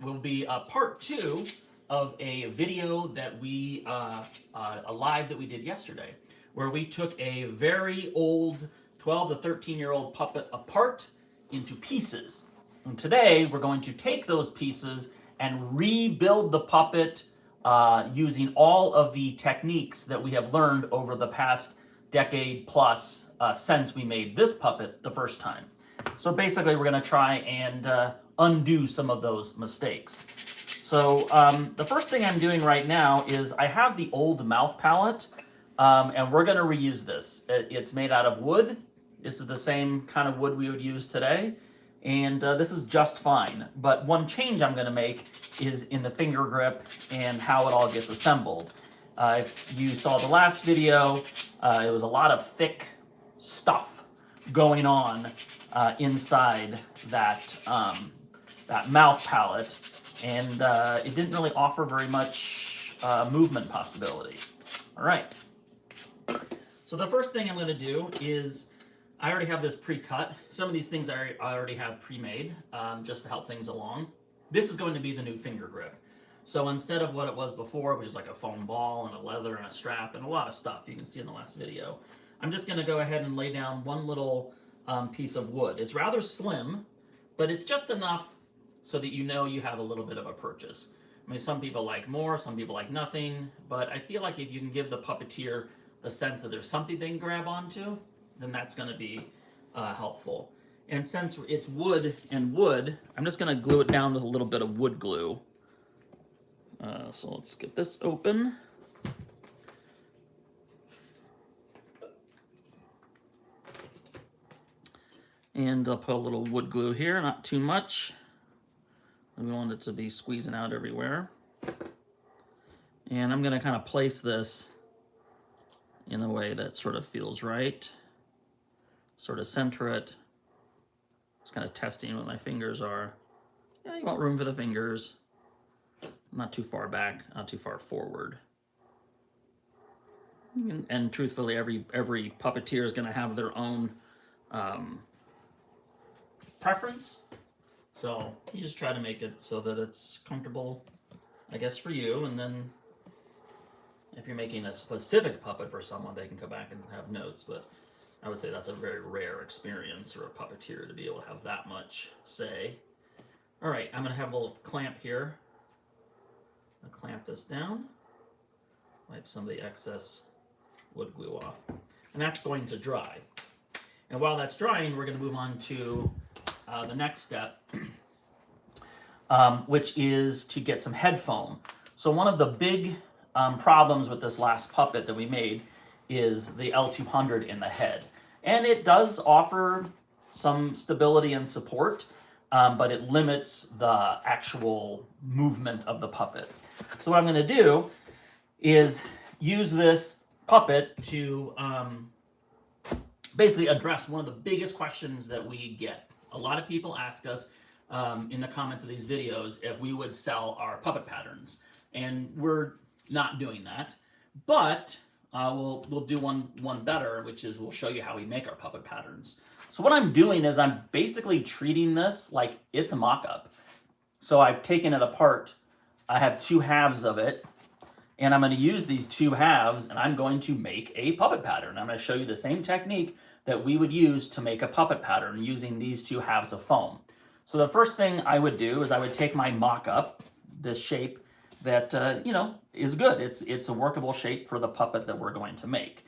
will be part 2 of a video that we, a live that we did yesterday, where we took a very old 12 to 13-year-old puppet apart into pieces. And today we're going to take those pieces and rebuild the puppet using all of the techniques that we have learned over the past decade plus since we made this puppet the first time. So basically we're going to try and undo some of those mistakes. So the first thing I'm doing right now is I have the old mouth pallet, and we're going to reuse this. It's made out of wood. This is the same kind of wood we would use today, and this is just fine. But one change I'm going to make is in the finger grip and how it all gets assembled. If you saw the last video, it was a lot of thick stuff going on inside that, that mouth pallet, and it didn't really offer very much movement possibility. All right. So the first thing I'm going to do is, I already have this pre-cut. Some of these things I already have pre-made, just to help things along. This is going to be the new finger grip. So instead of what it was before, which is like a foam ball and a leather and a strap and a lot of stuff you can see in the last video, I'm just going to go ahead and lay down one little piece of wood. It's rather slim, but it's just enough so that you know you have a little bit of a purchase. I mean, some people like more, some people like nothing, but I feel like if you can give the puppeteer the sense that there's something they can grab onto, then that's going to be helpful. And since it's wood and wood, I'm just going to glue it down with a little bit of wood glue. So let's get this open. And I'll put a little wood glue here, not too much. We want it to be squeezing out everywhere. And I'm going to kind of place this in a way that sort of feels right. Sort of center it. Just kind of testing what my fingers are. Yeah, you want room for the fingers. Not too far back, not too far forward. And truthfully, every puppeteer is going to have their own preference. So you just try to make it so that it's comfortable, I guess, for you. And then if you're making a specific puppet for someone, they can come back and have notes. But I would say that's a very rare experience for a puppeteer to be able to have that much say. All right, I'm going to have a little clamp here. I'll clamp this down, wipe some of the excess wood glue off, and that's going to dry. And while that's drying, we're going to move on to the next step, which is to get some head foam. So one of the big problems with this last puppet that we made is the L200 in the head. And it does offer some stability and support, but it limits the actual movement of the puppet. So what I'm going to do is use this puppet to basically address one of the biggest questions that we get. A lot of people ask us in the comments of these videos if we would sell our puppet patterns. And we're not doing that, but we'll do one better, which is we'll show you how we make our puppet patterns. So what I'm doing is I'm basically treating this like it's a mock-up. So I've taken it apart. I have two halves of it, and I'm going to use these two halves, and I'm going to make a puppet pattern. I'm going to show you the same technique that we would use to make a puppet pattern using these two halves of foam. So the first thing I would do is I would take my mock-up, this shape that, you know, is good. It's a workable shape for the puppet that we're going to make.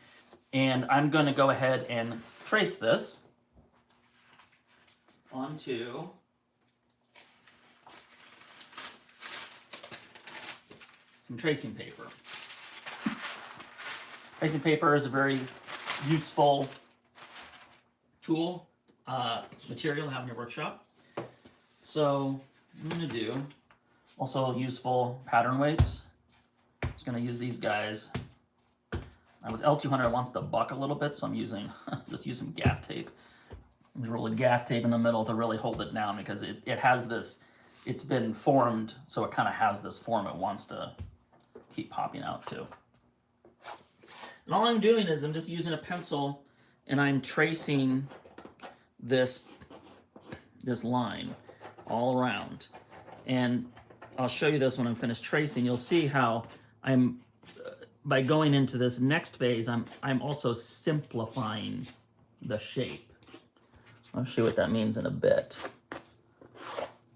And I'm going to go ahead and trace this onto some tracing paper. Tracing paper is a very useful tool, material to have in your workshop. So I'm going to do also useful pattern weights. Just going to use these guys. Now this L200 wants to buck a little bit, so I'm using just use some gaff tape. There's a roll of gaff tape in the middle to really hold it down because it has this, it's been formed, so it kind of has this form it wants to keep popping out too. And all I'm doing is I'm just using a pencil and I'm tracing this line all around. And I'll show you this when I'm finished tracing. You'll see how I'm, by going into this next phase, I'm also simplifying the shape. I'll show you what that means in a bit.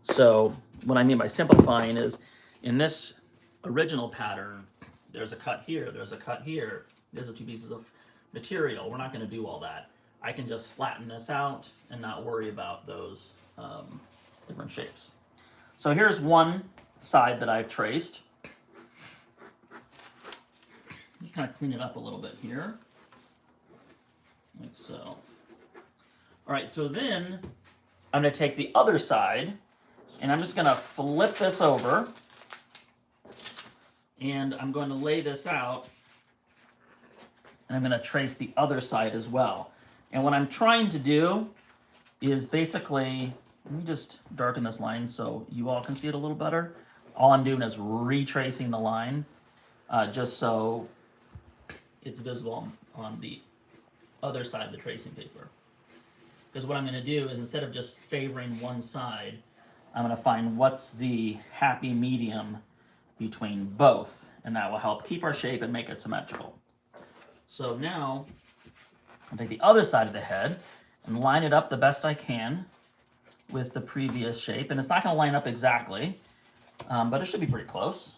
So what I mean by simplifying is, in this original pattern, there's a cut here, there's a cut here, there's 2 pieces of material. We're not going to do all that. I can just flatten this out and not worry about those different shapes. So here's one side that I've traced. Just kind of clean it up a little bit here, like so. All right, so then I'm going to take the other side, and I'm just going to flip this over, and I'm going to lay this out, and I'm going to trace the other side as well. And what I'm trying to do is basically, let me just darken this line so you all can see it a little better. All I'm doing is retracing the line, just so it's visible on the other side of the tracing paper. Because what I'm going to do is, instead of just favoring one side, I'm going to find what's the happy medium between both, and that will help keep our shape and make it symmetrical. So now I'll take the other side of the head and line it up the best I can with the previous shape. And it's not going to line up exactly, but it should be pretty close.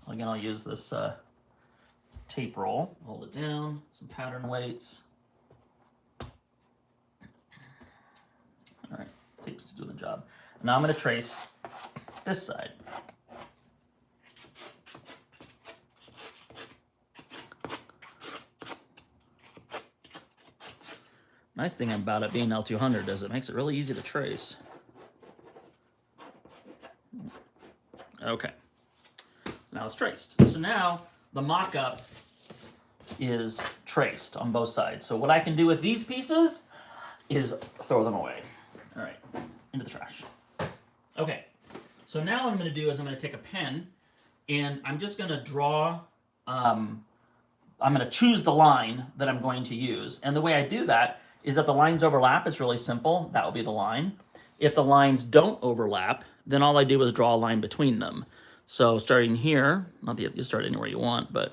Again, I'll use this tape roll, hold it down, some pattern weights. All right, tape's doing the job. Now I'm going to trace this side. Nice thing about it being L200 is it makes it really easy to trace. Okay, now it's traced. So now the mock-up is traced on both sides. So what I can do with these pieces is throw them away. All right, into the trash. Okay, so now what I'm going to do is I'm going to take a pen, and I'm just going to draw, I'm going to choose the line that I'm going to use. And the way I do that is that the lines overlap. It's really simple. that will be the line. If the lines don't overlap, then all I do is draw a line between them. So starting here, not that you have to start anywhere you want, but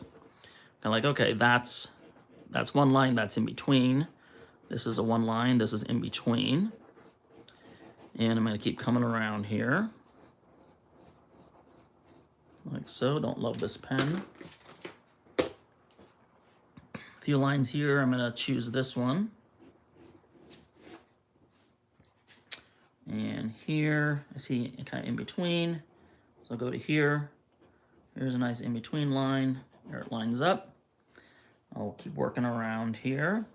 kind of like, okay, that's one line, that's in between. This is a one line, this is in between. And I'm going to keep coming around here, like so. Don't love this pen. A few lines here. I'm going to choose this one. And here, I see kind of in between. So I'll go to here. Here's a nice in-between line. There it lines up. I'll keep working around here.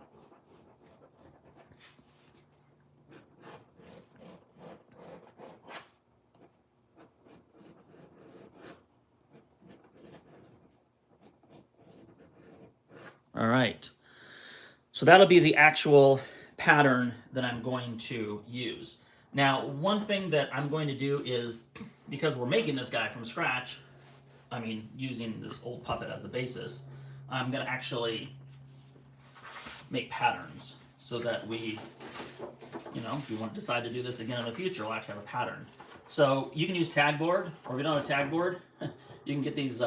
All right, so that'll be the actual pattern that I'm going to use. Now, one thing that I'm going to do is, because we're making this guy from scratch, I mean, using this old puppet as a basis, I'm going to actually make patterns so that we, you know, if we want to decide to do this again in the future, we'll actually have a pattern. So you can use tag board, or if you don't have a tag board, you can get these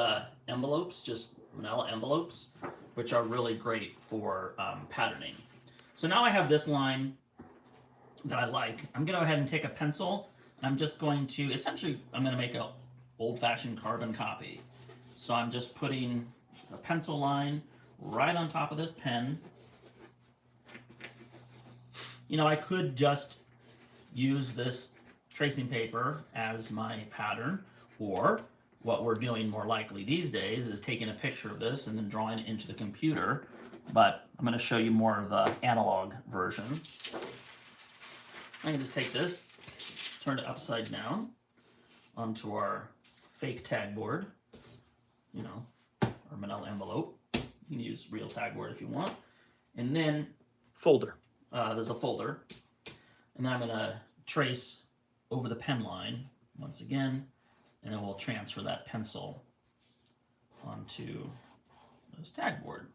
envelopes, just manila envelopes, which are really great for patterning. So now I have this line that I like. I'm going to go ahead and take a pencil, and I'm just going to, essentially, I'm going to make an old-fashioned carbon copy. So I'm just putting a pencil line right on top of this pen. You know, I could just use this tracing paper as my pattern, or what we're doing more likely these days is taking a picture of this and then drawing it into the computer. But I'm going to show you more of the analog version. I can just take this, turn it upside down onto our fake tag board, you know, or manila envelope. You can use real tag board if you want. And then folder. There's a folder. And then I'm going to trace over the pen line once again, and then we'll transfer that pencil onto this tag board.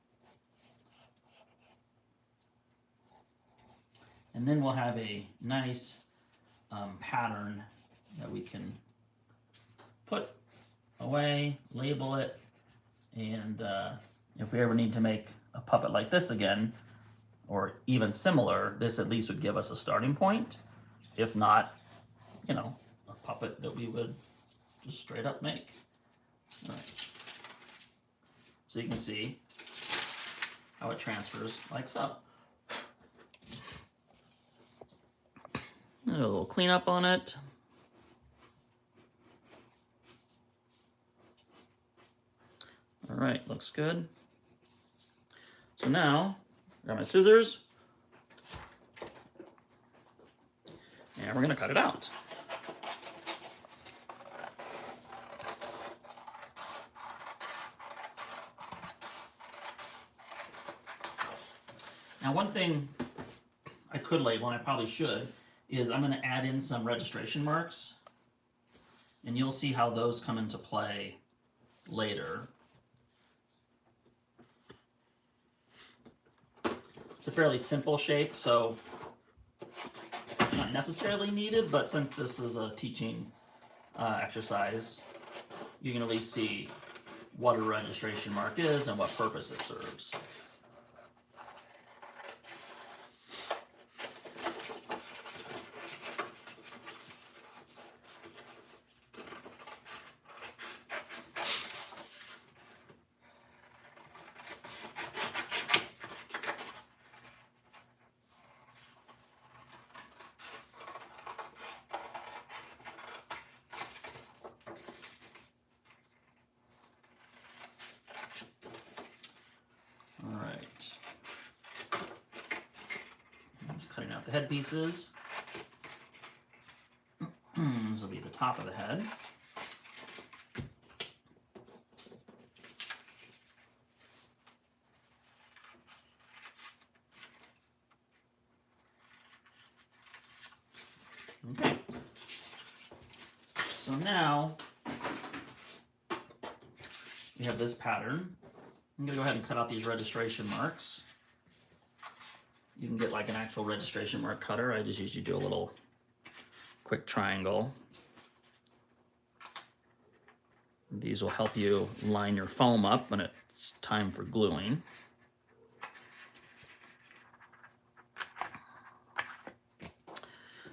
And then we'll have a nice pattern that we can put away, label it, and if we ever need to make a puppet like this again, or even similar, this at least would give us a starting point. If not, you know, a puppet that we would just straight up make. All right. So you can see how it transfers like so. A little cleanup on it. All right, looks good. So now, grab my scissors, and we're gonna cut it out. Now, one thing I could label, and I probably should, is I'm gonna add in some registration marks, and you'll see how those come into play later. It's a fairly simple shape, so not necessarily needed, but since this is a teaching exercise, you can at least see what a registration mark is and what purpose it serves. Cutting out the head pieces. This will be the top of the head. Okay. So now we have this pattern. I'm going to go ahead and cut out these registration marks. You can get like an actual registration mark cutter. I just usually do a little quick triangle. These will help you line your foam up when it's time for gluing.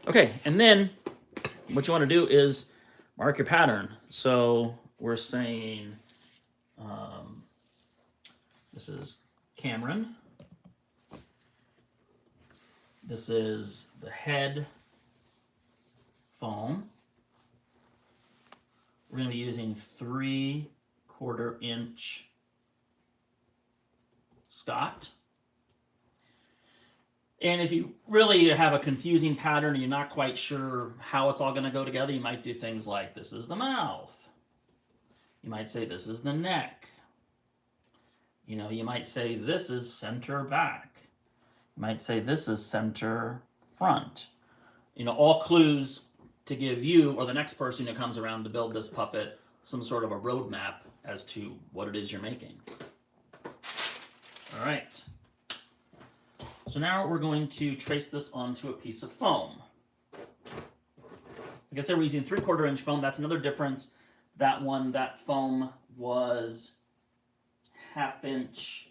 Okay, and then what you want to do is mark your pattern. So we're saying this is Cameron. This is the head foam. We're going to be using 3/4 inch Scott. And if you really have a confusing pattern and you're not quite sure how it's all going to go together, you might do things like this is the mouth. You might say this is the neck. You know, you might say this is center back. You might say this is center front. You know, all clues to give you or the next person who comes around to build this puppet some sort of a roadmap as to what it is you're making. All right. So now we're going to trace this onto a piece of foam. Like I said, we're using 3/4 inch foam. That's another difference. That foam was 1/2 inch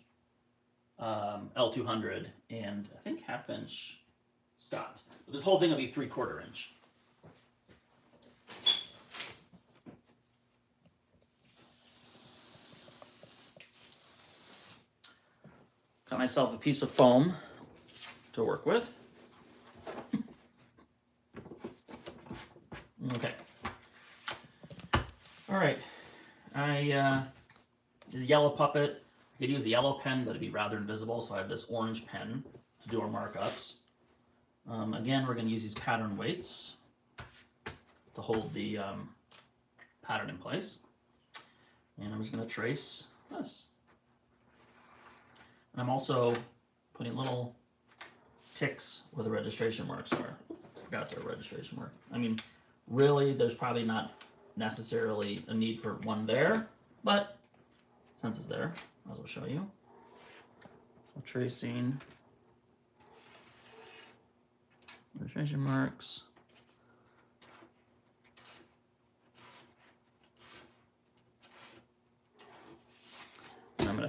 L200 and I think 1/2 inch Scott. But this whole thing will be 3/4 inch. Got myself a piece of foam to work with. Okay. All right. I did a yellow puppet. I could use the yellow pen, but it'd be rather invisible, so I have this orange pen to do our markups. Again, we're going to use these pattern weights to hold the pattern in place. And I'm just going to trace this. And I'm also putting little ticks where the registration marks are. Forgot their registration mark. I mean, really, there's probably not necessarily a need for one there, but since it's there, I will show you. So tracing registration marks.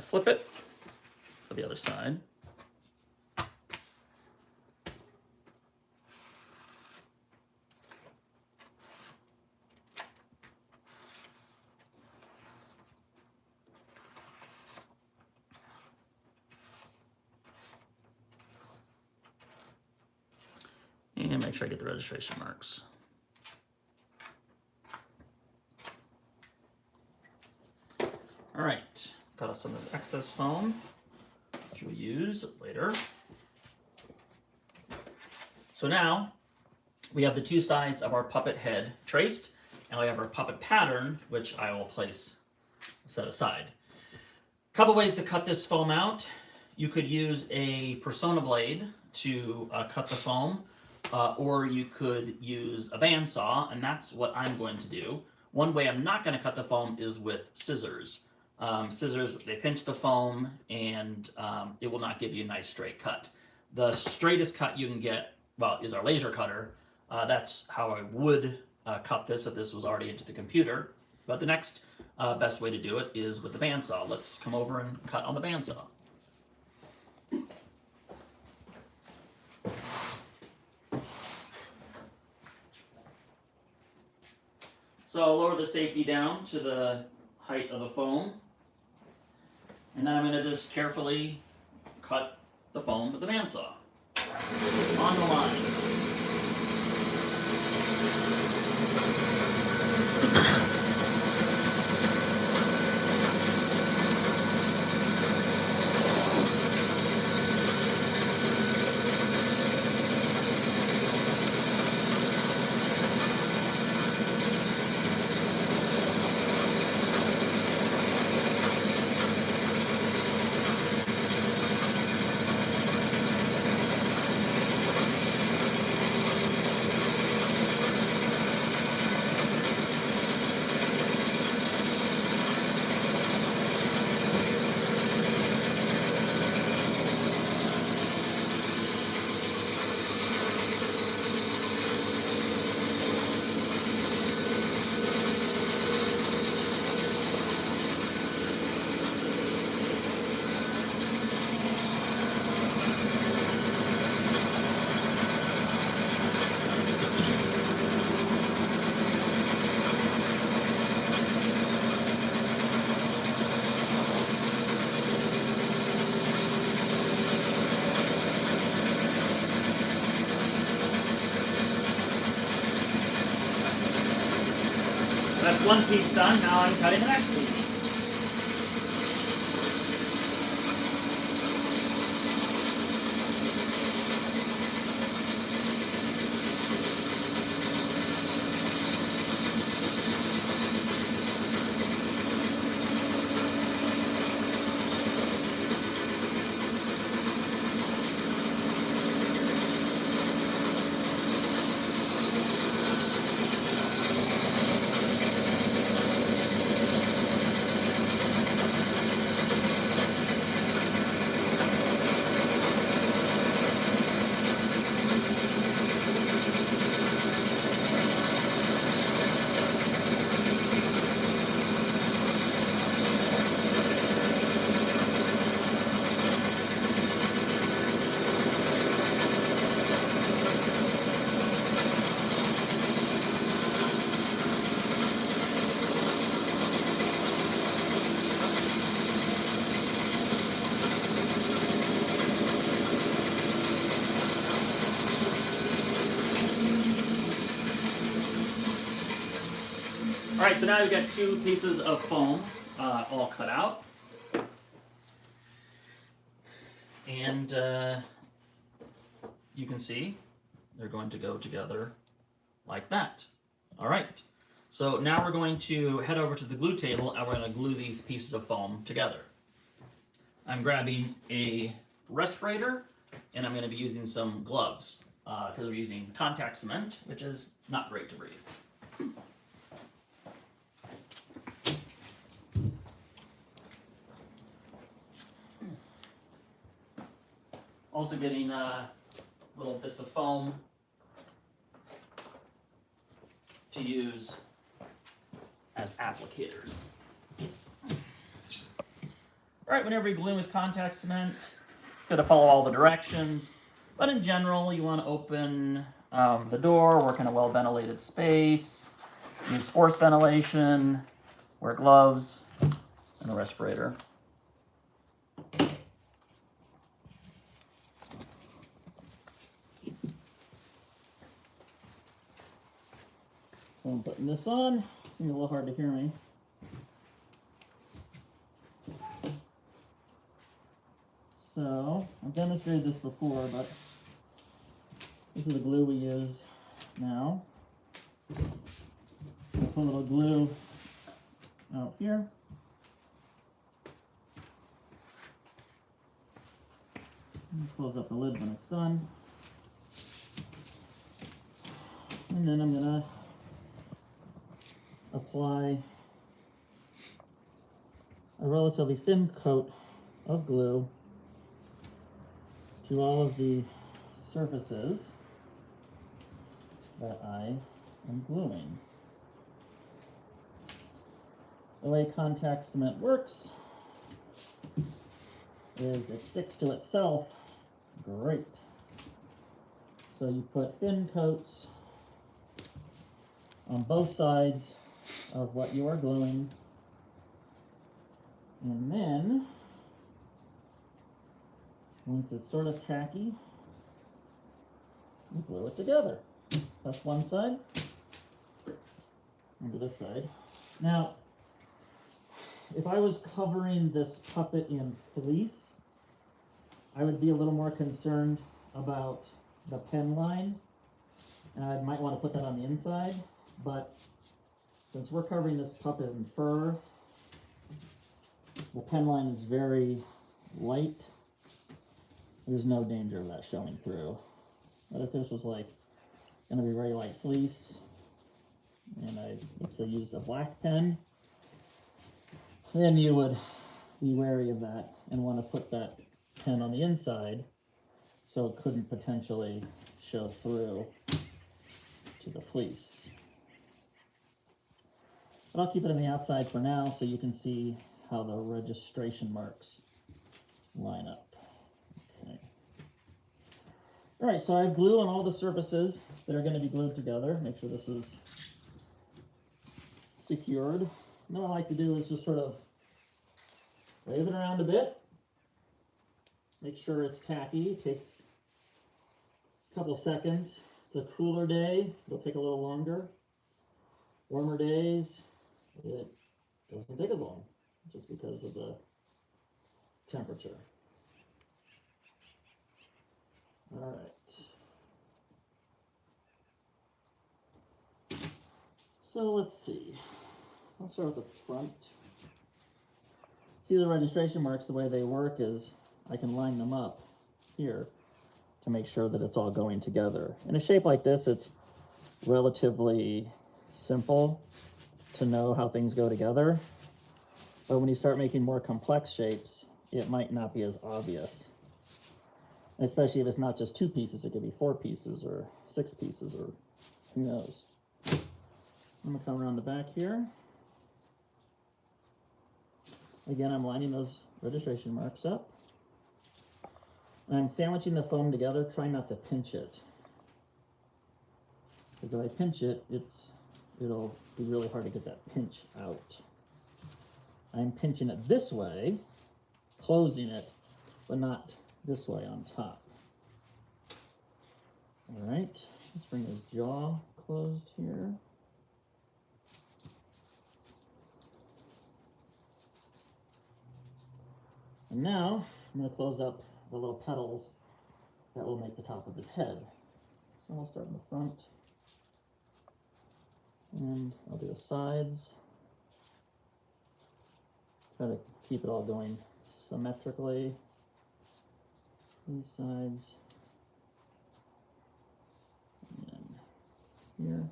flip it for the other side. And make sure I get the registration marks. All right, got us some of this excess foam, which we'll use later. So now we have the two sides of our puppet head traced, and we have our puppet pattern, which I will place set aside. A couple ways to cut this foam out. You could use a Persona blade to cut the foam, or you could use a bandsaw, and that's what I'm going to do. One way I'm not going to cut the foam is with scissors. Scissors, they pinch the foam, and it will not give you a nice straight cut. The straightest cut you can get, well, is our laser cutter. That's how I would cut this if this was already into the computer. But the next best way to do it is with the bandsaw. Let's come over and cut on the bandsaw. So I'll lower the safety down to the height of the foam. And then I'm going to just carefully cut the foam with the bandsaw. On the line. That's one piece done, now I'm cutting the next piece. All right, so now we've got two pieces of foam all cut out. And you can see they're going to go together like that. All right, so now we're going to head over to the glue table and we're going to glue these pieces of foam together. I'm grabbing a respirator and I'm going to be using some gloves because we're using contact cement, which is not great to breathe. Also getting little bits of foam to use as applicators. All right, whenever you're gluing with contact cement, you got to follow all the directions. But in general, you want to open the door, work in a well-ventilated space, use forced ventilation, wear gloves, and a respirator. So I'm putting this on. It's going to be a little hard to hear me. So, I've demonstrated this before, but this is the glue we use now. I'll put a little glue out here. Close up the lid when it's done. And then I'm going to apply a relatively thin coat of glue to all of the surfaces that I am gluing. The way contact cement works is it sticks to itself great. So you put thin coats on both sides of what you are gluing, and then once it's sort of tacky, you glue it together. That's one side, and to this side. Now, if I was covering this puppet in fleece, I would be a little more concerned about the pen line, and I might want to put that on the inside, but since we're covering this puppet in fur, the pen line is very light. There's no danger of that showing through. But if this was like going to be very light fleece, and let's say use a black pen, then you would be wary of that and want to put that pen on the inside so it couldn't potentially show through to the fleece. But I'll keep it on the outside for now so you can see how the registration marks line up. Okay. All right, so I have glue on all the surfaces that are going to be glued together. Make sure this is secured. And what I like to do is just sort of wave it around a bit. Make sure it's tacky. It takes a couple seconds. It's a cooler day. It'll take a little longer. Warmer days, it doesn't take as long just because of the temperature. All right. So let's see. I'll start with the front. See, the registration marks, the way they work is I can line them up here to make sure that it's all going together. In a shape like this, it's relatively simple to know how things go together. But when you start making more complex shapes, it might not be as obvious. Especially if it's not just 2 pieces, it could be 4 pieces or 6 pieces or who knows. I'm gonna come around the back here. Again, I'm lining those registration marks up. And I'm sandwiching the foam together, trying not to pinch it. Because if I pinch it, it'll be really hard to get that pinch out. I'm pinching it this way, closing it, but not this way on top. All right, let's bring his jaw closed here. And now I'm going to close up the little petals that will make the top of his head. So I'll start in the front, and I'll do the sides. Try to keep it all going symmetrically. These sides, and then here.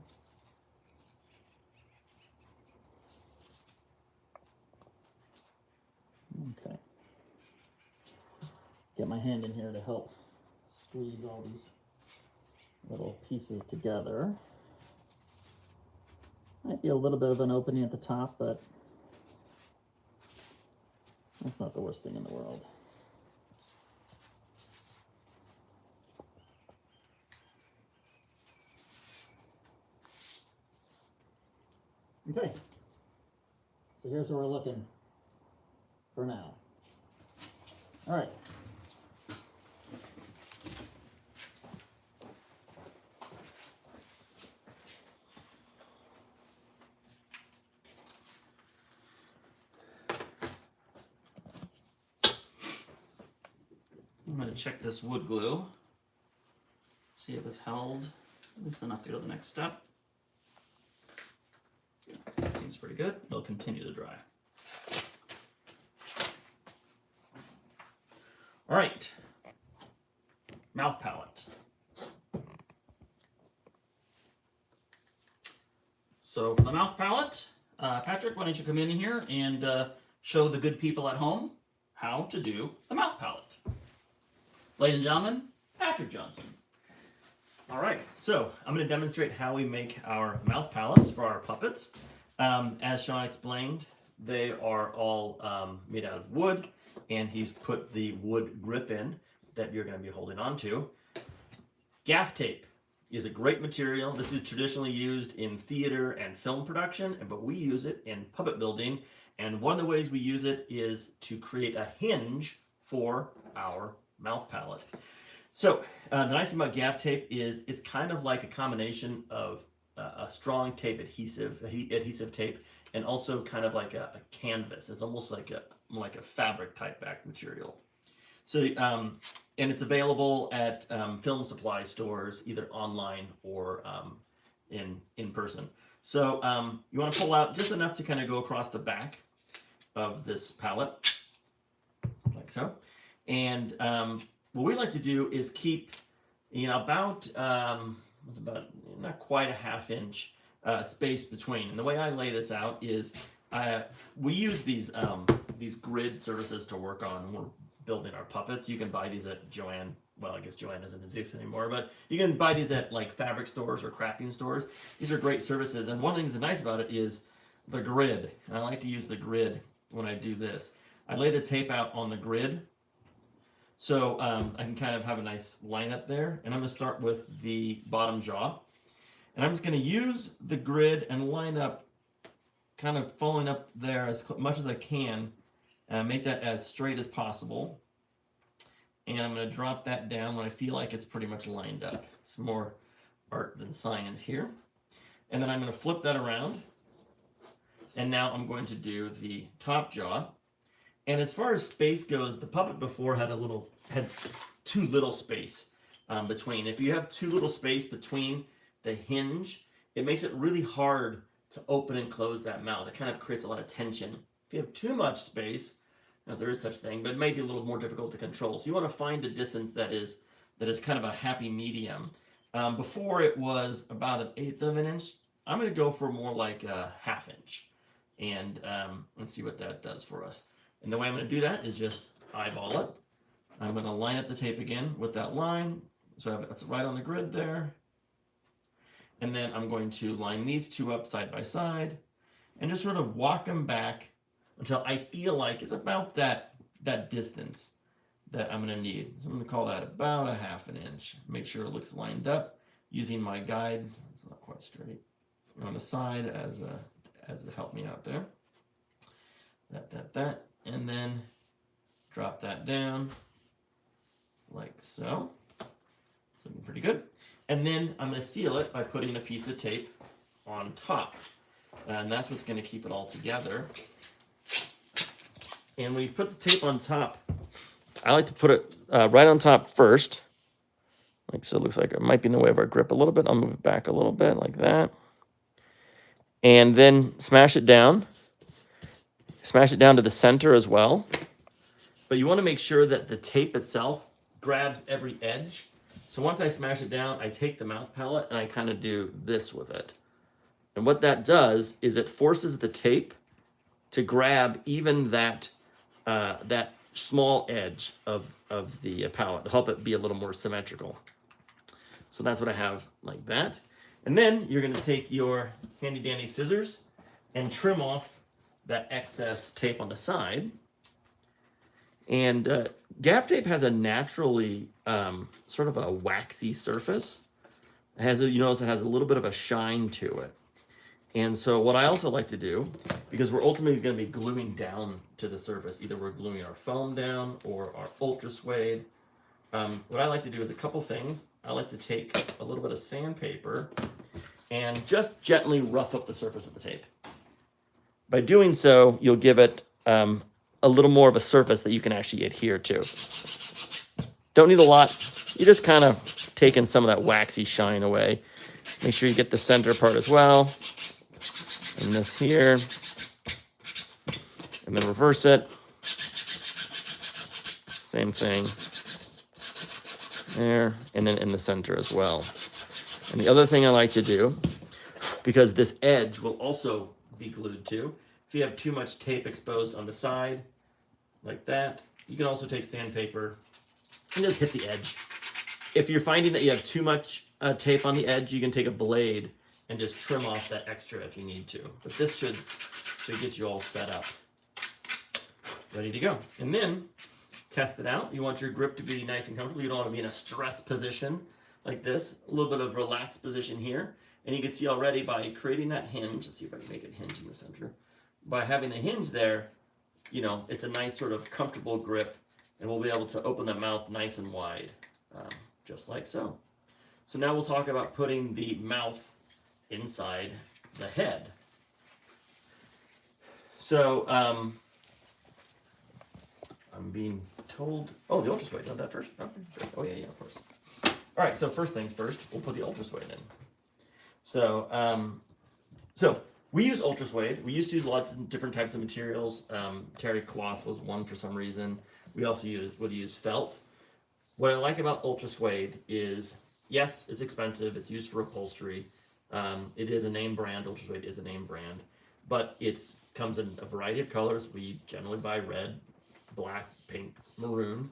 Okay. Get my hand in here to help squeeze all these little pieces together. Might be a little bit of an opening at the top, but That's not the worst thing in the world. Okay, so here's what we're looking for now. All right. I'm going to check this wood glue, see if it's held, at least enough to go to the next step. Seems pretty good. It'll continue to dry. All right, mouth palette. So for the mouth palette, Patrick, why don't you come in here and show the good people at home how to do the mouth palette. Ladies and gentlemen, Patrick Johnson. All right, so I'm going to demonstrate how we make our mouth palettes for our puppets. As Sean explained, they are all made out of wood, and he's put the wood grip in that you're going to be holding on to. Gaff tape is a great material. This is traditionally used in theater and film production, but we use it in puppet building, and one of the ways we use it is to create a hinge for our mouth palette. So the nice thing about gaff tape is it's kind of like a combination of a strong tape adhesive tape, and also kind of like a canvas. It's almost like a fabric type back material. So and it's available at film supply stores, either online or in person. So you want to pull out just enough to kind of go across the back of this palette, like so. And what we like to do is keep, about not quite a ½ inch space between. And the way I lay this out is we use these grid surfaces to work on when we're building our puppets. You can buy these at Joann. Well, I guess Joann doesn't exist anymore, but you can buy these at like fabric stores or crafting stores. These are great surfaces, and one of the things that's nice about it is the grid. And I like to use the grid when I do this. I lay the tape out on the grid, so I can kind of have a nice lineup there. And I'm going to start with the bottom jaw, and I'm just going to use the grid and line up, kind of following up there as much as I can, make that as straight as possible. And I'm going to drop that down when I feel like it's pretty much lined up. It's more art than science here. And then I'm going to flip that around. And now I'm going to do the top jaw. And as far as space goes, the puppet before had too little space between. If you have too little space between the hinge, it makes it really hard to open and close that mouth. It kind of creates a lot of tension. If you have too much space, there is such thing, but it may be a little more difficult to control. So you want to find a distance that is kind of a happy medium. Before it was about 1/8 of an inch. I'm going to go for more like a ½ inch, and let's see what that does for us. And the way I'm going to do that is just eyeball it. I'm going to line up the tape again with that line, so it's right on the grid there. And then I'm going to line these two up side by side, and just sort of walk them back until I feel like it's about that distance that I'm going to need. So I'm going to call that about a ½ inch. Make sure it looks lined up using my guides. It's not quite straight on the side as to help me out there. That, and then drop that down like so. It's looking pretty good. And then I'm going to seal it by putting a piece of tape on top, and that's what's going to keep it all together. And when you put the tape on top, I like to put it right on top first. Like so, it looks like it might be in the way of our grip a little bit. I'll move it back a little bit like that. And then smash it down. Smash it down to the center as well. But you want to make sure that the tape itself grabs every edge. So once I smash it down, I take the mouth palette and I kind of do this with it. And what that does is it forces the tape to grab even that small edge of the palette to help it be a little more symmetrical. So that's what I have like that. And then you're going to take your handy dandy scissors and trim off that excess tape on the side. And gaff tape has a naturally sort of a waxy surface. It has you notice it has a little bit of a shine to it. And so what I also like to do, because we're ultimately going to be gluing down to the surface, either we're gluing our foam down or our ultra suede. What I like to do is a couple things. I like to take a little bit of sandpaper and just gently rough up the surface of the tape. By doing so, you'll give it a little more of a surface that you can actually adhere to. Don't need a lot. You're just kind of taking some of that waxy shine away. Make sure you get the center part as well. And this here. And then reverse it. Same thing. There. And then in the center as well. And the other thing I like to do, because this edge will also be glued to, if you have too much tape exposed on the side, like that, you can also take sandpaper and just hit the edge. If you're finding that you have too much tape on the edge, you can take a blade and just trim off that extra if you need to. But this should get you all set up, ready to go. And then test it out. You want your grip to be nice and comfortable. You don't want to be in a stress position like this. A little bit of relaxed position here. And you can see already by creating that hinge, let's see if I can make it hinge in the center. By having the hinge there, you know, it's a nice sort of comfortable grip, and we'll be able to open the mouth nice and wide, just like so. So now we'll talk about putting the mouth inside the head. So I'm being told, oh, the ultra suede, done that first? Okay. Oh yeah, of course. All right, so first things first, we'll put the ultra suede in. So, we use ultra suede. We used to use lots of different types of materials. Terry cloth was one for some reason. We also would use felt. What I like about ultra suede is, yes, it's expensive. It's used for upholstery. It is a name brand. Ultra suede is a name brand, but it comes in a variety of colors. We generally buy red, black, pink, maroon,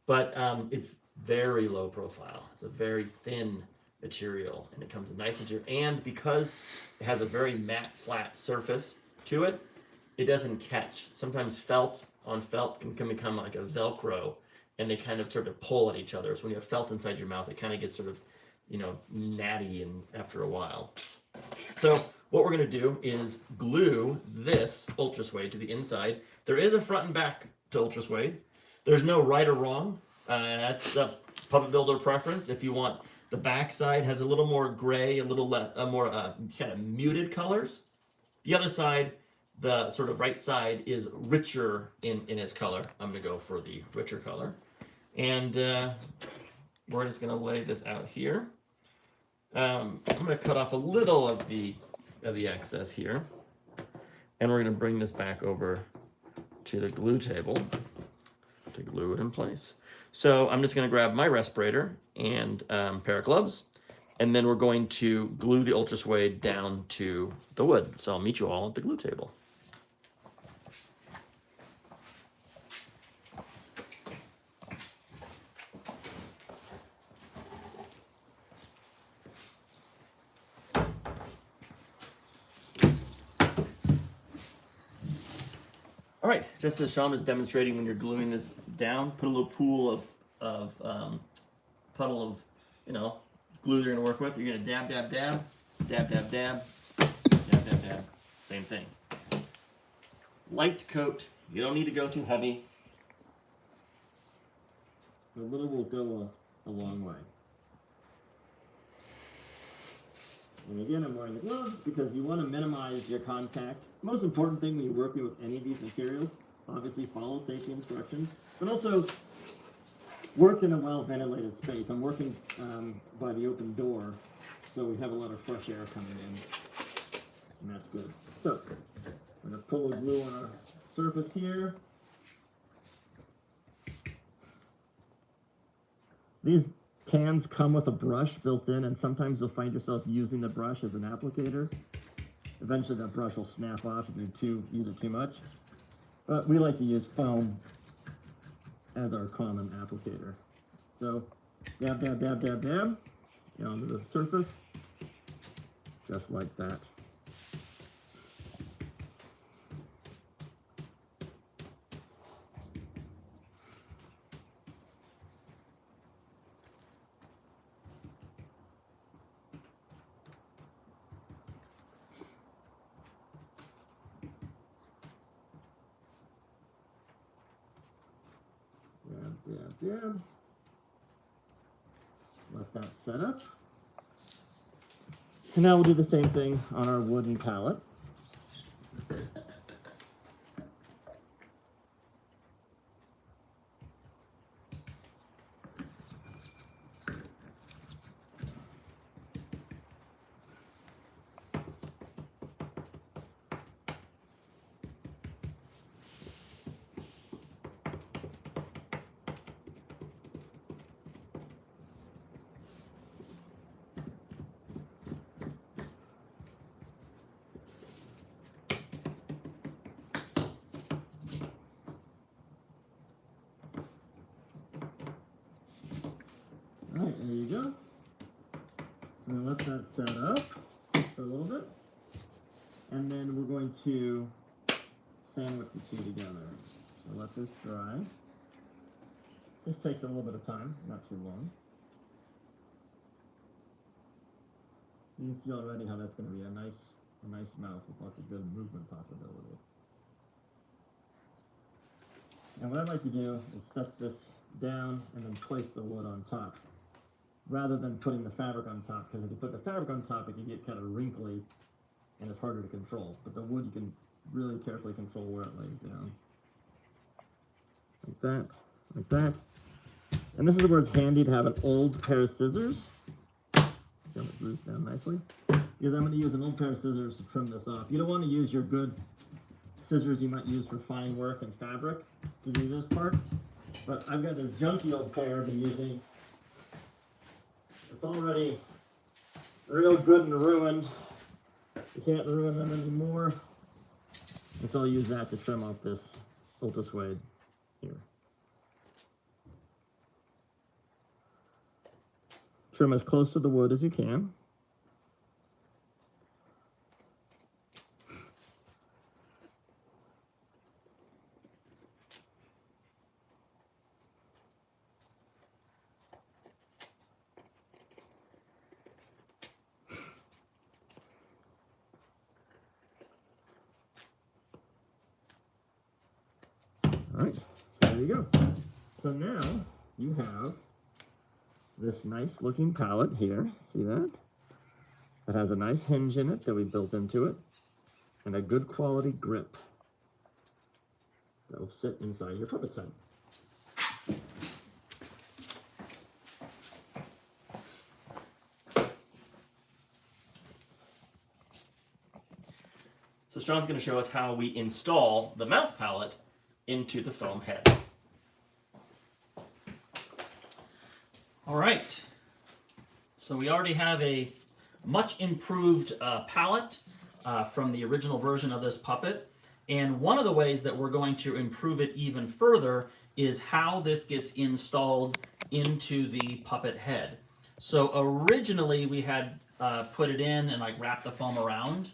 but it's very low profile. It's a very thin material, and it comes in nice material, and because it has a very matte flat surface to it, it doesn't catch. Sometimes felt can become like a Velcro, and they kind of sort of pull at each other. So when you have felt inside your mouth, it kind of gets sort of, you know, natty and after a while. So what we're going to do is glue this ultra suede to the inside. There is a front and back to ultra suede. There's no right or wrong. That's a puppet builder preference. If you want, the back side has a little more gray, a little more kind of muted colors. The other side, the sort of right side, is richer in its color. I'm going to go for the richer color. And we're just going to lay this out here. I'm going to cut off a little of the excess here. And we're going to bring this back over to the glue table to glue it in place. So I'm just going to grab my respirator and pair of gloves, and then we're going to glue the ultra suede down to the wood. So I'll meet you all at the glue table. All right, just as Sean was demonstrating, when you're gluing this down, put a little pool of puddle of, you know, glue you're gonna work with. You're gonna dab, dab, dab, dab, dab, dab, dab, dab, dab. Same thing. Light coat. You don't need to go too heavy. A little will go a long way. And again, I'm wearing the gloves because you want to minimize your contact. Most important thing when you're working with any of these materials, obviously follow safety instructions, but also work in a well-ventilated space. I'm working by the open door, so we have a lot of fresh air coming in, and that's good. So, I'm going to pull the glue on our surface here. These cans come with a brush built in, and sometimes you'll find yourself using the brush as an applicator. Eventually that brush will snap off if you use it too much. But we like to use foam as our common applicator. So dab, dab, dab, dab, dab, onto the surface, just like that. Dab, dab. Let that set up. And now we'll do the same thing on our wooden pallet. Alright, there you go. I'm going to let that set up for a little bit. And then we're going to sandwich the two together. So let this dry. This takes a little bit of time, not too long. You can see already how that's going to be a nice mouth with lots of good movement possibility. And what I'd like to do is set this down and then place the wood on top, rather than putting the fabric on top, because if you put the fabric on top, it can get kind of wrinkly and it's harder to control. But the wood, you can really carefully control where it lays down. Like that, like that. And this is where it's handy to have an old pair of scissors. See how it glues down nicely? Because I'm going to use an old pair of scissors to trim this off. You don't want to use your good scissors you might use for fine work and fabric to do this part. But I've got this junky old pair I've been using. It's already real good and ruined. You can't ruin them anymore. And so I'll use that to trim off this Ultra Suede here. Trim as close to the wood as you can. All right, so there you go. So now you have this nice looking pallet here. See that? It has a nice hinge in it that we built into it, and a good quality grip that will sit inside your puppet tent. So Sean's going to show us how we install the mouth pallet into the foam head. All right, so we already have a much improved pallet from the original version of this puppet, and one of the ways that we're going to improve it even further is how this gets installed into the puppet head. So originally we had put it in and like wrap the foam around,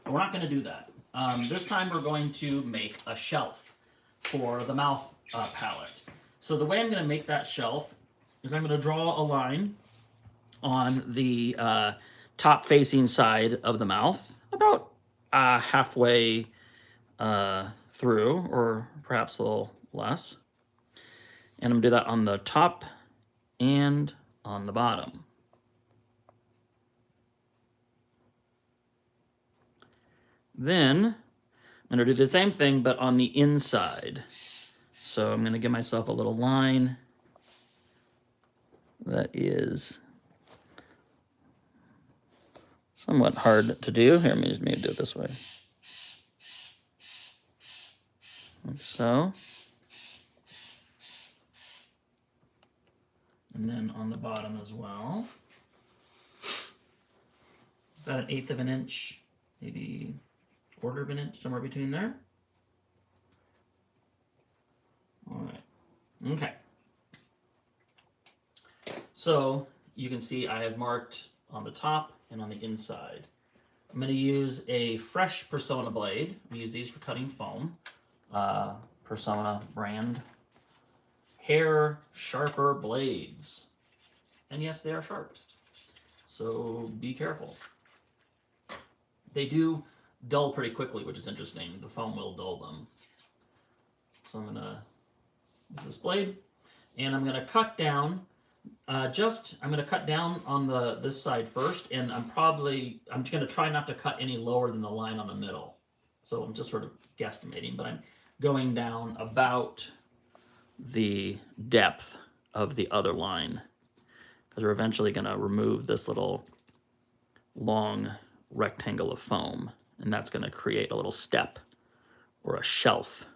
but we're not going to do that. This time we're going to make a shelf for the mouth pallet. So the way I'm going to make that shelf is I'm going to draw a line on the top facing side of the mouth, about halfway through, or perhaps a little less. And I'm going to do that on the top and on the bottom. Then I'm going to do the same thing, but on the inside. So I'm going to give myself a little line that is somewhat hard to do. Here, let me maybe do it this way. Like so. And then on the bottom as well. About 1/8 of an inch, maybe 1/4 of an inch, somewhere between there. All right, okay. So you can see I have marked on the top and on the inside. I'm going to use a fresh Persona blade. We use these for cutting foam. Persona brand. Hair sharper blades. And yes, they are sharp. So be careful. They do dull pretty quickly, which is interesting. The foam will dull them. So I'm going to use this blade. and I'm gonna cut down. I'm gonna cut down on this side first, and I'm just gonna try not to cut any lower than the line on the middle. So I'm just sort of guesstimating, but I'm going down about the depth of the other line, because we're eventually gonna remove this little long rectangle of foam, and that's gonna create a little step or a shelf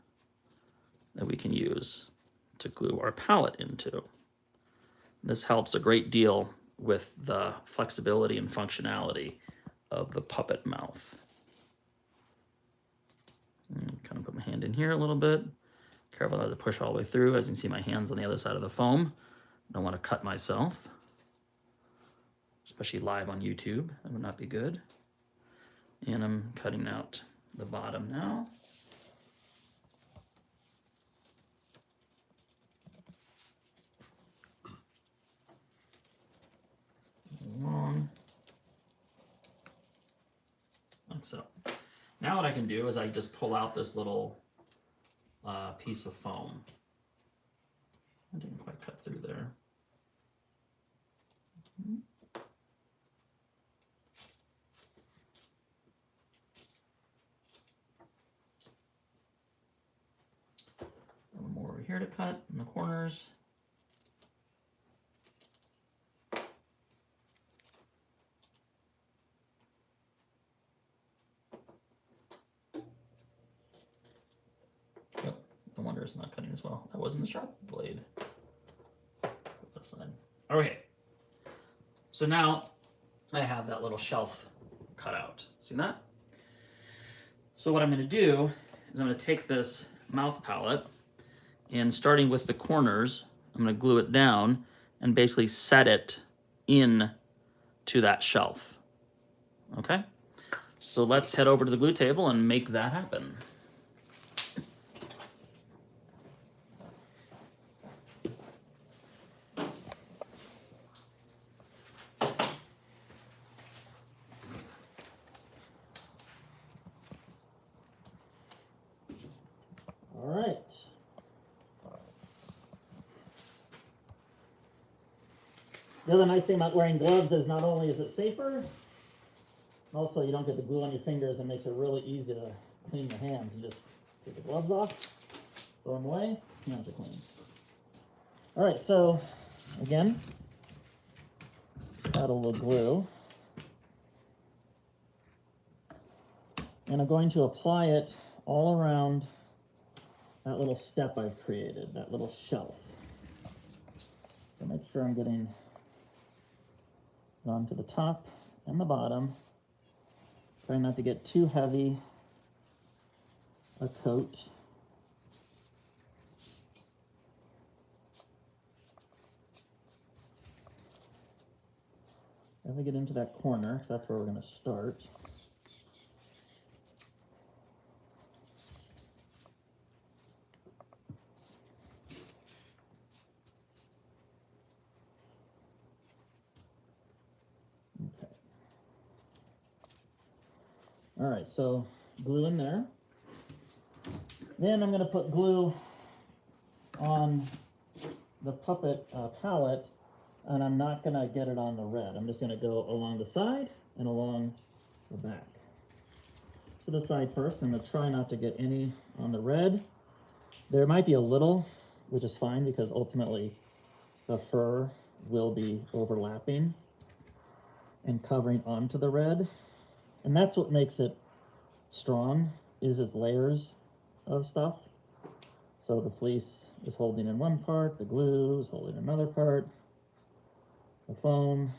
that we can use to glue our pallet into. This helps a great deal with the flexibility and functionality of the puppet mouth. Kind of put my hand in here a little bit. Careful not to push all the way through. As you can see, my hand's on the other side of the foam. Don't want to cut myself, especially live on YouTube. That would not be good. And I'm cutting out the bottom now. Long, like so. Now what I can do is I just pull out this little piece of foam. I didn't quite cut through there. A little more over here to cut in the corners. No wonder it's not cutting as well. That wasn't the sharp blade. Put this side. Okay. So now I have that little shelf cut out. See that? So what I'm going to do is I'm going to take this mouth pallet, and starting with the corners, I'm going to glue it down and basically set it in to that shelf. Okay? So let's head over to the glue table and make that happen. All right. The other nice thing about wearing gloves is not only is it safer, also you don't get the glue on your fingers, and makes it really easy to clean your hands. You just take the gloves off, throw them away, hands are clean. All right, so again, add a little glue. And I'm going to apply it all around that little step I've created, that little shelf. So make sure I'm getting it onto the top and the bottom. Try not to get too heavy a coat. As I get into that corner, because that's where we're going to start. Okay. All right, so glue in there. Then I'm going to put glue on the puppet pallet, and I'm not going to get it on the red. I'm just going to go along the side and along the back. To the side first, I'm going to try not to get any on the red. There might be a little, which is fine because ultimately the fur will be overlapping and covering onto the red. And that's what makes it strong, is its layers of stuff. So the fleece is holding in one part, the glue is holding another part, the foam,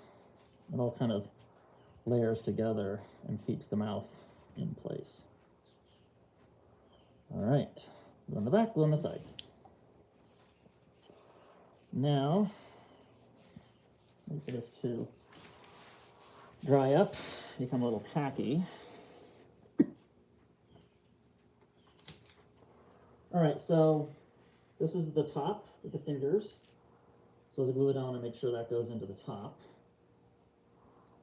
it all kind of layers together and keeps the mouth in place. All right, glue on the back, glue on the sides. Now, wait for this to dry up, become a little tacky. All right, so this is the top with the fingers. So as I glue it down, and make sure that goes into the top.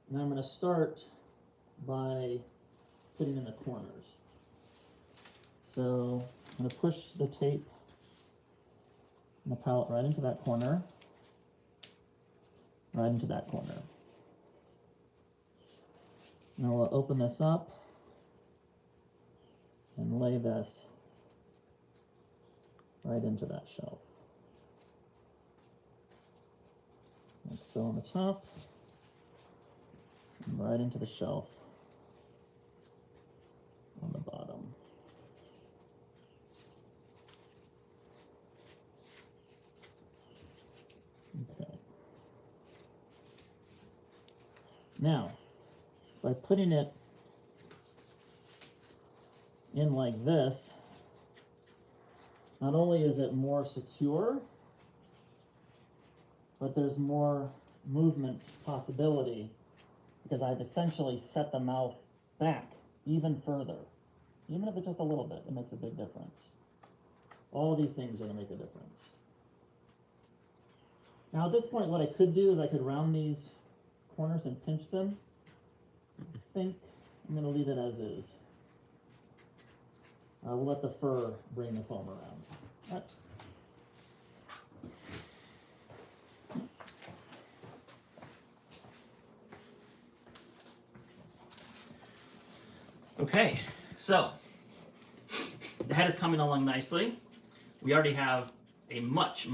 Now I'm going to start by putting in the corners. So I'm going to push the tape the pallet right into that corner, right into that corner. Now we'll open this up and lay this right into that shelf. Like so on the top, and right into the shelf on the bottom. Okay. Now, by putting it in like this, not only is it more secure, but there's more movement possibility because I've essentially set the mouth back even further. Even if it's just a little bit, it makes a big difference. All these things are going to make a difference. Now at this point, what I could do is I could round these corners and pinch them. I think I'm going to leave it as is. We'll let the fur bring the foam around. All right. Okay, so the head is coming along nicely. We already have a much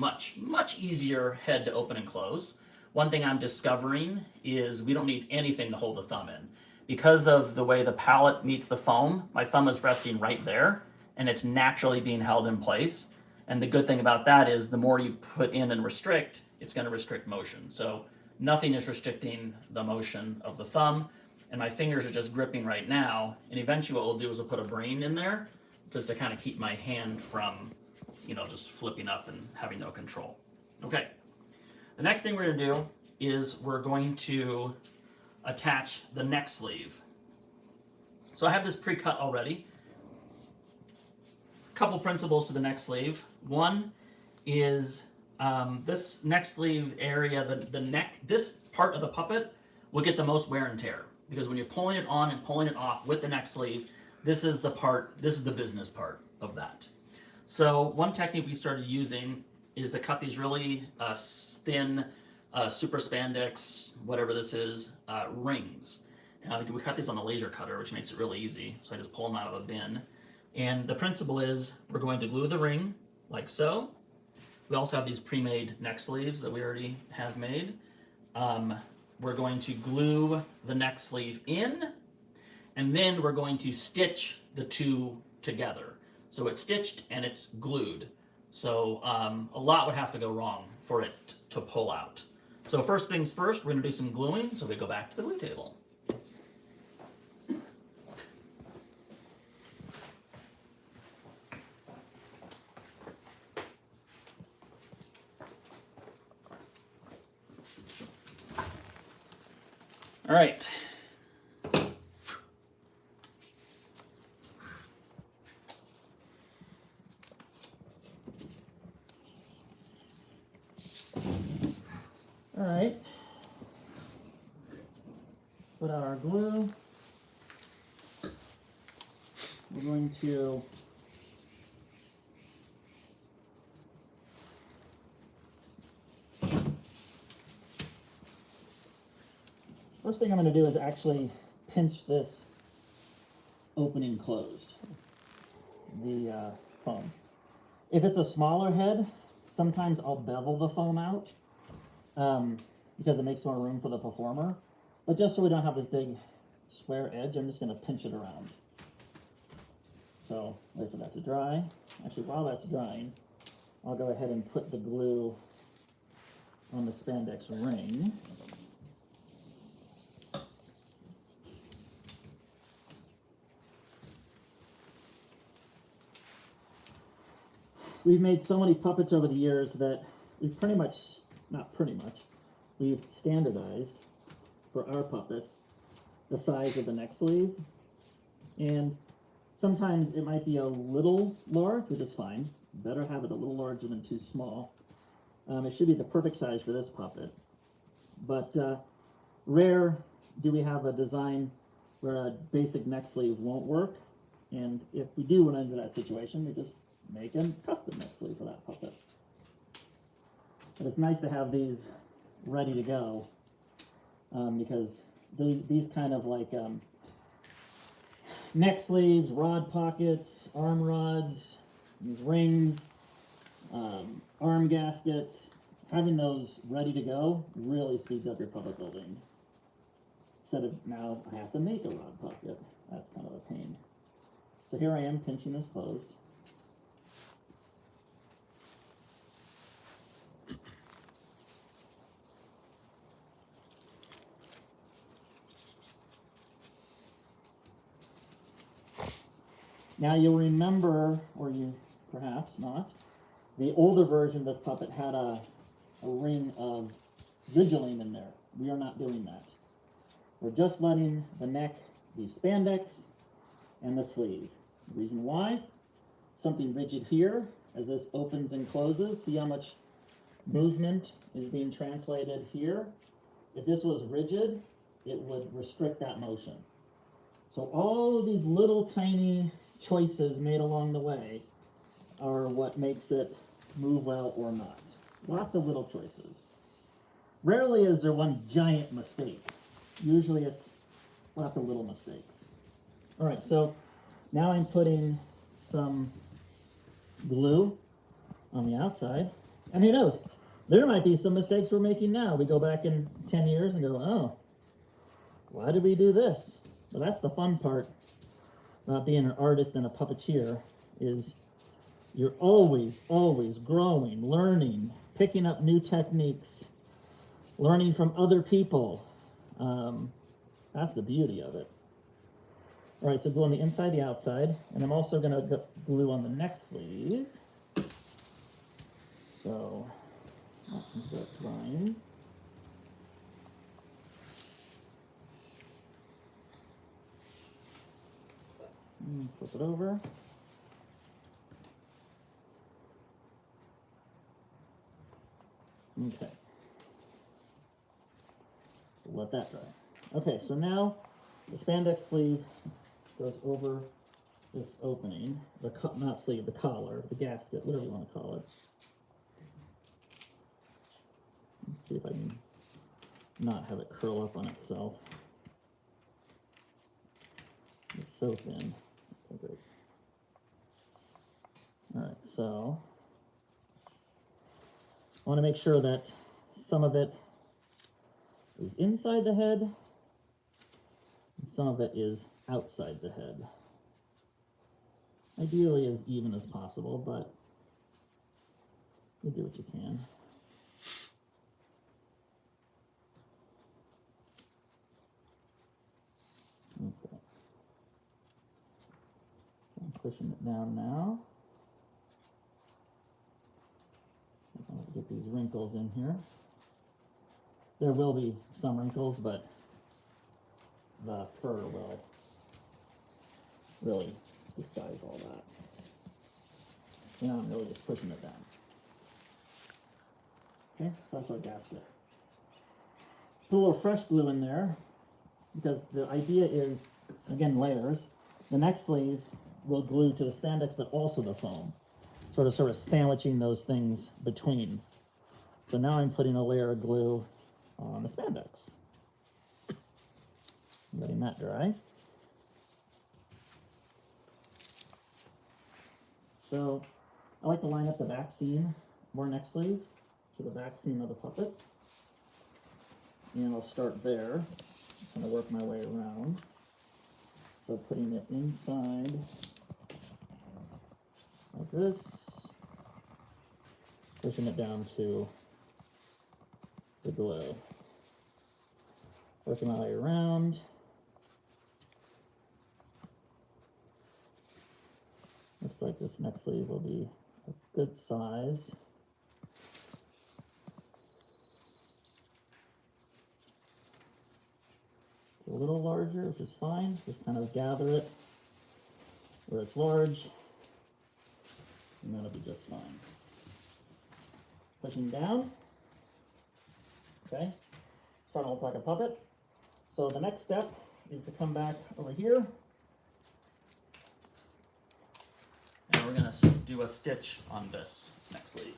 easier head to open and close. One thing I'm discovering is we don't need anything to hold the thumb in. Because of the way the pallet meets the foam, my thumb is resting right there, and it's naturally being held in place. And the good thing about that is the more you put in and restrict, it's going to restrict motion. So nothing is restricting the motion of the thumb, and my fingers are just gripping right now. And eventually what we'll do is we'll put a brain in there just to kind of keep my hand from, you know, just flipping up and having no control. Okay. The next thing we're going to do is we're going to attach the neck sleeve. So I have this pre-cut already. A couple principles to the neck sleeve. One is this neck sleeve area, the neck, this part of the puppet will get the most wear and tear because when you're pulling it on and pulling it off with the neck sleeve, this is the part, this is the business part of that. So one technique we started using is to cut these really thin super spandex, whatever this is, rings. We cut these on the laser cutter, which makes it really easy. So I just pull them out of a bin. And the principle is we're going to glue the ring like so. We also have these pre-made neck sleeves that we already have made. We're going to glue the neck sleeve in, and then we're going to stitch the two together. So it's stitched and it's glued. So a lot would have to go wrong for it to pull out. So first things first, we're going to do some gluing. So we go back to the glue table. All right. All right. Put out our glue. We're going to first thing I'm going to do is actually pinch this opening closed, the foam. If it's a smaller head, sometimes I'll bevel the foam out because it makes more room for the performer. But just so we don't have this big square edge, I'm just going to pinch it around. So wait for that to dry. Actually, while that's drying, I'll go ahead and put the glue on the spandex ring. We've made so many puppets over the years that we've pretty much, not pretty much, we've standardized for our puppets the size of the neck sleeve. And sometimes it might be a little large, which is fine. Better have it a little larger than too small. It should be the perfect size for this puppet. But rare do we have a design where a basic neck sleeve won't work. And if we do run into that situation, we just make a custom neck sleeve for that puppet. But it's nice to have these ready to go because these kind of like neck sleeves, rod pockets, arm rods, these rings, arm gaskets, having those ready to go really speeds up your puppet building. Instead of now I have to make a rod pocket. That's kind of a pain. So here I am pinching this closed. Now you'll remember, or you perhaps not, the older version of this puppet had a ring of Vigiline in there. We are not doing that. We're just letting the neck be spandex and the sleeve. The reason why, something rigid here, as this opens and closes, see how much movement is being translated here? If this was rigid, it would restrict that motion. So all of these little tiny choices made along the way are what makes it move well or not. Lots of little choices. Rarely is there one giant mistake. Usually it's lots of little mistakes. All right, so now I'm putting some glue on the outside. And who knows, there might be some mistakes we're making now. We go back in 10 years and go, oh, why did we do this? Well, that's the fun part about being an artist and a puppeteer, is you're always growing, learning, picking up new techniques, learning from other people. That's the beauty of it. All right, so glue on the inside, the outside, and I'm also going to glue on the neck sleeve. So I can start drying. Flip it over. Okay. So let that dry. Okay, so now the spandex sleeve goes over this opening, not sleeve, the collar, the gasket, whatever you want to call it. Let's see if I can not have it curl up on itself. It's so thin. Okay, great. All right, so I want to make sure that some of it is inside the head and some of it is outside the head. Ideally as even as possible, but you do what you can. Okay. I'm pushing it down now. I'm going to get these wrinkles in here. There will be some wrinkles, but the fur will really disguise all that. Now I'm really just pushing it down. Okay, so that's our gasket. Put a little fresh glue in there, because the idea is, again, layers. The neck sleeve will glue to the spandex, but also the foam. Sort of sandwiching those things between. So now I'm putting a layer of glue on the spandex. Letting that dry. So I like to line up the back seam, more neck sleeve, to the back seam of the puppet. And I'll start there. I'm going to work my way around. So putting it inside like this, pushing it down to the glue. Working my way around. Looks like this neck sleeve will be a good size. It's a little larger, which is fine. Just kind of gather it where it's large, and that'll be just fine. Pushing down. Okay, starting to look like a puppet. So the next step is to come back over here. And we're going to do a stitch on this neck sleeve.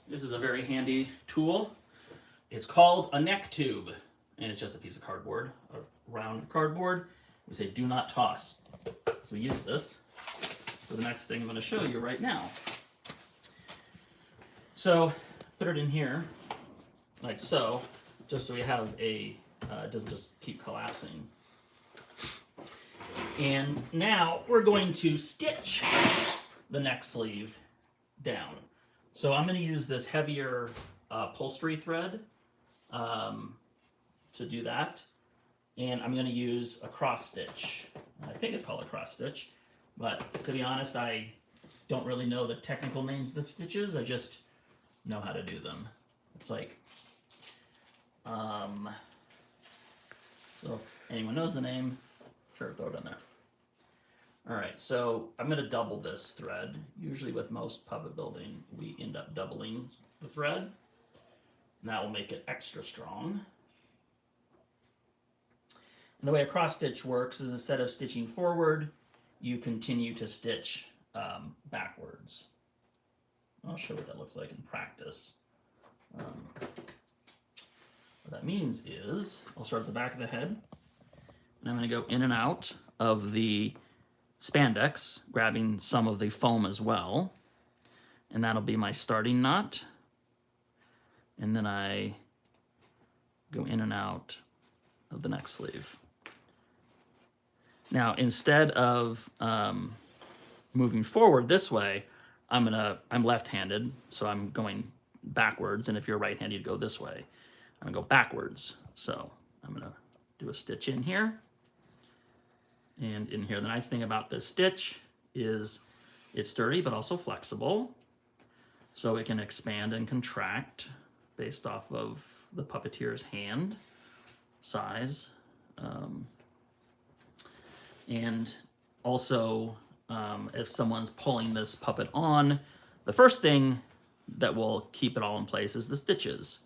This is a very handy tool. It's called a neck tube, and it's just a piece of cardboard, a round cardboard. We say do not toss. So we use this for the next thing I'm going to show you right now. So put it in here, like so, just so we have a, it doesn't just keep collapsing. And now we're going to stitch the neck sleeve down. So I'm going to use this heavier upholstery thread to do that. And I'm going to use a cross stitch. I think it's called a cross stitch. But to be honest, I don't really know the technical names of the stitches. I just know how to do them. It's like, so if anyone knows the name, sure, throw it in there. All right, so I'm going to double this thread. Usually with most puppet building, we end up doubling the thread. And that will make it extra strong. And the way a cross stitch works is instead of stitching forward, you continue to stitch backwards. I'll show what that looks like in practice. What that means is, I'll start at the back of the head, and I'm going to go in and out of the spandex, grabbing some of the foam as well, and that'll be my starting knot. And then I go in and out of the neck sleeve. Now, instead of moving forward this way, I'm left-handed, so I'm going backwards, and if you're right-handed, you'd go this way. I'm gonna go backwards. So I'm gonna do a stitch in here, and in here. The nice thing about this stitch is it's sturdy, but also flexible, so it can expand and contract based off of the puppeteer's hand size. And also, if someone's pulling this puppet on, the first thing that will keep it all in place is the stitches.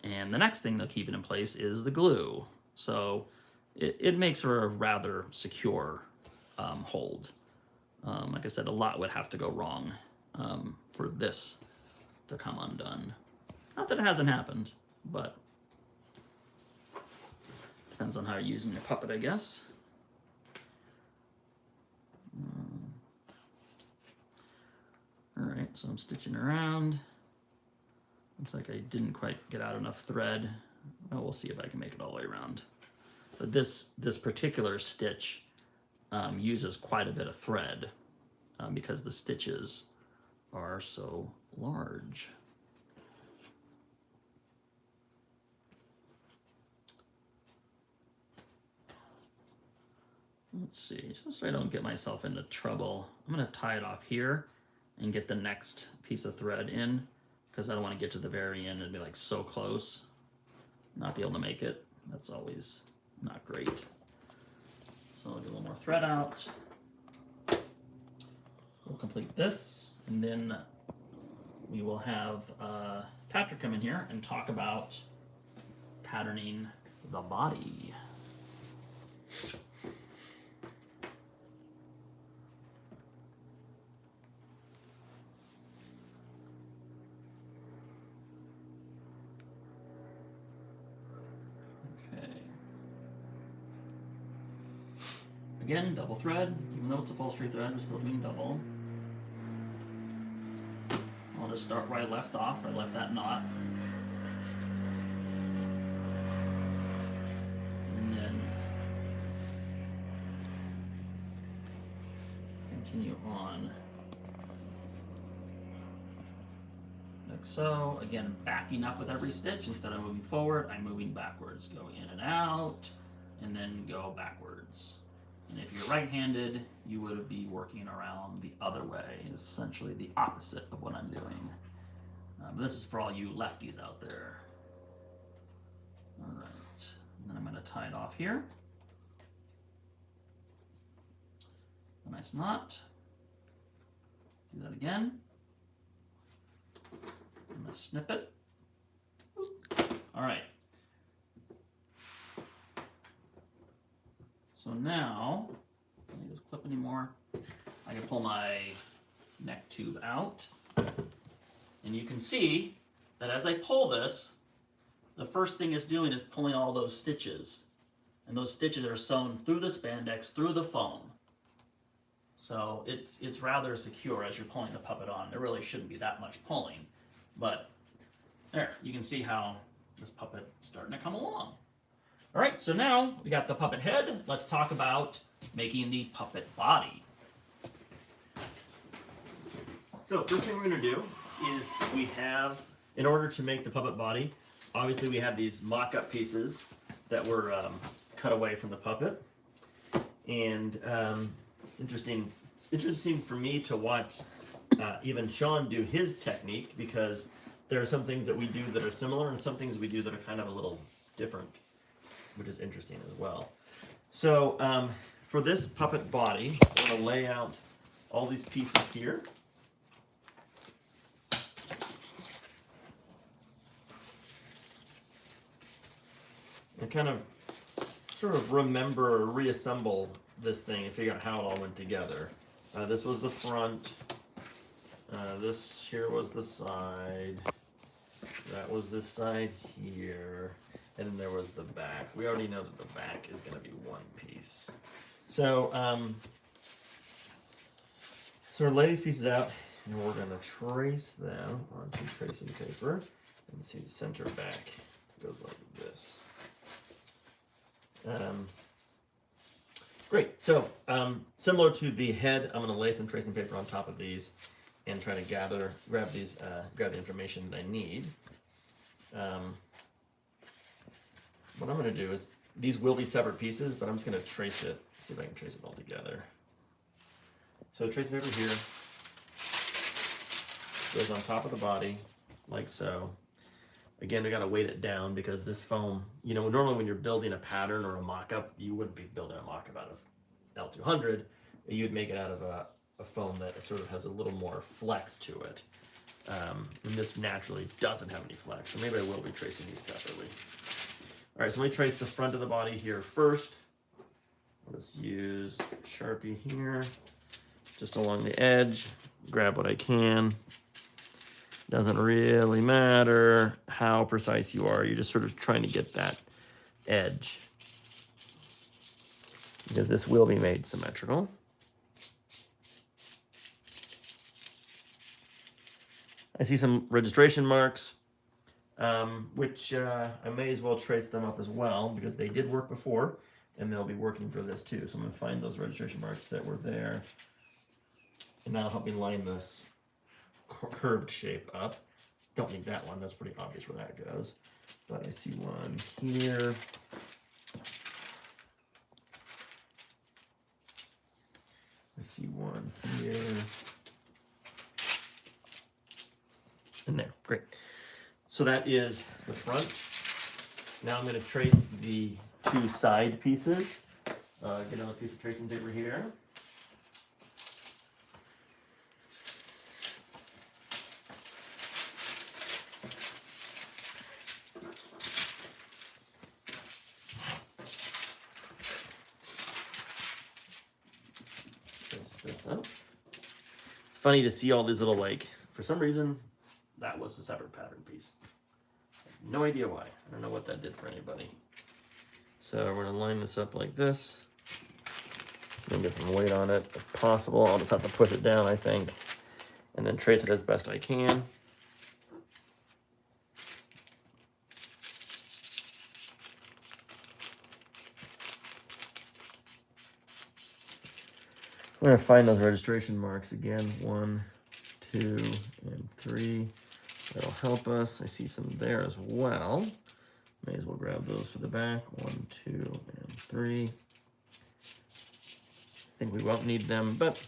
And the next thing that'll keep it in place is the glue. So it makes for a rather secure hold. Like I said, a lot would have to go wrong for this to come undone. Not that it hasn't happened, but depends on how you're using your puppet, I guess. Alright, so I'm stitching around. Looks like I didn't quite get out enough thread. Well, we'll see if I can make it all the way around. But this particular stitch uses quite a bit of thread because the stitches are so large. Let's see, just so I don't get myself into trouble, I'm going to tie it off here and get the next piece of thread in, because I don't want to get to the very end and be like so close, not be able to make it. That's always not great. So I'll get a little more thread out. We'll complete this, and then we will have Patrick come in here and talk about patterning the body. Again, double thread. Even though it's upholstery thread, we're still doing double. I'll just start where I left off. I left that knot. And then continue on. Like so. Again, backing up with every stitch. Instead of moving forward, I'm moving backwards. Go in and out, and then go backwards. And if you're right-handed, you would be working around the other way, essentially the opposite of what I'm doing. This is for all you lefties out there. All right, and then I'm going to tie it off here. A nice knot. Do that again. I'm going to snip it. All right. So now, let me just clip anymore. I can pull my neck tube out. And And you can see that as I pull this, the first thing it's doing is pulling all those stitches. And those stitches are sewn through the spandex, through the foam. So it's rather secure as you're pulling the puppet on. There really shouldn't be that much pulling. But there, you can see how this puppet is starting to come along. All right, so now we got the puppet head. Let's talk about making the puppet body. So first thing we're going to do is we have, in order to make the puppet body, obviously we have these mock-up pieces that were cut away from the puppet. And it's interesting for me to watch even Sean do his technique, because there are some things that we do that are similar and some things we do that are kind of a little different, which is interesting as well. So for this puppet body, I'm going to lay out all these pieces here. And kind of sort of remember or reassemble this thing and figure out how it all went together. This was the front. This here was the side. That was this side here. And then there was the back. We already know that the back is going to be one piece. So, so we'll lay these pieces out, and we're going to trace them onto tracing paper. And see, the center back goes like this. Great. So, similar to the head, I'm going to lay some tracing paper on top of these and try to grab the information that I need. What I'm going to do is, these will be separate pieces, but I'm just going to trace it, see if I can trace it all together. So tracing paper here goes on top of the body, like so. Again, we got to weight it down because this foam, you know, normally when you're building a pattern or a mock-up, you wouldn't be building a mock-up out of L200. You'd make it out of a foam that sort of has a little more flex to it. And this naturally doesn't have any flex, so maybe I will be tracing these separately. All right, so let me trace the front of the body here first. Let's use Sharpie here, just along the edge. Grab what I can. Doesn't really matter how precise you are. You're just sort of trying to get that edge, because this will be made symmetrical. I see some registration marks, which I may as well trace them up as well, because they did work before and they'll be working for this too. So I'm going to find those registration marks that were there, and that'll help me line this curved shape up. Don't need that one, that's pretty obvious where that goes. But I see one here. I see one here. And there, great. So that is the front. Now I'm going to trace the two side pieces. Get another piece of tracing paper here. Trace this up. It's funny to see all these little, like, for some reason, that was a separate pattern piece. No idea why. I don't know what that did for anybody. So we're going to line this up like this. So we can get some weight on it if possible. I'll just have to push it down, I think, and then trace it as best I can. I'm going to find those registration marks again. 1, 2, and 3. That'll help us. I see some there as well. May as well grab those for the back. 1, 2, and 3. I think we won't need them, but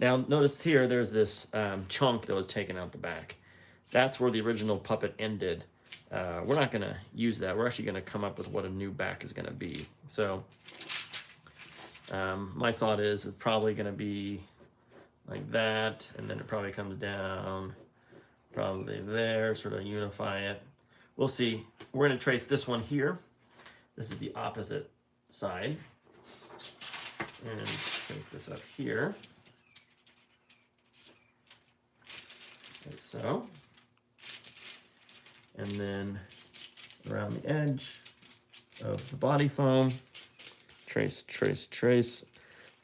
now notice here there's this chunk that was taken out the back. That's where the original puppet ended. We're not going to use that. We're actually going to come up with what a new back is going to be. So my thought is it's probably going to be like that, and then it probably comes down probably there, sort of unify it. We'll see. We're going to trace this one here. This is the opposite side. And trace this up here. Like so. and then around the edge of the body foam. Trace, trace, trace.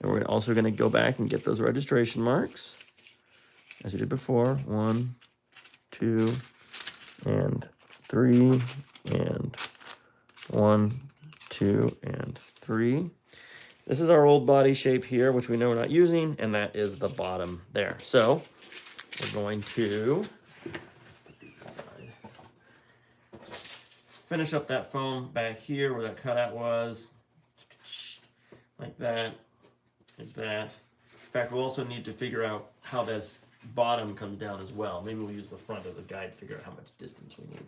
And we're also going to go back and get those registration marks, as we did before. 1, 2, and 3, and 1, 2, and 3. This is our old body shape here, which we know we're not using, and that is the bottom there. So we're going to put these aside. Finish up that foam back here where that cutout was, like that, like that. In fact, we'll also need to figure out how this bottom comes down as well. Maybe we'll use the front as a guide to figure out how much distance we need.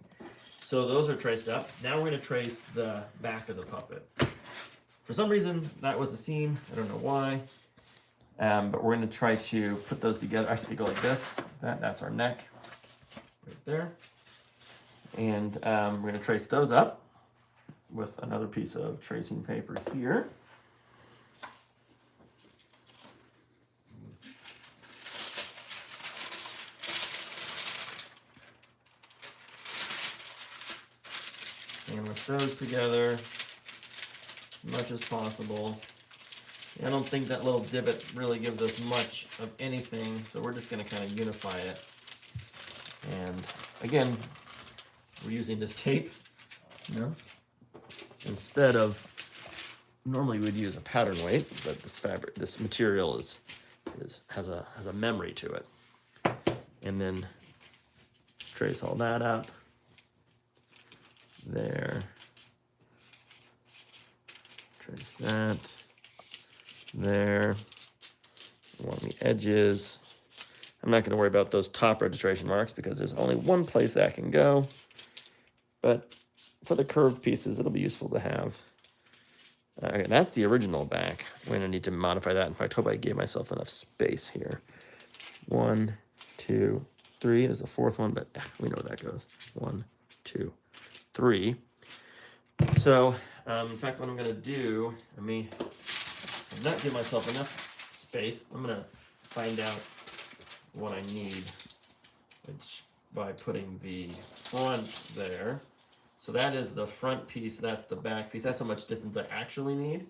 So those are traced up. Now we're going to trace the back of the puppet. For some reason, that was a seam. I don't know why. But we're going to try to put those together. Actually, go like this. That's our neck right there. And we're going to trace those up with another piece of tracing paper here. And with those together as much as possible. I don't think that little divot really gives us much of anything, so we're just going to kind of unify it. And again, we're using this tape, you know, instead of, normally we'd use a pattern weight, but this material has a memory to it. And then trace all that up. There. Trace that. There. Along the edges. I'm not going to worry about those top registration marks because there's only one place that can go. But for the curved pieces, it'll be useful to have. Okay, that's the original back. We're going to need to modify that. In fact, I hope I gave myself enough space here. 1, 2, 3. There's a fourth one, but we know where that goes. 1, 2, 3. So, in fact, what I'm going to do, not give myself enough space. I'm going to find out what I need by putting the front there. So that is the front piece, that's the back piece. That's how much distance I actually need.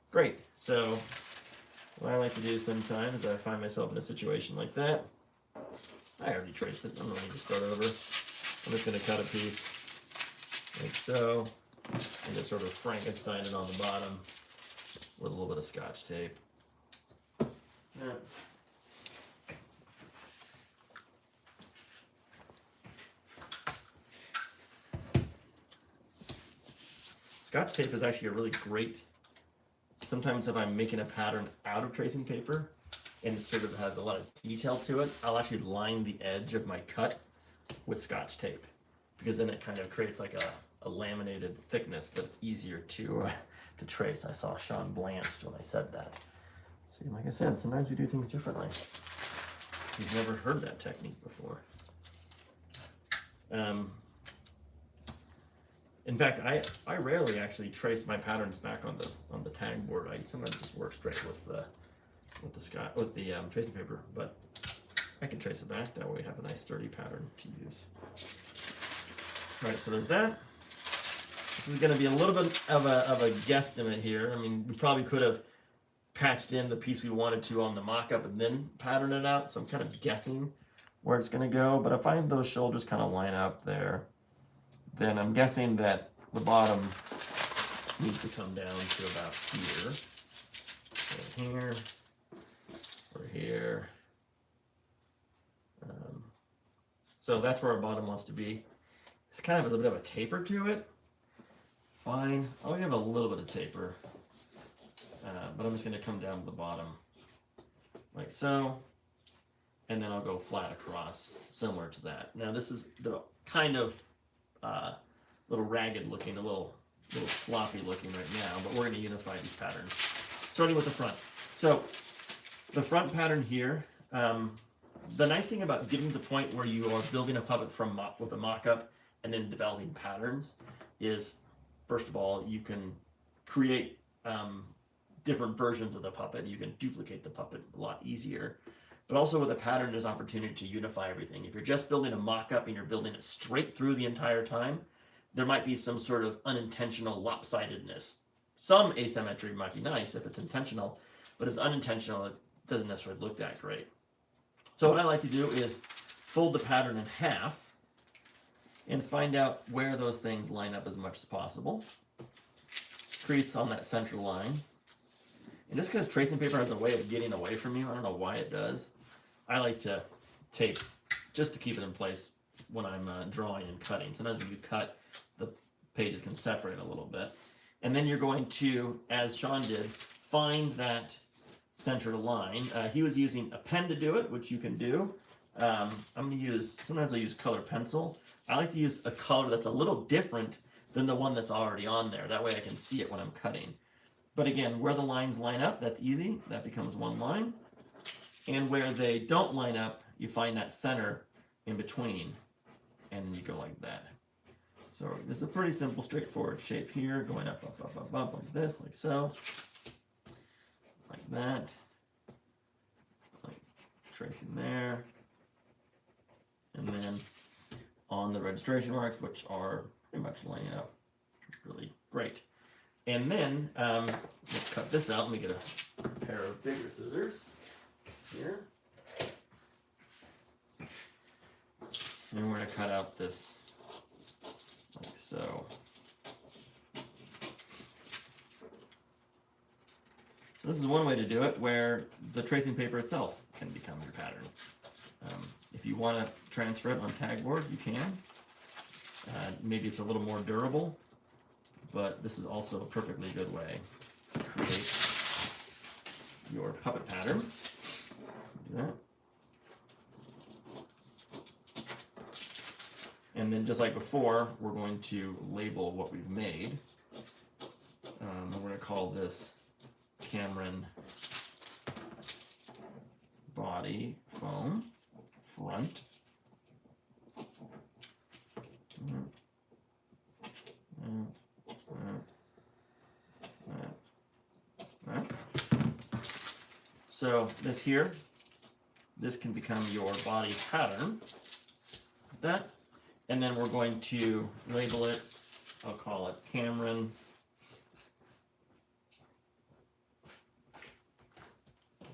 Great. So what I like to do sometimes is I find myself in a situation like that. I already traced it. I don't need to start over. I'm just going to cut a piece like so, and just sort of Frankenstein it on the bottom with a little bit of Scotch tape. Yeah. Scotch tape is actually a really great, sometimes if I'm making a pattern out of tracing paper and it sort of has a lot of detail to it, I'll actually line the edge of my cut with Scotch tape because then it kind of creates like a laminated thickness that's easier to trace. I saw Sean blanched when I said that. See, like I said, sometimes we do things differently. You've never heard that technique before. In fact, I rarely actually trace my patterns back on the tag board. I sometimes just work straight with the tracing paper, but I can trace it back. That way, we have a nice sturdy pattern to use. All right, so there's that. This is going to be a little bit of a guesstimate here. I mean, we probably could have patched in the piece we wanted to on the mock-up and then pattern it out. So I'm kind of guessing where it's going to go. But if I find those shoulders kind of line up there, then I'm guessing that the bottom needs to come down to about here. So here, or here. So that's where our bottom wants to be. This kind of has a bit of a taper to it. Fine, I'll give a little bit of taper. But I'm just going to come down to the bottom like so. And then I'll go flat across, similar to that. Now this is the kind of little ragged looking, a little sloppy looking right now, but we're going to unify these patterns, starting with the front. So the front pattern here, the nice thing about getting to the point where you are building a puppet with a mock-up and then developing patterns is, first of all, you can create different versions of the puppet. You can duplicate the puppet a lot easier. But also with a pattern, there's opportunity to unify everything. If you're just building a mock-up and you're building it straight through the entire time, there might be some sort of unintentional lopsidedness. Some asymmetry might be nice if it's intentional, but if it's unintentional, it doesn't necessarily look that great. So what I like to do is fold the pattern in half and find out where those things line up as much as possible. Crease on that center line. And just because tracing paper has a way of getting away from you, I don't know why it does. I like to tape just to keep it in place when I'm drawing and cutting. Sometimes when you cut, the pages can separate a little bit. And then you're going to, as Sean did, find that center line. He was using a pen to do it, which you can do. I'm going to use, sometimes I use colored pencil. I like to use a color that's a little different than the one that's already on there. That way I can see it when I'm cutting. But again, where the lines line up, that's easy. That becomes one line. And where they don't line up, you find that center in between. And you go like that. So this is a pretty simple, straightforward shape here, going up, up, up, up, up, like this, like so. Like that. Like tracing there. And then on the registration marks, which are pretty much lining up really great. And then let's cut this out. Let me get a pair of bigger scissors here. And we're going to cut out this like so. So this is one way to do it, where the tracing paper itself can become your pattern. If you want to transfer it on tag board, you can. Maybe it's a little more durable, but this is also a perfectly good way to create your puppet pattern. Do that. And then just like before, we're going to label what we've made. We're going to call this Cameron body foam front. So this here, this can become your body pattern. Like that. And then we're going to label it, I'll call it Cameron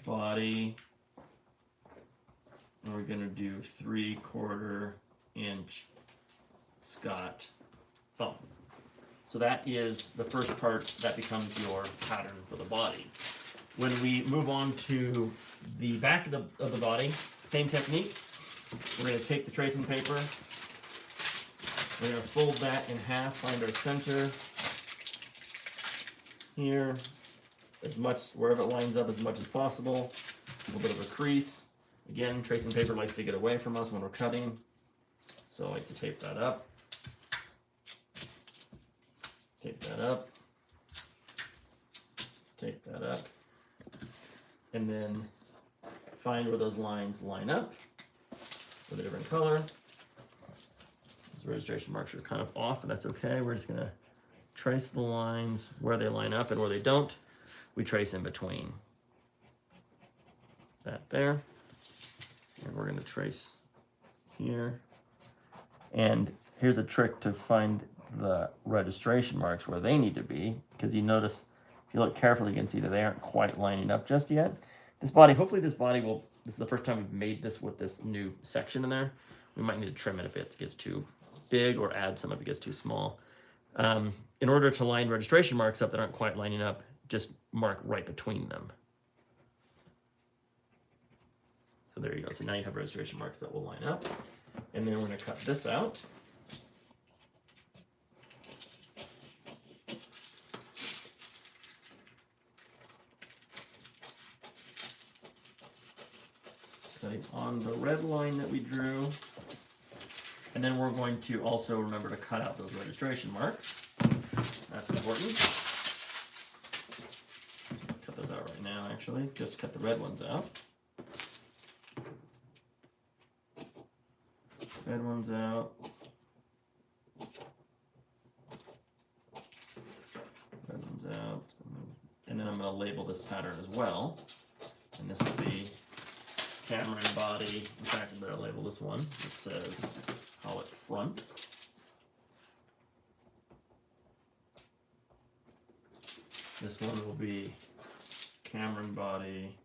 body. And we're going to do 3/4 inch Scott foam. So that is the first part that becomes your pattern for the body. When we move on to the back of the body, same technique. We're going to take the tracing paper. We're going to fold that in half, find our center here, as much, wherever it lines up as much as possible. A little bit of a crease. Again, tracing paper likes to get away from us when we're cutting, so I like to tape that up. Tape that up. Tape that up. And then find where those lines line up with a different color. These registration marks are kind of off, but that's okay. We're just going to trace the lines where they line up, and where they don't, we trace in between. That there. And we're going to trace here. And here's a trick to find the registration marks where they need to be, because you notice, if you look carefully, you can see that they aren't quite lining up just yet. This body, hopefully this body will, this is the first time we've made this with this new section in there. We might need to trim it if it gets too big, or add some if it gets too small. In order to line registration marks up that aren't quite lining up, just mark right between them. So there you go. So now you have registration marks that will line up. And then we're going to cut this out. Okay, on the red line that we drew. And then we're going to also remember to cut out those registration marks. That's important. Cut those out right now, actually. Just cut the red ones out. Red ones out. Red ones out. And then I'm going to label this pattern as well. And this will be Cameron body. In fact, I better label this one. It says Pallet front. This one will be Cameron body.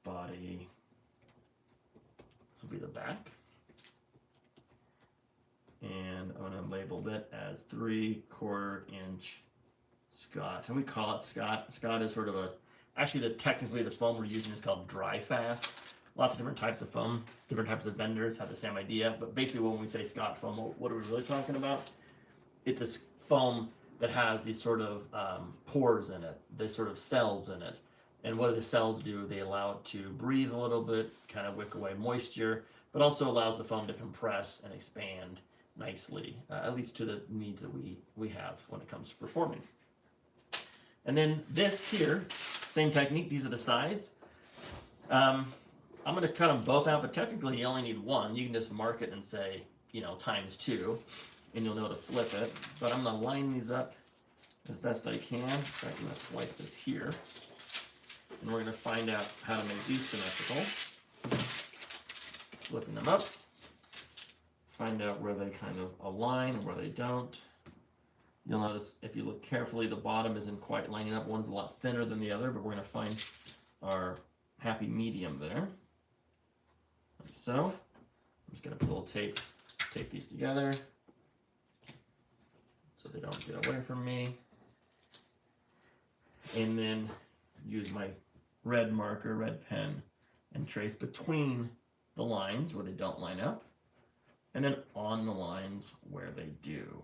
Body. This will be the back. And I'm going to label it as 3/4 inch Scott. And we call it Scott. Scott is sort of a, actually technically the foam we're using is called dry fast. Lots of different types of foam, different types of vendors have the same idea. But basically when we say Scott foam, what are we really talking about? It's a foam that has these sort of pores in it, these sort of cells in it. And what do the cells do? They allow it to breathe a little bit, kind of wick away moisture, but also allows the foam to compress and expand nicely, at least to the needs that we have when it comes to performing. And then this here, same technique, these are the sides. I'm going to cut them both out, but technically you only need one. You can just mark it and say, you know, ×2, and you'll know to flip it. But I'm going to line these up as best I can. In fact, I'm going to slice this here. And we're going to find out how to make these symmetrical. Flipping them up. Find out where they kind of align and where they don't. You'll notice if you look carefully, the bottom isn't quite lining up. One's a lot thinner than the other, but we're going to find our happy medium there. Like so. I'm just going to put a little tape these together so they don't get away from me. And then use my red marker, red pen, and trace between the lines where they don't line up, and then on the lines where they do.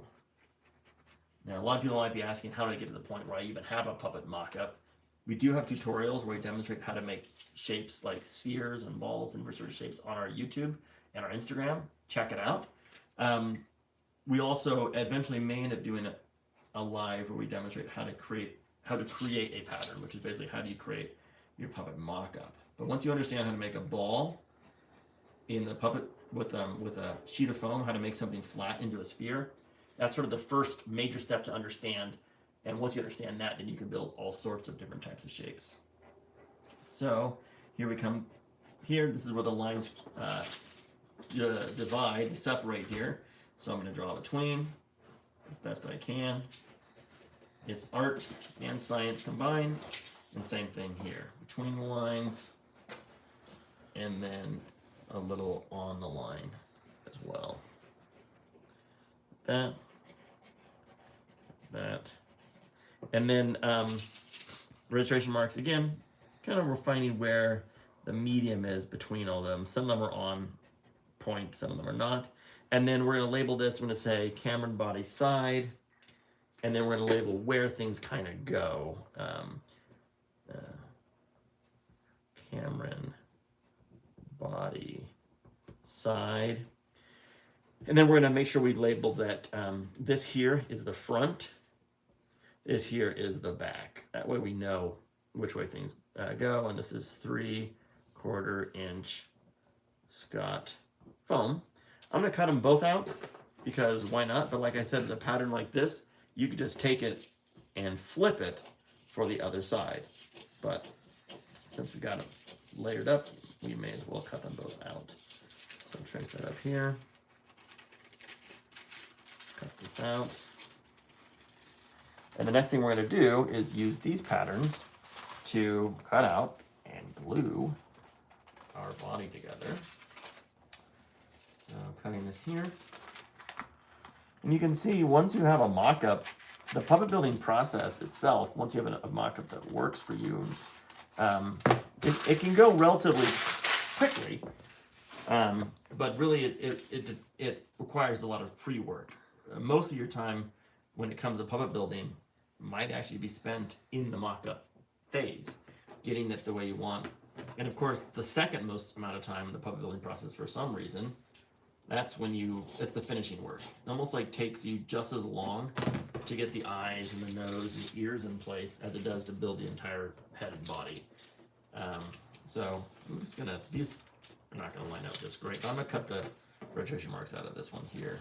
Now, a lot of people might be asking, how do I get to the point where I even have a puppet mock-up? We do have tutorials where we demonstrate how to make shapes like spheres and balls and sort of shapes on our YouTube and our Instagram. Check it out. We also eventually may end up doing a live where we demonstrate how to create a pattern, which is basically how do you create your puppet mock-up. But once you understand how to make a ball in the puppet with a sheet of foam, how to make something flat into a sphere, that's sort of the first major step to understand. And once you understand that, then you can build all sorts of different types of shapes. So here we come. Here, this is where the lines divide, separate here. So I'm going to draw between as best I can. It's art and science combined, and same thing here. Between the lines, and then a little on the line as well. That. And then registration marks again, kind of refining where the medium is between all of them. Some of them are on point, some of them are not. And then we're going to label this, we're going to say Cameron body side, and then we're going to label where things kind of go. Cameron body side. And then we're going to make sure we label that this here is the front, this here is the back. That way we know which way things go. And this is 3/4 inch Scott foam. I'm going to cut them both out because why not? But like I said, the pattern like this, you could just take it and flip it for the other side. But since we got them layered up, we may as well cut them both out. So trace that up here. Cut this out. And the next thing we're going to do is use these patterns to cut out and glue our body together. So cutting this here. And you can see once you have a mock-up, the puppet building process itself, once you have a mock-up that works for you, it can go relatively quickly, but really it requires a lot of pre-work. Most of your time when it comes to puppet building might actually be spent in the mock-up phase, getting it the way you want. And of course, the second most amount of time in the puppet building process, for some reason, it's the finishing work. It almost like takes you just as long to get the eyes and the nose and ears in place as it does to build the entire head and body. So I'm just gonna, these are not gonna line up just great, but I'm gonna cut the registration marks out of this one here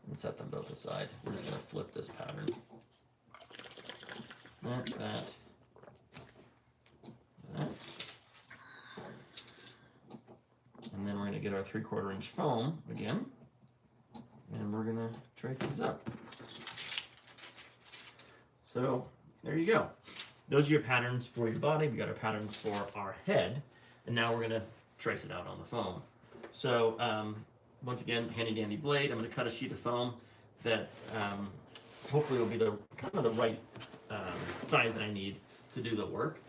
and set them both aside. We're just gonna flip this pattern. That. that. And then we're going to get our 3/4 inch foam again. And we're going to trace these up. So there you go. Those are your patterns for your body. We got our patterns for our head. And now we're going to trace it out on the foam. So once again, handy dandy blade. I'm going to cut a sheet of foam that hopefully will be the kind of the right size that I need to do the work.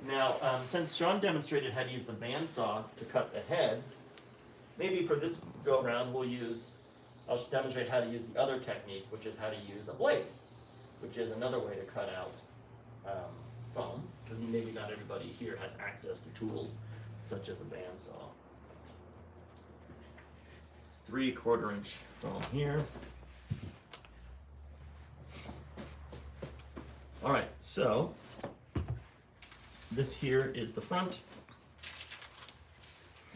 Now, since Sean demonstrated how to use the bandsaw to cut the head, maybe for this go around I'll demonstrate how to use the other technique, which is how to use a blade, which is another way to cut out foam, because maybe not everybody here has access to tools such as a bandsaw. 3/4 inch foam here. All right, so this here is the front.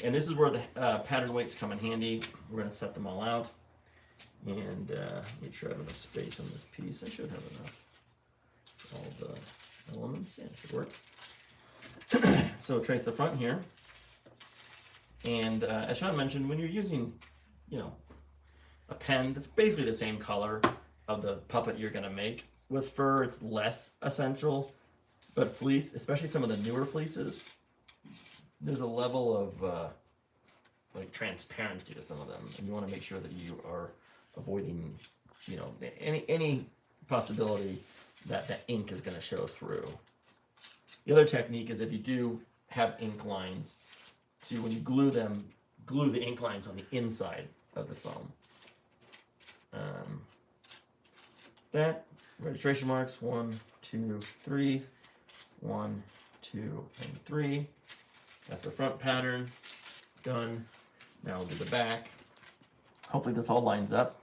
And this is where the pattern weights come in handy. We're going to set them all out. And make sure I have enough space on this piece. I should have enough. All the elements, yeah, it should work. So trace the front here. And as Sean mentioned, when you're using, a pen that's basically the same color of the puppet you're going to make, with fur it's less essential, but fleece, especially some of the newer fleeces, there's a level of like transparency to some of them, and you want to make sure that you are avoiding, any possibility that the ink is going to show through. The other technique is if you do have ink lines, so when you glue them, glue the ink lines on the inside of the foam. That registration marks 1, 2, 3, 1, 2, and 3. That's the front pattern done. Now we'll do the back. Hopefully this all lines up,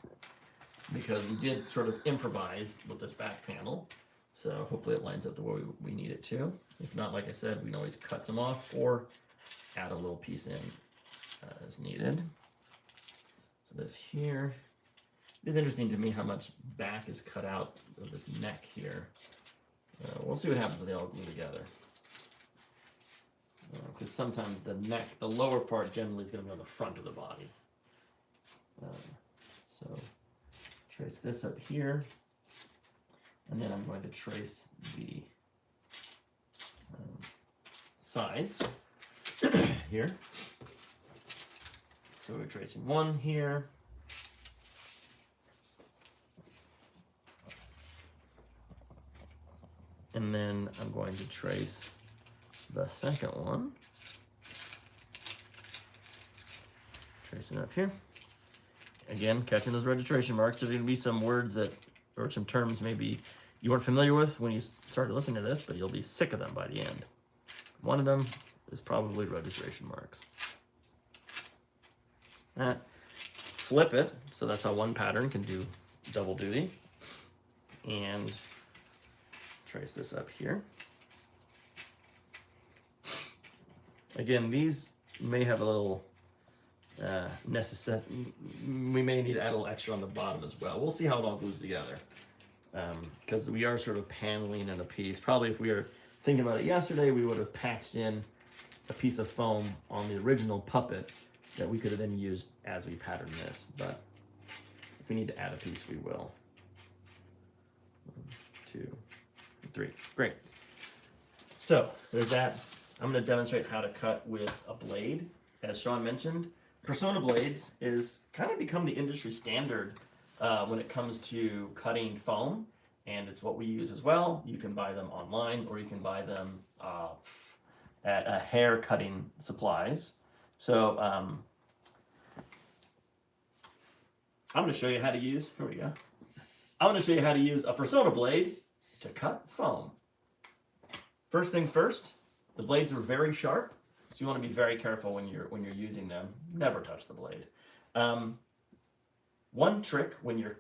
because we did sort of improvise with this back panel. So hopefully it lines up the way we need it to. If not, like I said, we can always cut some off or add a little piece in as needed. So this here, it is interesting to me how much back is cut out of this neck here. We'll see what happens when they all glue together. Because sometimes the neck, the lower part generally is going to be on the front of the body. So trace this up here, and then I'm going to trace the sides here. So we're tracing one here. And then I'm going to trace the second one. Tracing up here. Again, catching those registration marks. There's going to be some words or some terms maybe you weren't familiar with when you started listening to this, but you'll be sick of them by the end. One of them is probably registration marks. Flip it, so that's how one pattern can do double duty. And trace this up here. Again, these may have a little we may need to add a little extra on the bottom as well. We'll see how it all glues together, because we are sort of paneling in a piece. Probably if we were thinking about it yesterday, we would have patched in a piece of foam on the original puppet that we could have then used as we pattern this. But if we need to add a piece, we will. 1, 2, 3. Great. So there's that. I'm going to demonstrate how to cut with a blade. As Sean mentioned, Persona blades is kind of become the industry standard when it comes to cutting foam, and it's what we use as well. You can buy them online, or you can buy them at hair cutting supplies. So I'm going to show you how to use, here we go. I'm going to show you how to use a Persona blade to cut foam. First things first, the blades are very sharp, so you want to be very careful when you're using them. Never touch the blade. One trick when you're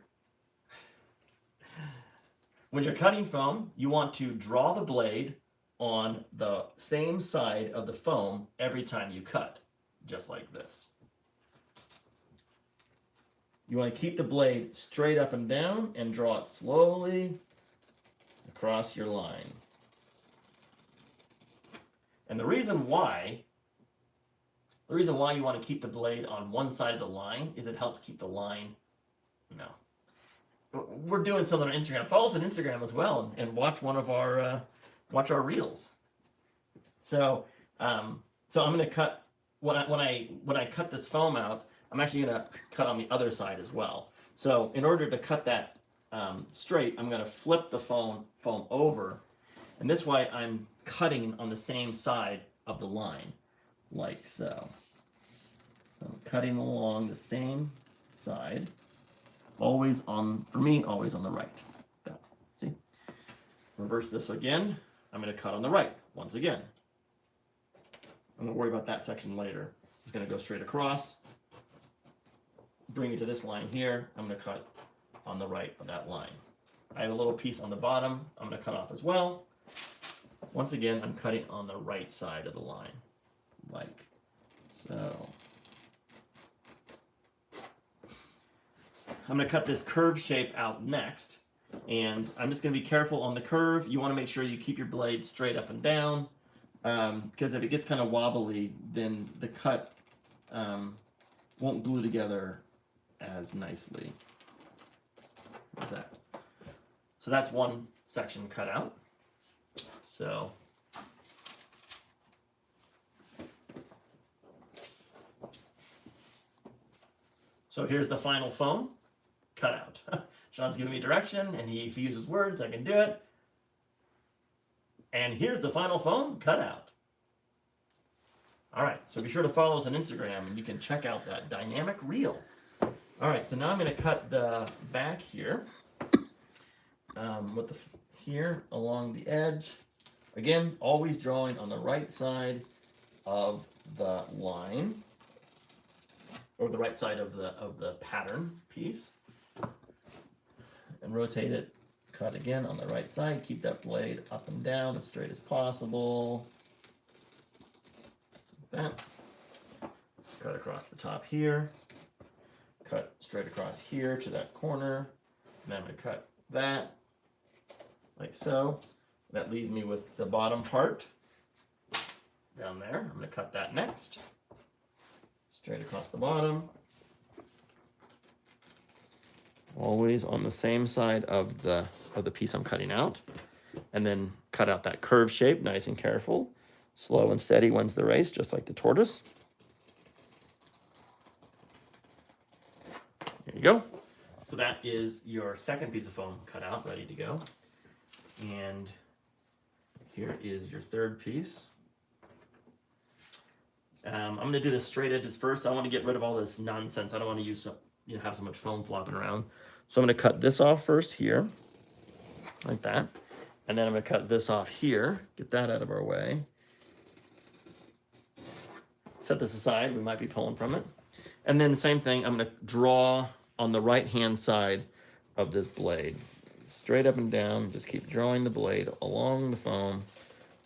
cutting foam, you want to draw the blade on the same side of the foam every time you cut, just like this. You want to keep the blade straight up and down and draw it slowly across your line. And the reason why you want to keep the blade on one side of the line is it helps keep the line, we're doing something on Instagram. Follow us on Instagram as well and watch one of our reels. So I'm going to cut when I cut this foam out. I'm actually going to cut on the other side as well. So in order to cut that straight, I'm going to flip the foam over, and this way I'm cutting on the same side of the line, like so. So I'm cutting along the same side, always on the right. See? Reverse this again. I'm going to cut on the right once again. I'm going to worry about that section later. I'm just going to go straight across, bring it to this line here. I'm going to cut on the right of that line. I have a little piece on the bottom I'm going to cut off as well. Once again, I'm cutting on the right side of the line, like so. I'm going to cut this curve shape out next, and I'm just going to be careful on the curve. You want to make sure you keep your blade straight up and down, because if it gets kind of wobbly, then the cut won't glue together as nicely. What's that? So that's one section cut out. So here's the final foam cut out. Sean's giving me direction, and if he uses words, I can do it. And here's the final foam cut out. All right, so be sure to follow us on Instagram, and you can check out that dynamic reel. All right, so now I'm going to cut the back here, here along the edge. Again, always drawing on the right side of the line, or the right side of the pattern piece, and rotate it. Cut again on the right side. Keep that blade up and down as straight as possible. Like that. Cut across the top here. Cut straight across here to that corner. And then I'm going to cut that like so. That leaves me with the bottom part down there. I'm going to cut that next. Straight across the bottom. Always on the same side of the piece I'm cutting out. And then cut out that curve shape, nice and careful. Slow and steady wins the race, just like the tortoise. There you go. So that is your second piece of foam cut out, ready to go. And here is your third piece. I'm going to do the straight edges first. I want to get rid of all this nonsense. I don't want to use have so much foam flopping around. So I'm going to cut this off first here, like that. And then I'm going to cut this off here, get that out of our way. Set this aside, we might be pulling from it. And then same thing, I'm going to draw on the right-hand side of this blade. Straight up and down, just keep drawing the blade along the foam,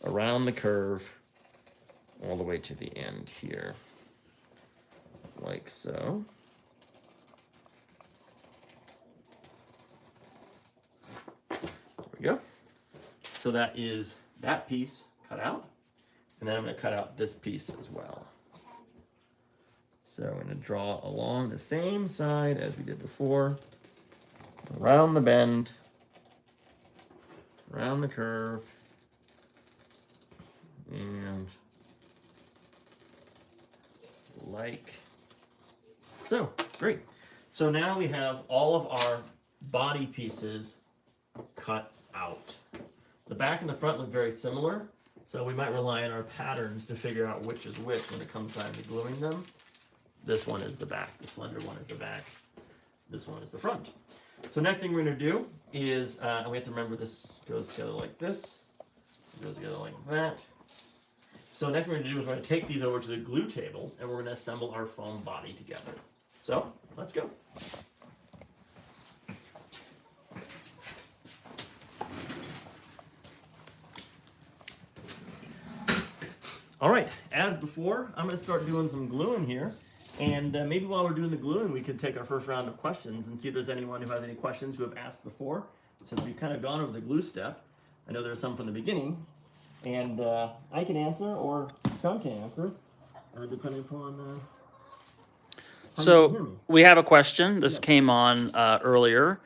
around the curve, all the way to the end here, like so. There we go. So that is that piece cut out, and then I'm going to cut out this piece as well. So I'm going to draw along the same side as we did before, around the bend, around the curve, and like so. Great. So now we have all of our body pieces cut out. The back and the front look very similar, so we might rely on our patterns to figure out which is which when it comes time to gluing them. This one is the back, the slender one is the back, this one is the front. So next thing we're going to do is, and we have to remember this goes together like this, it goes together like that. So next thing we're going to do is we're going to take these over to the glue table, and we're going to assemble our foam body together. So let's go. All right, as before, I'm going to start doing some gluing here. And maybe while we're doing the gluing, we could take our first round of questions and see if there's anyone who has any questions who have asked before, since we've kind of gone over the glue step. I know there's some from the beginning. And I can answer, or Sean can answer, depending upon how you can hear So me. we have a question. This Yes. came on earlier.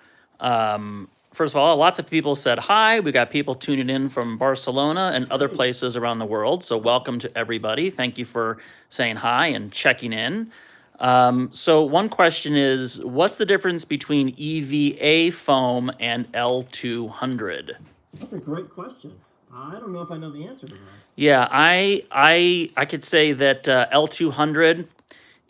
First of all, lots of people said hi. We got people tuning in from Barcelona and other Great. places around the world. So welcome to everybody. Thank you for saying hi and checking in. So one question is, what's the difference between EVA foam and L200? That's a great question. I don't know if I know the answer to that. Yeah, I could say that L200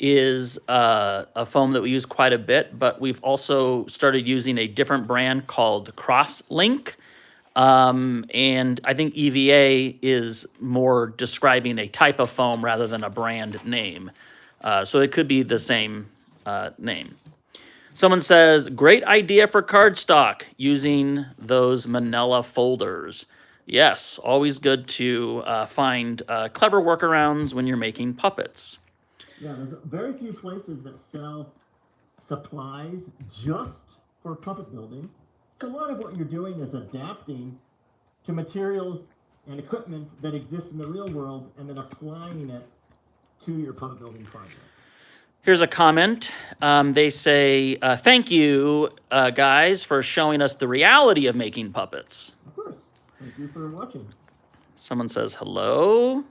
is a foam that we use quite a bit, but we've also started using a different brand called Crosslink. And I think EVA is more describing a type of foam rather than a brand name. So it could be the same name. Someone says, great idea for cardstock using those manila folders. Yes, always good to find clever workarounds when you're making puppets. Yeah, there's very few places that sell supplies just for puppet building. So a lot of what you're doing is adapting to materials and equipment that exist in the real world and then applying it to your puppet building project. Here's a comment. They say, thank you, guys, for showing us the reality of making puppets. Of course. Thank you for watching. Someone says hello.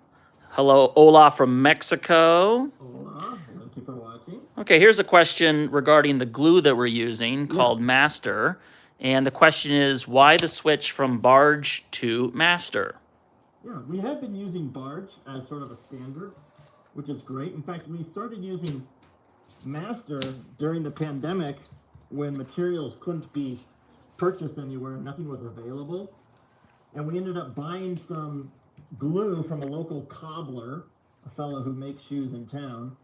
Hello, Ola from Mexico. Hola. Thank you for watching. Okay, here's a question regarding the glue that we're using called Master. And the question is, why the switch from barge to master? Yeah, we have been using barge as sort of a standard, which is great. In fact, we started using master during the pandemic when materials couldn't be purchased anywhere, nothing was available. And we ended up buying some glue from a local cobbler, a fellow who makes shoes in town.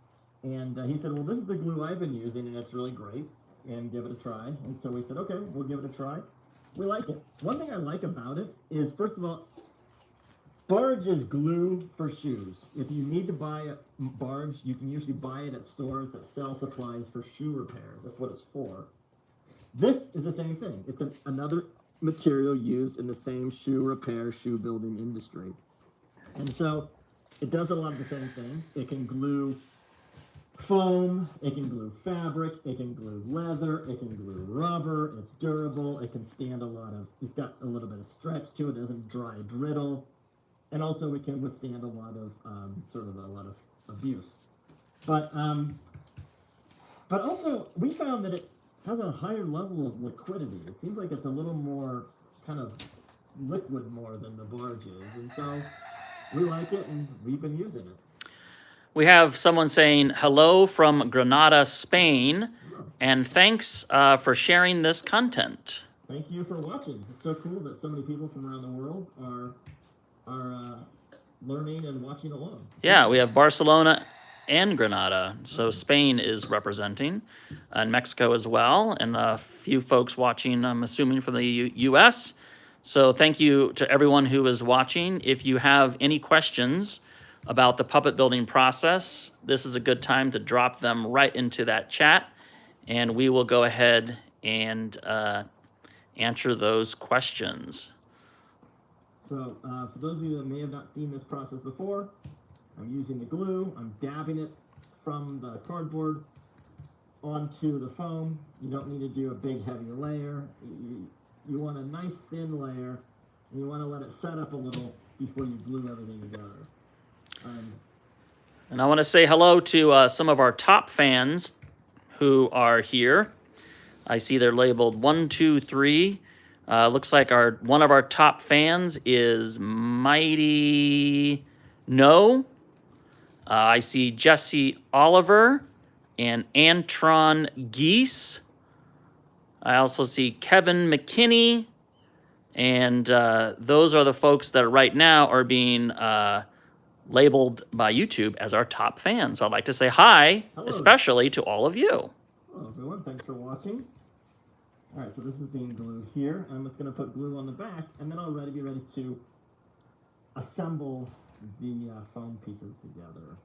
And he said, well, this is the glue I've been using, and it's really great, and give it a try. And so we said, okay, we'll give it a try. We like it. One thing I like about it is, first of all, barge is glue for shoes. If you need to buy a barge, you can usually buy it at stores that sell supplies for shoe repair. That's what it's for. This is the same thing. It's another material used in the same shoe repair, shoe building industry. And so it does a lot of the same things. It can glue foam, it can glue fabric, it can glue leather, it can glue rubber, it's durable, it can stand it's got a little bit of stretch to it, it doesn't dry brittle, and also it can withstand a lot of abuse. But also we found that it has a higher level of liquidity. It seems like it's a little more kind of liquid more than the barge is, and so we like it and we've been using it. We have someone saying hello from Granada, Spain, and thanks for sharing this content. Thank you for watching. It's so cool that so many people from around the world are learning and watching along. Yeah, we have Barcelona and Granada, so Spain is representing, and Mexico as well, and a few folks watching, I'm assuming, from the U.S. So thank you to everyone who is watching. If you have any questions about the puppet building process, this is a good time to drop them right into that chat, and we will go ahead and answer those questions. So for those of you that may have not seen this process before, I'm using the glue, I'm dabbing it from the cardboard onto the foam. You don't need to do a big heavy layer. You want a nice thin layer, and you want to let it set up a little before you glue everything together. And I want to say hello to some of our top fans who are here. I see they're labeled 1, 2, 3. Looks like one of our top fans is Mighty No. I see Jesse Oliver and Antron Geese. I also see Kevin McKinney. And those are the folks that right now are being labeled by YouTube as our top fans. So I'd like to say hi, Hello. especially to all of you. Hello everyone, thanks for watching. All right, so this is being glued here. I'm just going to put glue on the back, and then I'll be ready to assemble the foam pieces together.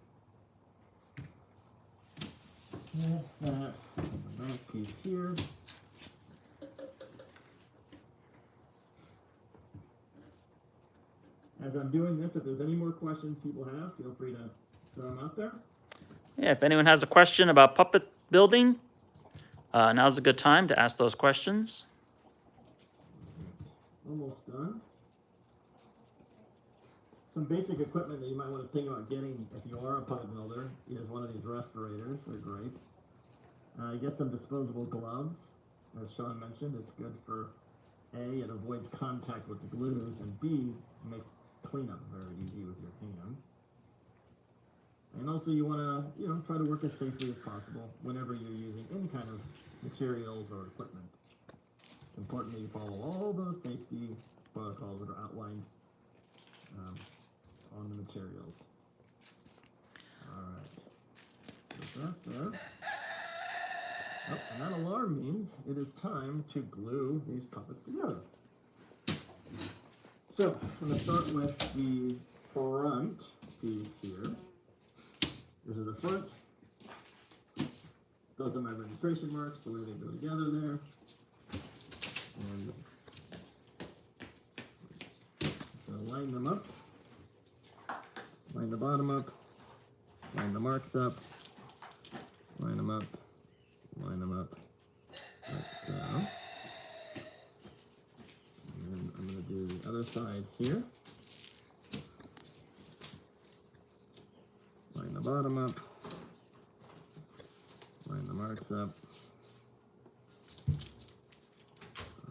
The back piece here. as I'm doing this, if there's any more questions people have, feel free to throw them out there. Yeah, if anyone has a question about puppet building, now's a good time to ask those questions. Almost done. Some basic equipment that you might want to think about getting if you are a puppet builder is one of these respirators. They're great. Get some disposable gloves. As Sean mentioned, it's good for A, it avoids contact with the glues, and B, it makes cleanup very easy with your hands. And also you want to, try to work as safely as possible whenever you're using any kind of materials or equipment. It's important that you follow all those safety protocols that are outlined on the materials. Alright. Put that there. Oh, and that alarm means it is time to glue these puppets together. So, I'm going to start with the front piece here. This is the front. Those are my registration marks, the way they go together there. And this is going to line them up. Line the bottom up. Line the marks up. Line them up. Line them up. Like so. And then I'm going to do the other side here. Line the bottom up. Line the marks up.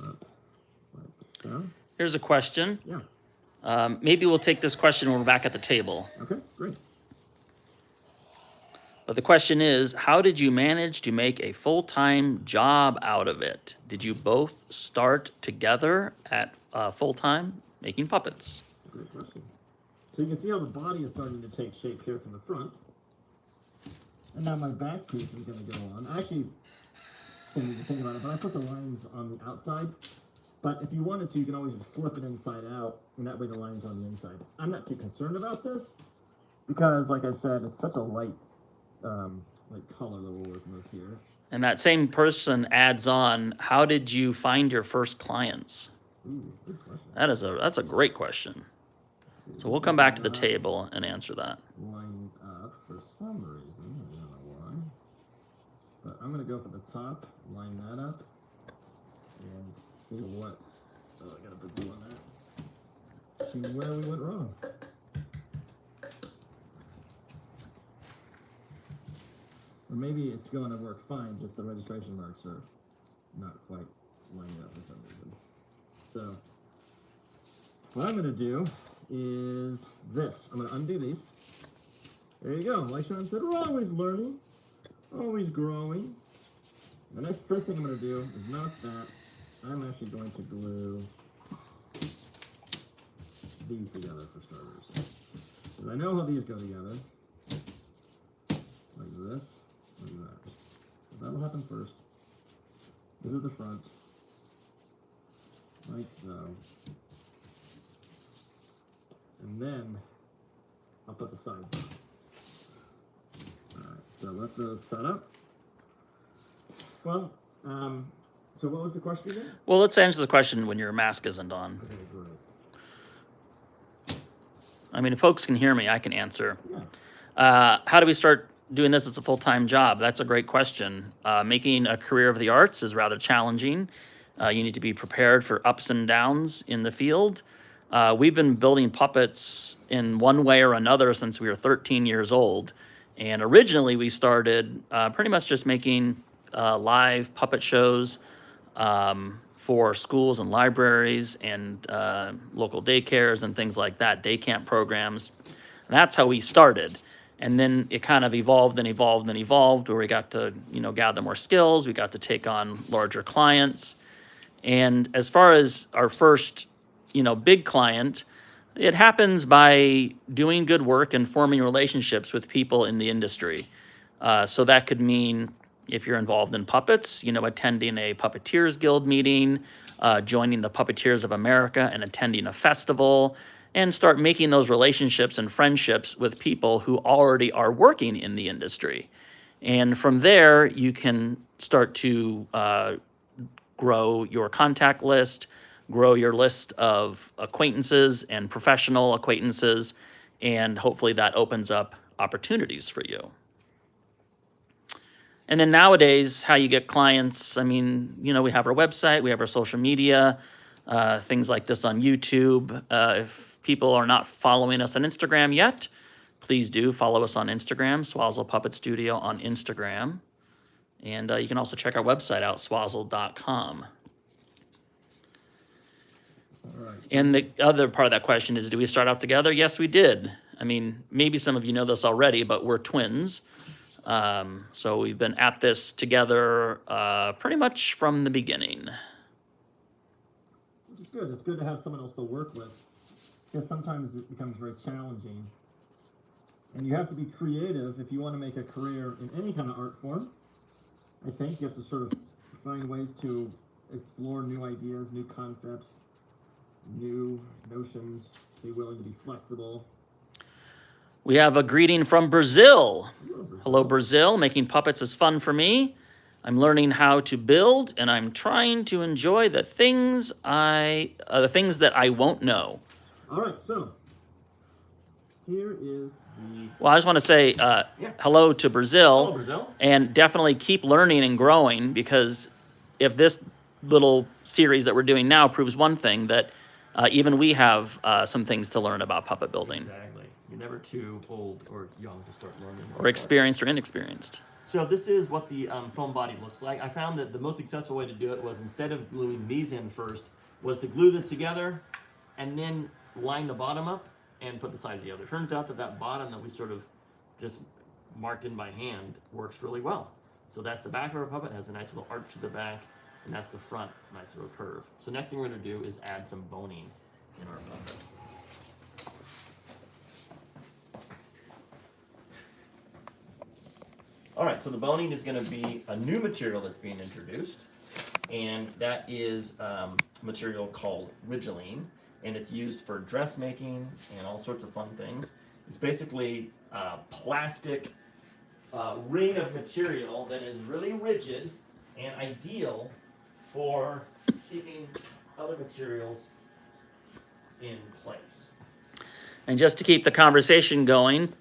Up like so. Here's a question. Yeah. Maybe we'll take this question when we're back at the table. Okay, great. But the question is, how did you manage to make a full-time job out of it? Did you both start together at full-time making puppets? Great question. So you can see how the body is starting to take shape here from the front. And now my back piece is going to go on. I actually didn't even think about it, but I put the lines on the outside. But if you wanted to, you can always just flip it inside out, and that way the line's on the inside. I'm not too concerned about this, because like I said, it's such a light color that we're working with here. And that same person adds on, how did you find your first clients? Ooh, good question. That's a great question. So we'll come back to the table and answer that. Line up for some reason, I don't know why. But I'm going to go for the top, line that up, and see what, I got a big glue on that. See where we went wrong. Or maybe it's going to work fine, just the registration marks are not quite lining up for some reason. So, what I'm going to do is this. I'm going to undo these. There you go. Like Sean said, we're always learning, always growing. The next first thing I'm going to do is not that. I'm actually going to glue these together for starters. Because I know how these go together. Like this. Like that. So that'll happen first. This is the front. Like so. And then I'll put the sides on. Alright, so let those set up. Well, so what was the question again? Well, let's answer the question when your mask isn't on. Okay, great. I mean, if folks can hear me, I can answer. Yeah. How do we start doing this as a full-time job? That's a great question. Making a career of the arts is rather challenging. You need to be prepared for ups and downs in the field. We've been building puppets in one way or another since we were 13 years old. And originally we started pretty much just making live puppet shows for schools and libraries and local daycares and things like that, day camp programs. And that's how we started. And then it kind of evolved and evolved and evolved, where we got to, gather more skills. We got to take on larger clients. And as far as our first, big client, it happens by doing good work and forming relationships with people in the industry. So that could mean, if you're involved in puppets, attending a Puppeteers Guild meeting, joining the Puppeteers of America and attending a festival, and start making those relationships and friendships with people who already are working in the industry. And from there, you can start to grow your contact list, grow your list of acquaintances and professional acquaintances, and hopefully that opens up opportunities for you. And then nowadays, how you get clients, I mean, you know, we have our website, we have our social media, things like this on YouTube. If people are not following us on Instagram yet, please do follow us on Instagram, Swazzle Puppet Studio on Instagram. And you can also check our website out, swazzle.com. All right. And the other part of that question is, do we start out together? Yes, we did. I mean, maybe some of you know this already, but we're twins. So we've been at this together pretty much from the beginning. Which is good. It's good to have someone else to work with, because sometimes it becomes very challenging. And you have to be creative if you want to make a career in any kind of art form. I think you have to sort of find ways to explore new ideas, new concepts, new notions, be willing to be flexible. We have a greeting from Brazil. Hello, Brazil. Making puppets is fun for me. I'm learning how to build, and I'm trying to enjoy the things that I won't know. All right, so here is the... Well, I just want to say hello to Brazil. Hello, Brazil. And definitely keep learning and growing, because if this little series that we're doing now proves one thing, that even we have some things to learn about puppet building. Exactly. You're never too old or young to start learning. Or experienced or inexperienced. So this is what the foam body looks like. I found that the most successful way to do it was, instead of gluing these in first, was to glue this together and then line the bottom up and put the sides together. Turns out that that bottom that we sort of just marked in by hand works really well. So that's the back of our puppet, has a nice little arch to the back, and that's the front, nice little curve. So next thing we're gonna do is add some boning in our puppet. All right, so the boning is going to be a new material that's being introduced, and that is material called Ridgeline, and it's used for dressmaking and all sorts of fun things. It's basically a plastic ring of material that is really rigid and ideal for keeping other materials in place. And just to keep the conversation going,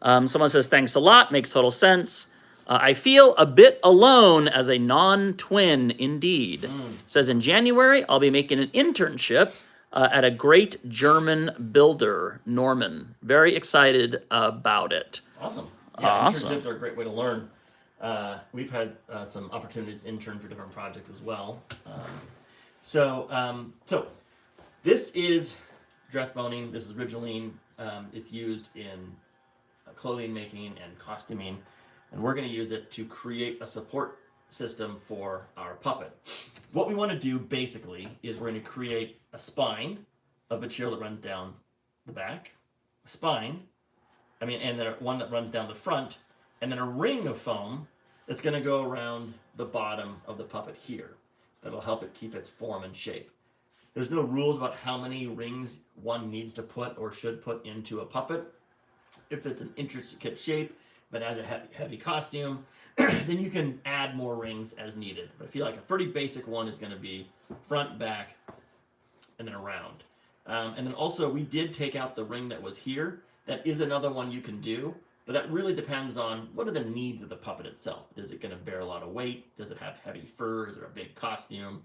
someone says, thanks a lot, makes total sense. I feel a bit alone as a non-twin indeed. Says in January, I'll be making an internship at a great German builder, Norman. Very excited about it. Awesome. Yeah, awesome. Internships are a great way to learn. We've had some opportunities to intern for different projects as well. So this is dress boning. This is Ridgeline. It's used in clothing making and costuming, and we're going to use it to create a support system for our puppet. What we want to do basically is we're going to create a spine of material that runs down the back, and then one that runs down the front, and then a ring of foam that's going to go around the bottom of the puppet here. That'll help it keep its form and shape. There's no rules about how many rings one needs to put or should put into a puppet. If it's an intricate shape but has a heavy costume, then you can add more rings as needed. But I feel like a pretty basic one is going to be front, back, and then around. And then also, we did take out the ring that was here. That is another one you can do, but that really depends on what are the needs of the puppet itself. Is it going to bear a lot of weight? Does it have heavy fur? Is it a big costume?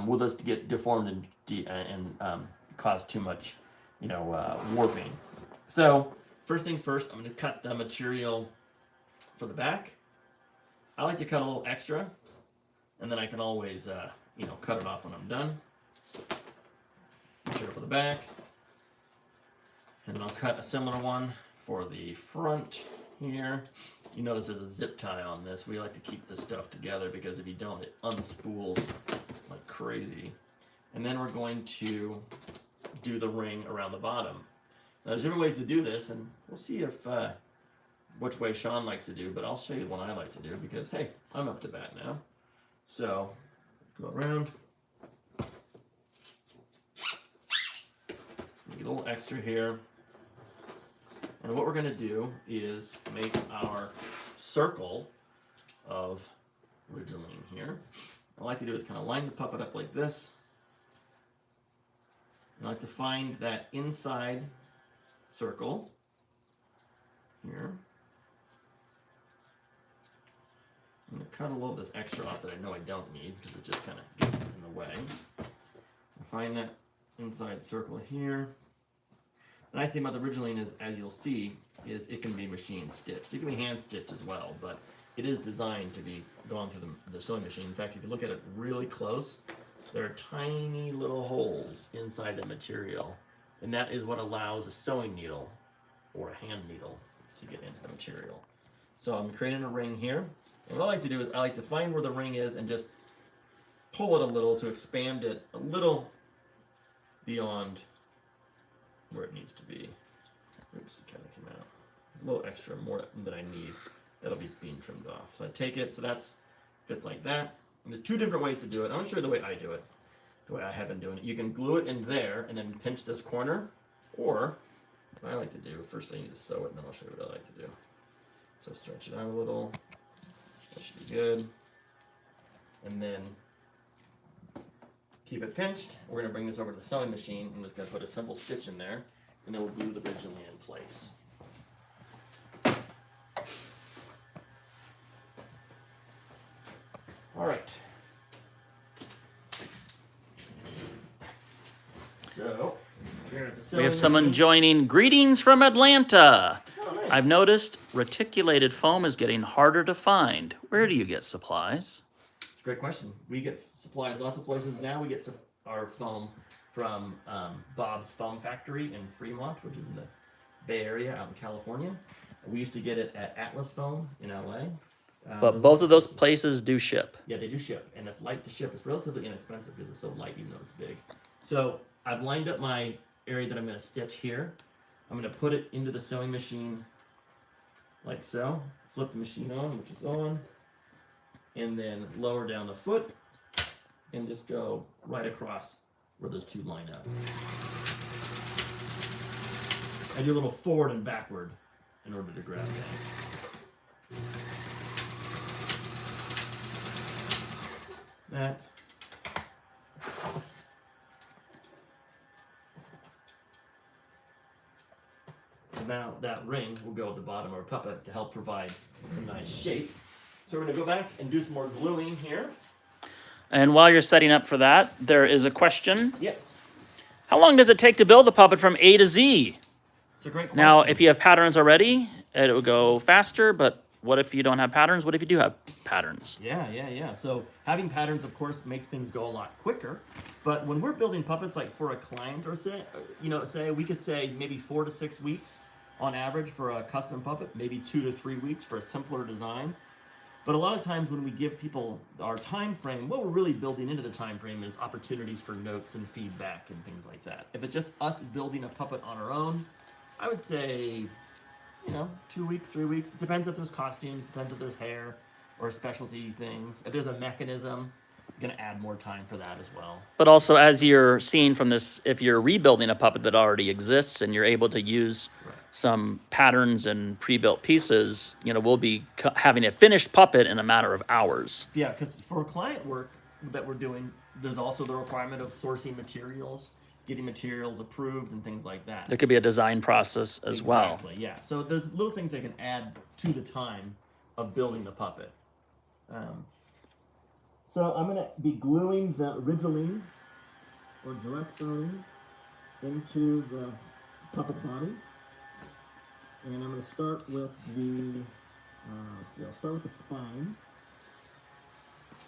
Will this get deformed and cause too much, warping? So first things first, I'm going to cut the material for the back. I like to cut a little extra, and then I can always, cut it off when I'm done. Material for the back, and then I'll cut a similar one for the front here. You notice there's a zip tie on this. We like to keep this stuff together because if you don't, it unspools like crazy. And then we're going to do the ring around the bottom. Now, there's different ways to do this, and we'll see if which way Sean likes to do, but I'll show you the one I like to do because, hey, I'm up to bat now. So, go around. Get a little extra here. And what we're going to do is make our circle of Ridgeline here. What I like to do is kind of line the puppet up like this, I like to find that inside circle here. I'm going to cut a little of this extra off that I know I don't need because it just kind of gets in the way. I find that inside circle here. The nice thing about the Ridgeline is, as you'll see, is it can be machine stitched. It can be hand stitched as well, but it is designed to be gone through the sewing machine. In fact, if you look at it really close, there are tiny little holes inside the material, and that is what allows a sewing needle or a hand needle to get into the material. So I'm creating a ring here. And what I like to do is I like to find where the ring is and just pull it a little to expand it a little beyond where it needs to be. Oops, it kind of came out. A little extra, more than I need. That'll be being trimmed off. So I take it, so that's fits like that. And there's two different ways to do it. I'm gonna show you the way I do it, the way I have been doing it. You can glue it in there and then pinch this corner, or what I like to do, first I need to sew it, and then I'll show you what I like to do. So stretch it out a little. That should be good. And then keep it pinched. We're gonna bring this over to the sewing machine. I'm just gonna put a simple stitch in there, and then we'll glue the Ridgeline in place. All right. So here at the sewing We have someone machine. joining. Greetings from Atlanta. Oh, nice. I've noticed reticulated foam is getting harder to find. Where do you get supplies? It's a great question. We get supplies lots of places now. We get our foam from Bob's Foam Factory in Fremont, which is in the Bay Area out in California. We used to get it at Atlas Foam in LA. But both of those places do ship. Yeah, they do ship, and it's light to ship. It's relatively inexpensive because it's so light, even though it's big. So I've lined up my area that I'm going to stitch here. I'm going to put it into the sewing machine like so. Flip the machine on, which is on, and then lower down the foot, and just go right across where those two line up. I do a little forward and backward in order to grab that. So now that ring will go at the bottom of our puppet to help provide some nice shape. So we're going to go back and do some more gluing here. And while you're setting up for that, there is a question. Yes, How long does it take to build a puppet from A to Z? it's a great question. Now, if you have patterns already, it will go faster, but what if you don't have patterns? What if you do have patterns? Yeah. So having patterns, of course, makes things go a lot quicker. But when we're building puppets, like for a client or say we could say maybe 4 to 6 weeks on average for a custom puppet, maybe 2 to 3 weeks for a simpler design. But a lot of times when we give people our time frame, what we're really building into the time frame is opportunities for notes and feedback and things like that. If it's just us building a puppet on our own, I would say 2 weeks, 3 weeks. It depends if there's costumes, depends if there's hair or specialty things. If there's a mechanism, I'm gonna add more time for that as well. But also, as you're seeing from this, if you're rebuilding a puppet that already exists and you're able to use some patterns and pre-built pieces, we'll be having a finished puppet in a matter of hours. Yeah, because for client work that we're doing, there's also the requirement of sourcing materials, getting materials approved and things like that. There could be a design process as well. Exactly, yeah. So there's little things they can add to the time of building the puppet. So I'm going to be gluing the Ridgeline or dress bone into the puppet body. And I'm going to start with the, I'll start with the spine.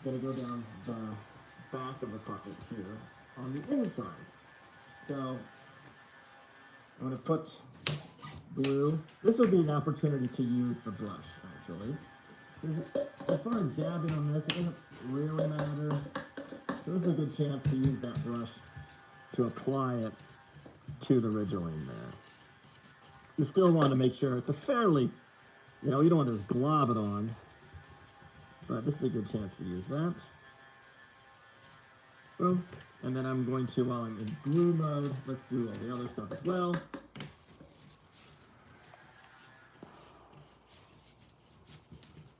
Going to go down the back of the puppet here on the inside. So I'm going to put glue. This would be an opportunity to use the brush, actually. As far as dabbing on this, it doesn't really matter. So this is a good chance to use that brush to apply it to the Ridgeline there. You still want to make sure it's a fairly, you don't want to just glob it on, but this is a good chance to use that. Boom. And then I'm going to, while I'm in glue mode, let's glue all the other stuff as well.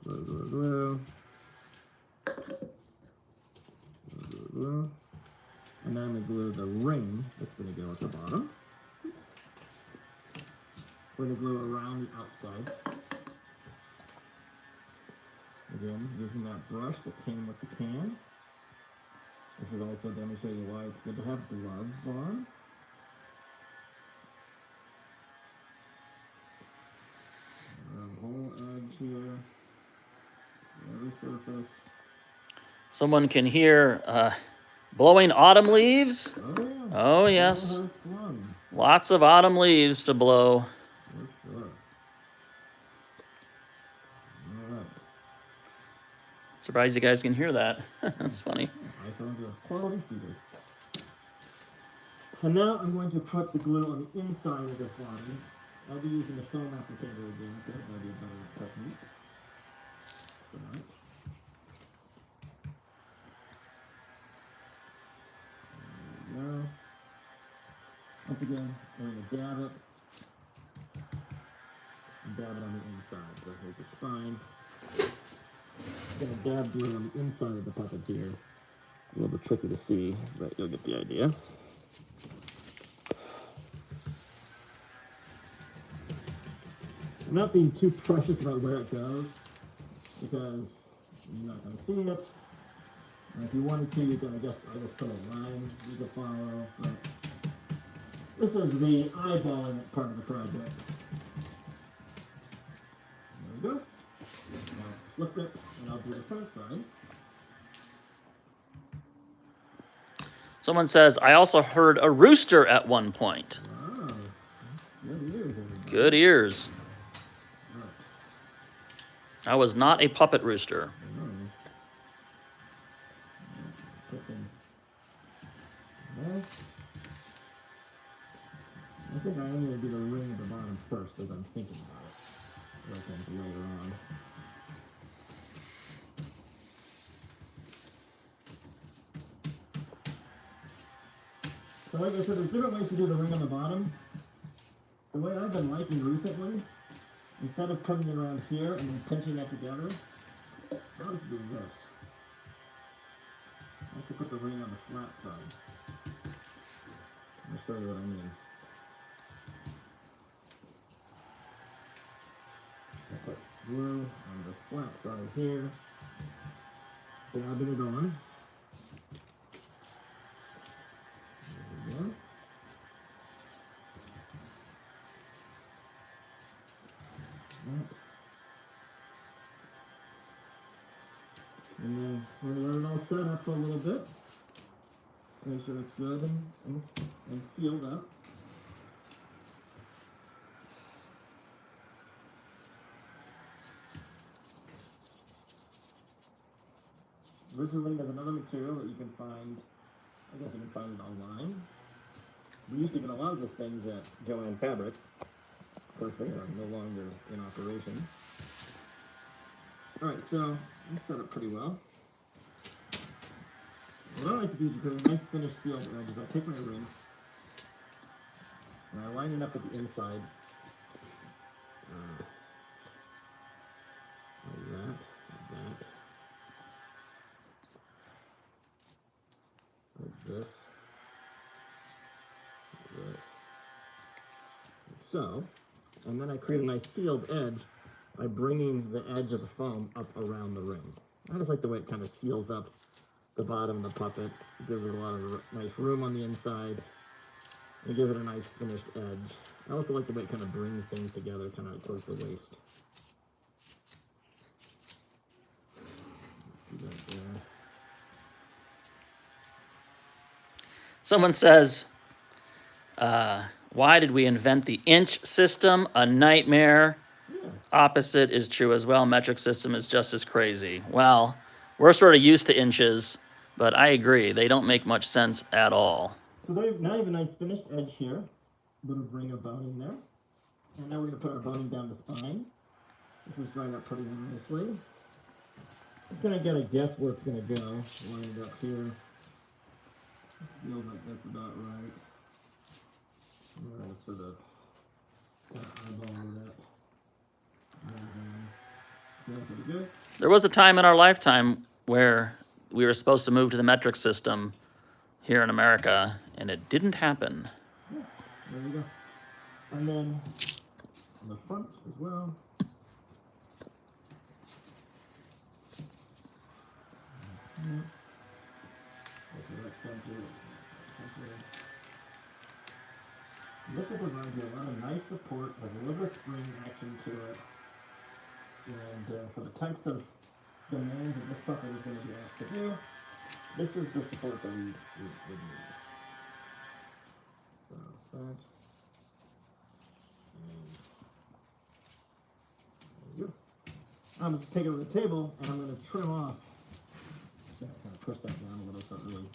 Glue, glue, glue. Glue, glue, glue. And then I'm going to glue the ring that's going to go at the bottom. We're going to glue around the outside. Again, using that brush that came with the can. This is also demonstrating why it's good to have gloves on. Whole edge here, every surface. Someone can hear blowing autumn leaves. Oh yeah. Oh, yes. Summer has fun, Lots of autumn leaves to blow. for sure. All right. Surprised you guys can hear that. That's funny. iPhones are quality speakers. And now I'm going to put the glue on the inside of this body. I'll be using the foam applicator again. Okay, that'll be a better technique. Alright. There we go. Once again, I'm going to dab it. And dab it on the inside. So here's the spine. I'm going to dab glue on the inside of the puppet here. A little bit tricky to see, but you'll get the idea. I'm not being too precious about where it goes, because you're not going to see it. And if you wanted to, you can, I guess put a line you can follow. But this is the eyeballing part of the project. There we go. Now flip it, and I'll do the front side. Someone says, I also heard a rooster at one point. Wow. Good ears, everybody. Good ears. Right. I was not a puppet rooster. Put some there. I think I'm going to do the ring at the bottom first, as I'm thinking about it. Like later on. So like I said, there's different ways to do the ring on the bottom. The way I've been liking recently, instead of putting it around here and then pinching that together, I like to do this. I like to put the ring on the flat side. Let me show you what I mean. I put glue on this flat side here, dabbing it on. There we go. And then we're going to let it all set up for a little bit. Make sure it's good and sealed up. Originally, there's another material that you can find. I guess you can find it online. We used to get a lot of these things at Joanne Fabrics. Of course, they are no longer in operation. Alright, so it's set up pretty well. What I like to do is put a nice finished sealed edges. I take my ring and I line it up at the inside. Like that, like that. Like this. Like this. Like so. And then I create a nice sealed edge by bringing the edge of the foam up around the ring. I just like the way it kind of seals up the bottom of the puppet. It gives it a lot of nice room on the inside. It gives it a nice finished edge. I also like the way it kind of brings things together, kind of towards the waist. See that there? Someone says, why did we invent the inch system? A nightmare. Yeah. Opposite is true as well. Metric system is just as crazy. Well, we're sort of used to inches, but I agree. They don't make much sense at all. So now you have a nice finished edge here. A little ring of boning there. And now we're going to put our boning down the spine. This is drying up pretty nicely. Just going to get a guess where it's going to go. Line it up here. Feels like that's about right. I'm going to sort of eyeball that. Feeling pretty good. There was a time in our lifetime where we were supposed to move to the metric system here in America, and it didn't happen. Yeah, there you go. And then on the front as well. This will provide you a lot of nice support with a little spring action to it. And for the types of demands that this puppet is going to be asked to do, this is the support that we need. So that. And there you go. I'm going to take it to the table and I'm going to trim off. Kind of push that down a little so it really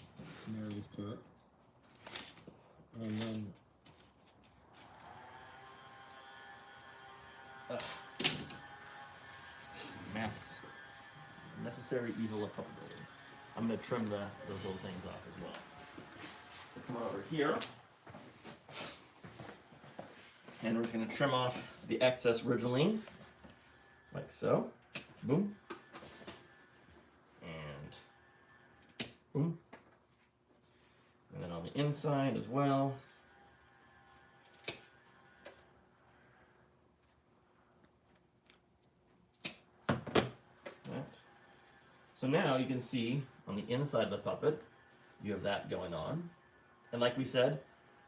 marries to it. And then masks. Necessary evil of puppet building. I'm going to trim those little things off as well. So come over here. And we're just going to trim off the excess Ridgeline. Like so. Boom. And boom. And then on the inside as well. So now you can see on the inside of the puppet, you have that going on. And like we said,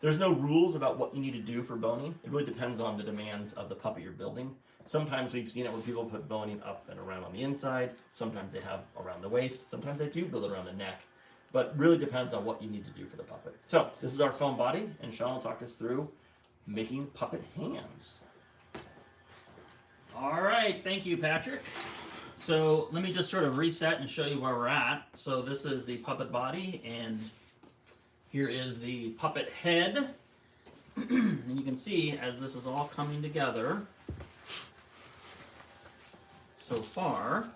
there's no rules about what you need to do for boning. It really depends on the demands of the puppet you're building. Sometimes we've seen it where people put boning up and around on the inside. Sometimes they have around the waist. Sometimes they do build it around the neck. But really depends on what you need to do for the puppet. So this is our foam body, and Sean will talk us through making puppet hands. All right, thank you, Patrick. So let me just sort of reset and show you where we're at. So this is the puppet body, and here is the puppet head. And you can see as this is all coming together so far,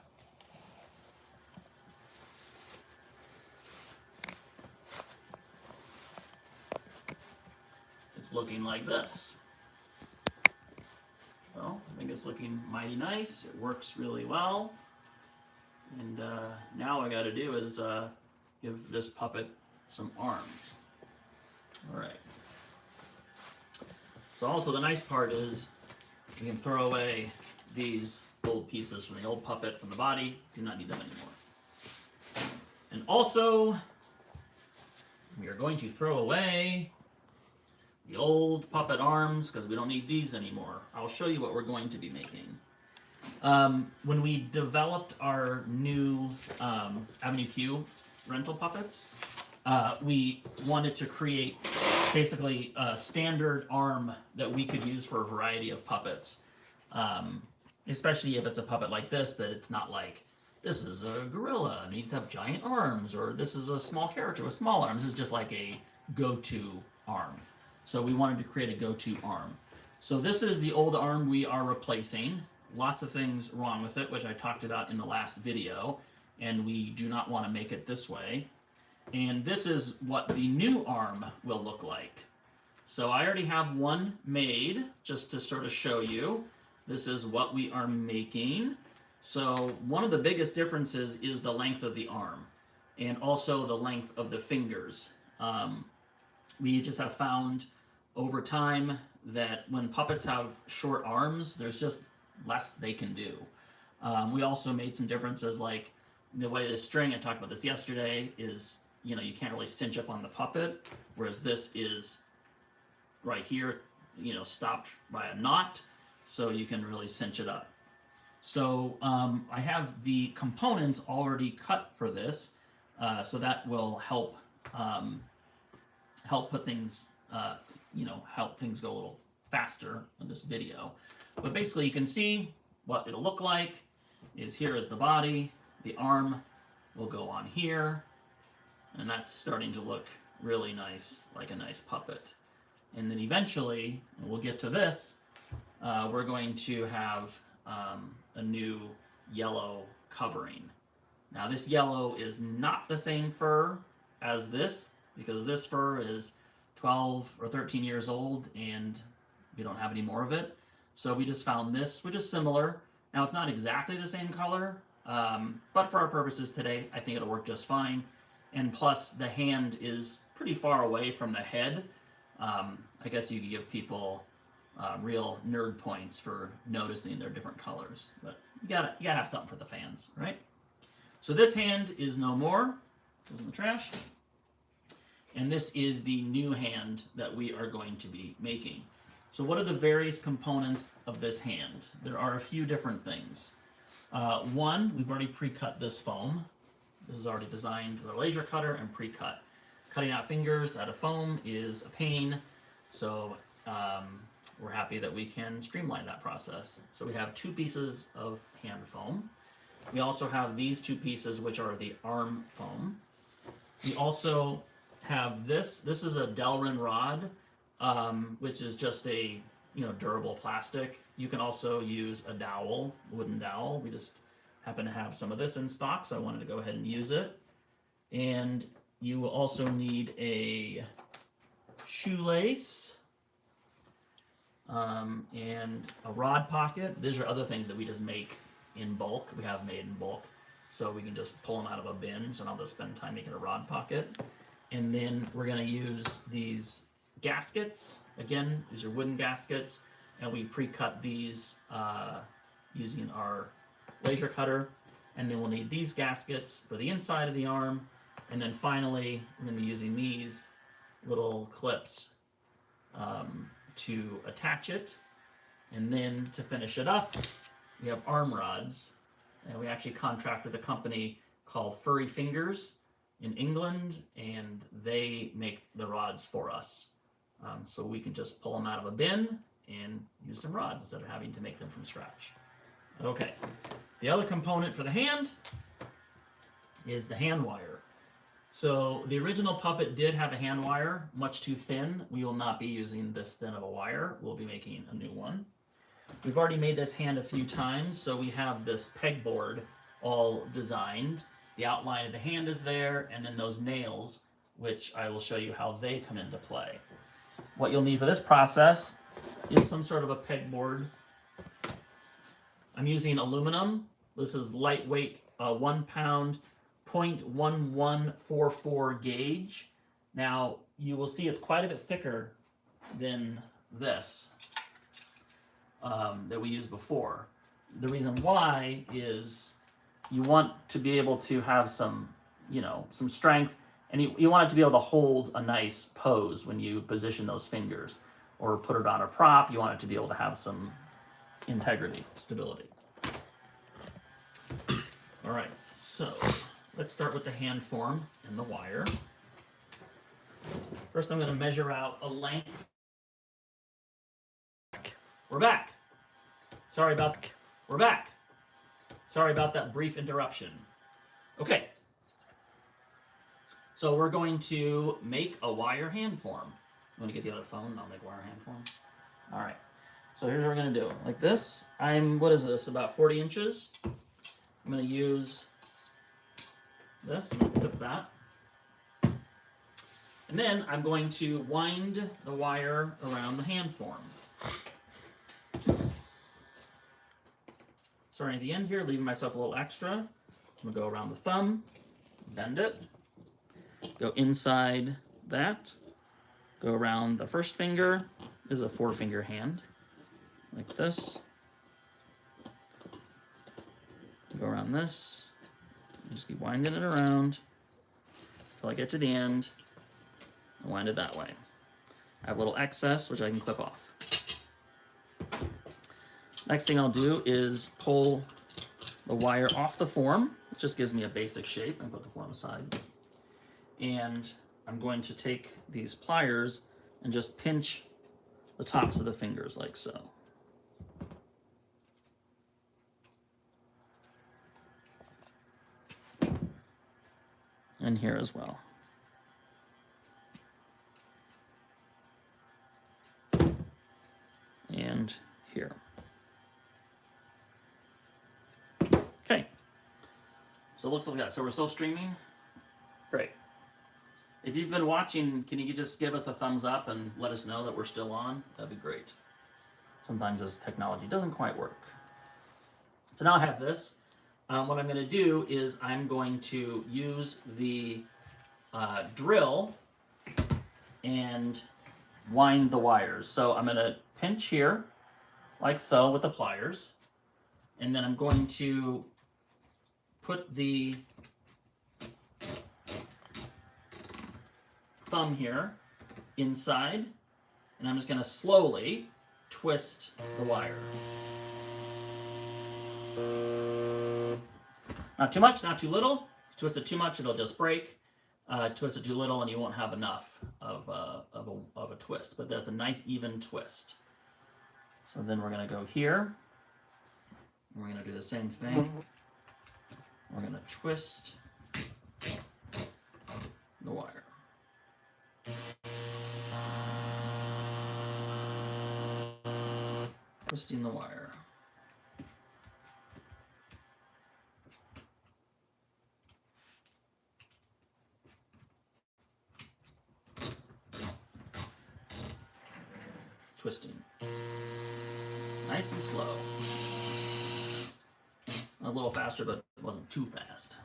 it's looking like this. Well, I think it's looking mighty nice. It works really well. And now all I got to do is give this puppet some arms. All right. So also the nice part is we can throw away these old pieces from the old puppet from the body. Do not need them anymore. And also, we are going to throw away the old puppet arms because we don't need these anymore. I'll show you what we're going to be making. When we developed our new Avenue Q rental puppets, we wanted to create basically a standard arm that we could use for a variety of puppets. Especially if it's a puppet like this, that it's not like, this is a gorilla and it needs to have giant arms, or this is a small character with small arms. It's just like a go-to arm. So we wanted to create a go-to arm. So this is the old arm we are replacing. Lots of things wrong with it, which I talked about in the last video, and we do not want to make it this way. And this is what the new arm will look like. So I already have one made, just to sort of show you. This is what we are making. So one of the biggest differences is the length of the arm, and also the length of the fingers. We just have found over time that when puppets have short arms, there's just less they can do. We also made some differences, like the way the string, I talked about this yesterday, is, you know, you can't really cinch up on the puppet, whereas this is right here, you know, stopped by a knot, so you can really cinch it up. So I have the components already cut for this, so that will help put things, help things go a little faster in this video. But basically you can see what it'll look like is here is the body, the arm will go on here, and that's starting to look really nice, like a nice puppet. And then eventually, and we'll get to this, we're going to have a new yellow covering. Now this yellow is not the same fur as this, because this fur is 12 or 13 years old and we don't have any more of it. So we just found this, which is similar. Now it's not exactly the same color, but for our purposes today, I think it'll work just fine. and plus the hand is pretty far away from the head. I guess you could give people real nerd points for noticing their different colors, but you gotta have something for the fans, right? So this hand is no more, goes in the trash, and this is the new hand that we are going to be making. So what are the various components of this hand? There are a few different things. One, we've already pre-cut this foam. This is already designed with a laser cutter and pre-cut. Cutting out fingers out of foam is a pain, so we're happy that we can streamline that process. So we have 2 pieces of hand foam. We also have these 2 pieces, which are the arm foam. We also have this. This is a Delrin rod, which is just a durable plastic. You can also use a dowel, wooden dowel. We just happen to have some of this in stock, so I wanted to go ahead and use it. And you will also need a shoelace and a rod pocket. These are other things that we just make in bulk. We have made in bulk, so we can just pull them out of a bin, so I don't have to spend time making a rod pocket. And then we're going to use these gaskets. Again, these are wooden gaskets, and we pre-cut these using our laser cutter. And then we'll need these gaskets for the inside of the arm. And then finally, we're going to be using these little clips to attach it. And then to finish it up, we have arm rods. And we actually contract with a company called Furry Fingers in England, and they make the rods for us. So we can just pull them out of a bin and use some rods instead of having to make them from scratch. Okay, the other component for the hand is the hand wire. So the original puppet did have a hand wire, much too thin. We will not be using this thin of a wire. We'll be making a new one. We've already made this hand a few times, so we have this pegboard all designed. The outline of the hand is there, and then those nails, which I will show you how they come into play. What you'll need for this process is some sort of a pegboard. I'm using aluminum. This is lightweight, 1 pound, 0.1144 gauge. Now, you will see it's quite a bit thicker than this that we used before. The reason why is you want to be able to have some, some strength, and you want it to be able to hold a nice pose when you position those fingers or put it on a prop. You want it to be able to have some integrity, stability. All right, so let's start with the hand form and the wire. First, I'm going to measure out a length. We're back. We're back. Sorry about that brief interruption. Okay. So we're going to make a wire hand form. I'm going to get the other phone and I'll make wire hand form. All right. So here's what we're going to do. Like this. What is this? About 40 inches. I'm going to use this. I'm going to clip that. And then I'm going to wind the wire around the hand form. Starting at the end here, leaving myself a little extra. I'm going to go around the thumb, bend it, go inside that, go around the first finger. This is a 4-finger hand, like this. Go around this, just keep winding it around until I get to the end, and wind it that way. I have a little excess, which I can clip off. Next thing I'll do is pull the wire off the form. It just gives me a basic shape. I put the form aside. And I'm going to take these pliers and just pinch the tops of the fingers like so. And here as well. And here. Okay, so it looks like that. So we're still streaming? Great. If you've been watching, can you just give us a thumbs up and let us know that we're still on? That'd be great. Sometimes this technology doesn't quite work. So now I have this. What I'm going to do is I'm going to use the drill and wind the wires. So I'm going to pinch here, like so, with the pliers. And then I'm going to put the thumb here inside, and I'm just going to slowly twist the wire. Not too much, not too little. Twist it too much, it'll just break. Twist it too little, and you won't have enough of a twist. But that's a nice even twist. So then we're going to go here. We're going to do the same thing. We're going to twist the wire. Twisting the wire. Twisting. Nice and slow. I was a little faster, but it wasn't too fast.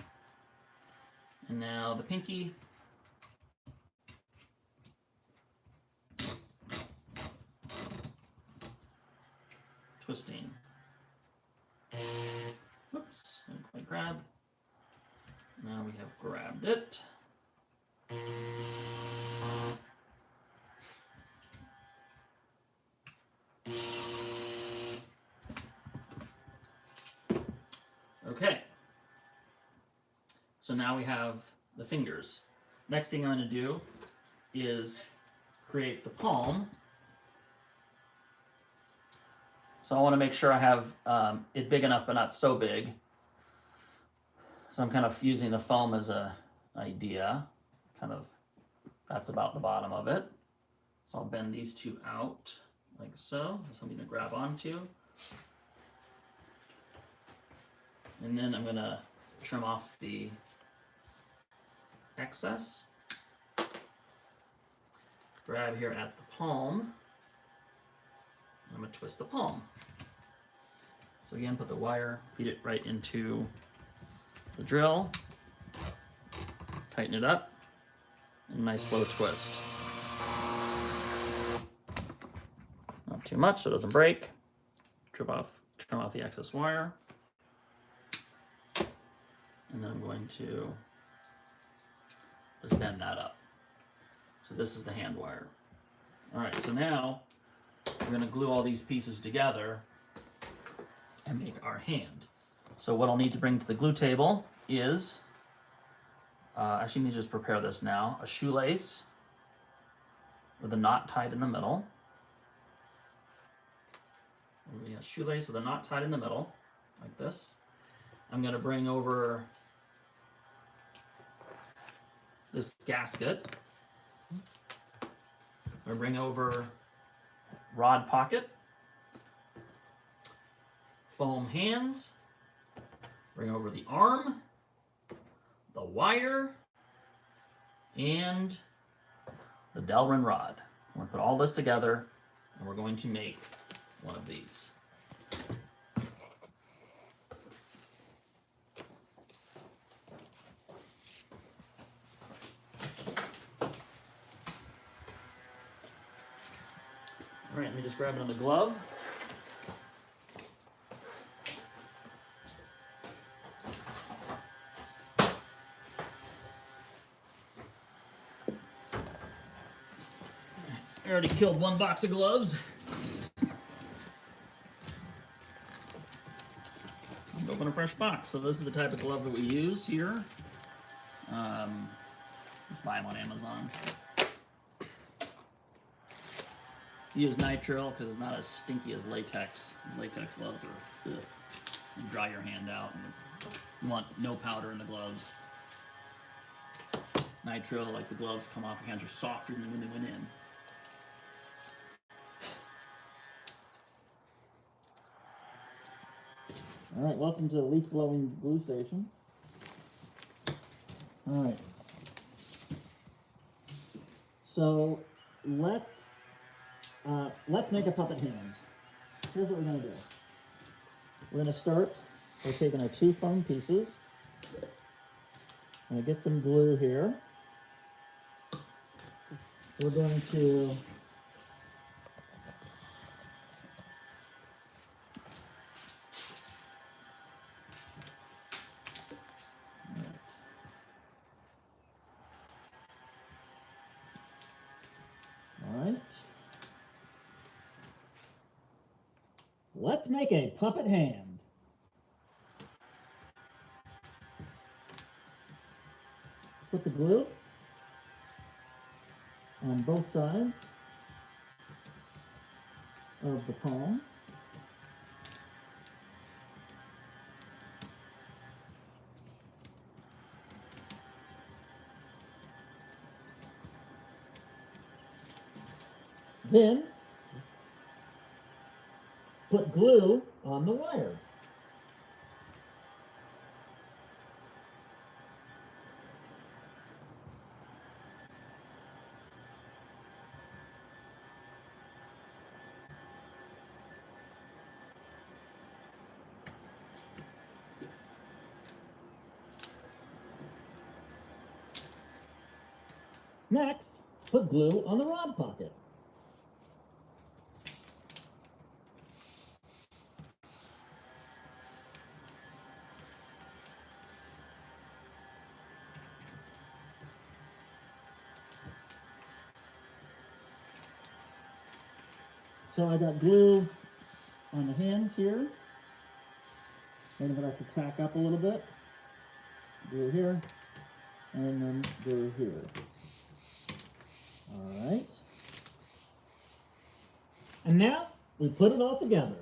And now the pinky. Twisting. Whoops, didn't quite grab. Now we have grabbed it. Okay. So now we have the fingers. Next thing I'm going to do is create the palm. So I want to make sure I have it big enough, but not so big. So I'm kind of using the foam as a idea. Kind of, that's about the bottom of it. So I'll bend these two out like so. Something to grab onto. And then I'm going to trim off the excess. Grab here at the palm. I'm going to twist the palm. So again, put the wire, feed it right into the drill, tighten it up, and a nice slow twist. Not too much so it doesn't break. Trim off the excess wire. And then I'm going to just bend that up. So this is the hand wire. All right, so now we're going to glue all these pieces together and make our hand. So what I'll need to bring to the glue table is, actually let me just prepare this now, a shoelace with a knot tied in the middle. A shoelace with a knot tied in the middle, like this. I'm going to bring over this gasket. I'm going to bring over rod pocket, foam hands, bring over the arm, the wire, and the Delrin rod. I'm going to put all this together, and we're going to make one of these. All right, let me just grab another glove. I already killed one box of gloves. I'll open a fresh box. So this is the type of glove that we use here. Just buy them on Amazon. Use nitrile because it's not as stinky as latex. Latex gloves are, ugh. You dry your hand out. And you want no powder in the gloves. Nitrile, like the gloves come off, your hands are softer than when they went in. All right, welcome to the leaf blowing glue station. All right. So let's make a puppet hand. Here's what we're going to do. We're going to start by taking our two foam pieces. I'm going to get some glue here. we're going to all right. Let's make a puppet hand. Put the glue on both sides of the palm. Then put glue on the wire. Next, put glue on the rod pocket. So I got glue on the hands here. Maybe I have to tack up a little bit. Glue here, and then glue here. All right. And now we put it all together.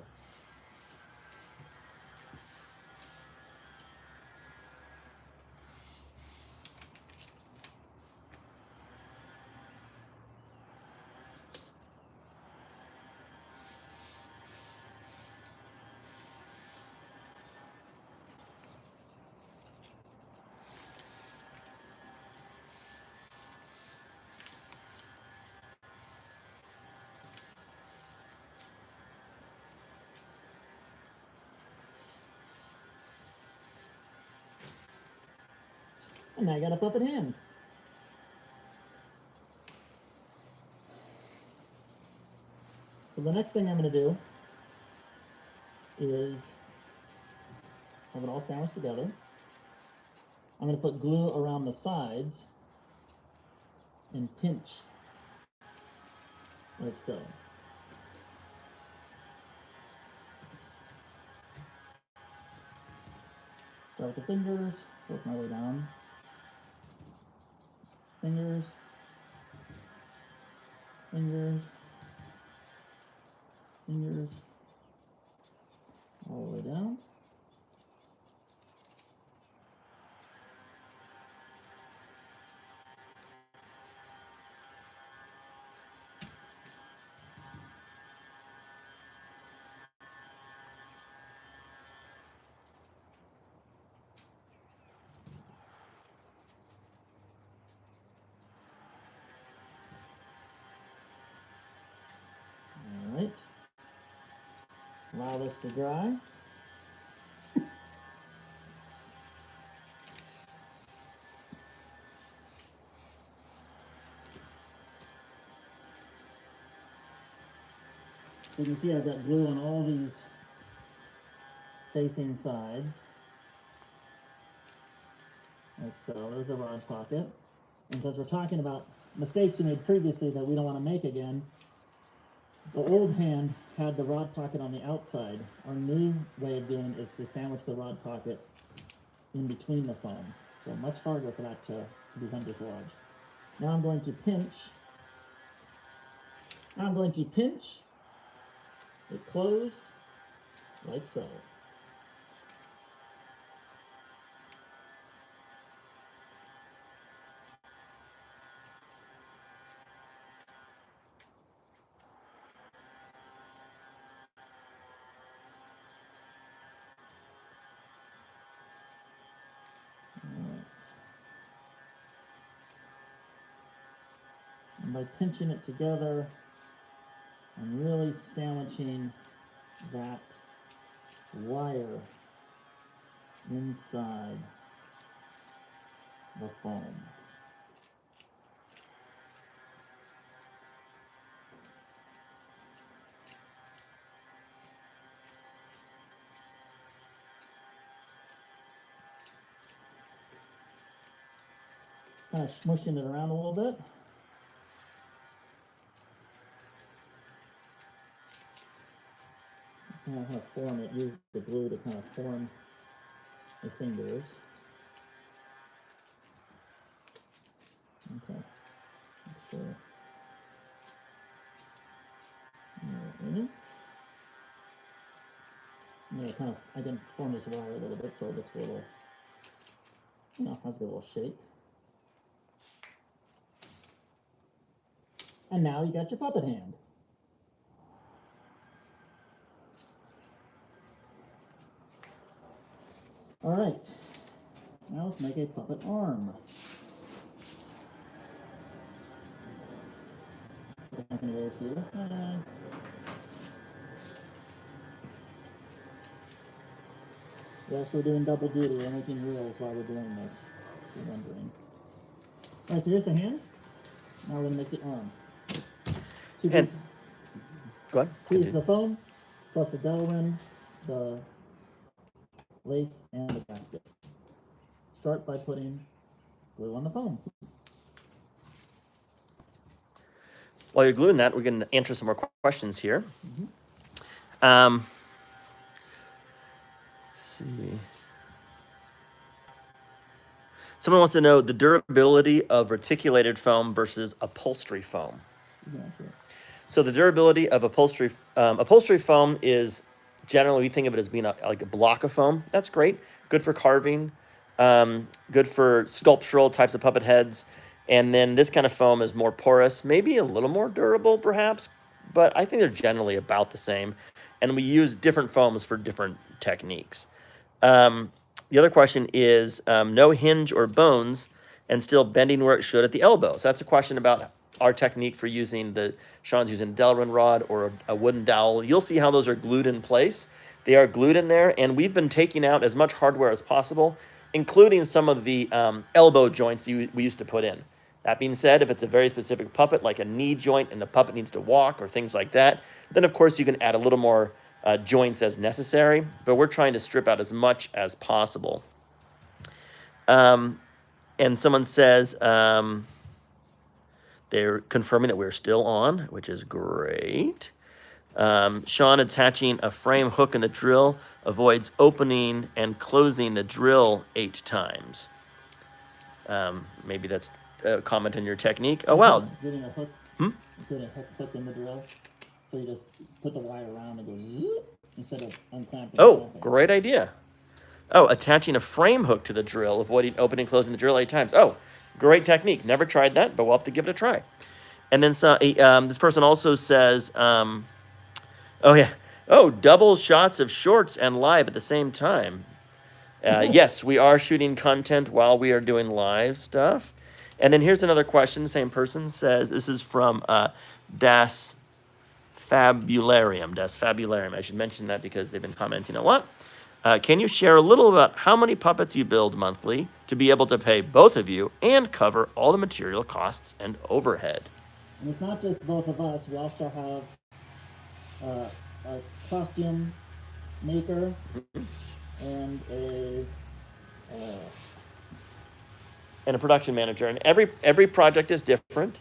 And now I got a puppet hand. So the next thing I'm going to do is have it all sandwiched together. I'm going to put glue around the sides and pinch like so. Start with the fingers, work my way down. Fingers, fingers, fingers, all the way down. All right. Allow this to dry. You can see I've got glue on all these facing sides. Like so. There's a rod pocket. And since we're talking about mistakes we made previously that we don't want to make again, the old hand had the rod pocket on the outside. Our new way of doing it is to sandwich the rod pocket in between the foam. So much harder for that to become dislodged. Now I'm going to pinch. I'm going to pinch it closed like so. And by pinching it together, I'm really sandwiching that wire inside the foam. kind of smushing it around a little bit. Kind of form it, use the glue to kind of form the fingers. Okay. So, I'm gonna kind of, I can form this wire a little bit so it looks a little, you know, has a little shape. And now you got your puppet hand. All right, now let's make a puppet arm. I'm gonna go through. Yeah, so we're doing double duty. We're making reels while we're doing this. If you're wondering. All right, so here's the hand. Now we're gonna make the arm. Two And- pieces, Go ahead. two pieces of foam, plus the Delrin, the lace, and the basket. Start by putting glue on the foam. While you're gluing that, we're going to answer some more questions here. Let's see. Someone wants to know the durability of reticulated foam versus upholstery foam. Yeah, sure. So the durability of upholstery foam is generally, we think of it as being like a block of foam. That's great. Good for carving. Good for sculptural types of puppet heads. And then this kind of foam is more porous, maybe a little more durable perhaps, but I think they're generally about the same. And we use different foams for different techniques. The other question is no hinge or bones and still bending where it should at the elbows. That's a question about our technique for using Sean's using a Delrin rod or a wooden dowel. You'll see how those are glued in place. They are glued in there, and we've been taking out as much hardware as possible, including some of the elbow joints we used to put in. That being said, if it's a very specific puppet, like a knee joint and the puppet needs to walk or things like that, then of course you can add a little more joints as necessary, but we're trying to strip out as much as possible. And someone says they're confirming that we're still on, which is great. Sean attaching a frame hook in the drill avoids opening and closing the drill 8 times. Maybe that's a comment on your technique. Oh, wow. Getting a hook, getting a hook in the drill. So you just put the wire around and go zoop instead of unclamping. Oh, great idea. Oh, attaching a frame hook to the drill, avoiding opening and closing the drill 8 times. Oh, great technique. Never tried that, but we'll have to give it a try. And then this person also says, oh, yeah. Oh, double shots of shorts and live at the same time. Yes, we are shooting content while we are doing live stuff. And then here's another question. The same person says, this is from Das Fabularium. I should mention that because they've been commenting a lot. Can you share a little about how many puppets you build monthly to be able to pay both of you and cover all the material costs and overhead? And it's not just both of us. We also have a costume maker and a production manager. And every project is different.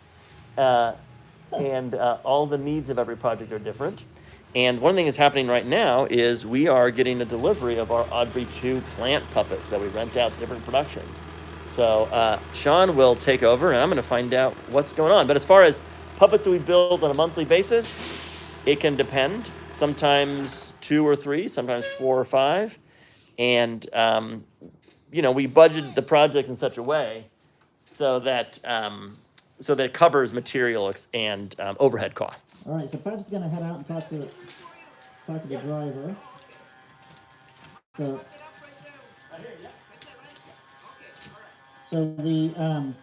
And all the needs of every project are different. And one thing that's happening right now is we are getting a delivery of our Audrey 2 plant puppets that we rent out to different productions. So Sean will take over, and I'm going to find out what's going on. But as far as puppets that we build on a monthly basis, it can depend. Sometimes 2 or 3, sometimes 4 or 5. And, we budget the project in such a way so that it covers material and overhead costs. All right, so Pat's gonna head out and talk to the driver. So we let me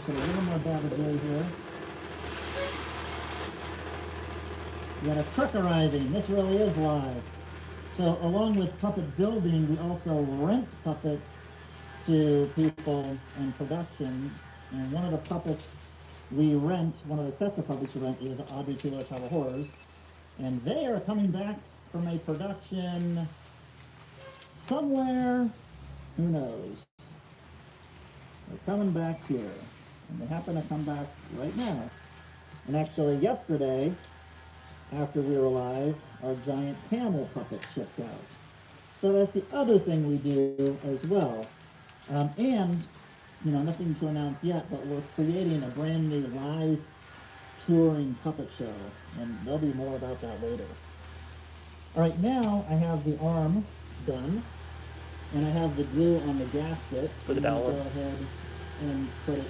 put a little more Babadook here. We got a truck arriving. This really is live. So along with puppet building, we also rent puppets to people in productions. And one of the puppets we rent, one of the sets of puppets we rent is Audrey 2 Tower Horrors. And they are coming back from a production somewhere, who knows? coming back here. And they happen to come back right now. And actually yesterday, after we were live, our giant camel puppet shipped out. So that's the other thing we do as well. And, you know, nothing to announce yet, but we're creating a brand new live touring puppet show. And there'll be more about that later. All right, now I have the arm done. And I have the glue on the gasket. Put the I'm gonna dowel go on. ahead and put it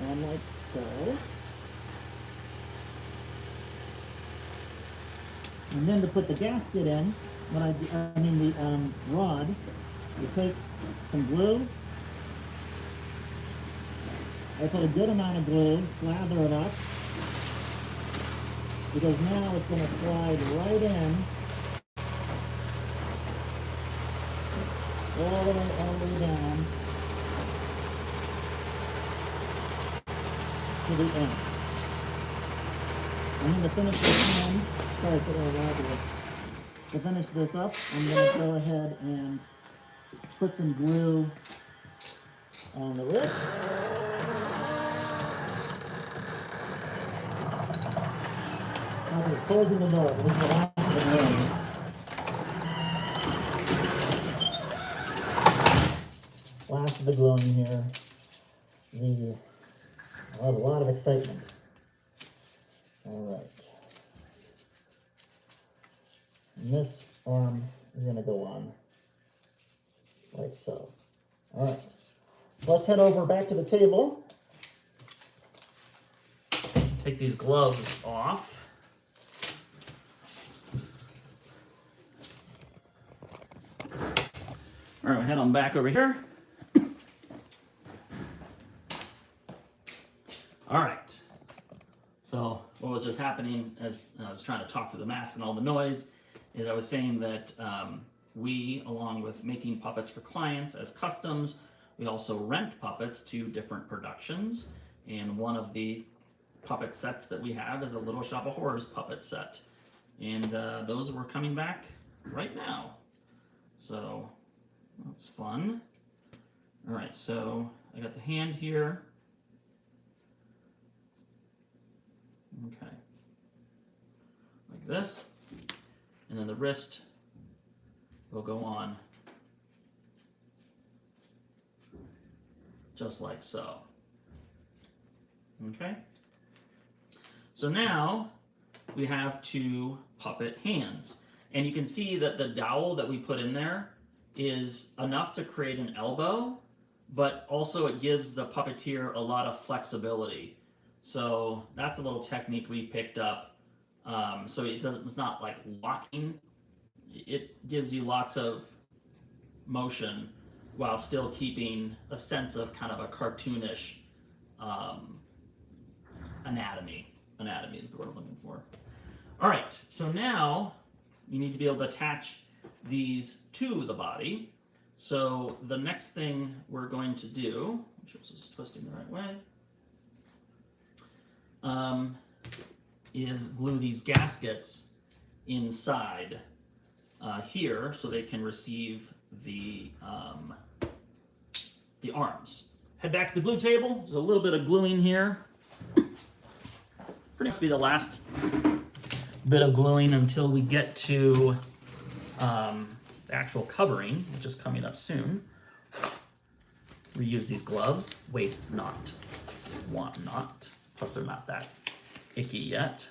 on like so. And then to put the gasket in, what the rod, you take some glue. I put a good amount of glue, slather it up, because now it's going to slide right in, all the way down to the end. I'm going to finish this one. Sorry, put it all out here. To finish this up, I'm going to go ahead and put some glue on the wrist. I'm just closing the door. This is the last of the room. Last of the gluing here. That was a lot of excitement. All right. And this arm is going to go on like so. All right. Let's head over back to the table. Take these gloves off. All right, we'll head on back over here. All right. So what was just happening as I was trying to talk to the mask and all the noise is I was saying that we, along with making puppets for clients as customs, we also rent puppets to different productions. And one of the puppet sets that we have is a Little Shop of Horrors puppet set. And those were coming back right now. So that's fun. All right, so I got the hand here. Okay, like this, and then the wrist will go on just like so. Okay, so now we have two puppet hands, and you can see that the dowel that we put in there is enough to create an elbow, but also it gives the puppeteer a lot of flexibility. So that's a little technique we picked up. So it's not like locking. It gives you lots of motion while still keeping a sense of kind of a cartoonish anatomy. Anatomy is the word I'm looking for. All right, so now you need to be able to attach these to the body. So the next thing we're going to do, make sure this is twisting the right way, is glue these gaskets inside here so they can receive the arms. Head back to the glue table. There's a little bit of gluing here. Pretty much be the last bit of gluing until we get to the actual covering, which is coming up soon. Reuse these gloves. Waste not. Want not. Plus they're not that icky yet.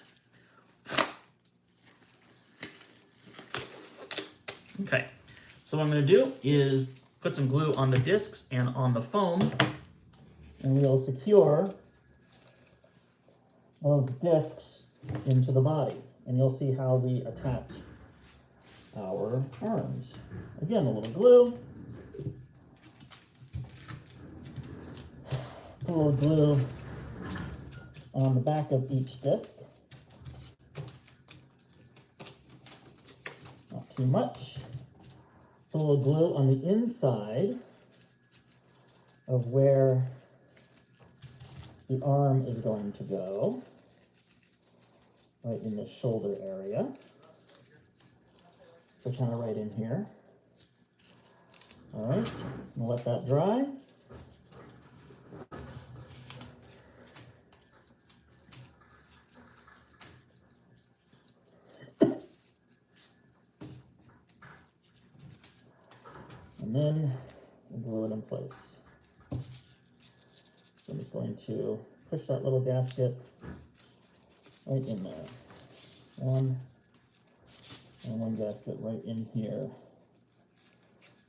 Okay, so what I'm going to do is put some glue on the discs and on the foam. And we'll secure those discs into the body. And you'll see how we attach our arms. Again, a little glue. Put a little glue on the back of each disc. Not too much. Put a little glue on the inside of where the arm is going to go, right in the shoulder area. So kind of right in here. All right, I'm gonna let that dry. And then we'll glue it in place. So I'm just going to push that little gasket right in there. One, and one gasket right in here.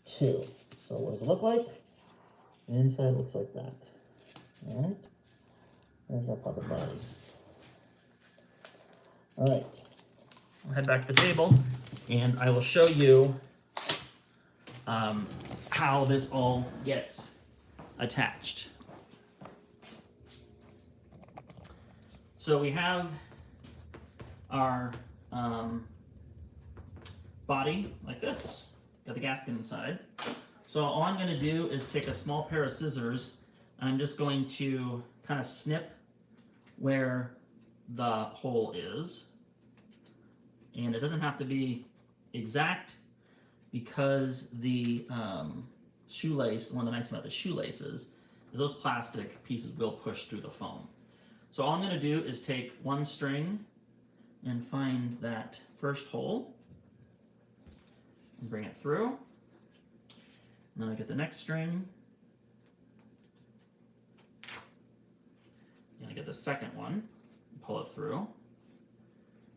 Two. So what does it look like? The inside looks like that. All right. There's our puppet body. All right. We'll head back to the table, and I will show you how this all gets attached. So we have our body like this, got the gasket inside. So all I'm going to do is take a small pair of scissors, and I'm just going to kind of snip where the hole is. And it doesn't have to be exact, because the shoelace, one of the nice things about the shoelaces is those plastic pieces will push through the foam. So all I'm going to do is take one string and find that first hole and bring it through. And then I get the next string, and I get the second one and pull it through,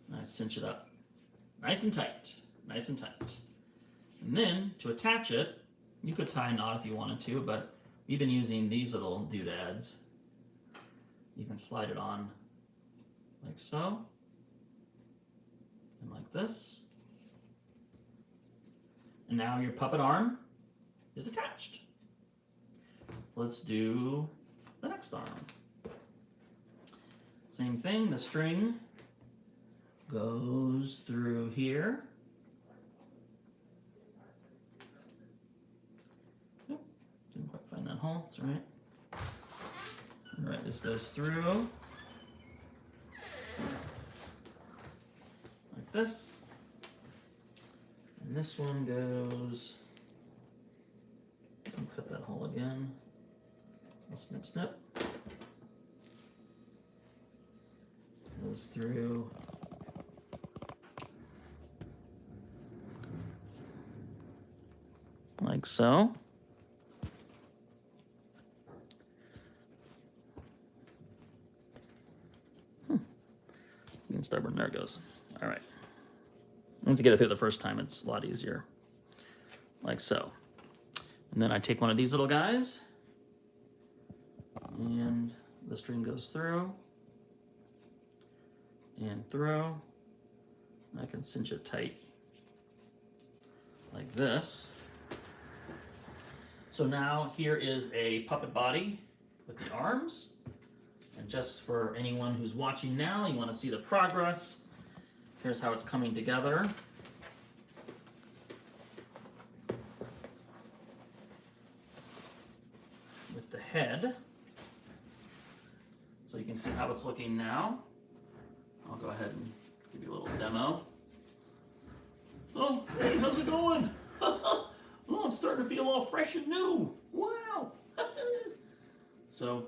and I cinch it up nice and tight, nice and tight. And then to attach it, you could tie a knot if you wanted to, but we've been using these little doodads. You can slide it on like so, and like this. And now your puppet arm is attached. Let's do the next arm. Same thing, the string goes through here. Nope, didn't quite find that hole, that's all right. All right, this goes through like this. And this one goes, I'll cut that hole again. I'll snip, snip. Goes through like so. You can start when there it goes. All right. Once you get it through the first time, it's a lot easier. Like so. And then I take one of these little guys, and the string goes through and through. And I can cinch it tight like this. So now here is a puppet body with the arms. And just for anyone who's watching now, you want to see the progress. Here's how it's coming together. With the head. So you can see how it's looking now. I'll go ahead and give you a little demo. Oh, hey, how's it going? Oh, I'm starting to feel all fresh and new. Wow. So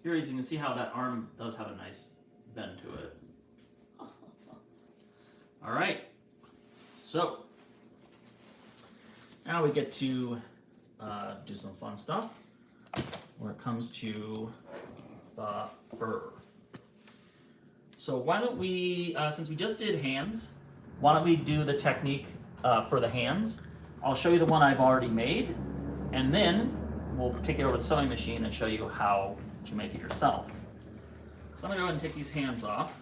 here, as you can see how that arm does have a nice bend to it. All right, so now we get to do some fun stuff when it comes to the fur. So why don't we, since we just did hands, why don't we do the technique for the hands? I'll show you the one I've already made, and then we'll take it over to the sewing machine and show you how to make it yourself. So I'm gonna go ahead and take these hands off.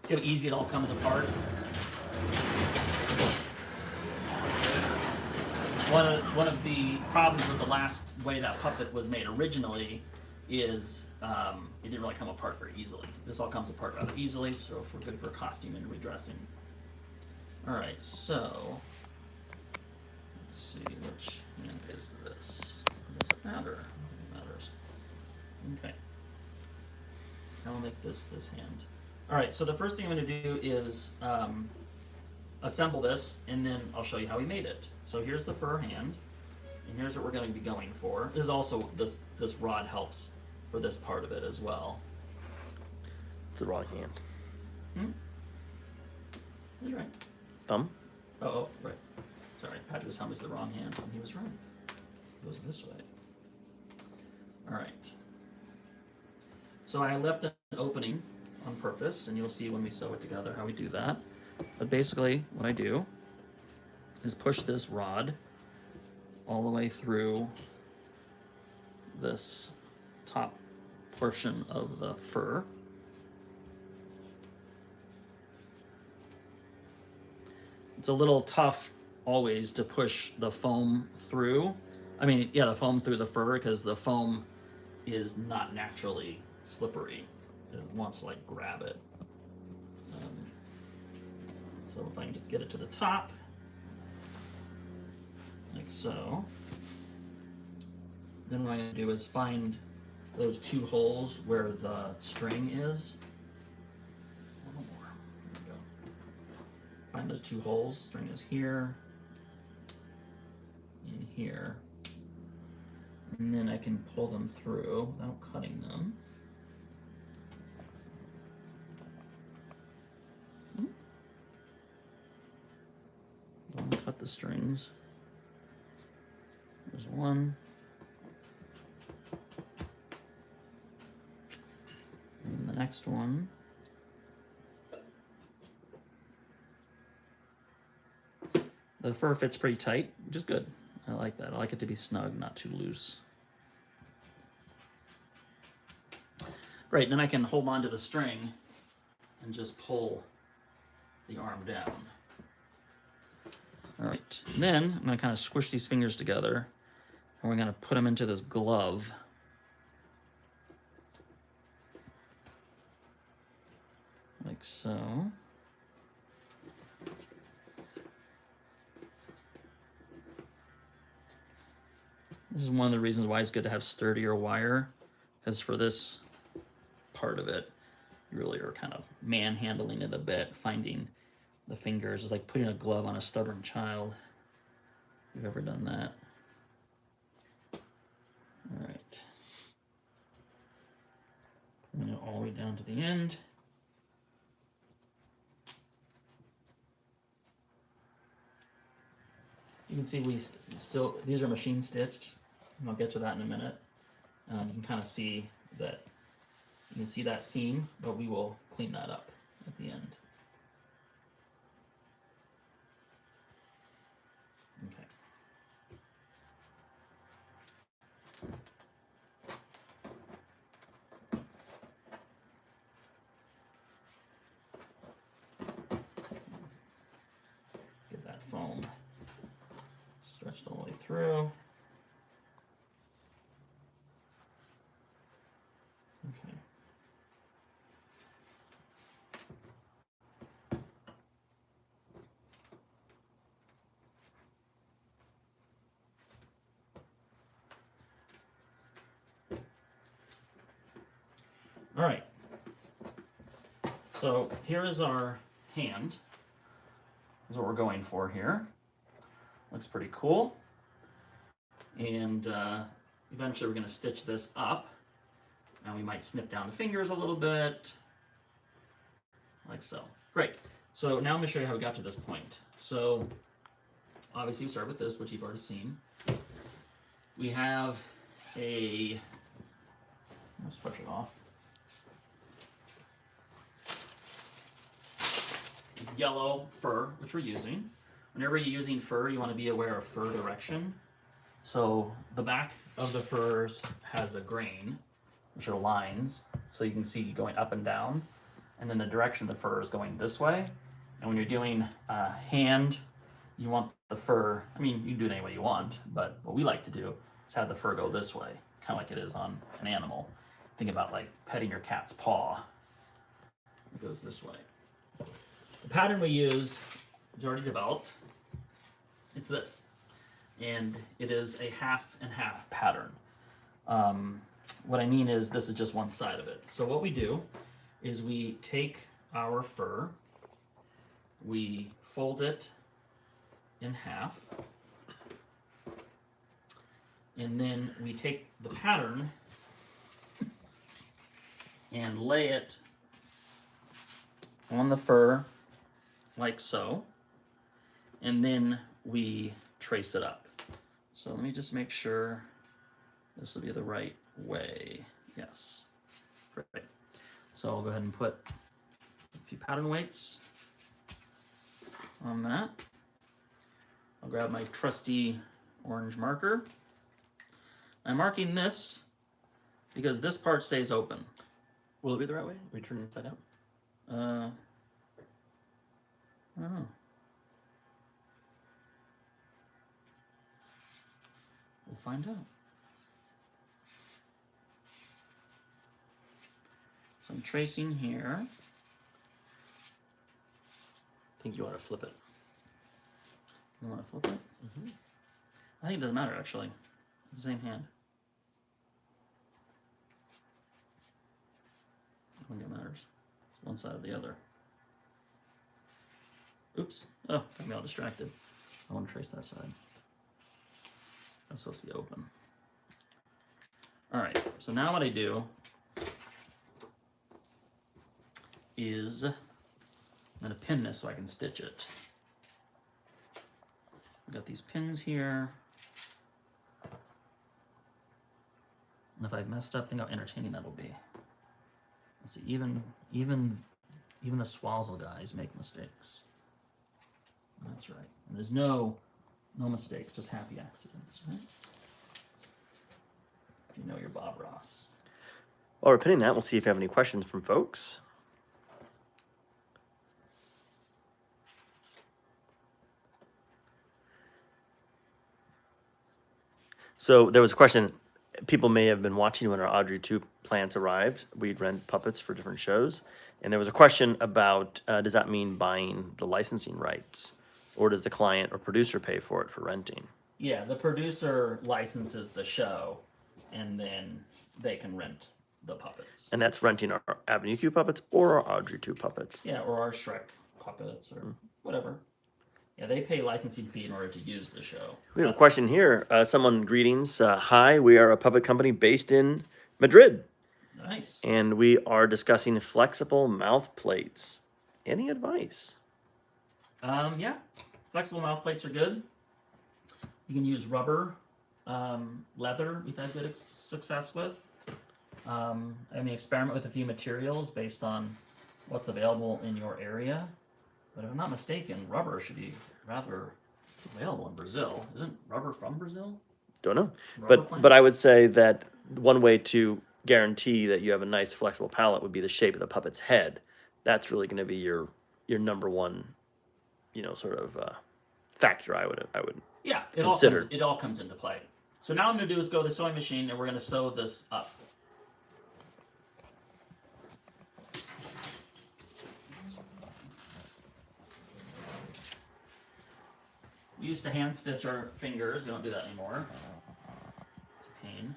See how easy it all comes apart? One of the problems with the last way that puppet was made originally is it didn't really come apart very easily. This all comes apart rather easily, so for good for costume and redressing. All right, so let's see, which hand is this? Does it matter? It matters. Okay. I'll make this hand. All right, so the first thing I'm going to do is assemble this, and then I'll show you how we made it. So here's the fur hand, and here's what we're going to be going for. This is also, this rod helps for this part of it as well. It's the wrong hand. He's right. Thumb. Oh, right. Sorry, Patrick was telling me it's the wrong hand, and he was right. It goes this way. All right. So I left an opening on purpose, and you'll see when we sew it together how we do that. But basically, what I do is push this rod all the way through this top portion of the fur. It's a little tough always to push the foam through. I mean, yeah, the foam through the fur, because the foam is not naturally slippery. It wants to like grab it. So if I can just get it to the top, like so. Then what I'm going to do is find those two holes where the string is. A little more. There we go. Find those two holes. String is here and here. And then I can pull them through without cutting them. Don't cut the strings. There's one. And the next one. The fur fits pretty tight, which is good. I like that. I like it to be snug, not too loose. Great, then I can hold on to the string and just pull the arm down. All right, then I'm gonna kind of squish these fingers together, and we're gonna put them into this glove. Like so. This is one of the reasons why it's good to have sturdier wire, because for this part of it, you really are kind of manhandling it a bit, finding the fingers. It's like putting a glove on a stubborn child. If you've ever done that. All right. Bring it all the way down to the end. You can see these are machine stitched, and I'll get to that in a minute. You can kind of see that, you can see that seam, but we will clean that up at the end. Okay. Get that foam stretched all the way through. Okay. All right. So here is our hand. Is what we're going for here. Looks pretty cool. And eventually we're going to stitch this up. And we might snip down the fingers a little bit. Like so. Great. So now I'm going to show you how we got to this point. So obviously we start with this, which you've already seen. We have a... Let's switch it off. This yellow fur, which we're using. Whenever you're using fur, you want to be aware of fur direction. So the back of the furs has a grain, which are lines, so you can see going up and down. And then the direction of the fur is going this way. And when you're doing hand, you want the fur, I mean, you can do it any way you want, but what we like to do is have the fur go this way, kind of like it is on an animal. Think about like petting your cat's paw. It goes this way. The pattern we use is already developed. It's this. And it is a half and half pattern. What I mean is this is just one side of it. So what we do is we take our fur, we fold it in half, and then we take the pattern and lay it on the fur, like so, and then we trace it up. So let me just make sure this will be the right way. Yes, perfect. So I'll go ahead and put a few pattern weights on that. I'll grab my trusty orange marker. I'm marking this because this part stays open. Will it be the right way? We turn it inside out? I don't know. We'll find out. So I'm tracing here. I think you want to flip it. You want to flip it? I think it doesn't matter, actually. It's the same hand. I don't think it matters. It's one side or the other. Oops. Oh, got me all distracted. I want to trace that side. That's supposed to be open. Alright, so now what I do is I'm going to pin this so I can stitch it. I've got these pins here. And if I've messed up, think how entertaining that'll be. Let's see, even the Swazzle guys make mistakes. That's right. And there's no mistakes, just happy accidents, right? If you know your Bob Ross. While we're pinning that, we'll see if you have any questions from folks. So there was a question. People may have been watching when our Audrey 2 plants arrived. We'd rent puppets for different shows. And there was a question about, does that mean buying the licensing rights? Or does the client or producer pay for it for renting? Yeah, the producer licenses the show, and then they can rent the puppets. And that's renting our Avenue Q puppets or our Audrey 2 puppets. Yeah, or our Shrek puppets or whatever. Yeah, they pay licensing fee in order to use the show. We have a question here. Someone, greetings. Hi, we are a puppet company based in Madrid. Nice. And we are discussing flexible mouth plates. Any advice? Yeah, flexible mouth plates are good. You can use rubber, leather. We've had good success with. I mean, experiment with a few materials based on what's available in your area. But if I'm not mistaken, rubber should be rather available in Brazil. Isn't rubber from Brazil? Don't know. Rubber plant? But I would say that one way to guarantee that you have a nice flexible pallet would be the shape of the puppet's head. That's really going to be your number one, sort of factor. I would Yeah, consider. It all comes into play. So now what I'm going to do is go to the sewing machine and we're going to sew this up. We used to hand stitch our fingers. We don't do that anymore. It's a pain.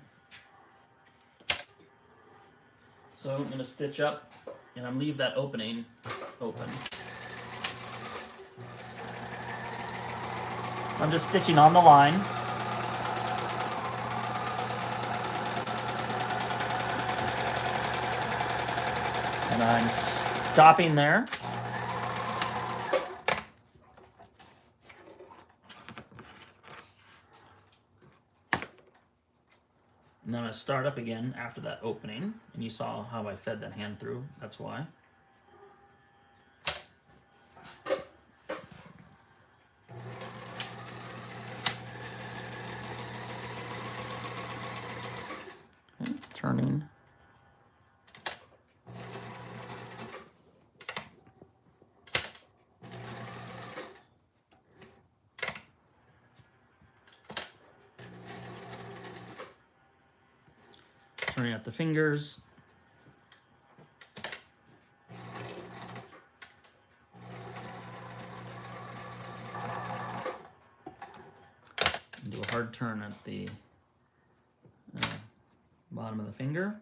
So I'm going to stitch up and I'm leave that opening open. I'm just stitching on the line. And I'm stopping there. And then I'm going to start up again after that opening. And you saw how I fed that hand through. That's why. Okay, turning. Turning out the fingers. And do a hard turn at the bottom of the finger.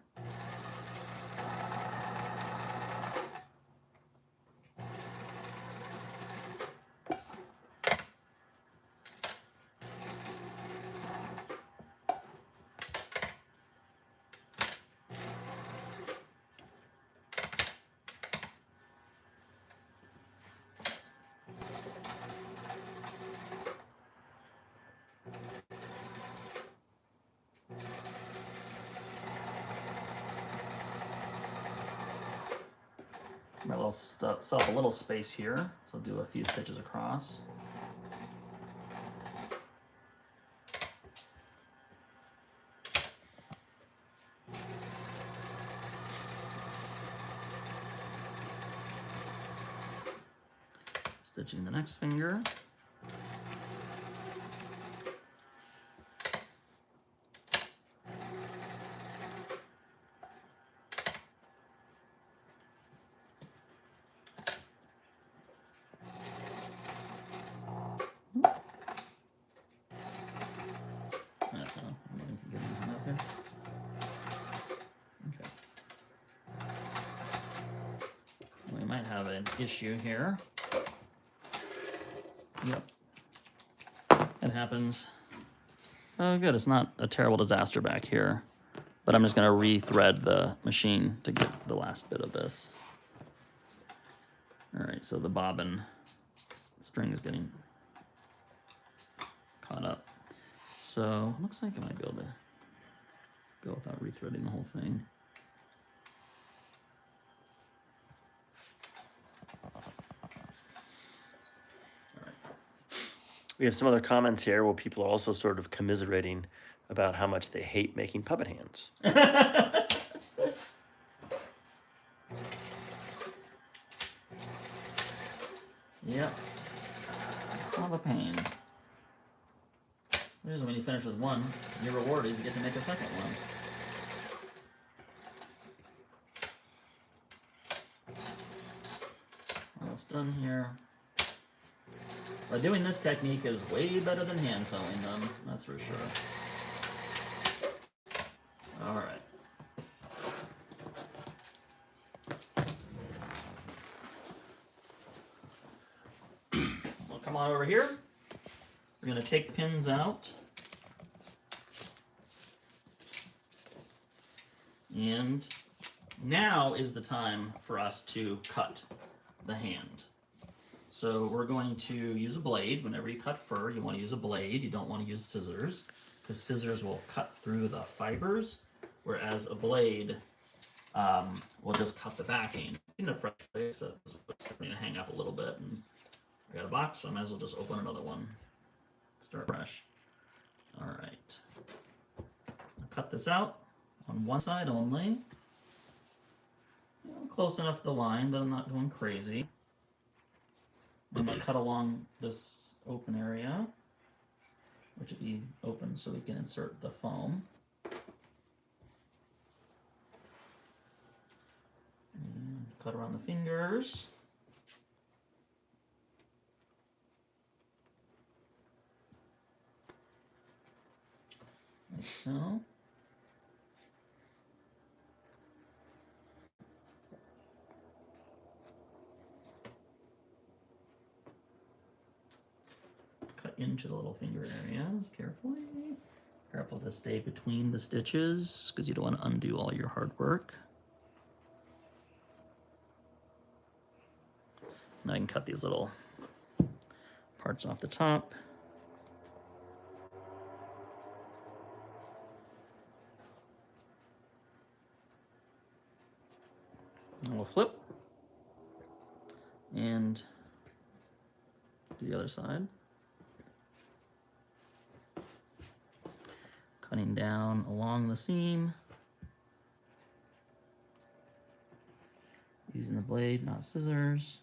myself a little space here, so do a few stitches across. Stitching the next finger. Okay. We might have an issue here. Yep. It happens. Oh, good. It's not a terrible disaster back here. But I'm just going to re-thread the machine to get the last bit of this. All right, so the bobbin string is getting caught up. So it looks like I might be able to go without re-threading the whole thing. We have some other comments here where people are also sort of commiserating about how much they hate making puppet hands. Yep. Kind of a pain. Usually when you finish with one, your reward is you get to make a second one. Almost done here. But doing this technique is way better than hand sewing them, that's for sure. Alright. We'll come on over here. We're going to take pins out. And now is the time for us to cut the hand. So we're going to use a blade. Whenever you cut fur, you want to use a blade. You don't want to use scissors, because scissors will cut through the fibers, whereas a blade will just cut the backing. In a fresh place, so it's starting to hang up a little bit. And I got a box, so I might as well just open another one. Start fresh. All right. I'll cut this out on one side only. You know, close enough to the line, but I'm not going crazy. I'm going to cut along this open area, which would be open so we can insert the foam. And cut around the fingers. Like so. Cut into the little finger areas carefully. Careful to stay between the stitches because you don't want to undo all your hard work. Now I can cut these little parts off the top. And we'll flip and do the other side. Cutting down along the seam. Using the blade, not scissors.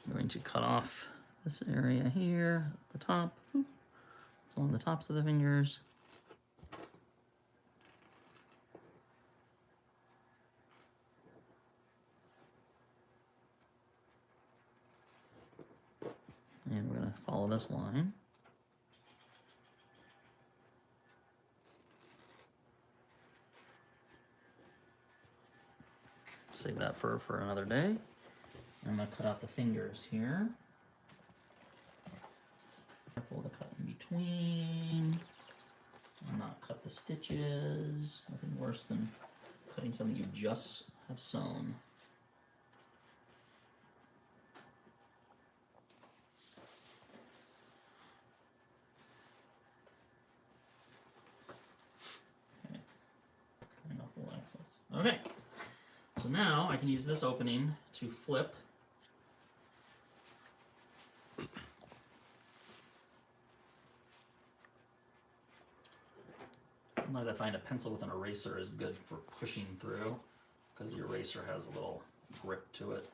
I'm going to cut off this area here at the top, along the tops of the fingers. And we're going to follow this line. Save that fur for another day. I'm going to cut out the fingers here. Careful to cut in between. And not cut the stitches. Nothing worse than cutting something you just have sewn. now I can use this opening to flip. Sometimes I find a pencil with an eraser is good for pushing through because the eraser has a little grip to it.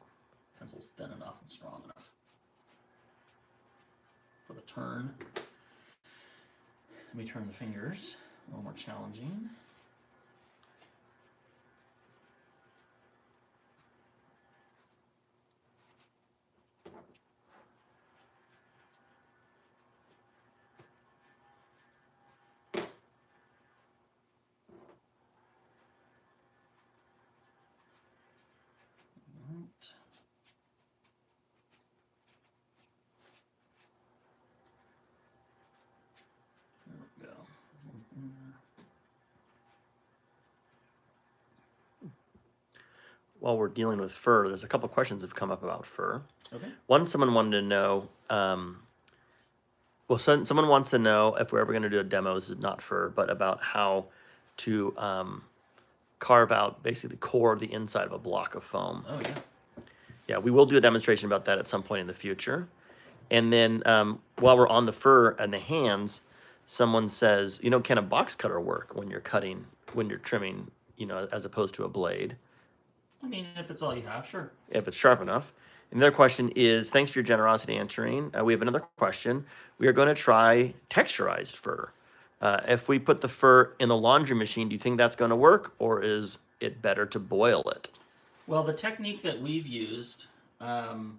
Pencil's thin enough and strong enough for the turn. Let me turn the fingers, a little more challenging. While we're dealing with fur, there's a couple questions that have come up about fur. Okay. One, someone wanted to know, someone wants to know if we're ever going to do a demo, this is not fur, but about how to carve out basically the core of the inside of a block of foam. Oh, yeah. Yeah, we will do a demonstration about that at some point in the future. And then while we're on the fur and the hands, someone says, can a box cutter work when you're cutting, when you're trimming, as opposed to a blade? I mean, if it's all you have, sure. If it's sharp enough. And the other question is, thanks for your generosity answering. We have another question. We are going to try texturized fur. If we put the fur in the laundry machine, do you think that's going to work, or is it better to boil it? Well, the technique that we've used, I mean,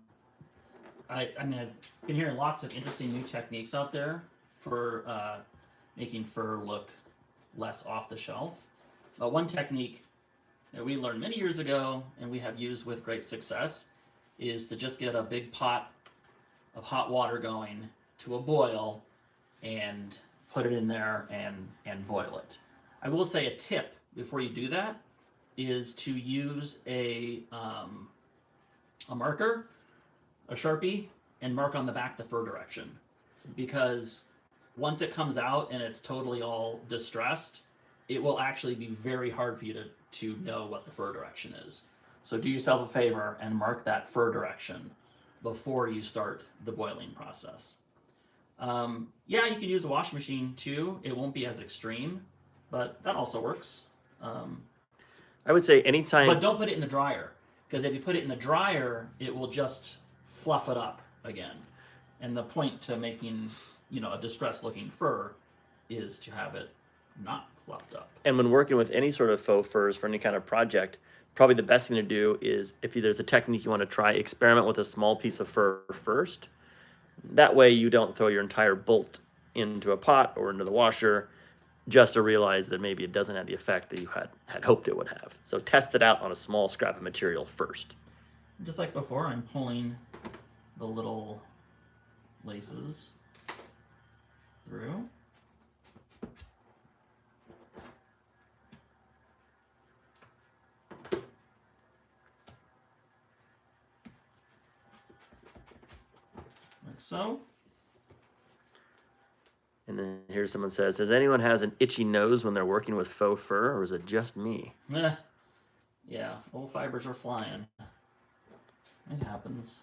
I've been hearing lots of interesting new techniques out there for making fur look less off the shelf. But one technique that we learned many years ago and we have used with great success is to just get a big pot of hot water going to a boil and put it in there and boil it. I will say a tip before you do that is to use a marker, a Sharpie, and mark on the back the fur direction. Because once it comes out and it's totally all distressed, it will actually be very hard for you to know what the fur direction is. So do yourself a favor and mark that fur direction before you start the boiling process. Yeah, you can use a washing machine too. It won't be as extreme, but that also works. I would say anytime. But don't put it in the dryer, because if you put it in the dryer, it will just fluff it up again. And the point to making, a distressed looking fur is to have it not fluffed up. And when working with any sort of faux furs for any kind of project, probably the best thing to do is, if there's a technique you want to try, experiment with a small piece of fur first. That way you don't throw your entire bolt into a pot or into the washer just to realize that maybe it doesn't have the effect that you had hoped it would have. So test it out on a small scrap of material first. Just like before, I'm pulling the little laces through. Like so. And then here's someone says, does anyone has an itchy nose when they're working with faux fur, or is it just me? Yeah, old fibers are flying. It happens.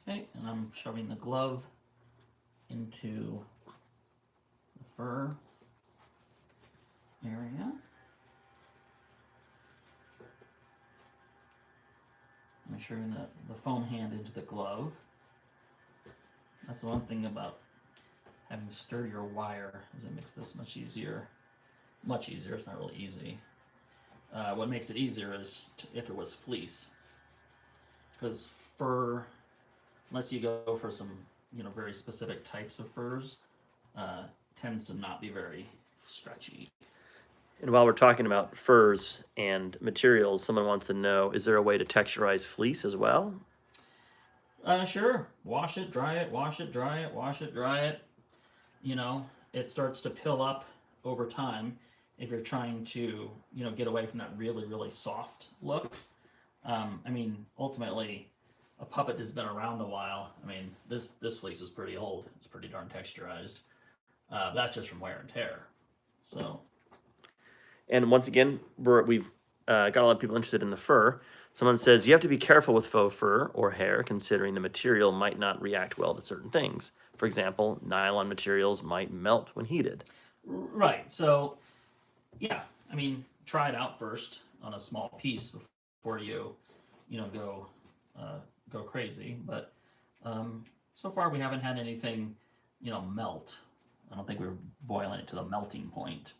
Okay, and I'm shoving the glove into the fur area. Make sure the foam hand into the glove. That's the one thing about having sturdier wire, is it makes this much easier. Much easier, it's not really easy. What makes it easier is if it was fleece. Because fur, unless you go for some, very specific types of furs, tends to not be very stretchy. And while we're talking about furs and materials, someone wants to know, is there a way to texturize fleece as well? Sure. Wash it, dry it, wash it, dry it, wash it, dry it. It starts to pill up over time if you're trying to, get away from that really, really soft look. Ultimately, a puppet that's been around a while, this fleece is pretty old. It's pretty darn texturized. That's just from wear and tear. So, And once again, we've got a lot of people interested in the fur. Someone says you have to be careful with faux fur or hair, considering the material might not react well to certain things. For example, nylon materials might melt when heated. right. So, yeah, I mean, try it out first on a small piece before you go crazy. But so far we haven't had anything, melt. I don't think we're boiling it to the melting point.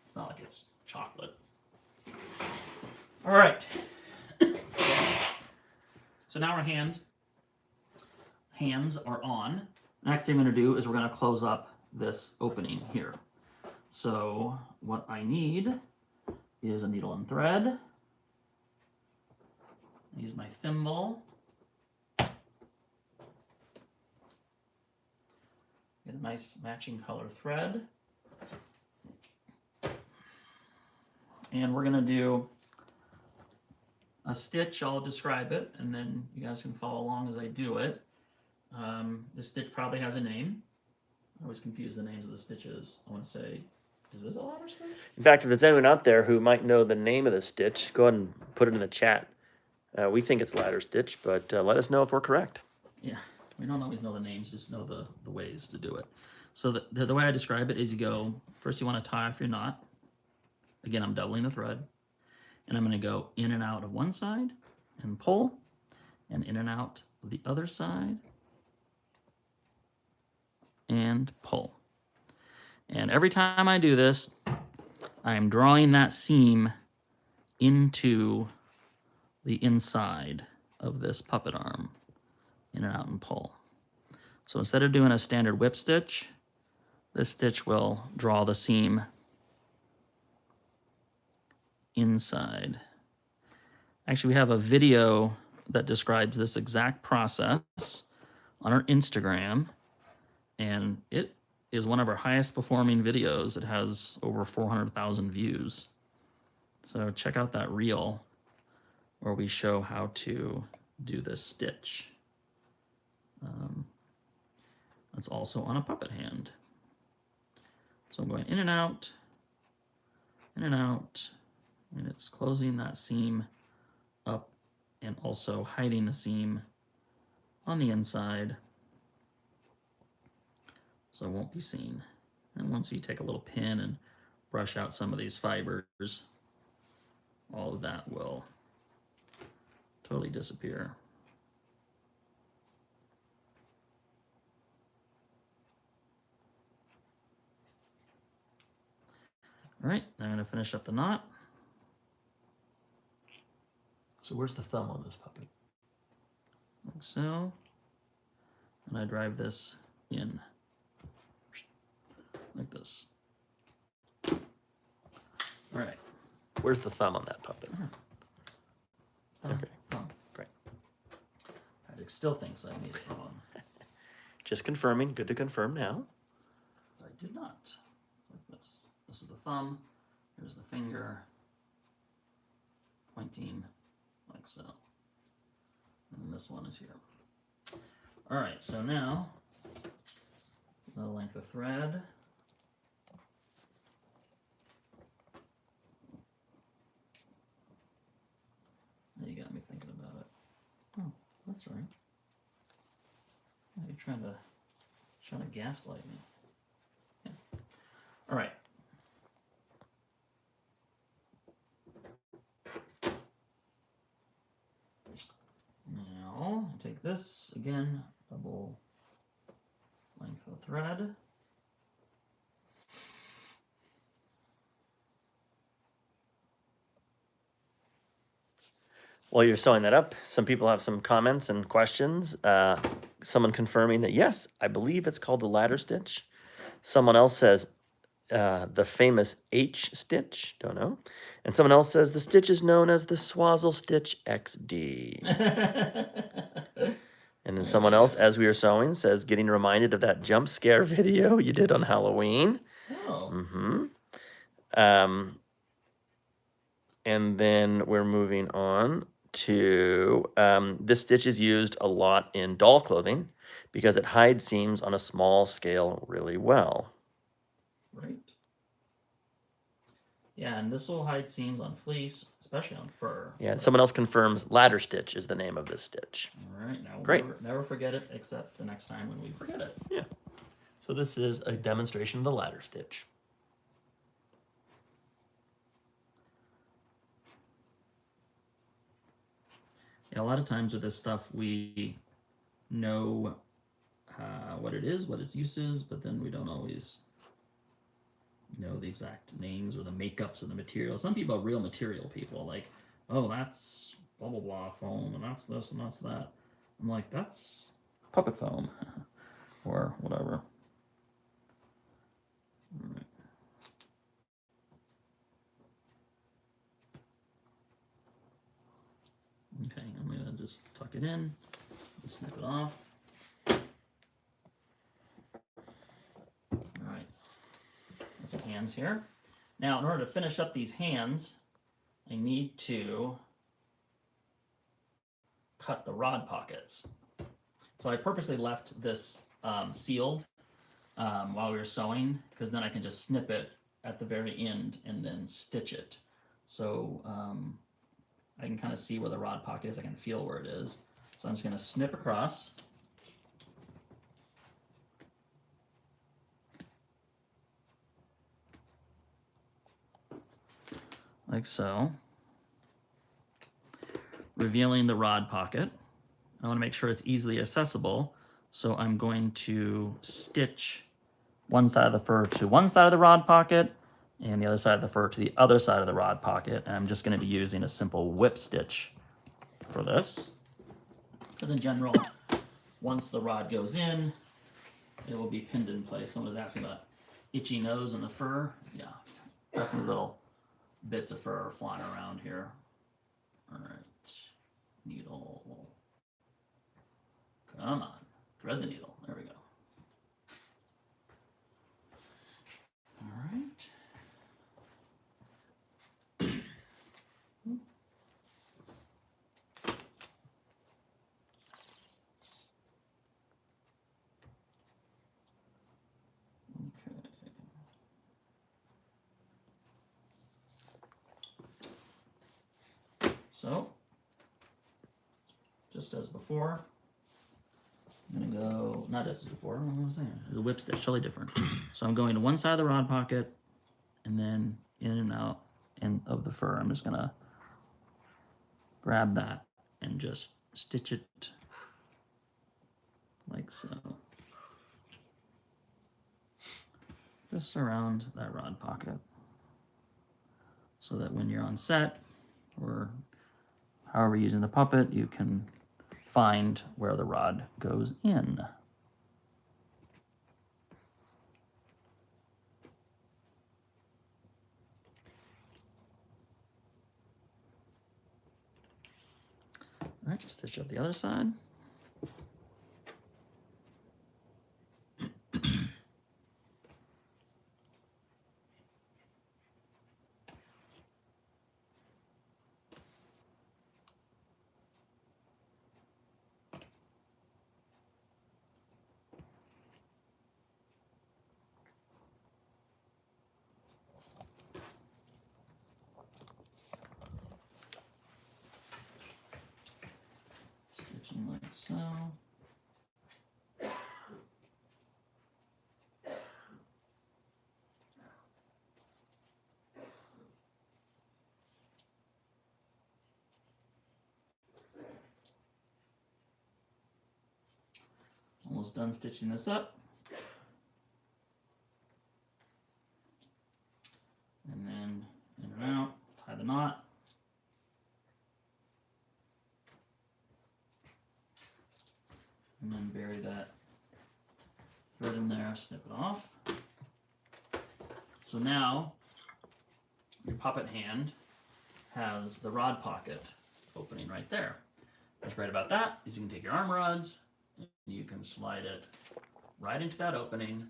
It's not like it's chocolate. All right. So now our hands are on. Next thing I'm going to do is we're going to close up this opening here. So what I need is a needle and thread. I use my thimble. Get a nice matching color thread. And we're going to do a stitch. I'll describe it, and then you guys can follow along as I do it. This stitch probably has a name. I always confuse the names of the stitches. I want to say, is this a ladder stitch? In fact, if there's anyone out there who might know the name of the stitch, go ahead and put it in the chat. We think it's ladder stitch, but let us know if we're correct. Yeah, we don't always know the names, just know the ways to do it. So the way I describe it is you go, first you want to tie off your knot. Again, I'm doubling the thread. And I'm going to go in and out of one side and pull, and in and out of the other side and pull. And every time I do this, I'm drawing that seam into the inside of this puppet arm, in and out and pull. So instead of doing a standard whip stitch, this stitch will draw the seam inside. Actually, we have a video that describes this exact process on our Instagram, and it is one of our highest performing videos. It has over 400,000 views. So check out that reel where we show how to do this stitch. It's also on a puppet hand. So I'm going in and out, and it's closing that seam up and also hiding the seam on the inside so it won't be seen. And once you take a little pin and brush out some of these fibers, all of that will totally disappear. All right, I'm going to finish up the knot. So where's the thumb on this puppet? Like so. And I drive this in like this. All right. Where's the thumb on that puppet? Okay. Great. Patrick still thinks I made it wrong. Just confirming. Good to confirm now. I did not. Like this. This is the thumb. Here's the finger pointing like so. And then this one is here. All right, so now the length of thread. Now you got me thinking about it. Oh, that's right. Oh, you're trying to gaslight me. Yeah. All right. Now, take this, again, double length of thread. While you're sewing that up, some people have some comments and questions. Someone confirming that, yes, I believe it's called the ladder stitch. Someone else says the famous H stitch, don't know. And someone else says the stitch is known as the Swazzle Stitch XD. And then someone else, as we were sewing, says getting reminded of that jump scare video you did on Halloween. Oh. Mm-hmm. And then we're moving on to this stitch is used a lot in doll clothing because it hides seams on a small scale really well. right? Yeah, and this will hide seams on fleece, especially on fur. Yeah, someone else confirms ladder stitch is the name of this stitch. All right, now we'll Great. never forget it, except the next time when we forget it. Yeah. So this is a demonstration of the ladder stitch. Yeah, a lot of times with this stuff, we know what it is, what its use is, but then we don't always know the exact names or the makeups of the material. Some people are real material people, like, oh, that's blah blah blah foam, and that's this and that's that. I'm like, that's puppet foam, or whatever. All right. Okay, I'm gonna just tuck it in and snip it off. All right, that's the hands here. Now, in order to finish up these hands, I need to cut the rod pockets. So I purposely left this sealed while we were sewing, because then I can just snip it at the very end and then stitch it. So I can kind of see where the rod pocket is. I can feel where it is. So I'm just going to snip across. Like so. Revealing the rod pocket. I want to make sure it's easily accessible. So I'm going to stitch one side of the fur to one side of the rod pocket and the other side of the fur to the other side of the rod pocket. And I'm just going to be using a simple whip stitch for this. Because in general, once the rod goes in, it will be pinned in place. Someone was asking about itchy nose in the fur. Yeah, definitely little bits of fur are flying around here. All right, needle. Come on, thread the needle. There we go. All right. So, just as before, I'm gonna go, not as before, what was I saying? The whip stitch, totally different. So I'm going to one side of the rod pocket, and then in and out of the fur. I'm just gonna grab that and just stitch it like so. Just around that rod pocket. So that when you're on set, or however you're using the puppet, you can find where the rod goes in. All right, stitch up the other side. Stitching like so. Almost done stitching this up. And then in and out, tie the knot. And then bury that thread in there, snip it off. So now your puppet hand has the rod pocket opening right there. What's great about that is you can take your arm rods and you can slide it right into that opening,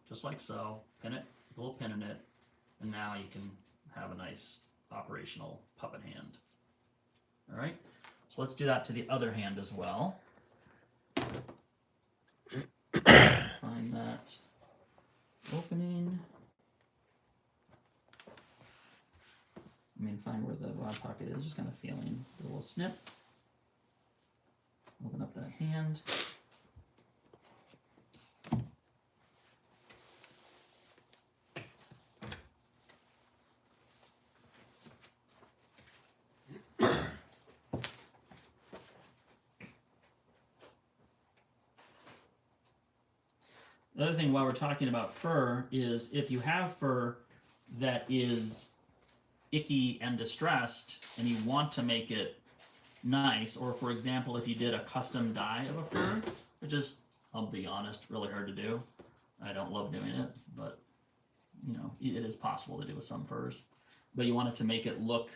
just like so, pin it, a little pin in it, and now you can have a nice operational puppet hand. All right, so let's do that to the other hand as well. Find that opening. find where the rod pocket is. Just kind of feeling the little snip. Open up that hand. The other thing while we're talking about fur is if you have fur that is icky and distressed and you want to make it nice, or for example, if you did a custom dye of a fur, which is, I'll be honest, really hard to do. I don't love doing it, but you know, it is possible to do with some furs. But you want it to make it look,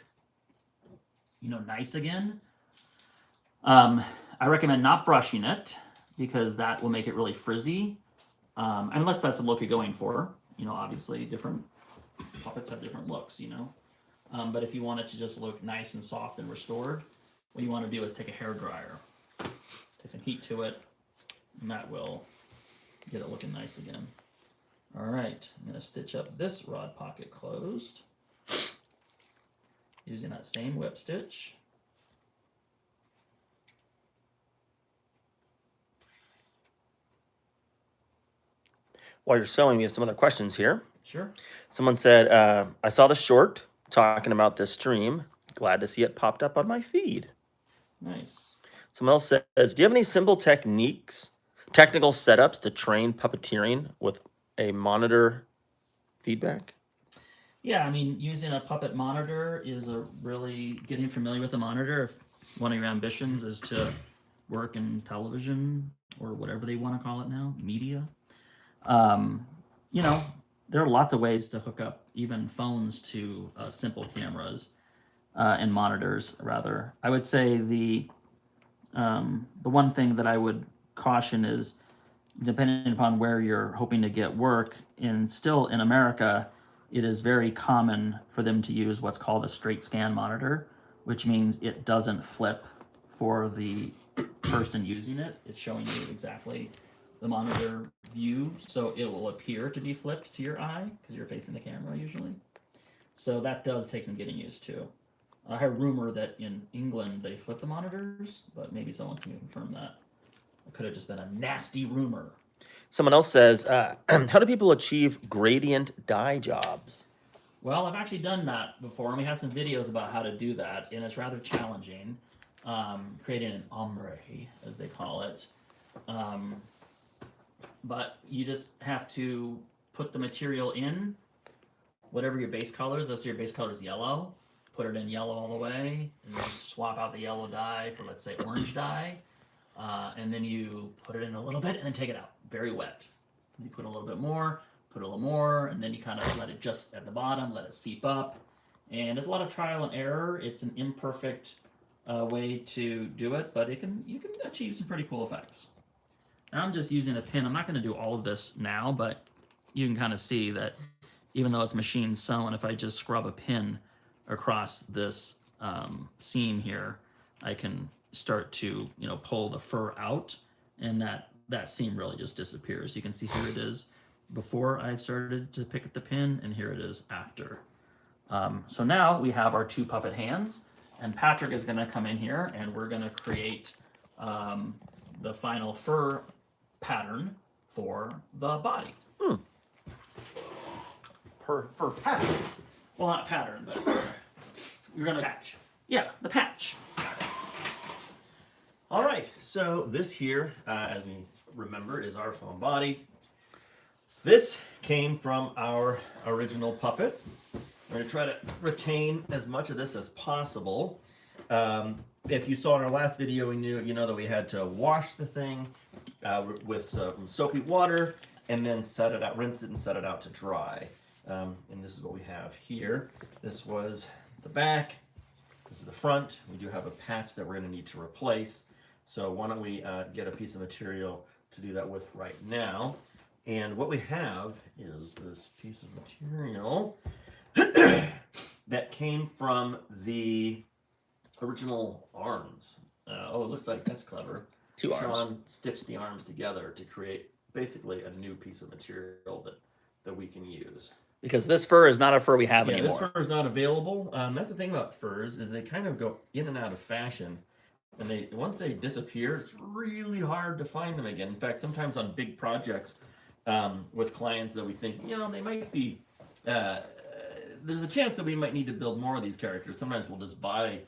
you know, nice again. I recommend not brushing it because that will make it really frizzy. Unless that's the look you're going for. You know, obviously different puppets have different looks, you know. But if you want it to just look nice and soft and restored, what you want to do is take a hair dryer, take some heat to it, and that will get it looking nice again. All right, I'm going to stitch up this rod pocket closed using that same whip stitch. While you're sewing, we have some other questions here. Sure. Someone said, I saw the short talking about this stream. Glad to see it popped up on my feed. Nice. Someone else says, do you have any simple technical setups to train puppeteering with a monitor feedback? Yeah, I mean, using a puppet monitor is a really getting familiar with the monitor. If one of your ambitions is to work in television or whatever they want to call it now, media. You know, there are lots of ways to hook up even phones to simple cameras and monitors, rather. I would say the one thing that I would caution is, depending upon where you're hoping to get work, still in America, it is very common for them to use what's called a straight scan monitor, which means it doesn't flip for the person using it. It's showing you exactly the monitor view, so it will appear to be flipped to your eye because you're facing the camera usually. So that does take some getting used to. I heard rumor that in England they flip the monitors, but maybe someone can confirm that. It could have just been a nasty rumor. Someone else says, how do people achieve gradient dye jobs? Well, I've actually done that before, and we have some videos about how to do that, and it's rather challenging. Creating an ombre, as they call it. But you just have to put the material in, whatever your base color is. Let's say your base color is yellow. Put it in yellow all the way, and then swap out the yellow dye for, let's say, orange dye. And then you put it in a little bit, and then take it out. Very wet. You put a little bit more, put a little more, and then you kind of let it just at the bottom, let it seep up. And there's a lot of trial and error. It's an imperfect way to do it, but you can achieve some pretty cool effects. Now I'm just using a pin. I'm not going to do all of this now, but you can kind of see that even though it's machine sewn, if I just scrub a pin across this seam here, I can start to, you know, pull the fur out, and that seam really just disappears. You can see here it is before I've started to pick at the pin, and here it is after. So now we have our two puppet hands, and Patrick is going to come in here, and we're going to create the final fur pattern for the body. For pattern. Well, not pattern, but we're going to patch. Yeah, the patch. All right, so this here, as we remember, is our foam body. This came from our original puppet. We're going to try to retain as much of this as possible. If you saw in our last video, you know that we had to wash the thing with some soapy water and then set it out, rinse it and set it out to dry. And this is what we have here. This was the back. This is the front. We do have a patch that we're going to need to replace. So why don't we get a piece of material to do that with right now. And what we have is this piece of material that came from the original arms. Oh, it looks like that's clever. Two arms. Sean stitched the arms together to create basically a new piece of material that we can use. Because this fur is not a fur we have Yeah, anymore. this fur is not available. That's the thing about furs is they kind of go in and out of fashion, and once they disappear, it's really hard to find them again. In fact, sometimes on big projects with clients that we think they might be, there's a chance that we might need to build more of these characters. Sometimes we'll just buy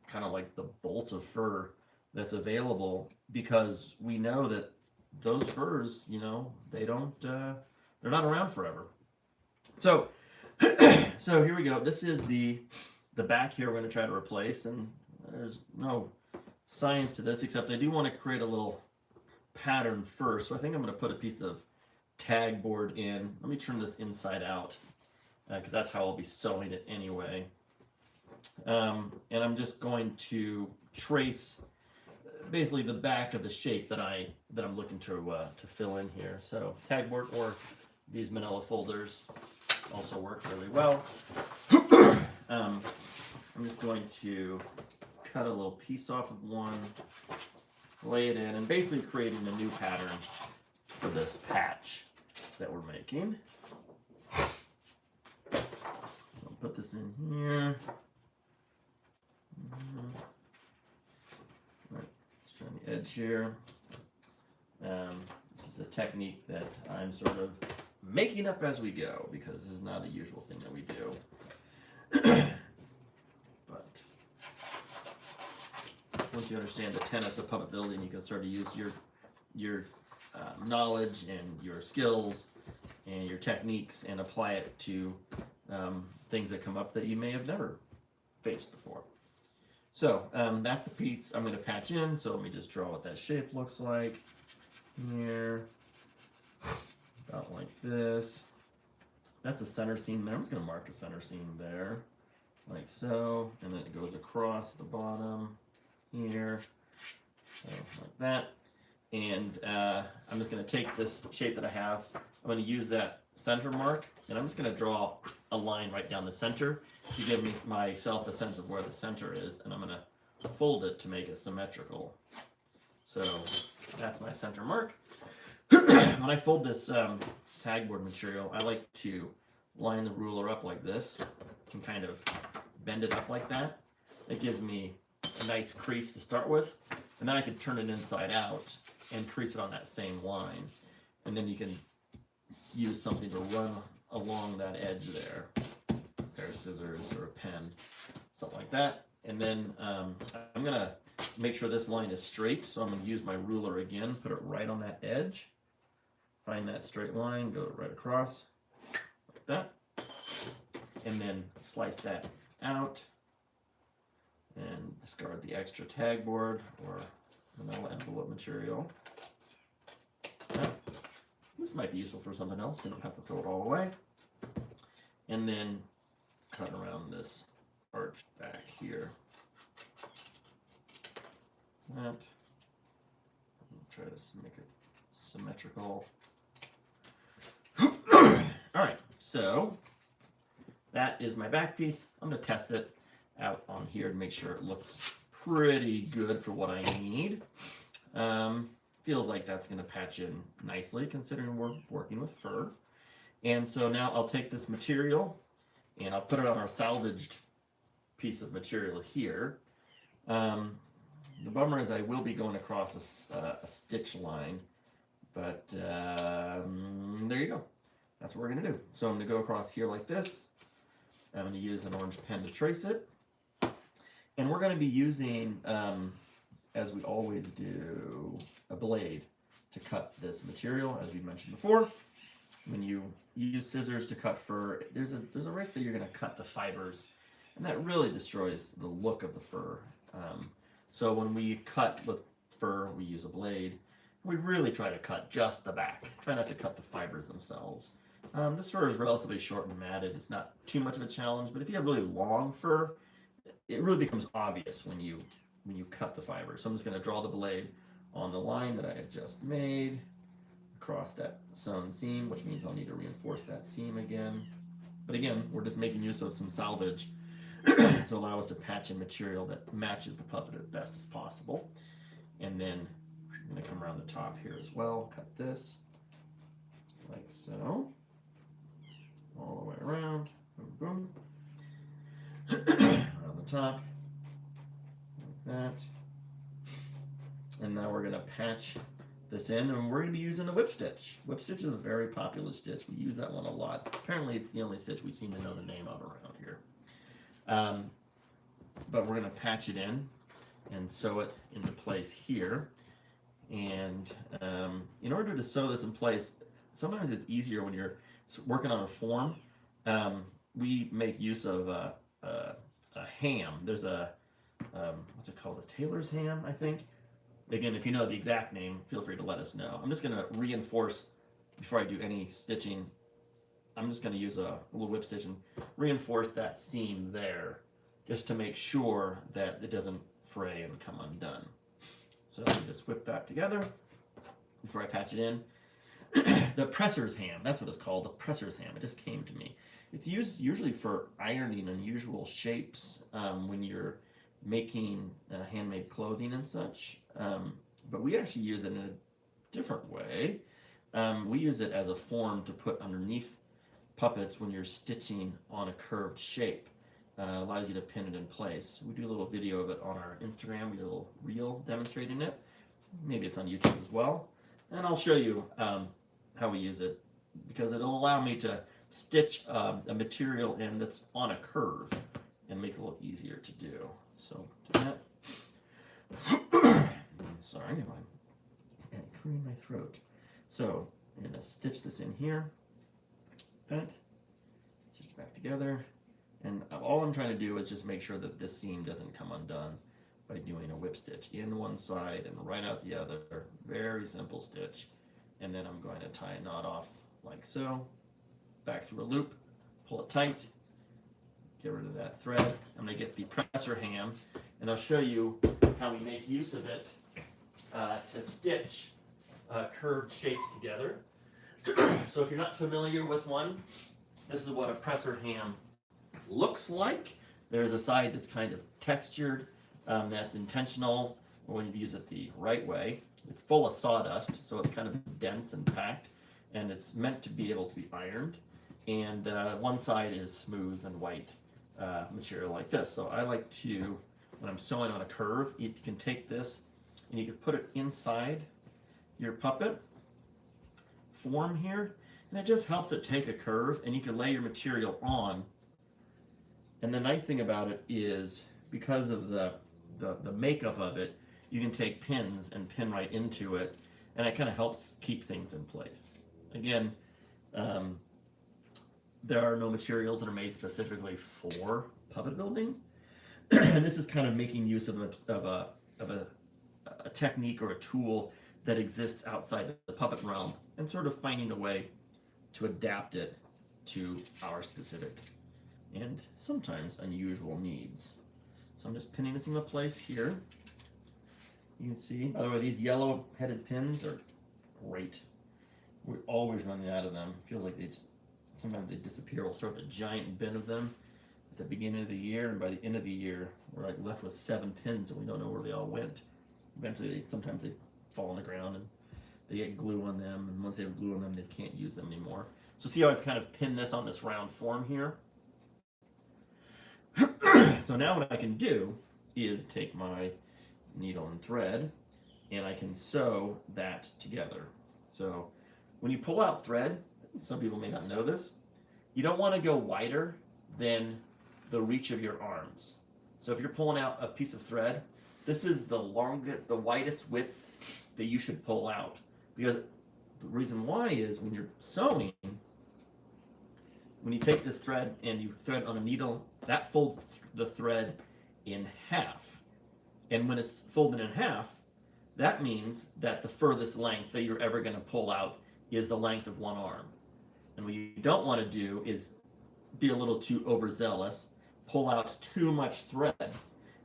kind of like the bolt of fur that's available because we know that those furs, they don't, they're not around forever. So, so here we go. This is the back here we're going to try to replace, and there's no science to this except I do want to create a little pattern first. So I think I'm going to put a piece of tag board in. Let me turn this inside out because that's how I'll be sewing it anyway. And I'm just going to trace basically the back of the shape that I'm looking to fill in here. So tag board or these manila folders also work really well. I'm just going to cut a little piece off of one, lay it in, and basically creating a new pattern for this patch that we're making. So I'll put this in here. Right, let's try the edge here. This is a technique that I'm sort of making up as we go because this is not a usual thing that we do. But once you understand the tenets of puppet building, you can start to use your knowledge and your skills and your techniques and apply it to things that come up that you may have never faced before. So that's the piece I'm going to patch in. So let me just draw what that shape looks like here. About like this. That's a center seam there. I'm just going to mark a center seam there, like so, and then it goes across the bottom here, so like that. And I'm just going to take this shape that I have. I'm going to use that center mark, and I'm just going to draw a line right down the center to give myself a sense of where the center is, and I'm going to fold it to make it symmetrical. So that's my center mark. When I fold this tag board material, I like to line the ruler up like this and kind of bend it up like that. It gives me a nice crease to start with, and then I can turn it inside out and crease it on that same line. And then you can use something to run along that edge there. A pair of scissors or a pen, something like that. And then I'm going to make sure this line is straight, so I'm going to use my ruler again, put it right on that edge. Find that straight line, go right across, like that, and then slice that out, and discard the extra tag board or manila envelope material. Now, this might be useful for something else, you don't have to throw it all away. And then cut around this arch back here. That. Try to make it symmetrical. Alright, so that is my back piece. I'm going to test it out on here to make sure it looks pretty good for what I need. Feels like that's going to patch in nicely considering we're working with fur. And so now I'll take this material and I'll put it on our salvaged piece of material here. The bummer is I will be going across a stitch line, but there you go. That's what we're going to do. So I'm going to go across here like this. I'm going to use an orange pen to trace it. And we're going to be using, as we always do, a blade to cut this material, as we mentioned before. When you use scissors to cut fur, there's a risk that you're going to cut the fibers, and that really destroys the look of the fur. So when we cut with fur, we use a blade. We really try to cut just the back. Try not to cut the fibers themselves. This fur is relatively short and matted. It's not too much of a challenge, but if you have really long fur, it really becomes obvious when you cut the fibers. So I'm just going to draw the blade on the line that I have just made across that sewn seam, which means I'll need to reinforce that seam again. But again, we're just making use of some salvage to allow us to patch in material that matches the puppet as best as possible. And then I'm going to come around the top here as well, cut this like so, all the around, boom, boom, around the top, like that. And now we're going to patch this in, and we're going to be using the whip stitch. Whip stitch is a very popular stitch. We use that one a lot. Apparently, it's the only stitch we seem to know the name of around here. But we're going to patch it in and sew it into place here. And in order to sew this in place, sometimes it's easier when you're working on a form. We make use of a ham. There's a, what's it called? A tailor's ham, I think. Again, if you know the exact name, feel free to let us know. I'm just going to reinforce, before I do any stitching, I'm just going to use a little whip stitch and reinforce that seam there, just to make sure that it doesn't fray and come undone. So let me just whip that together before I patch it in. The presser's ham, that's what it's called, the presser's ham. It just came to me. It's used usually for ironing unusual shapes when you're making handmade clothing and such. But we actually use it in a different way. We use it as a form to put underneath puppets when you're stitching on a curved shape. Allows you to pin it in place. We do a little video of it on our Instagram. We do a little reel demonstrating it. Maybe it's on YouTube as well. And I'll show you how we use it, because it'll allow me to stitch a material in that's on a curve and make it a little easier to do. So do that. Sorry, I'm clearing my throat. So I'm going to stitch this in here. That. Stitch it back together. And all I'm trying to do is just make sure that this seam doesn't come undone by doing a whip stitch in one side and right out the other. Very simple stitch. And then I'm going to tie a knot off like so. Back through a loop, pull it tight, get rid of that thread. I'm going to get the presser ham, and I'll show you how we make use of it to stitch curved shapes together. So if you're not familiar with one, this is what a presser ham looks like. There's a side that's kind of textured, that's intentional when you use it the right way. It's full of sawdust, so it's kind of dense and packed, and it's meant to be able to be ironed. And one side is smooth and white material like this. So I like to, when I'm sewing on a curve, you can take this and you can put it inside your puppet form here, and it just helps it take a curve, and you can lay your material on. And the nice thing about it is, because of the makeup of it, you can take pins and pin right into it, and it kind of helps keep things in place. Again, there are no materials that are made specifically for puppet building, and this is kind of making use of a technique or a tool that exists outside the puppet realm, and sort of finding a way to adapt it to our specific and sometimes unusual needs. So I'm just pinning this into place here. You can see, by the way, these yellow headed pins are great. We're always running out of them. It feels like sometimes they disappear. We'll start with a giant bin of them at the beginning of the year, and by the end of the year, we're like left with 7 pins and we don't know where they all went. Eventually, sometimes they fall on the ground and they get glue on them, and once they have glue on them, they can't use them anymore. So see how I've kind of pinned this on this round form here? So now what I can do is take my needle and thread, and I can sew that together. So when you pull out thread, some people may not know this, you don't want to go wider than the reach of your arms. So if you're pulling out a piece of thread, this is the longest, the widest width that you should pull out. Because the reason why is, when you're sewing, when you take this thread and you thread on a needle, that folds the thread in half. And when it's folded in half, that means that the furthest length that you're ever going to pull out is the length of one arm. And what you don't want to do is be a little too overzealous, pull out too much thread,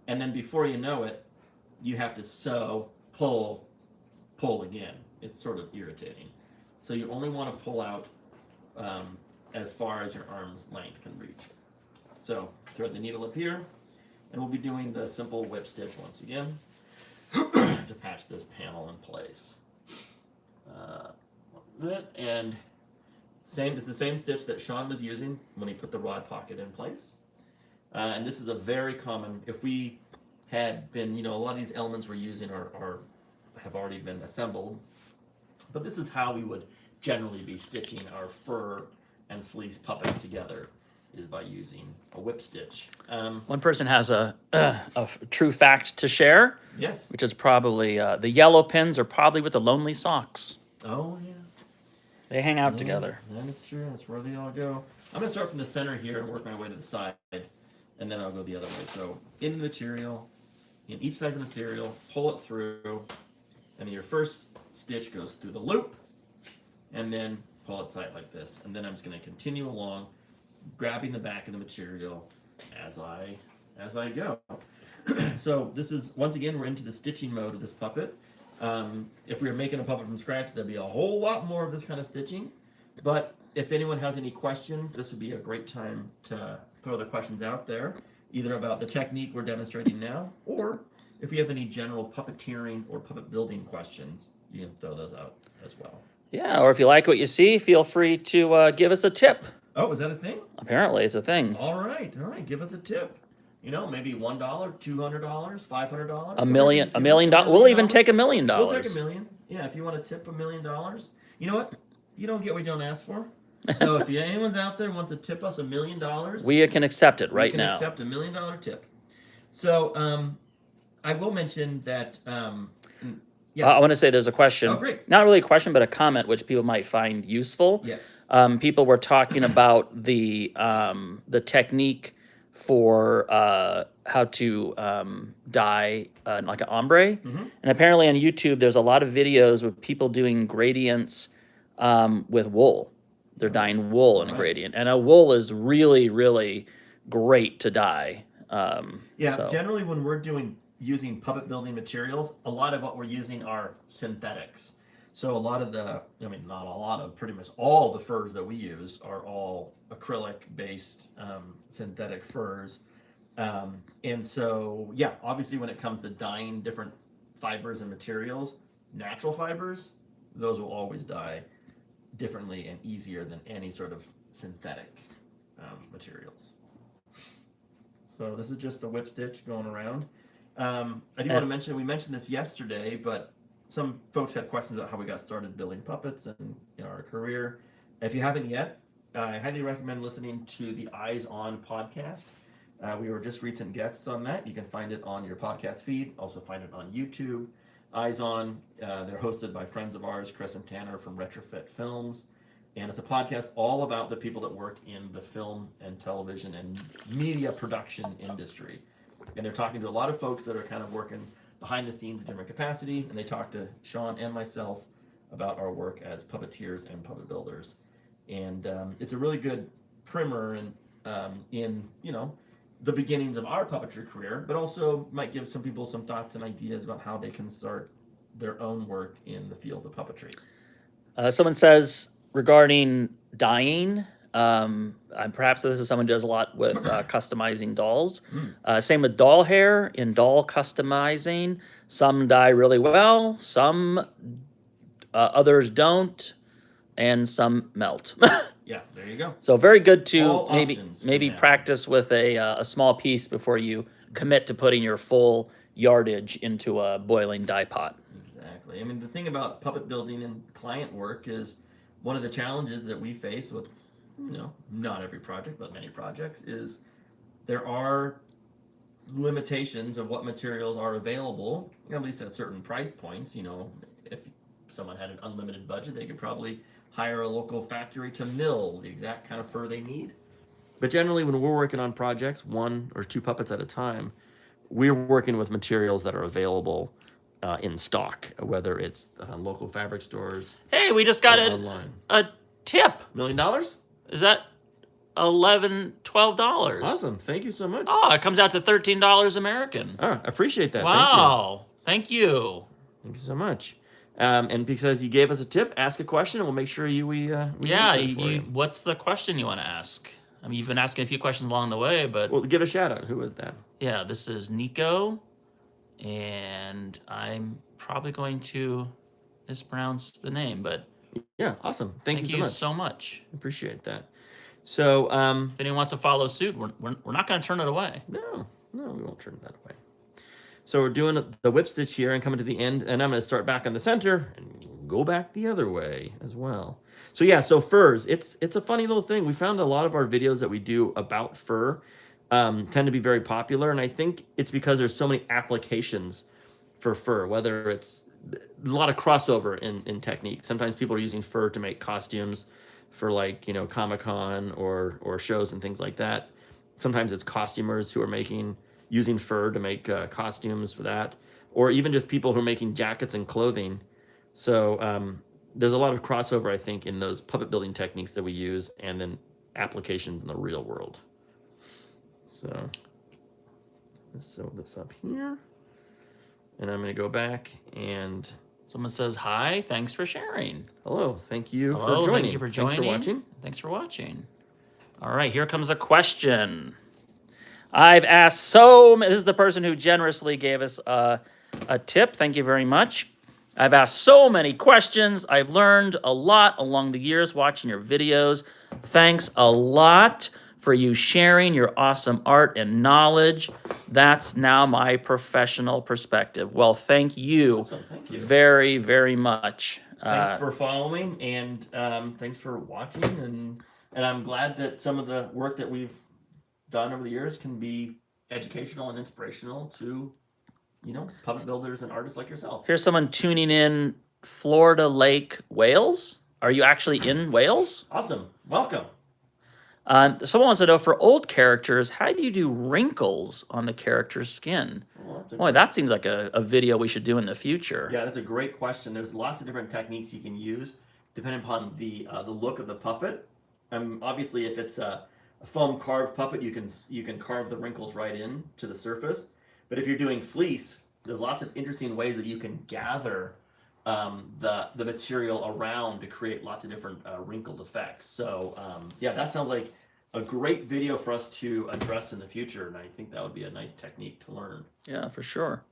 and then before you know it, you have to sew, pull again. It's sort of irritating. So you only want to pull out as far as your arm's length can reach. So thread the needle up here, and we'll be doing the simple whip stitch once again to patch this panel in place. And It's the same stitch that Sean was using when he put the rod pocket in place. And this is a very common, if we had been, a lot of these elements we're using have already been assembled. But this is how we would generally be stitching our fur and fleece puppets together, is by using a whip stitch. One person has a true fact to share, Yes. which is probably the yellow pins are probably with the lonely socks. Oh, yeah. They hang out together. That is true. That's where they all go. I'm going to start from the center here and work my way to the side, and then I'll go the other way. So in the material, in each side of the material, pull it through, and your first stitch goes through the loop, and then pull it tight like this. And then I'm just going to continue along, grabbing the back of the material as I go. So this is, once again, we're into the stitching mode of this puppet. If we were making a puppet from scratch, there'd be a whole lot more of this kind of stitching. But if anyone has any questions, this would be a great time to throw the questions out there, either about the technique we're demonstrating now, or if you have any general puppeteering or puppet building questions, you can throw those out as well. Yeah, or if you like what you see, feel free to give us a tip. Oh, is that a thing? Apparently, it's a thing. All right. Give us a tip. Maybe $1, $200, $500. $1 million. We'll even take $1 million. We'll take $1 million. Yeah, if you want to tip $1 million. You know what? You don't get what you don't ask for. So if anyone's out there wants to tip us $1 million, we can accept it right now. We can accept $1 million tip. So I will mention that. Yeah. I want to say there's a question. Oh, great. Not really a question, but a comment which people might find useful. Yes. People were talking about the technique for how to dye like an ombre. Mm-hmm. And apparently on YouTube, there's a lot of videos with people doing gradients with wool. They're dyeing wool in a gradient. And a wool is really, really great to dye. Generally when we're using puppet building materials, a lot of what we're using are synthetics. So a lot of not a lot of, pretty much all the furs that we use are all acrylic-based synthetic furs. And so, obviously when it comes to dyeing different fibers and materials, natural fibers, those will always dye differently and easier than any sort of synthetic materials. So this is just the whip stitch going around. I do want to mention, we mentioned this yesterday, but some folks had questions about how we got started building puppets and our career. If you haven't yet, I highly recommend listening to the Eyes On podcast. We were just recent guests on that. You can find it on your podcast feed. Also find it on YouTube. Eyes On, they're hosted by friends of ours, Chris and Tanner from Retrofit Films. And it's a podcast all about the people that work in the film and television and media production industry. And they're talking to a lot of folks that are kind of working behind the scenes in different capacity. And they talk to Sean and myself about our work as puppeteers and puppet builders. And it's a really good primer in the beginnings of our puppetry career, but also might give some people some thoughts and ideas about how they can start their own work in the field of puppetry. Someone says regarding dyeing, perhaps this is someone who does a lot with customizing dolls. Same with doll hair. In doll customizing, some dye really well, some others don't, and some melt. Yeah, there you go. So very good to All options maybe now. practice with a small piece before you commit to putting your full yardage into a boiling dye pot. Exactly. I mean, the thing about puppet building and client work is one of the challenges that we face with, not every project, but many projects, is there are limitations of what materials are available, at least at certain price points. If someone had an unlimited budget, they could probably hire a local factory to mill the exact kind of fur they need. But generally, when we're working on projects, 1 or 2 puppets at a time, we're working with materials that are available in stock, whether it's local fabric stores. Hey, we just got online. a tip. $1 million? Is that $11, $12? Awesome. Thank you so much. Oh, it comes out to $13 American. Oh, I appreciate that. Wow. Thank you. Thank you so much. And because you gave us a tip, ask a question, and we'll make sure we Yeah, answer it for you. what's the question you want to ask? I mean, you've been asking a few questions along the way, but Well, give a shout out. Who is that? yeah, this is Nico, and I'm probably going to mispronounce the name, but Yeah, awesome. Thank Thank you you so much. so much. Appreciate that. So, If anyone wants to follow suit, we're not going to turn it away. no, we won't turn that away. So we're doing the whip stitch here and coming to the end, and I'm going to start back on the center and go back the other way as well. So yeah, so furs, it's a funny little thing. We found a lot of our videos that we do about fur tend to be very popular, and I think it's because there's so many applications for fur, whether it's a lot of crossover in technique. Sometimes people are using fur to make costumes for, like, you know, Comic-Con or shows and things like that. Sometimes it's costumers who are using fur to make costumes for that, or even just people who are making jackets and clothing. So there's a lot of crossover, I think, in those puppet building techniques that we use, and then applications in the real world. So let's sew this up here, and I'm going to go back and Someone says, hi, thanks for sharing. hello, thank you Hello, for joining. thank you for joining. Thanks for watching. Thanks for watching. All right, here comes a question. I've asked this is the person who generously gave us a tip. Thank you very much. I've asked so many questions. I've learned a lot along the years watching your videos. Thanks a lot for you sharing your awesome art and knowledge. That's now my professional perspective. Well, thank you, Awesome, thank you. very, very much. Thanks for following, and thanks for watching, and I'm glad that some of the work that we've done over the years can be educational and inspirational to, you know, puppet builders and artists like yourself. Here's someone tuning in, Florida Lake, Wales. Are you actually in Wales? Awesome, welcome. Someone wants to know, for old characters, how do you do wrinkles on the character's skin? Well, Boy, that seems like a video we should do in the future. Yeah, that's a great question. There's lots of different techniques you can use depending upon the look of the puppet. Obviously, if it's a foam carved puppet, you can carve the wrinkles right in to the surface. But if you're doing fleece, there's lots of interesting ways that you can gather the material around to create lots of different wrinkled effects. So yeah, that sounds like a great video for us to address in the future, and I think that would be a nice technique to learn. Yeah, for sure.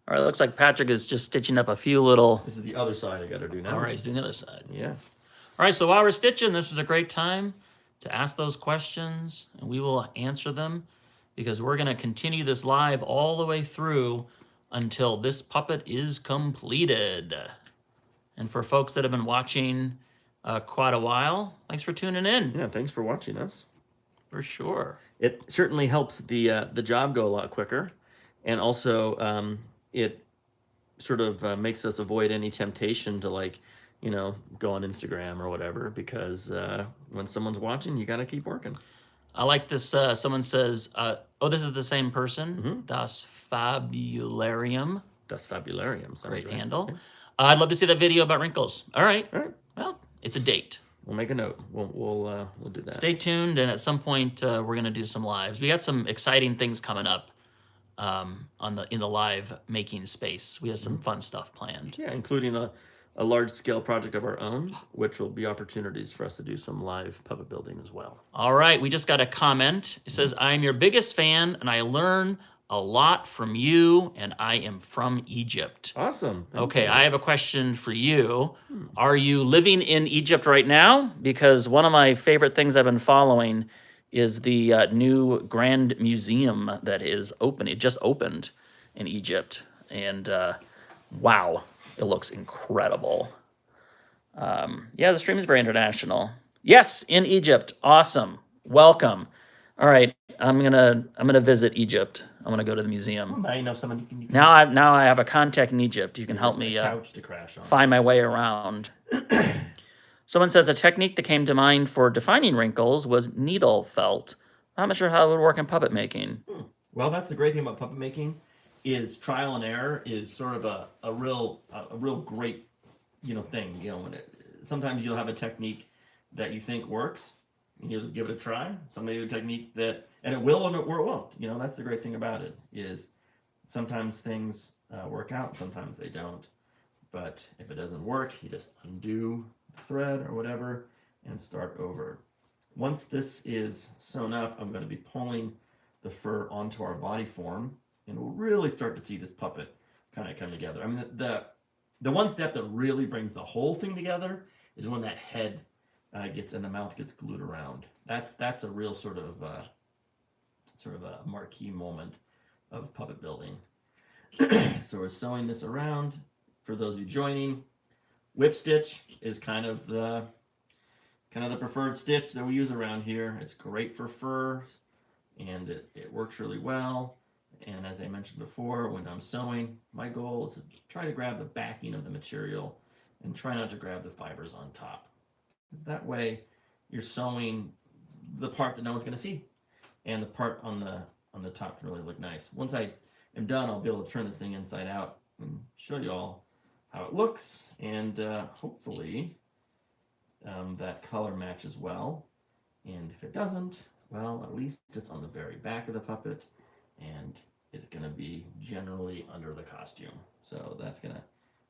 All right, looks like Patrick is just stitching up a few little... This is the other side I got to do now. All right, he's doing the other side. Yeah. All right, so while we're stitching, this is a great time to ask those questions, and we will answer them, because we're going to continue this live all the way through until this puppet is completed. And for folks that have been watching quite a while, thanks for tuning in. Yeah, thanks for watching us. For sure. It certainly helps the job go a lot quicker, and also it sort of makes us avoid any temptation to, like, you know, go on Instagram or whatever, because when someone's watching, you got to keep working. I like this. Someone says, oh, this is the same person. Mm-hmm. Das Fabularium. Das Fabularium. Sounds Great right. handle. Okay. I'd love to see that video about wrinkles. All right. All right. Well, it's a date. We'll make a note. We'll do that. Stay tuned, and at some point we're going to do some lives. We got some exciting things coming up in the live making space. We have some fun stuff planned. Yeah, including a large-scale project of our own, which will be opportunities for us to do some live puppet building as well. All right, we just got a comment. It says, I'm your biggest fan, and I learn a lot from you, and I am from Egypt. Awesome. Thank Okay, you. I have a question for you. Are you living in Egypt right now? Because one of my favorite things I've been following is the new Grand Museum that is open. It just opened in Egypt, and wow, it looks incredible. Yeah, the stream is very international. Yes, in Egypt. Awesome. Welcome. All right, I'm gonna visit Egypt. I'm gonna go to the museum. Now you know someone you can Now I have a contact in Egypt. You can help me couch to crash on. find my way around. Someone says a technique that came to mind for defining wrinkles was needle felt. I'm not sure how it would work in puppet making. Well, that's the great thing about puppet making, is trial and error is sort of a real great, you know, thing. You know, sometimes you'll have a technique that you think works, and you'll just give it a try. Somebody a technique that, and it will or it won't. You know, that's the great thing about it, is sometimes things work out, sometimes they don't. But if it doesn't work, you just undo the thread or whatever and start over. Once this is sewn up, I'm going to be pulling the fur onto our body form, and we'll really start to see this puppet kind of come together. I mean, the The one step that really brings the whole thing together is when that head gets and the mouth gets glued around. That's a real sort of a marquee moment of puppet building. So we're sewing this around. For those of you joining, whip stitch is kind of the preferred stitch that we use around here. It's great for fur, and it works really well. And as I mentioned before, when I'm sewing, my goal is to try to grab the backing of the material and try not to grab the fibers on top. Because that way you're sewing the part that no one's going to see, and the part on the top can really look nice. Once I am done, I'll be able to turn this thing inside out and show you all how it looks, and hopefully that color matches well. And if it doesn't, well, at least it's on the very back of the puppet, and it's going to be generally under the costume. So that's going to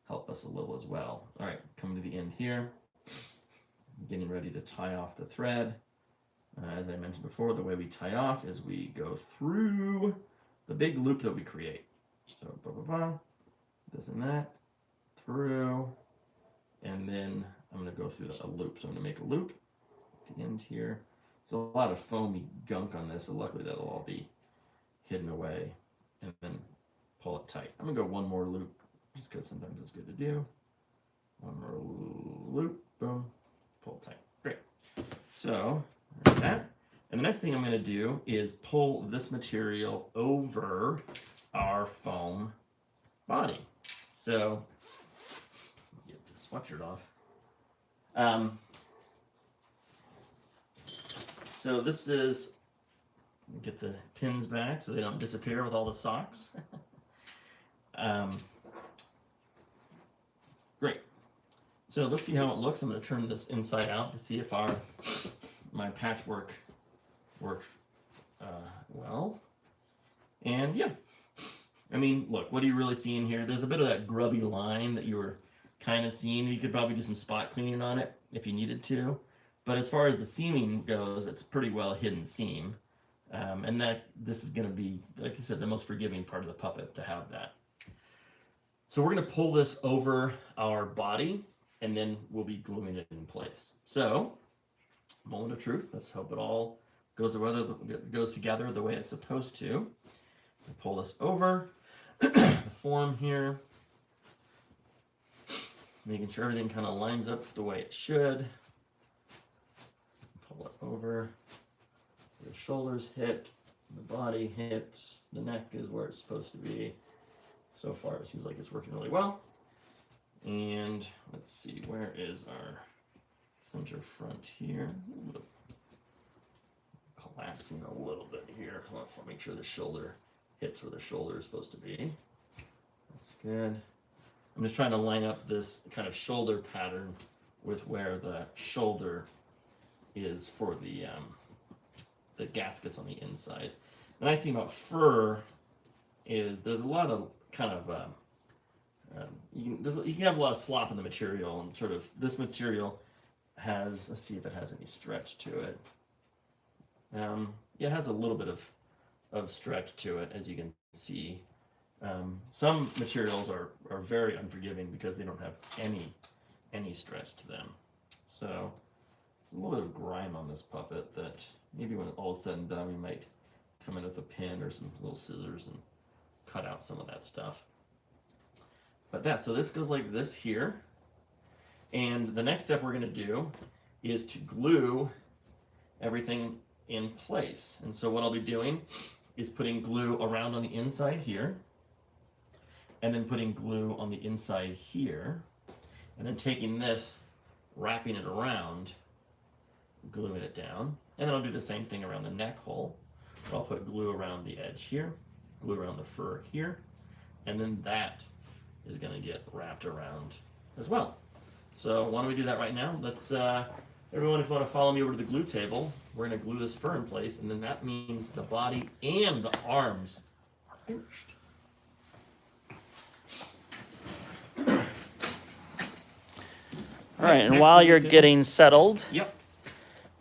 help us a little as well. All right, coming to the end here. Getting ready to tie off the thread. As I mentioned before, the way we tie off is we go through the big loop that we create. So, this and that, through, and then I'm going to go through a loop. So I'm going to make a loop at the end here. There's a lot of foamy gunk on this, but luckily that'll all be hidden away, and then pull it tight. I'm going to go one more loop, just because sometimes it's good to do. One more loop, boom, pull it tight. Great. So, there's that. And the next thing I'm going to do is pull this material over our foam body. So, get the sweatshirt off. So this is, get the pins back so they don't disappear with all the socks. Great. So let's see how it looks. I'm going to turn this inside out to see if my patchwork works well. And yeah, I mean, look, what are you really seeing here? There's a bit of that grubby line that you were kind of seeing. You could probably do some spot cleaning on it if you needed to. But as far as the seaming goes, it's pretty well a hidden seam. And this is going to be, like I said, the most forgiving part of the puppet to have that. So we're going to pull this over our body, and then we'll be gluing it in place. So, moment of truth. Let's hope it all goes together the way it's supposed to. Pull this over the form here, making sure everything kind of lines up the way it should. Pull it over. The shoulders hit, the body hits, the neck is where it's supposed to be. So far, it seems like it's working really well. And let's see, where is our center front here? Collapsing a little bit here. I want to make sure the shoulder hits where the shoulder is supposed to be. That's good. I'm just trying to line up this kind of shoulder pattern with where the shoulder is for the gaskets on the inside. The nice thing about fur is there's a lot of kind of you can have a lot of slop in the material, and sort of this material has, let's see if it has any stretch to it. Yeah, it has a little bit of stretch to it, as you can see. Some materials are very unforgiving because they don't have any stretch to them. So a little bit of grime on this puppet that maybe when all is said and done, we might come in with a pin or some little scissors and cut out some of that stuff. But so this goes like this here. And the next step we're going to do is to glue everything in place. And so what I'll be doing is putting glue around on the inside here, and then putting glue on the inside here, and then taking this, wrapping it around, gluing it down, and then I'll do the same thing around the neck hole. I'll put glue around the edge here, glue around the fur here, and then that is going to get wrapped around as well. So why don't we do that right now? Let's, everyone, if you want to follow me over to the glue table, we're going to glue this fur in place, and then that means the body and the arms are finished. All right, and while you're getting settled, Yep.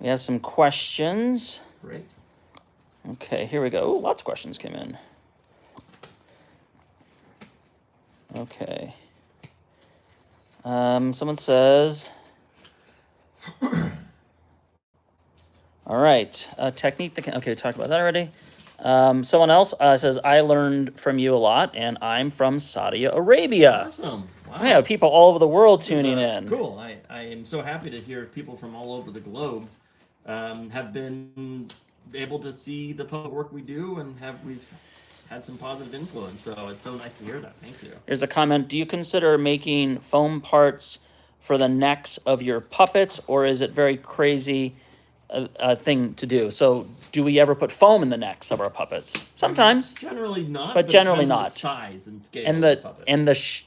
we have some questions. Great. Okay, here we go. Ooh, lots of questions came in. Okay. Someone says, all right, technique that can, okay, talked about that already. Someone else says, I learned from you a lot, and I'm from Saudi Arabia. Awesome. Wow. We have people all over the world This is, tuning in. Cool. I am so happy to hear people from all over the globe have been able to see the public work we do, and we've had some positive influence. So it's so nice to hear that. Thank you. There's a comment. Do you consider making foam parts for the necks of your puppets, or is it very crazy thing to do? So do we ever put foam in the necks of our puppets? Sometimes. Generally not. But generally it depends on not. the size and scale And of the the puppet.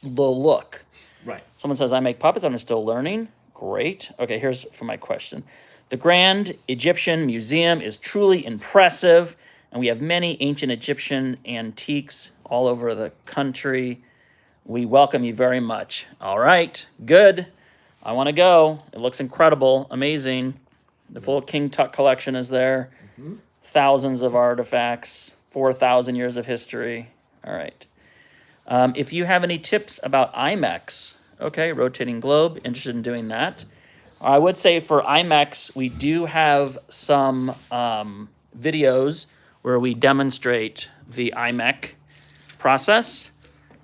the look. Right. Someone says, I make puppets. I'm still learning. Great. Okay, here's for my question. The Grand Egyptian Museum is truly impressive, and we have many ancient Egyptian antiques all over the country. We welcome you very much. All right, good. I want to go. It looks incredible, amazing. The full King Tut collection is there. Thousands of artifacts, 4,000 years of history. All right. If you have any tips about IMAX, okay, rotating globe, interested in doing that. I would say for IMAX, we do have some videos where we demonstrate the IMAX process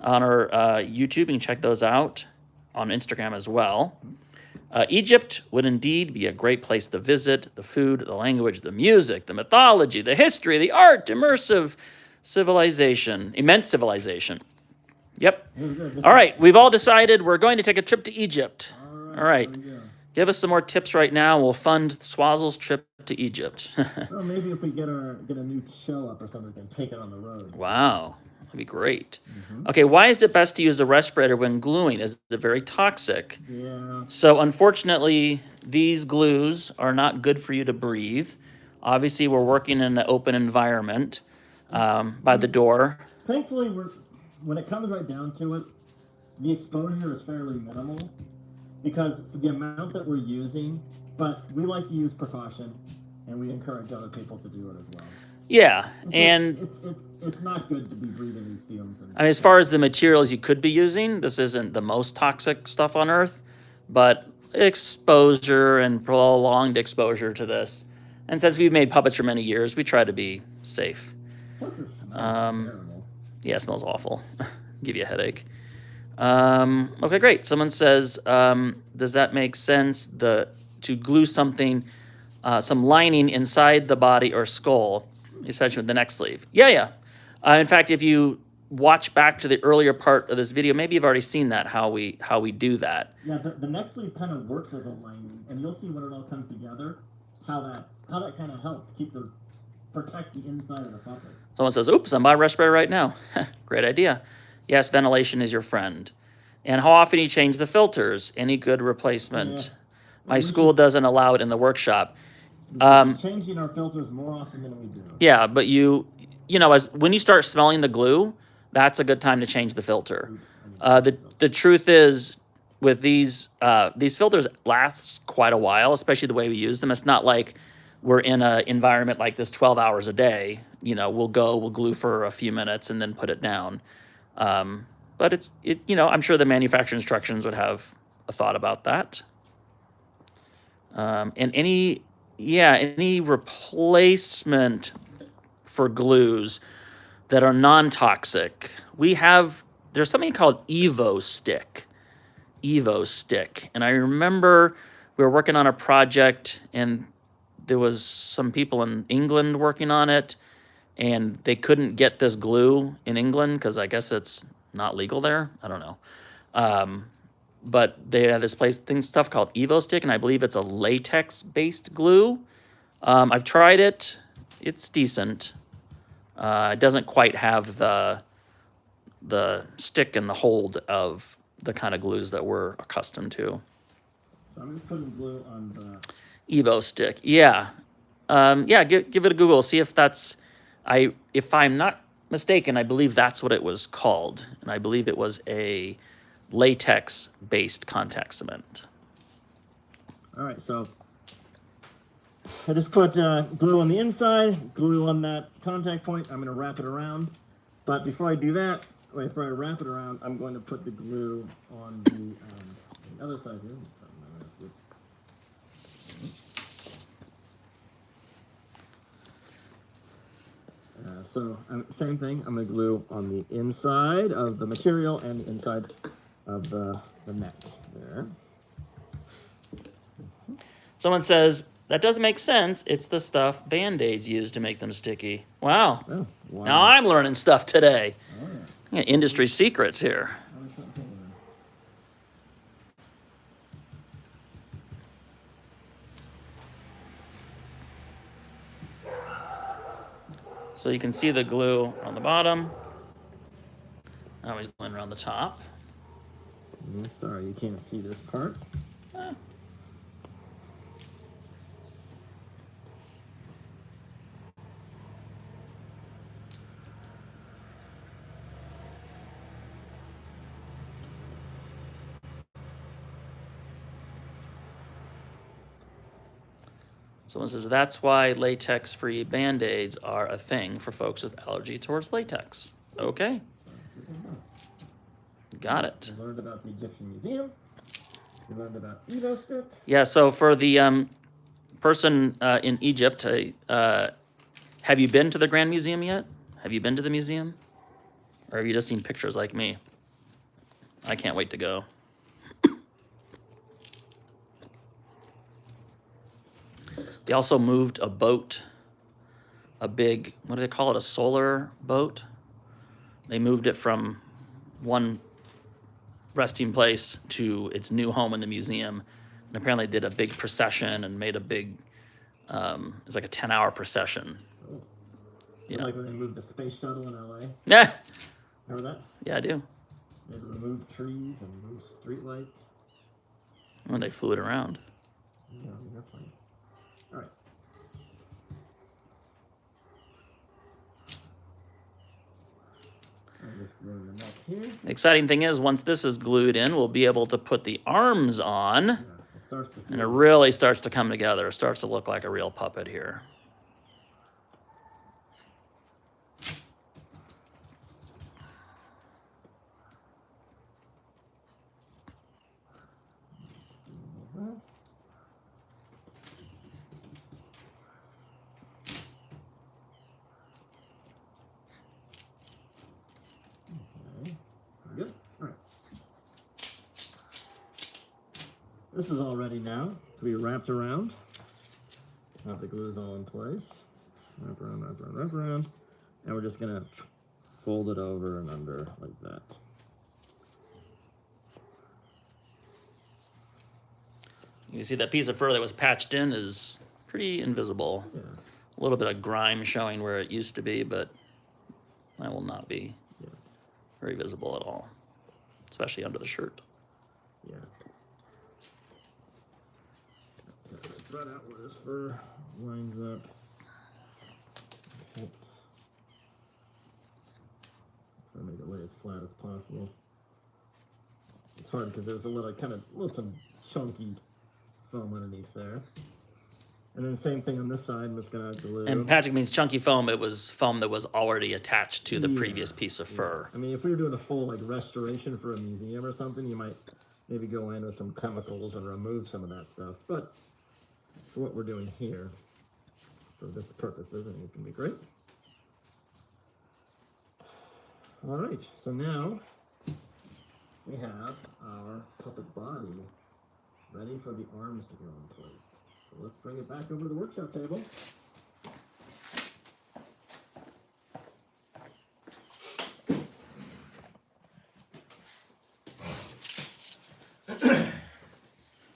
on our YouTube. You can check those out on Instagram as well. Egypt would indeed be a great place to visit. The food, the language, the music, the mythology, the history, the art, immersive civilization, immense civilization. Yep. All right, we've all decided we're going to take a trip to Egypt. All right. Give us some more tips right now. We'll fund Swazzle's trip to Egypt. Well, maybe if we get a new show up or something, we can take it on the road. Wow, that'd be great. Okay, why is it best to use a respirator when gluing? Is it very toxic? Yeah. So unfortunately, these glues are not good for you to breathe. Obviously, we're working in an open environment by the door. Thankfully, when it comes right down to it, the exposure is fairly minimal because for the amount that we're using, but we like to use precaution, and we encourage other people to do it as well. Yeah, and it's not good to be breathing these fumes. I mean, as far as the materials you could be using, this isn't the most toxic stuff on Earth, but exposure and prolonged exposure to this. And since we've made puppets for many years, we try to be safe. Plus it smells terrible. Yeah, it smells awful. Give you a headache. Okay, great. Someone says, does that make sense to glue something, some lining inside the body or skull, essentially with the neck sleeve? Yeah. In fact, if you watch back to the earlier part of this video, maybe you've already seen that, how we do that. Yeah, the neck sleeve kind of works as a lining, and you'll see when it all comes together, how that kind of helps protect the inside of the puppet. Someone says, oops, I'm by a respirator right now. Great idea. Yes, ventilation is your friend. And how often do you change the filters? Any good replacement? Yeah. My school doesn't allow it in the workshop. Changing our filters more often than we do. Yeah, but you know, when you start smelling the glue, that's a good time to change the filter. The truth is, with these filters last quite a while, especially the way we use them. It's not like we're in an environment like this 12 hours a day. You know, we'll glue for a few minutes and then put it down. But I'm sure the manufacturer instructions would have a thought about that. And any replacement for glues that are non-toxic, there's something called Evo Stick. And I remember we were working on a project and there was some people in England working on it, and they couldn't get this glue in England because I guess it's not legal there. I don't know. But they have this stuff called Evo Stick, and I believe it's a latex-based glue. I've tried it. It's decent. It doesn't quite have the stick and the hold of the kind of glues that we're accustomed to. So I'm just putting glue on the Evo Stick. Yeah. Give it a Google. See if if I'm not mistaken, I believe that's what it was called. And I believe it was a latex-based contact cement. All right, so I just put glue on the inside, glue on that contact point. I'm going to wrap it around. But before I do that, before I wrap it around, I'm going to put the glue on the other side here. Oh, no, that's good. So same thing. I'm gonna glue on the inside of the material and the inside of the neck there. Someone says, that doesn't make sense. It's the stuff Band-Aids use to make them sticky. Wow. Oh, wow. Now I'm learning stuff today. Oh, yeah. Industry secrets here. Oh, it's not thinking So you can see the glue on the bottom. Now he's going around the top. Sorry, you can't see this part. Someone says, that's why latex-free Band-Aids are a thing for folks with allergy towards latex. Okay. Got it. We learned about the Egyptian Museum. We learned about Evo Stick. Yeah, so for the person in Egypt, have you been to the Grand Museum yet? Have you been to the museum? Or have you just seen pictures like me? I can't wait to go. They also moved a boat, a big, what do they call it, a solar boat? They moved it from one resting place to its new home in the museum. And apparently did a big procession and made a big, it was like a 10-hour procession. Oh. Yeah. Like when they moved the space shuttle in LA. Yeah, Remember that? yeah, I do. They had to remove trees and remove streetlights. When they flew it around. Yeah, they're funny. All right. I'm just gluing the neck here. The exciting thing is, once this is glued in, we'll be able to put the arms on, Yeah, it starts to and it feel really starts to come together. It starts to look like a real puppet here. Okay, very good. All right. This is all ready now to be wrapped around. Now the glue is all in place. Wrap around, wrap around, wrap around. And we're just gonna fold it over and under like that. You can see that piece of fur that was patched in is pretty invisible. Yeah. A little bit of grime showing where it used to be, but that will not be Yeah. very visible at all, especially under the shirt. Yeah. Spread out where this fur lines up. Let's try to make it lay as flat as possible. It's hard because there's a little some chunky foam underneath there. And then same thing on this side. I'm just gonna glue. And patching means chunky foam. It was foam that was already attached to the Yeah, previous piece of fur. I mean, if we were doing a full restoration for a museum or something, you might maybe go in with some chemicals and remove some of that stuff. But for what we're doing here, for this purposes, I think it's gonna be great. All right, so now we have our puppet body ready for the arms to go in place. So let's bring it back over to the workshop table.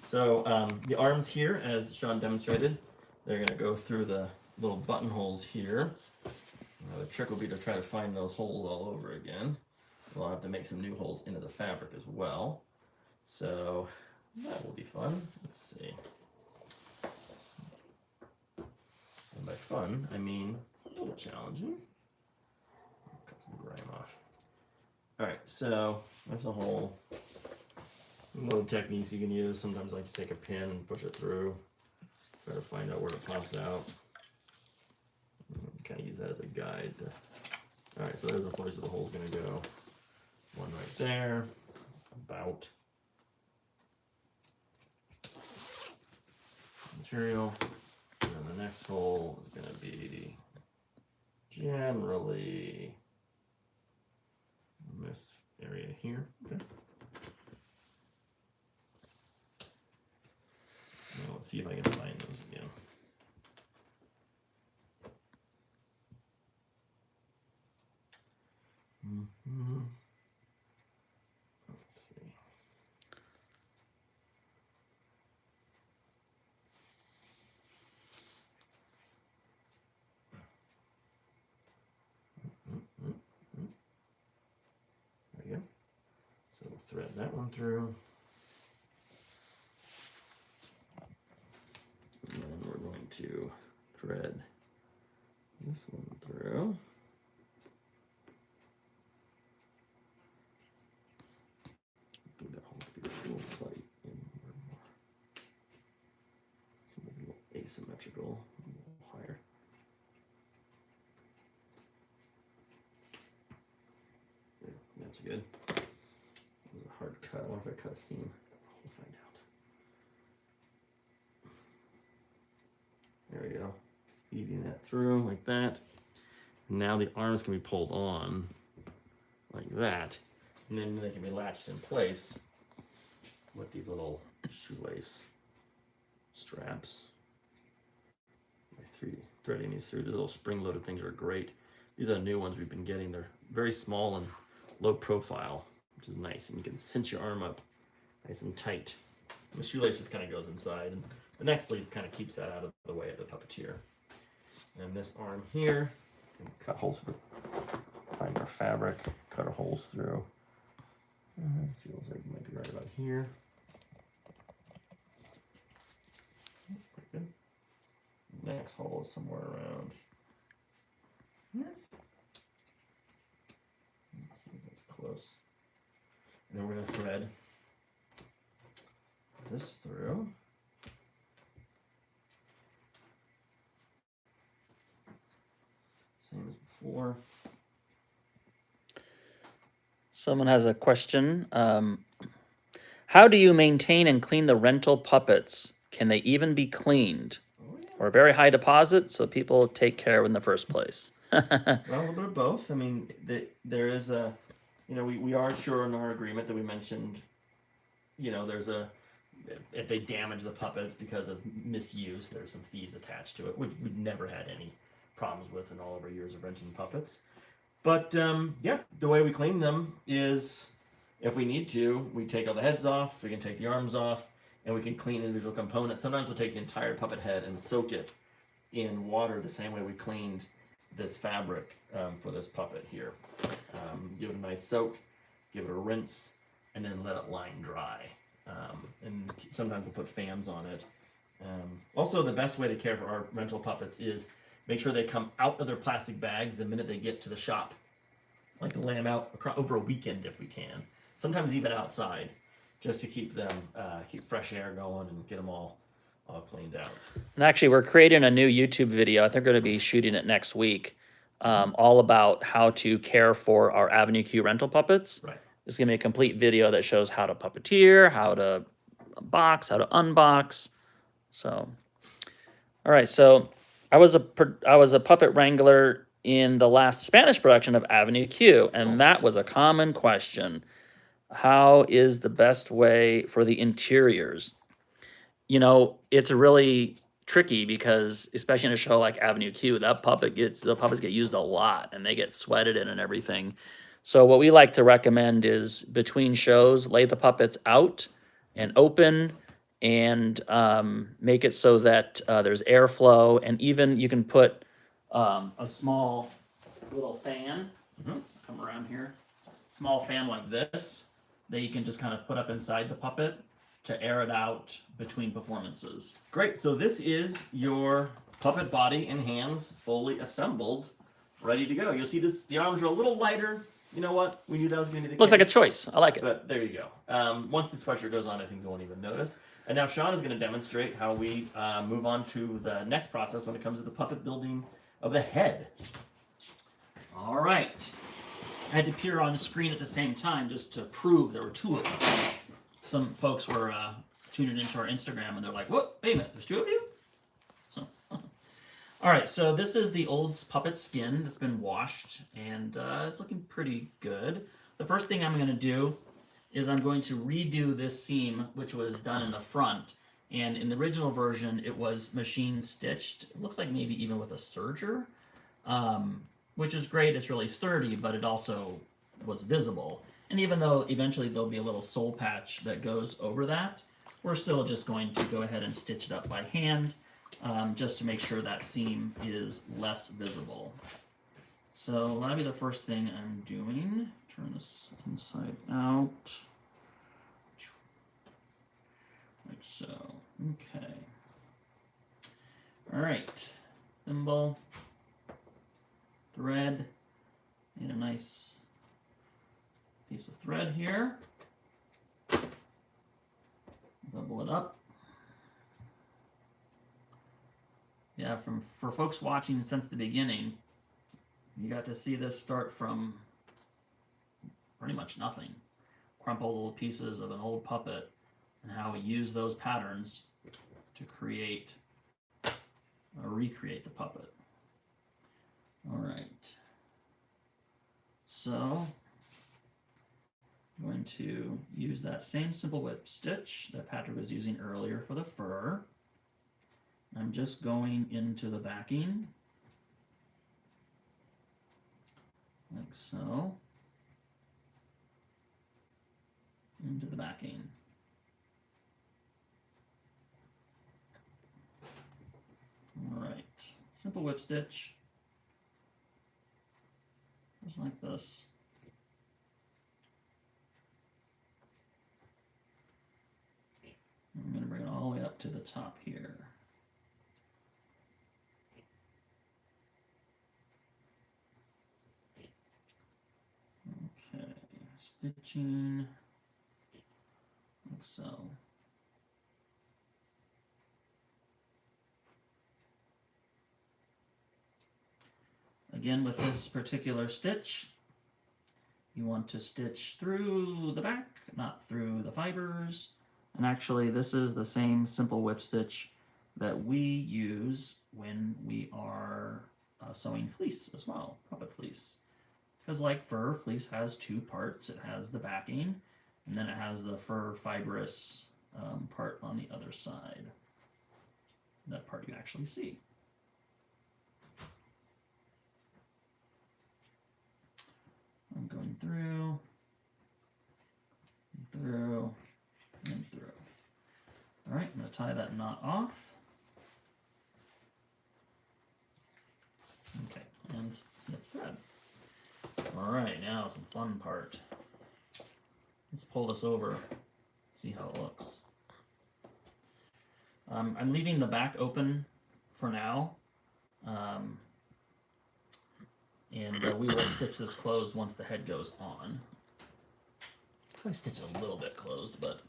So the arms here, as Sean demonstrated, they're going to go through the little buttonholes here. The trick will be to try to find those holes all over again. We'll have to make some new holes into the fabric as well. So that will be fun. Let's see. And by fun, I mean a little challenging. Cut some grime off. Alright, so that's a hole. Little techniques you can use. Sometimes I like to take a pin and push it through. Try to find out where it pops out. Kind of use that as a guide. Alright, so there's a place where the hole's going to go. One right there. About. material. And then the next hole is going to be generally in this area here. Okay. Now let's see if I can find those again. Let's see. There we go. So we'll thread that one through. And then we're going to thread this one through. I think that hole could be a little slight in here more. So maybe a little asymmetrical, a little higher. Yeah, that's good. That was a hard cut. I wonder if I cut a seam. We'll find out. There we go. Feeding that through like that. Now the arms can be pulled on like that. And then they can be latched in place with these little shoelace straps. Threading these through, the little spring-loaded things are great. These are the new ones we've been getting. They're very small and low profile, which is nice. And you can cinch your arm up nice and tight. And the shoelace just kind of goes inside. And the neck sleeve kind of keeps that out of the way of the puppeteer. And this arm here, cut holes through. Find our fabric, cut our holes through. It feels like it might be right about here. Pretty good. Next hole is somewhere around here. Let's see if that's close. And then we're going to thread this through. Same as before. Someone has a question. How do you maintain and clean the rental puppets? Can they even be cleaned? Or very high deposit, so people take care of in the first place? Well, a little bit of both. I mean, there is a, we are sure in our agreement that we mentioned, there's a, if they damage the puppets because of misuse, there's some fees attached to it. We've never had any problems with in all of our years of renting puppets. But yeah, the way we clean them is, if we need to, we take all the heads off, we can take the arms off, and we can clean individual components. Sometimes we'll take the entire puppet head and soak it in water the same way we cleaned this fabric for this puppet here. Give it a nice soak, give it a rinse, and then let it line dry. And sometimes we'll put fans on it. Also, the best way to care for our rental puppets is make sure they come out of their plastic bags the minute they get to the shop. Like to lay them out over a weekend if we can. Sometimes even outside, just to keep them, keep fresh air going and get them all cleaned out. And actually, we're creating a new YouTube video. I think we're going to be shooting it next week, all about how to care for our Avenue Q rental puppets. Right. It's going to be a complete video that shows how to puppeteer, how to box, how to unbox. So, all right. So I was a puppet wrangler in the last Spanish production of Avenue Q, and that was a common question. How is the best way for the interiors? It's really tricky because, especially in a show like Avenue Q, the puppets get used a lot and they get sweated in and everything. So what we like to recommend is between shows, lay the puppets out and open and make it so that there's airflow, and even you can put a small little fan, come around here, small fan like this, that you can just kind of put up inside the puppet to air it out between performances. Great, so this is your puppet body and hands fully assembled, ready to go. You'll see the arms are a little lighter. You know what? We knew that was going to be the Looks case. like a choice. I like it. But there you go. Once the sweatshirt goes on, I think you won't even notice. And now Sean is going to demonstrate how we move on to the next process when it comes to the puppet building of the head. All right. I had to appear on the screen at the same time just to prove there were two of them. Some folks were tuning into our Instagram and they're like, "What? Wait a minute, there's two of you?" All right, so this is the old puppet skin that's been washed, and it's looking pretty good. The first thing I'm going to do is I'm going to redo this seam, which was done in the front. And in the original version, it was machine stitched. It looks like maybe even with a serger, which is great. It's really sturdy, but it also was visible. And even though eventually there'll be a little sole patch that goes over that, we're still just going to go ahead and stitch it up by hand, just to make sure that seam is less visible. So that'll be the first thing I'm doing. Turn this inside out. Like so. Okay. Alright. Thimble. Thread. Need a nice piece of thread here. Double it up. Yeah, for folks watching since the beginning, you got to see this start from pretty much nothing. Crumpled little pieces of an old puppet, and how we use those patterns to create or recreate the puppet. All right. So I'm going to use that same simple whip stitch that Patrick was using earlier for the fur. I'm just going into the backing, like so, into the backing. All right, simple whip stitch, just like this. I'm going to bring it all the way up to the top here. Okay, stitching, like so. Again, with this particular stitch, you want to stitch through the back, not through the fibers. And actually, this is the same simple whip stitch that we use when we are sewing fleece as well, puppet fleece. Because like fur, fleece has two parts. It has the backing, and then it has the fur fibrous part on the other side. That part you actually see. I'm going through, and through, and through. All right, I'm going to tie that knot off. Okay, and snip thread. All right, now some fun part. Let's pull this over, see how it looks. I'm leaving the back open for now, and we will stitch this closed once the head goes on. Probably stitch it a little bit closed, but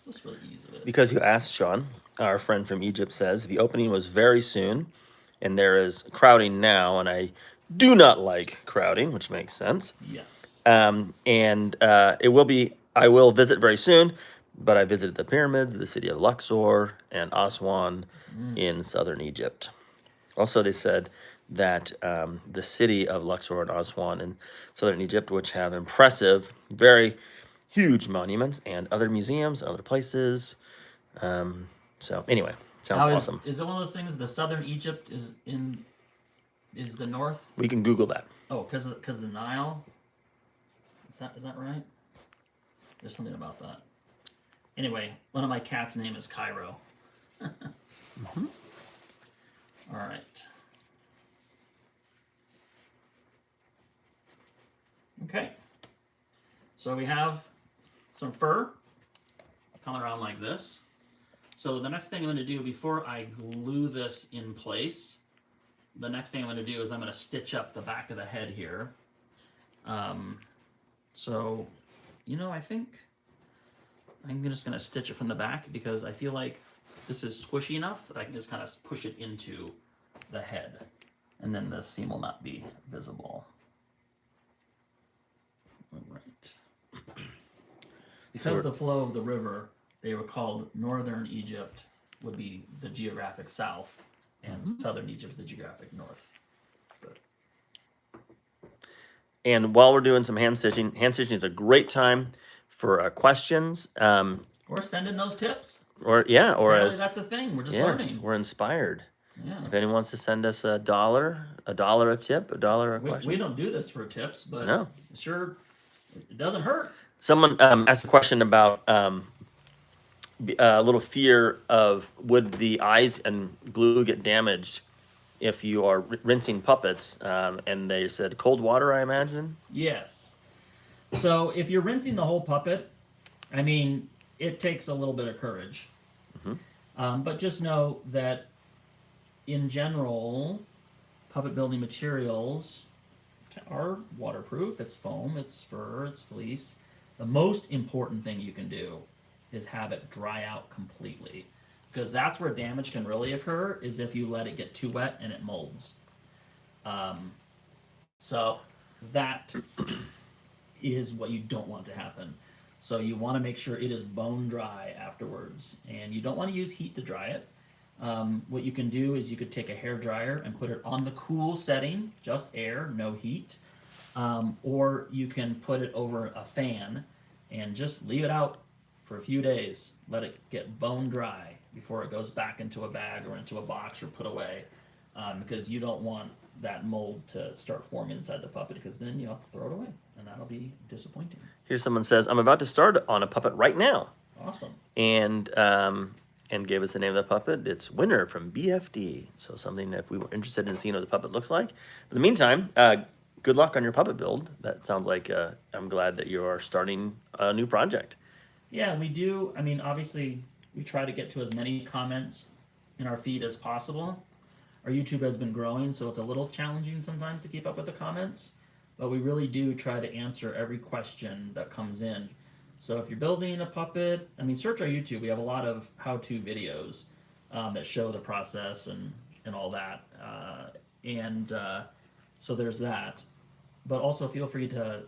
that's really ease of it. Because you asked, Sean, our friend from Egypt says, the opening was very soon, and there is crowding now, and I do not like crowding, which makes sense. Yes. It will be, I will visit very soon, but I visited the pyramids, the city of Luxor, and Aswan in southern Egypt. Also, they said that the city of Luxor and Aswan in southern Egypt, which have impressive, very huge monuments and other museums, other places. So anyway, sounds Now, awesome. is it one of those things? The southern Egypt is the north? We can Google that. Oh, because of the Nile. Is that right? There's something about that. Anyway, one of my cats' name is Cairo. Mm-hmm. All right. Okay. So we have some fur coming around like this. So the next thing I'm going to do before I glue this in place, the next thing I'm going to do is I'm going to stitch up the back of the head here. So, I think I'm just going to stitch it from the back because I feel like this is squishy enough that I can just kind of push it into the head, and then the seam will not be visible. All right. Because the flow of the river, they were called Northern Egypt, would be the geographic south, and southern Egypt is the geographic north. But And while we're doing some hand stitching is a great time for questions. or send in those tips. Or Apparently as that's a thing. We're just yeah, learning. we're inspired. Yeah. If anyone wants to send us $1 a tip, $1 a question. We don't do this for tips, but No. sure, it doesn't hurt. Someone asked a question about a little fear of would the eyes and glue get damaged if you are rinsing puppets, and they said cold water, I imagine. Yes. So if you're rinsing the whole puppet, I mean, it takes a little bit of courage. But just know that in general, puppet building materials are waterproof. It's foam, it's fur, it's fleece. The most important thing you can do is have it dry out completely, because that's where damage can really occur, is if you let it get too wet and it molds. So that is what you don't want to happen. So you want to make sure it is bone dry afterwards, and you don't want to use heat to dry it. What you can do is you could take a hair dryer and put it on the cool setting, just air, no heat, or you can put it over a fan and just leave it out for a few days. Let it get bone dry before it goes back into a bag or into a box or put away, because you don't want that mold to start forming inside the puppet, because then you'll have to throw it away, and that'll be disappointing. Here someone says, I'm about to start on a puppet right now. Awesome. And gave us the name of the puppet. It's Winner from BFD. So something if we were interested in seeing what the puppet looks like. In the meantime, good luck on your puppet build. That sounds like I'm glad that you are starting a new project. Yeah, we do. I mean, obviously, we try to get to as many comments in our feed as possible. Our YouTube has been growing, so it's a little challenging sometimes to keep up with the comments, but we really do try to answer every question that comes in. So if you're building a puppet, I mean, search our YouTube. We have a lot of how-to videos that show the process and all that. So there's that. But also feel free to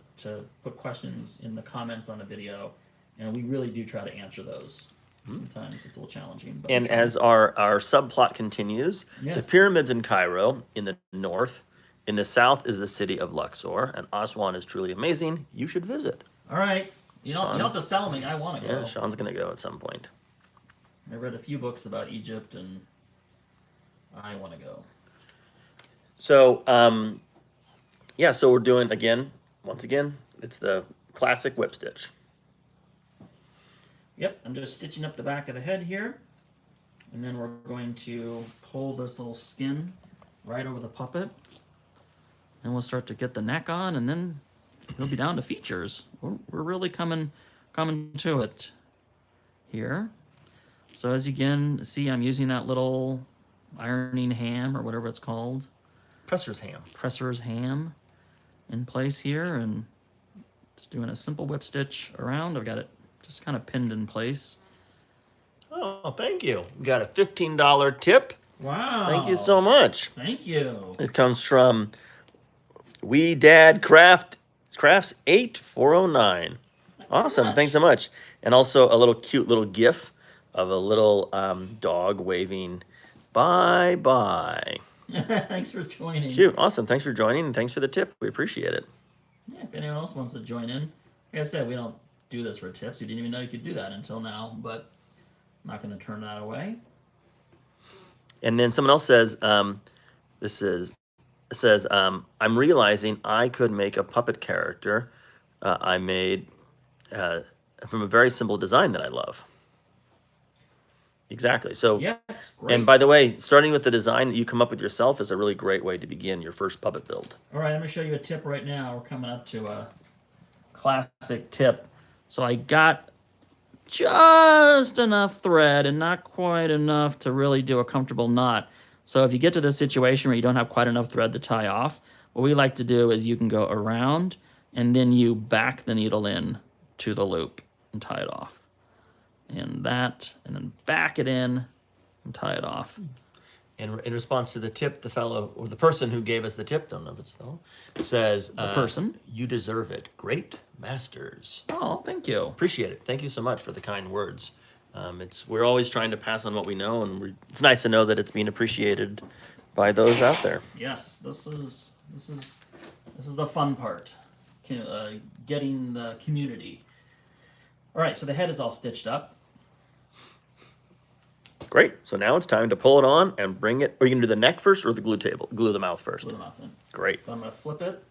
put questions in the comments on the video, and we really do try to answer those. Sometimes it's a little challenging. But And as our subplot continues, Yes. the pyramids in Cairo in the north, in the south is the city of Luxor, and Aswan is truly amazing. You should visit. All right. You don't Sean? have to sell me. I want to go. Yeah, Sean's going to go at some point. I read a few books about Egypt, and I want to go. So, so we're doing, once again, it's the classic whip stitch. Yep, I'm just stitching up the back of the head here, and then we're going to pull this little skin right over the puppet, and we'll start to get the neck on, and then we'll be down to features. We're really coming to it here. So as you can see, I'm using that little ironing ham or whatever it's called. Presser's ham In place here, and just doing a simple whip stitch around. I've got it just kind of pinned in place. Oh, thank you. We got a $15 tip. Wow. Thank you so much. Thank you. It comes from We Dad Crafts 8409. Awesome. much. Thanks so much. And also a little cute little gif of a little dog waving bye-bye. Thanks for joining. Cute. Awesome. Thanks for joining, and thanks for the tip. We appreciate it. Yeah, if anyone else wants to join in. Like I said, we don't do this for tips. You didn't even know you could do that until now, but I'm not going to turn that away. And then someone else says, I'm realizing I could make a puppet character I made from a very simple design that I love. Exactly. So, Yes, great. and by the way, starting with the design that you come up with yourself is a really great way to begin your first puppet build. All right, I'm going to show you a tip right now. We're coming up to a classic tip. So I got just enough thread and not quite enough to really do a comfortable knot. So if you get to this situation where you don't have quite enough thread to tie off, what we like to do is you can go around and then you back the needle in to the loop and tie it off. And then back it in and tie it off. And in response to the tip, the fellow, or the person who gave us the tip, don't know if it's a fellow, says, person? You deserve it. Great masters. Oh, thank you. Appreciate it. Thank you so much for the kind words. We're always trying to pass on what we know, and it's nice to know that it's being appreciated by those out there. Yes, this is the fun part, getting the community. All right, so the head is all stitched up. Great. So now it's time to pull it on and bring it. Are you gonna do the neck first or the glue the mouth first? Glue them out then. Great. So I'm gonna flip it.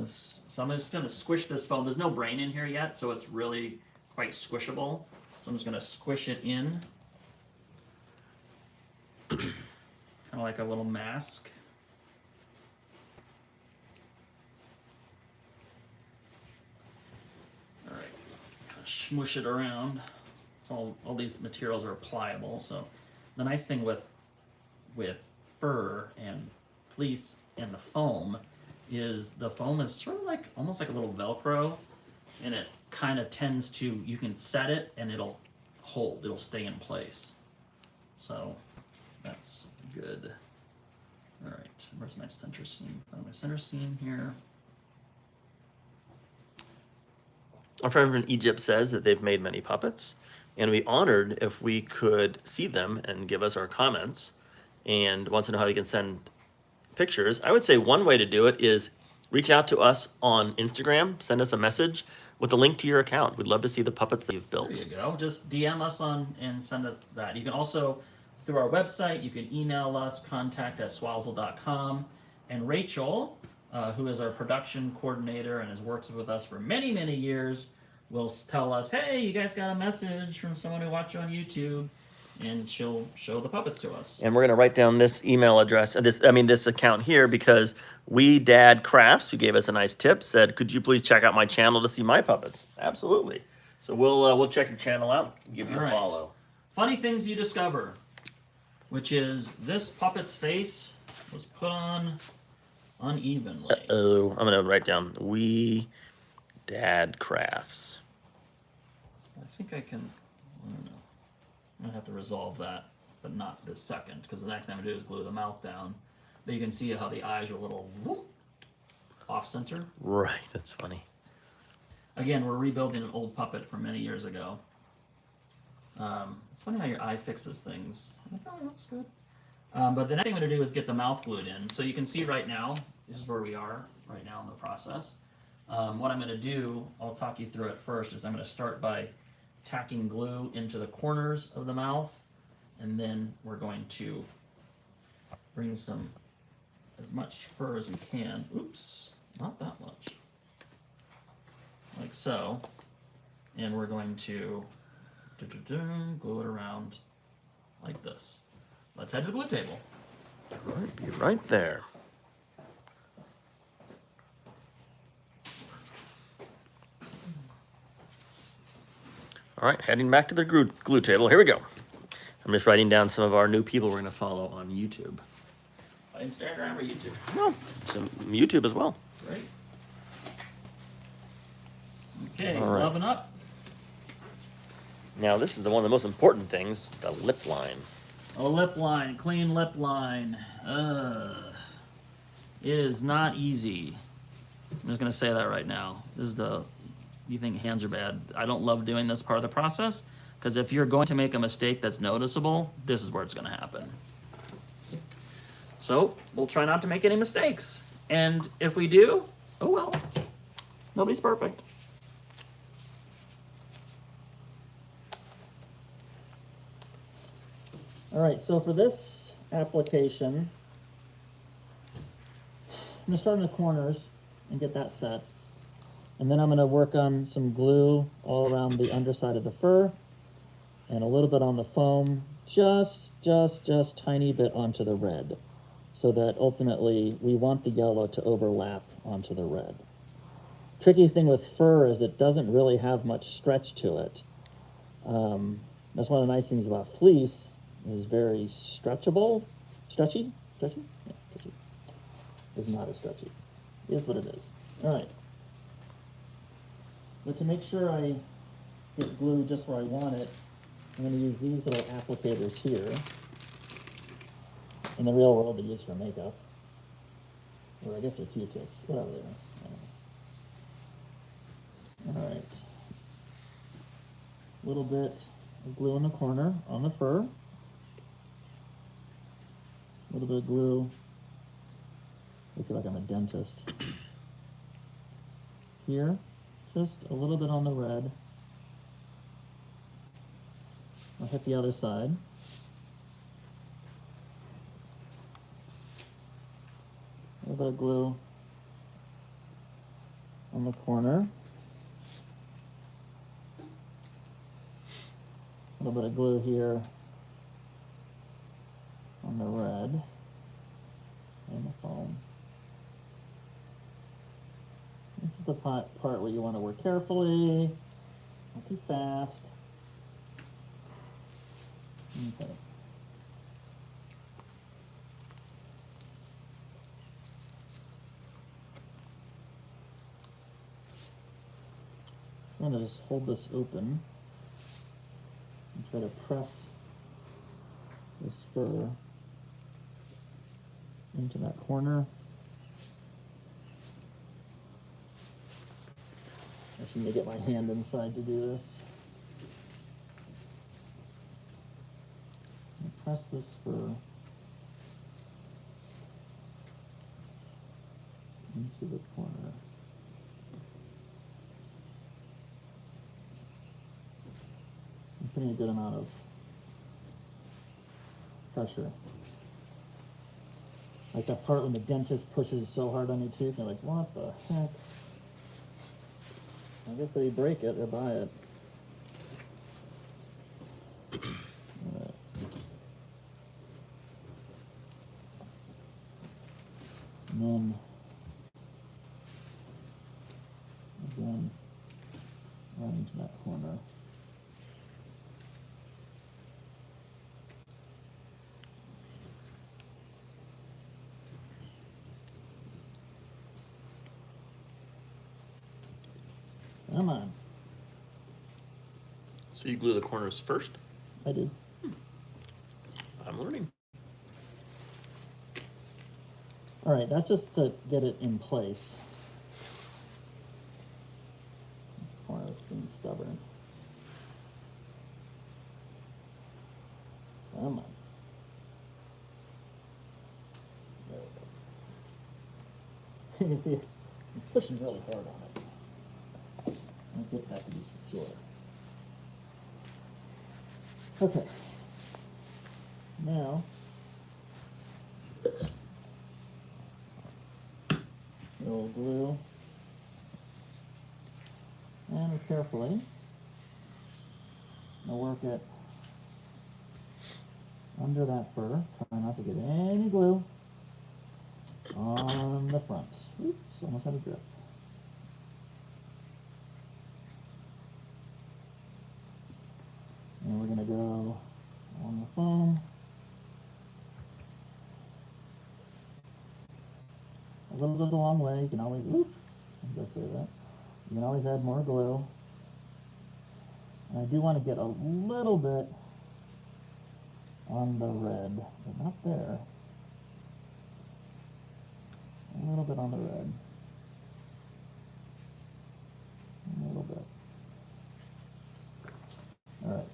So I'm just gonna squish this foam. There's no brain in here yet, so it's really quite squishable. So I'm just gonna squish it in, kind of like a little mask. All right, smush it around. So all these materials are pliable. So the nice thing with fur and fleece and the foam is the foam is sort of like almost like a little Velcro, and it kind of tends to, you can set it and it'll hold, it'll stay in place. So that's good. All right, where's my center seam? Find my center seam here. Our friend from Egypt says that they've made many puppets, and we honored if we could see them and give us our comments, and wants to know how they can send pictures. I would say one way to do it is reach out to us on Instagram, send us a message with a link to your account. We'd love to see the puppets that you've built. There you go. Just DM us on and send it that. You can also, through our website, you can email us, contact@swazzle.com. And Rachel, who is our production coordinator and has worked with us for many, many years, will tell us, hey, you guys got a message from someone who watched you on YouTube, and she'll show the puppets to us. And we're going to write down this email address, this account here, because We Dad Crafts, who gave us a nice tip, said, could you please check out my channel to see my puppets? Absolutely. So we'll check your channel out, give you a follow. Funny things you discover, which is this puppet's face was put on unevenly. Oh, I'm going to write down We Dad Crafts. I think I can, I don't know. I'm gonna have to resolve that, but not this second, because the next thing I'm gonna do is glue the mouth down. But you can see how the eyes are a little whoop, off center. Right, that's funny. Again, we're rebuilding an old puppet from many years ago. It's funny how your eye fixes things. I'm like, oh, it looks good. But the next thing I'm gonna do is get the mouth glued in. So you can see right now, this is where we are right now in the process. What I'm gonna do, I'll talk you through it first, is I'm gonna start by tacking glue into the corners of the mouth, and then we're going to bring as much fur as we can. Oops, not that much. Like so. And we're going to glue it around like this. Let's head to the glue table. All right, be right there. All right, heading back to the glue table. Here we go. I'm just writing down some of our new people we're going to follow on YouTube. Instagram or YouTube? No, some YouTube as well. Great. Okay, All right. gloving up. Now, this is one of the most important things, the lip line. A lip line, clean lip line. It is not easy. I'm just gonna say that right now. You think hands are bad. I don't love doing this part of the process, because if you're going to make a mistake that's noticeable, this is where it's gonna happen. So we'll try not to make any mistakes. And if we do, oh well, nobody's perfect. All right, so for this application, I'm gonna start in the corners and get that set. And then I'm gonna work on some glue all around the underside of the fur and a little bit on the foam, just tiny bit onto the red, so that ultimately we want the yellow to overlap onto the red. Tricky thing with fur is it doesn't really have much stretch to it. That's one of the nice things about fleece. Is very stretchable. Stretchy? Stretchy? Yeah, stretchy. It's not as stretchy. It is what it is. Alright. But to make sure I get glue just where I want it, I'm going to use these little applicators here. In the real world, they use for makeup. Or I guess they're Q-tips. Whatever they are. Alright. A little bit glue in the corner on the fur. A little bit of glue. I feel like I'm a dentist. Here, just a little bit on the red. I'll hit the other side. A little bit of glue on the corner. A little bit of glue here on the red and the foam. This is the part where you want to work carefully, not too fast. Okay. So I'm going to just hold this open and try to press this fur into that corner. I should need to get my hand inside to do this. And press this fur into the corner. I'm putting a good amount of pressure. Like that part when the dentist pushes so hard on your tooth, you're like, what the heck? I guess they break it or buy it. Right. And then, again, right into that corner. Come on. So you glue the corners first? I do. I'm learning. All right, that's just to get it in place. This corner is being stubborn. Come on. There we go. You can see I'm pushing really hard on it. I get that to be secure. Okay. Now, we'll glue and carefully I'll work it under that fur. Try not to get any glue on the front. Oops, almost had a drip. And we're going to go on the foam. A little goes a long way. You can always, I say that. You can always add more glue. And I do want to get a little bit on the red, but not there. A little bit on the red. A little bit. All right.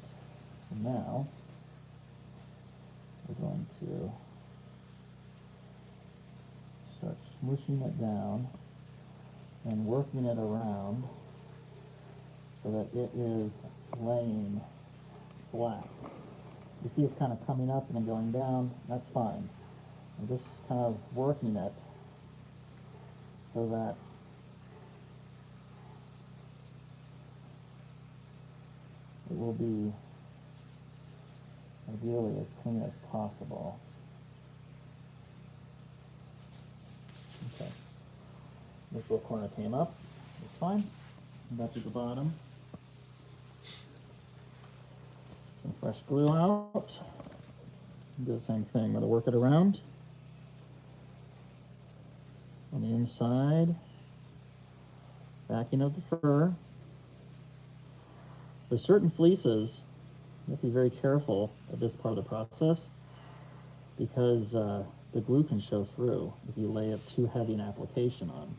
So now we're going to start smooshing it down and working it around so that it is laying flat. You see it's kind of coming up and then going down. That's fine. I'm just kind of working it so that it will be ideally as clean as possible. Okay. This little corner came up. It's fine. Back to the bottom. Some fresh glue out. Do the same thing. I'm going to work it around. On the inside. Backing of the fur. There's certain fleeces, you have to be very careful at this part of the process because the glue can show through if you lay it too heavy an application on.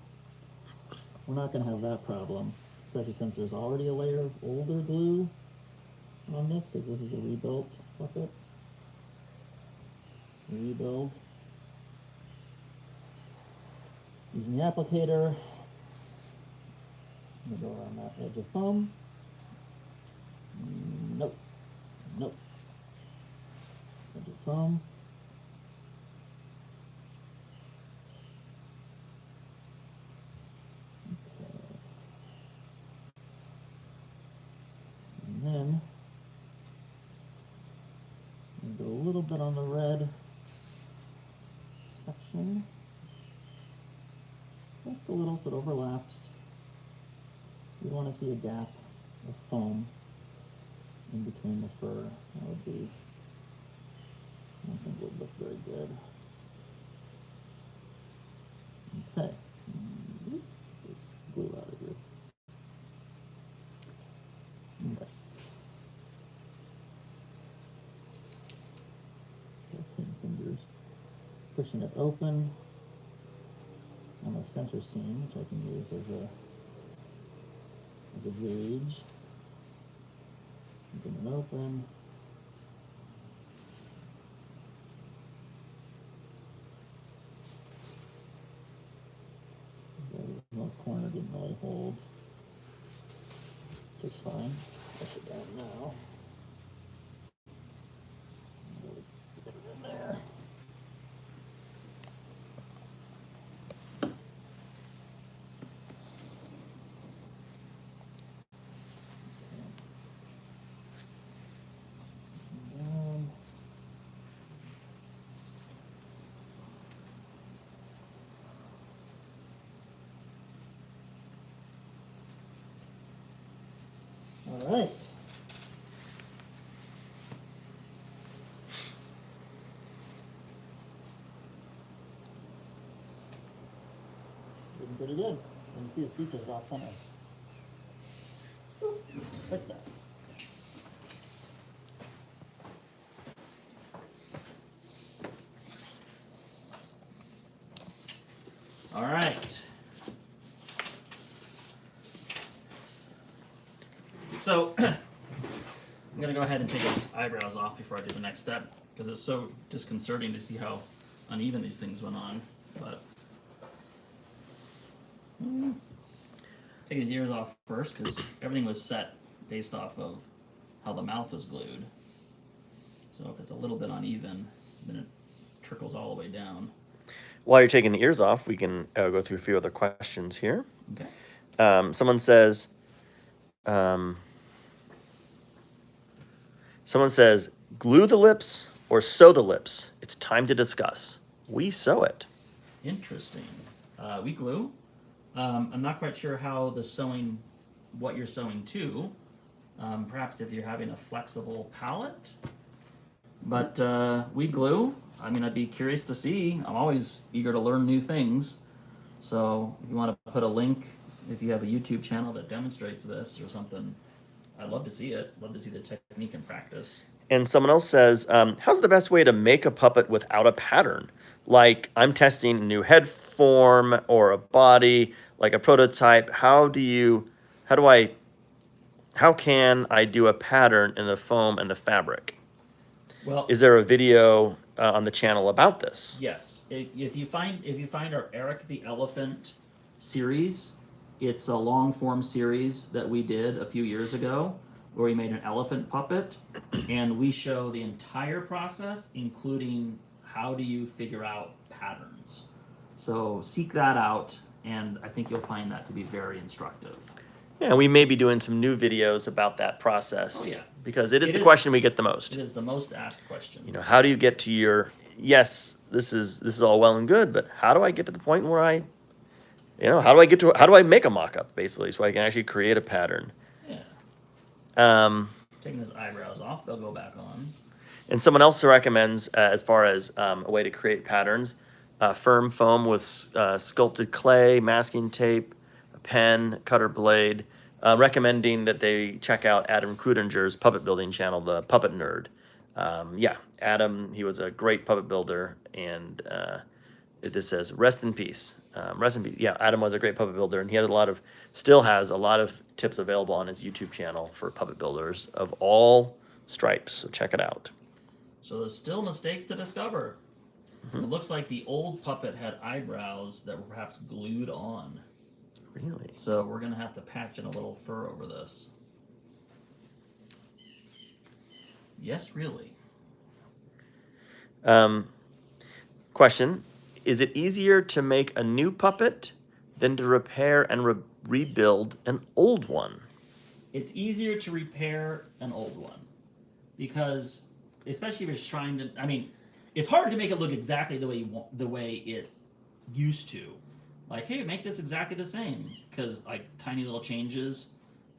We're not going to have that problem, especially since there's already a layer of older glue on this because this is a rebuilt puppet. Rebuild. Using the applicator. I'm gonna go around that edge of foam. Nope. Nope. Edge of foam. Okay. And then I'm gonna go a little bit on the red section. Just a little so it overlaps. We want to see a gap of foam in between the fur. That would be, I don't think it would look very good. Okay. This glue out of here. Okay. Fingers pushing it open on the center seam, which I can use as a gauge. Open it open. The north corner didn't really hold. Just fine. Push it down now. Really get it in there. All right. Looking pretty good. And you see his features off center. Fix that. All right. So I'm gonna go ahead and take his eyebrows off before I do the next step because it's so disconcerting to see how uneven these things went on. But take his ears off first because everything was set based off of how the mouth was glued. So if it's a little bit uneven, then it trickles all the way down. While you're taking the ears off, we can go through a few other questions here. Okay. Someone says, glue the lips or sew the lips. It's time to discuss. We sew it. Interesting. We glue. I'm not quite sure how the sewing, what you're sewing to. Perhaps if you're having a flexible pallet. But we glue. I mean, I'd be curious to see. I'm always eager to learn new things. So if you want to put a link, if you have a YouTube channel that demonstrates this or something, I'd love to see it. Love to see the technique in practice. And someone else says, how's the best way to make a puppet without a pattern? Like I'm testing a new head form or a body, like a prototype. How can I do a pattern in the foam and the fabric? Well, Is there a video on the channel about this? yes. If you find our Eric the Elephant series, it's a long form series that we did a few years ago where we made an elephant puppet and we show the entire process, including how do you figure out patterns. So seek that out, and I think you'll find that to be very instructive. Yeah, we may be doing some new videos about that process. Oh, yeah. Because it is It the is- question we get the most. It is the most asked question. You know, how do you get to your, yes, this is all well and good, but how do I get to the point where how do I make a mock-up basically so I can actually create a pattern? Yeah. Taking his eyebrows off, they'll go back on. And someone else recommends, as far as a way to create patterns, firm foam with sculpted clay, masking tape, a pen, cutter blade, recommending that they check out Adam Krudinger's puppet building channel, The Puppet Nerd. Adam, he was a great puppet builder, and this says, rest in peace. Rest in peace. Yeah, Adam was a great puppet builder, and he still has a lot of tips available on his YouTube channel for puppet builders of all stripes. So check it out. So there's still mistakes to discover. It looks like the old puppet had eyebrows that were perhaps glued on. Really? So we're going to have to patch in a little fur over this. Yes, really. Question. Is it easier to make a new puppet than to repair and rebuild an old one? It's easier to repair an old one because, especially if you're trying to, I mean, it's hard to make it look exactly the way you want, the way it used to. Like, hey, make this exactly the same, because like tiny little changes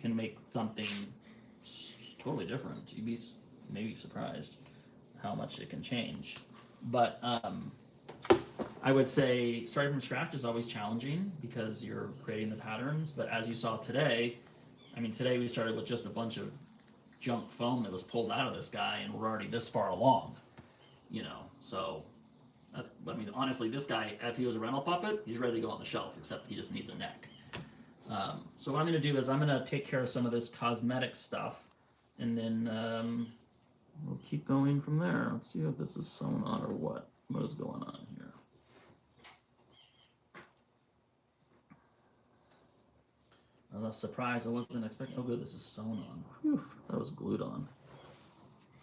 can make something totally different. You'd be maybe surprised how much it can change. But I would say starting from scratch is always challenging because you're creating the patterns. But as you saw today, I mean, today we started with just a bunch of junk foam that was pulled out of this guy, and we're already this far along. You know, so that's, I mean, honestly, this guy, if he was a rental puppet, he's ready to go on the shelf, except he just needs a neck. So what I'm going to do is I'm going to take care of some of this cosmetic stuff, and then we'll keep going from there. Let's see if this is sewn on or what. What is going on here? I was surprised. I wasn't expecting. Oh, good. This is sewn on. Whew, that was glued on.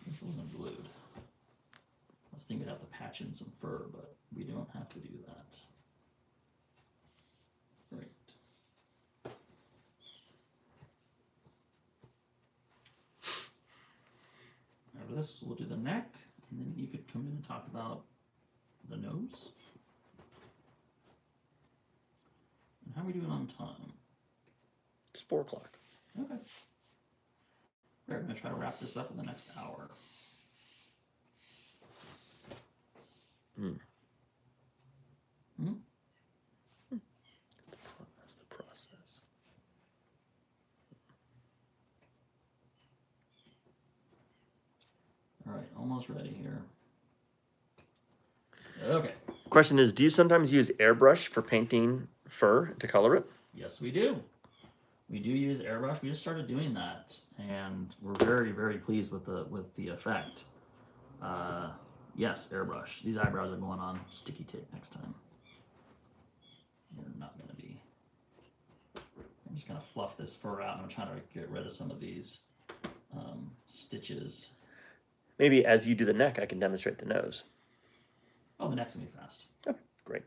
This wasn't glued. I was thinking we'd have to patch in some fur, but we don't have to do that. Great. After this, we'll do the neck, and then you could come in and talk about the nose. And how are we doing on time? It's 4 o'clock. Okay. We're going to try to wrap this up in the next hour. That's the process. All right, almost ready here. Okay. Question is, do you sometimes use airbrush for painting fur to color it? Yes, we do. We do use airbrush. We just started doing that, and we're very, very pleased with the effect. Yes, airbrush. These eyebrows are going on sticky tape next time. They're not going to be. I'm just going to fluff this fur out, and I'm trying to get rid of some of these stitches. Maybe as you do the neck, I can demonstrate the nose. Oh, the neck's going to be fast. Oh, great.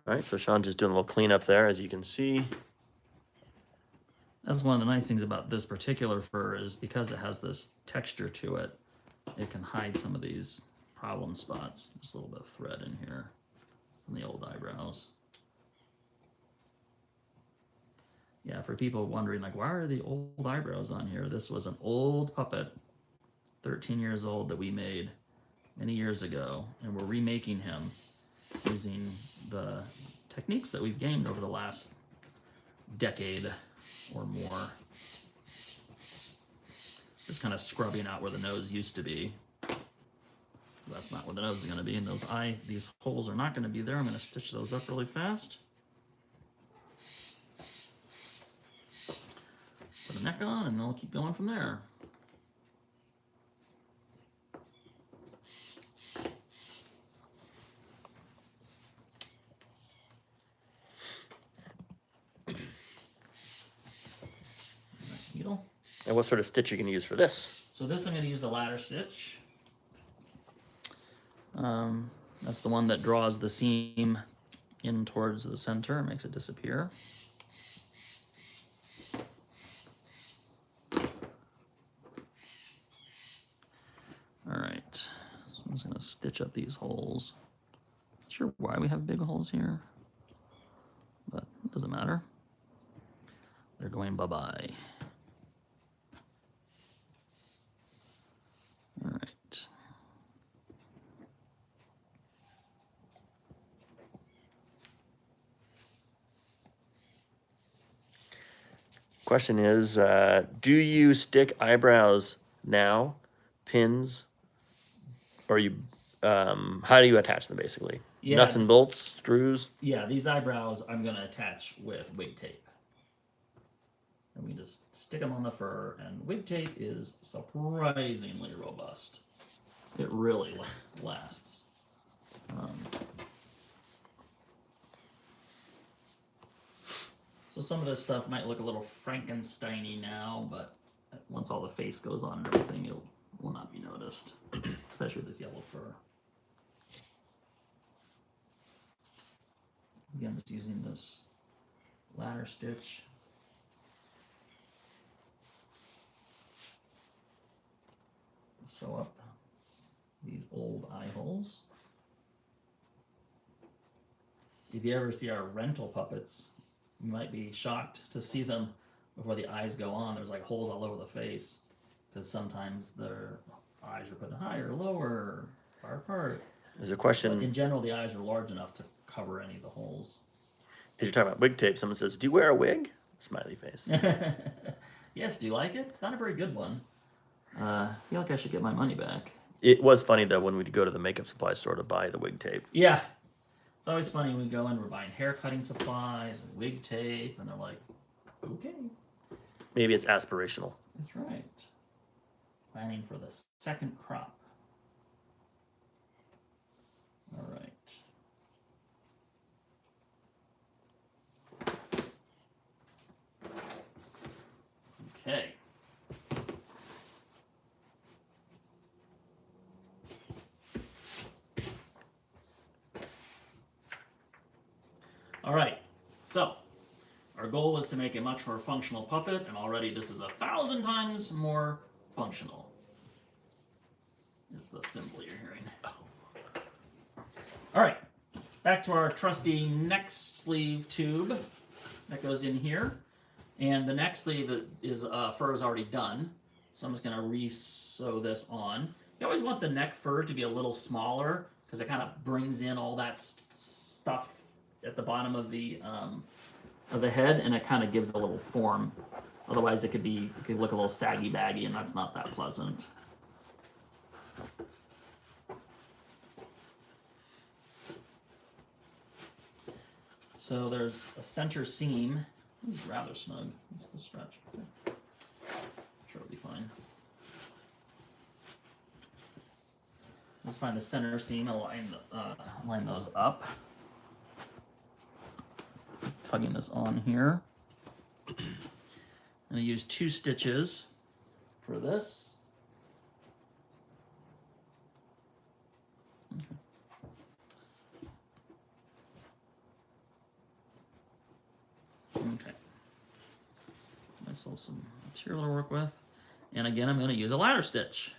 All right, so Sean's just doing a little cleanup there, as you can see. That's one of the nice things about this particular fur is because it has this texture to it, it can hide some of these problem spots. Just a little bit of thread in here from the old eyebrows. Yeah, for people wondering, like, why are the old eyebrows on here? This was an old puppet, 13 years old, that we made many years ago, and we're remaking him using the techniques that we've gained over the last decade or more. Just kind of scrubbing out where the nose used to be. That's not where the nose is going to be, and these holes are not going to be there. I'm going to stitch those up really fast. Put a neck on, and then we'll keep going from there. Needle. And what sort of stitch are you going to use for this? So this I'm going to use the ladder stitch. That's the one that draws the seam in towards the center, makes it disappear. All right, so I'm just going to stitch up these holes. Not sure why we have big holes here, but it doesn't matter. They're going bye-bye. All right. Question is, do you stick eyebrows now, pins, or you, how do you attach them basically? Yeah. Nuts and bolts, screws? Yeah, these eyebrows I'm going to attach with wig tape. and we just stick them on the fur, and wig tape is surprisingly robust. It really lasts. So some of this stuff might look a little Frankenstein-y now, but once all the face goes on and everything, it will not be noticed, especially with this yellow fur. Again, just using this ladder stitch. Sew up these old eye holes. If you ever see our rental puppets, you might be shocked to see them before the eyes go on. There's like holes all over the face because sometimes their eyes are put higher, lower, far apart. There's a question. But in general, the eyes are large enough to cover any of the holes. As you're talking about wig tape, someone says, "Do you wear a wig?" Smiley face. Yes, do you like it? It's not a very good one. I feel like I should get my money back. It was funny though when we'd go to the makeup supply store to buy the wig tape. Yeah. It's always funny when we go in, we're buying hair cutting supplies and wig tape, and they're like, okay. Maybe it's aspirational. That's right. Planning for the second crop. All right. Okay. All right, so our goal was to make a much more functional puppet, and already this is 1,000 times more functional. It's the thimble you're hearing. All right, back to our trusty neck sleeve tube that goes in here. And the neck sleeve is fur is already done, so I'm just gonna re-sew this on. You always want the neck fur to be a little smaller because it kind of brings in all that stuff at the bottom of the head, and it kind of gives a little form. Otherwise, it could look a little saggy baggy, and that's not that pleasant. So there's a center seam. It's rather snug. It's the stretch. Okay. Sure, it'll be fine. Let's find the center seam and line those up. Tugging this on here. I'm going to use 2 stitches for this. Okay. Okay. Myself some material to work with. And again, I'm going to use a ladder stitch.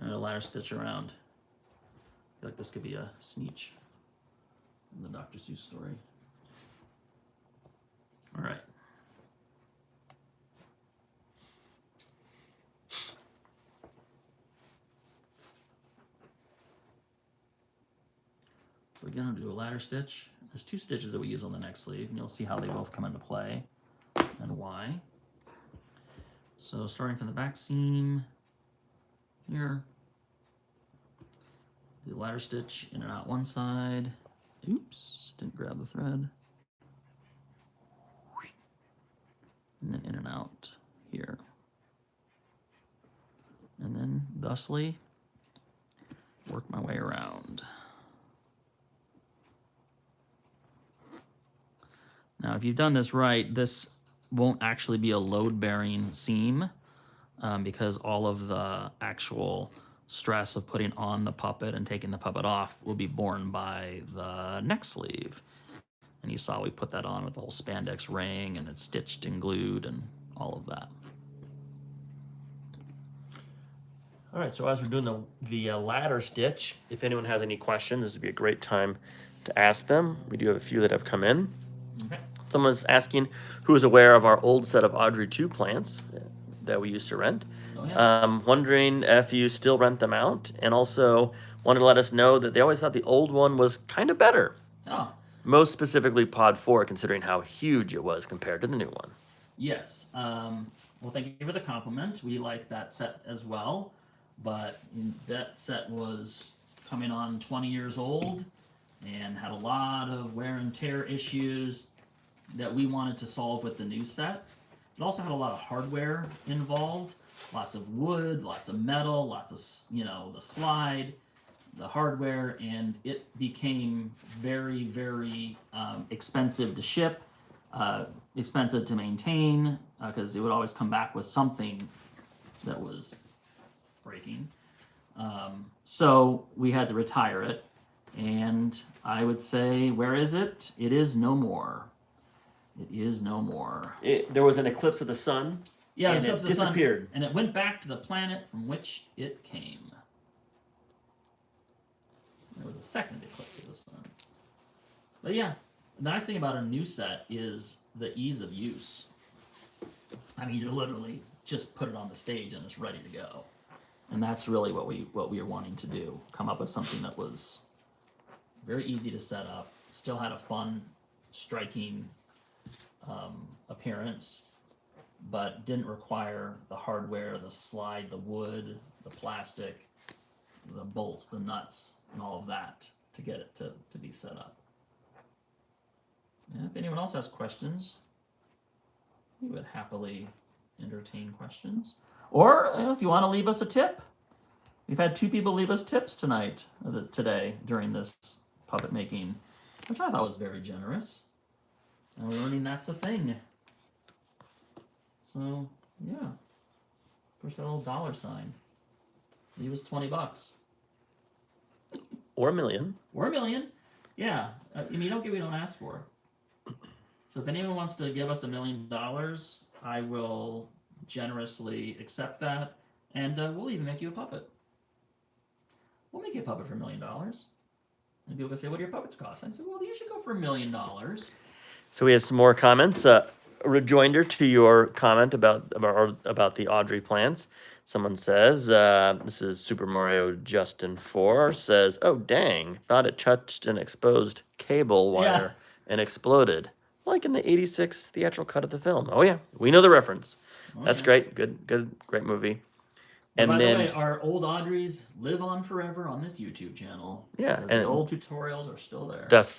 And a ladder stitch around. I feel like this could be a Sneetch in the Dr. Seuss story. All right. So again, I'll do a ladder stitch. There's 2 stitches that we use on the neck sleeve, and you'll see how they both come into play and why. So starting from the back seam here, do the ladder stitch in and out one side. Oops, didn't grab the thread. And then in and out here. And then thusly work my way around. Now, if you've done this right, this won't actually be a load-bearing seam because all of the actual stress of putting on the puppet and taking the puppet off will be borne by the neck sleeve. And you saw we put that on with the whole spandex ring, and it's stitched and glued and all of that. All right, so as we're doing the ladder stitch, if anyone has any questions, this would be a great time to ask them. We do have a few that have come in. Okay. Someone's asking who is aware of our old set of Audrey 2 plants that we used to rent. Oh, yeah. Wondering if you still rent them out, and also wanted to let us know that they always thought the old one was kind of better. Oh, Most specifically Pod 4, considering how huge it was compared to the new one. yes. Well, thank you for the compliment. We like that set as well, but that set was coming on 20 years old and had a lot of wear and tear issues that we wanted to solve with the new set. It also had a lot of hardware involved, lots of wood, lots of metal, lots of, the slide, the hardware, and it became very, very expensive to ship, expensive to maintain, because it would always come back with something that was breaking. So we had to retire it, and I would say, where is it? It is no more. It is no more. There was an eclipse of the sun. Yeah, and it disappeared. and it went back to the planet from which it came. There was a second eclipse of the sun. But yeah, the nice thing about a new set is the ease of use. I mean, you literally just put it on the stage and it's ready to go. And that's really what we are wanting to do. Come up with something that was very easy to set up, still had a fun, striking appearance, but didn't require the hardware, the slide, the wood, the plastic, the bolts, the nuts, and all of that to get it to be set up. And if anyone else has questions, we would happily entertain questions. Or if you want to leave us a tip, we've had 2 people leave us tips today during this puppet making, which I thought was very generous. And we're learning that's a thing. So yeah, push that little $. Leave us $20 Or $1 million. or $1 million. Yeah, I mean, you don't get what you don't ask for. So if anyone wants to give us $1 million, I will generously accept that, and we'll even make you a puppet. We'll make you a puppet for $1 million. And people can say, "What do your puppets cost?" I said, "Well, you should go for $1 million." So we have some more comments. A rejoinder to your comment about the Audrey plants. Someone says, this is Super Mario Justin 4, says, "Oh, dang, thought it touched an exposed cable wire and exploded. Like in the 86 theatrical cut of the film." Oh, yeah, we know the reference. That's great. Great movie. And by then, the way, our old Audreys live on forever on this YouTube channel. Yeah, and and the old tutorials are still there. Das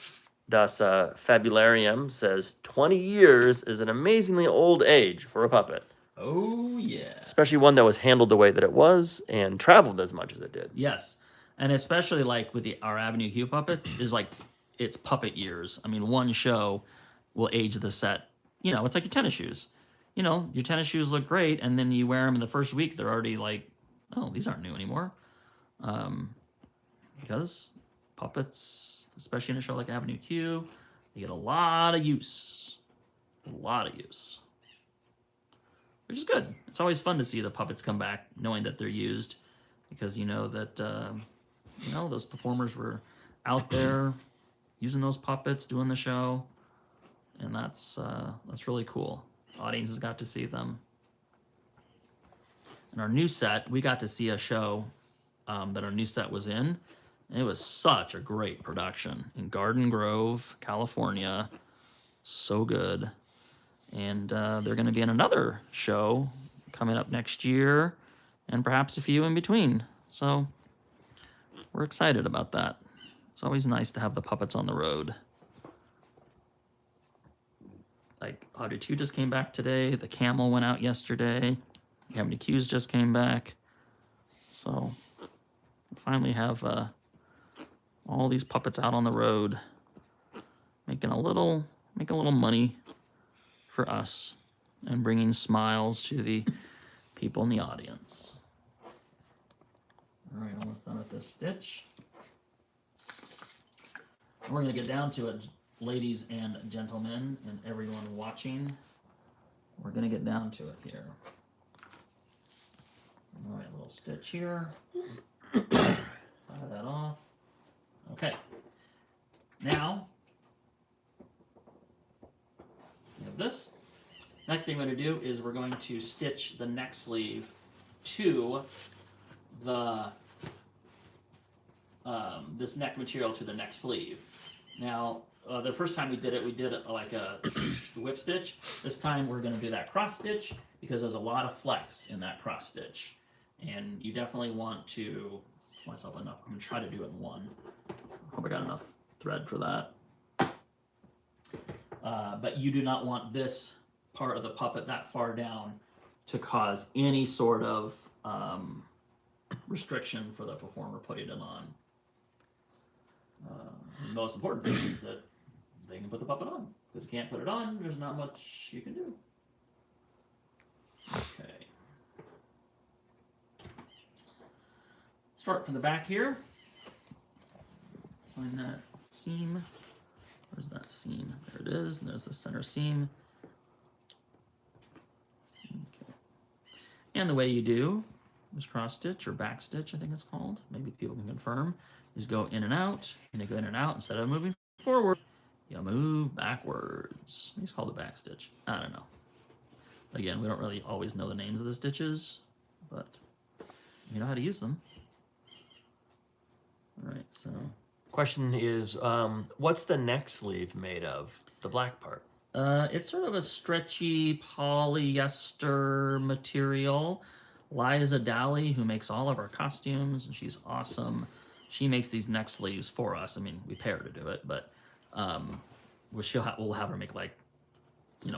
Fabularium says 20 years is an amazingly old age for a puppet, Oh yeah. especially one that was handled the way that it was and traveled as much as it did. Yes, and especially like with our Avenue Q puppets, is like it's puppet years. I mean, one show will age the set. It's like your tennis shoes. Your tennis shoes look great, and then you wear them in the first week, they're already like, oh, these aren't new anymore. Because puppets, especially in a show like Avenue Q, they get a lot of use. Which is good. It's always fun to see the puppets come back knowing that they're used, because that those performers were out there using those puppets, doing the show, and that's really cool. Audiences got to see them. In our new set, we got to see a show that our new set was in. And it was such a great production in Garden Grove, California. So good. And they're going to be in another show coming up next year, and perhaps a few in between. So we're excited about that. It's always nice to have the puppets on the road. Like Audrey 2 just came back today. The Camel went out yesterday. Avenue Q's just came back. So we finally have all these puppets out on the road, making a little money for us and bringing smiles to the people in the audience. All right, almost done with this stitch. We're going to get down to it, ladies and gentlemen, and everyone watching. We're going to get down to it here. All right, little stitch here. Tie that off. Okay. Now, we have this. Next thing we're going to do is we're going to stitch the neck sleeve to the this neck material to the neck sleeve. Now, the first time we did it like a whip stitch. This time we're going to do that cross stitch, because there's a lot of flex in that cross stitch, and you definitely want to myself enough. I'm going to try to do it in one. Hope I got enough thread for that. But you do not want this part of the puppet that far down to cause any sort of restriction for the performer putting it on. The most important thing is that they can put the puppet on. Because you can't put it on, there's not much you can do. Okay. Start from the back here. Find that seam. Where's that seam? There it is. And there's the center seam. Okay. And the way you do is cross stitch or back stitch, I think it's called. Maybe people can confirm. Is go in and out. And you go in and out instead of moving forward. You move backwards. It's called a back stitch. I don't know. Again, we don't really always know the names of the stitches, but you know how to use them. All right, so. Question is, what's the neck sleeve made of? The black part. It's sort of a stretchy polyester material. Liza Dally, who makes all of our costumes, and she's awesome. She makes these neck sleeves for us. I mean, we pay her to do it, but we'll have her make like,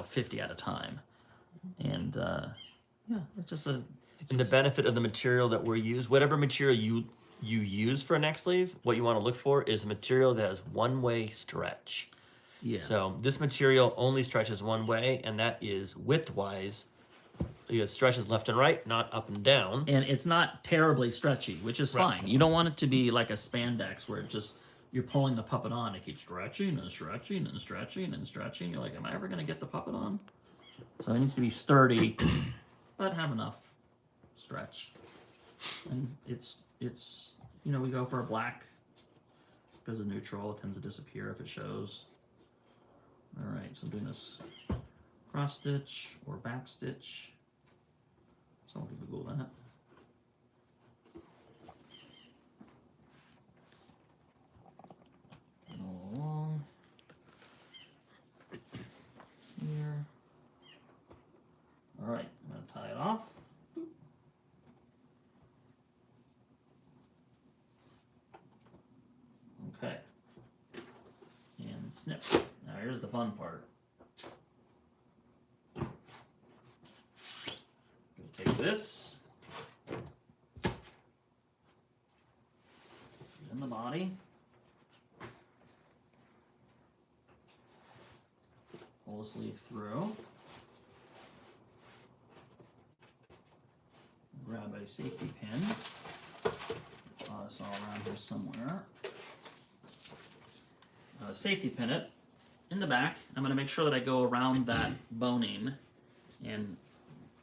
50 at a time. And yeah, it's just a. And the benefit of the material that we use, whatever material you use for a neck sleeve, what you want to look for is a material that has one-way stretch. Yeah. So this material only stretches one way, and that is widthwise. It stretches left and right, not up and down. And it's not terribly stretchy, which is Right. fine. You don't want it to be like a spandex where it just you're pulling the puppet on, it keeps stretching and stretching and stretching and stretching. You're like, am I ever going to get the puppet on? So it needs to be sturdy, but have enough stretch. And it's we go for a black because it's neutral. It tends to disappear if it shows. All right, so I'm doing this cross stitch or back stitch. Someone can Google that. And all along here. All right, I'm going to tie it off. Okay. And snip. Now here's the fun part. Take this. Put it in the body. Pull the sleeve through. Grab a safety pin. It's all around here somewhere. Safety pin it in the back. I'm going to make sure that I go around that boning and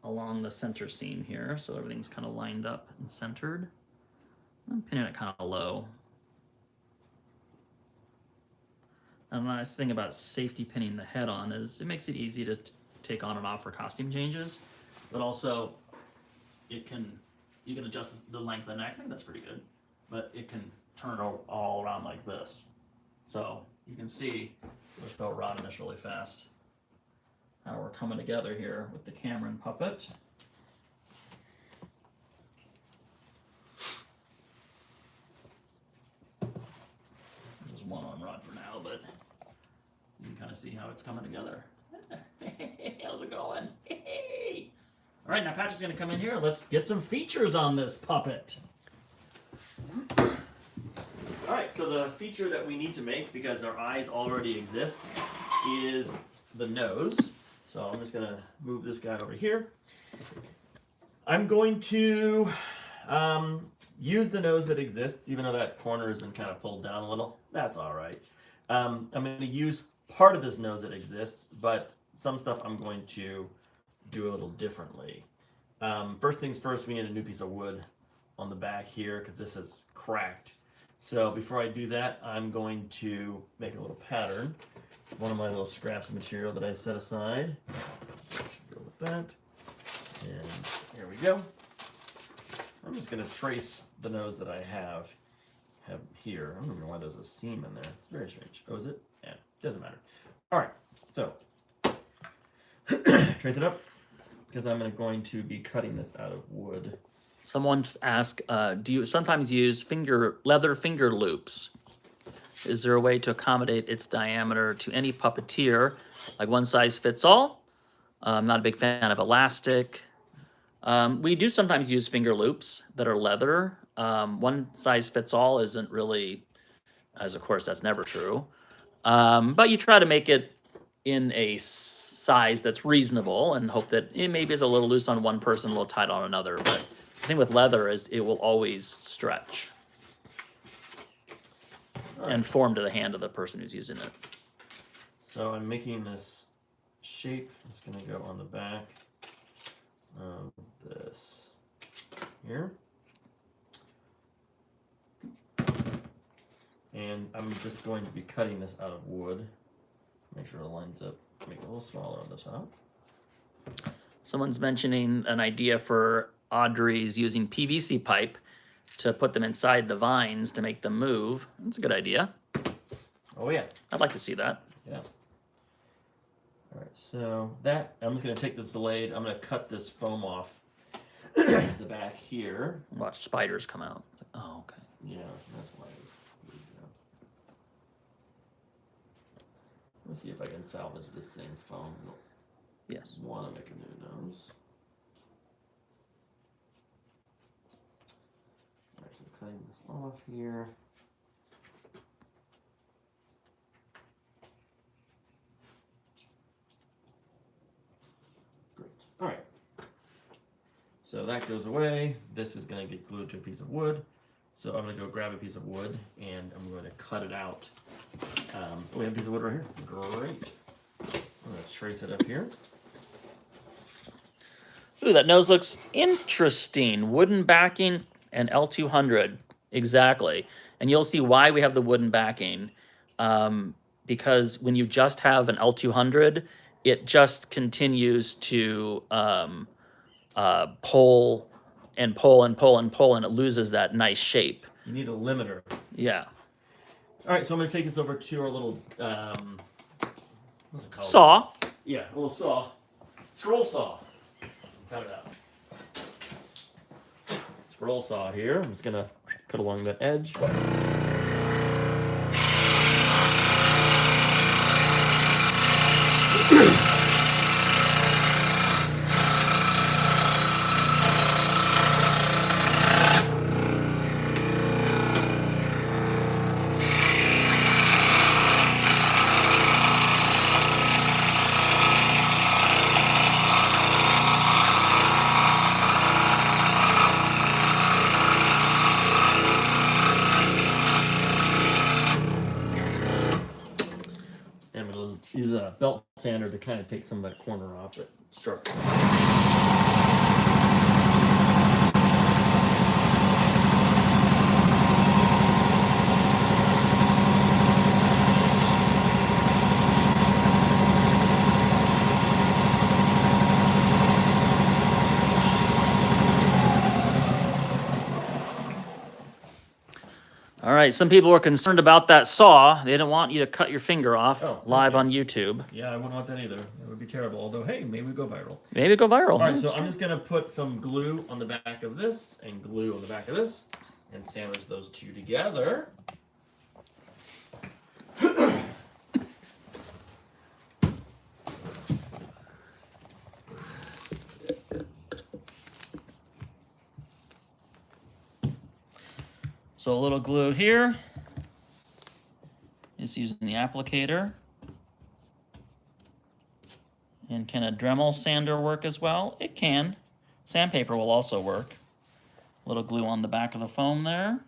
along the center seam here, so everything's kind of lined up and centered. I'm pinning it kind of low. And the nice thing about safety pinning the head on is it makes it easy to take on and off for costume changes, but also you can adjust the length of the neck. I think that's pretty good, but it can turn it all around like this. So you can see, let's go around this really fast. How we're coming together here with the Cameron puppet. There's one on rod for now, but you can kind of see how it's coming together. How's it going? All right, now Patrick's going to come in here. Let's get some features on this puppet. All right, so the feature that we need to make, because our eyes already exist, is the nose. So I'm just going to move this guy over here. I'm going to use the nose that exists, even though that corner has been kind of pulled down a little. That's all right. I'm going to use part of this nose that exists, but some stuff I'm going to do a little differently. First things first, we need a new piece of wood on the back here because this is cracked. So before I do that, I'm going to make a little pattern. One of my little scraps of material that I set aside. Go with that. And here we go. I'm just going to trace the nose that I have here. I don't know why there's a seam in there. It's very strange. Oh, is it? Yeah, doesn't matter. All right, so trace it up because I'm going to be cutting this out of wood. Someone's asked, do you sometimes use leather finger loops? Is there a way to accommodate its diameter to any puppeteer, like one size fits all? I'm not a big fan of elastic. We do sometimes use finger loops that are leather. One size fits all isn't really, as of course that's never true. But you try to make it in a size that's reasonable and hope that it maybe is a little loose on one person, a little tight on another. But the thing with leather is it will always stretch and form to the hand of the person who's using it. So I'm making this shape. It's going to go on the back of this here. And I'm just going to be cutting this out of wood. Make sure it lines up. Make it a little smaller on the top. Someone's mentioning an idea for Audrey's using PVC pipe to put them inside the vines to make them move. That's a good idea. Oh yeah. I'd like to see that. Yeah. All right, so that, I'm just going to take this blade, I'm going to cut this foam off the back here. Watch spiders come out. Oh, okay. Yeah, that's why it was. Let's see if I can salvage this same foam. Yes. I want to make a new nose. All right, so cutting this off here. Great. All right. So that goes away. This is going to get glued to a piece of wood. So I'm going to go grab a piece of wood and I'm going to cut it out. We have a piece of wood right here. Great. I'm going to trace it up here. Ooh, that nose looks interesting. Wooden backing and L200. Exactly. And you'll see why we have the wooden backing. Because when you just have an L200, it just continues to pull and pull and pull and pull, and it loses that nice shape. You need a limiter. Yeah. All right, so I'm going to take this over to our little, what's it called? Saw. Yeah, a little saw. Scroll saw. Cut it out. Scroll saw here. I'm just going to cut along the edge. And we'll use a belt sander to kind of take some of that corner off, but sharp. All right, some people were concerned about that saw. They didn't want you to cut your finger off live on YouTube. Yeah, I wouldn't want that either. That would be terrible. Although, hey, maybe we go viral. Maybe go viral. All right, so I'm just going to put some glue on the back of this and glue on the back of this and sandwich those two together. So a little glue here. Just using the applicator. And can a Dremel sander work as well? It can. Sandpaper will also work. A little glue on the back of the foam there.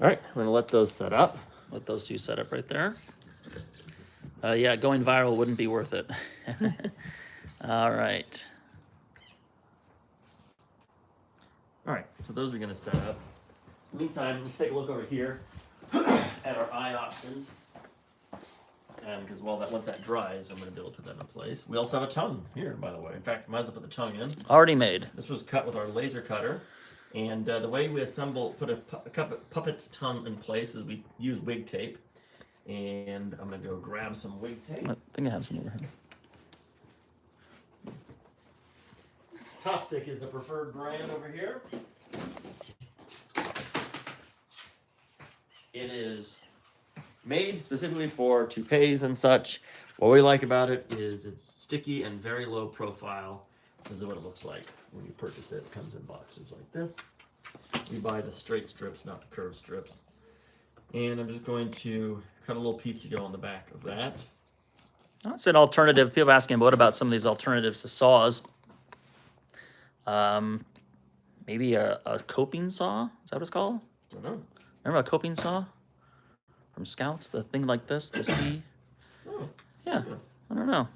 All right, I'm going to let those set up. Let those two set up right there. Yeah, going viral wouldn't be worth it. All right. All right, so those are going to set up. Meantime, let's take a look over here at our eye options. Because once that dries, I'm going to be able to put that in place. We also have a tongue here, by the way. In fact, might as well put the tongue in. Already made. This was cut with our laser cutter. And the way we put a puppet tongue in place is we use wig tape. And I'm going to go grab some wig tape. I think I have some over here. Top Stick is the preferred brand over here. It is made specifically for toupees and such. What we like about it is it's sticky and very low profile. This is what it looks like when you purchase it. It comes in boxes like this. You buy the straight strips, not the curved strips. And I'm just going to cut a little piece to go on the back of that. That's an alternative. People asking, what about some of these alternatives to saws? Maybe a coping saw? Is that what it's called? I don't know. Remember a coping saw from Scouts? The thing like this, the C? Oh, Yeah, I don't know.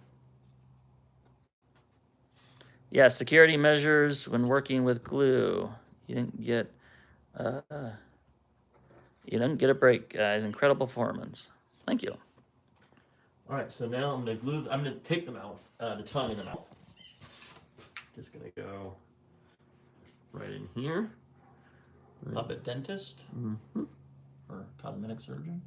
Yeah, security measures when working with glue. You didn't get a break, guys. Incredible performance. Thank you. all right, so now I'm gonna take them out, the tongue in the mouth. Just gonna go right in here. Puppet dentist Mm-hmm. or cosmetic surgeon?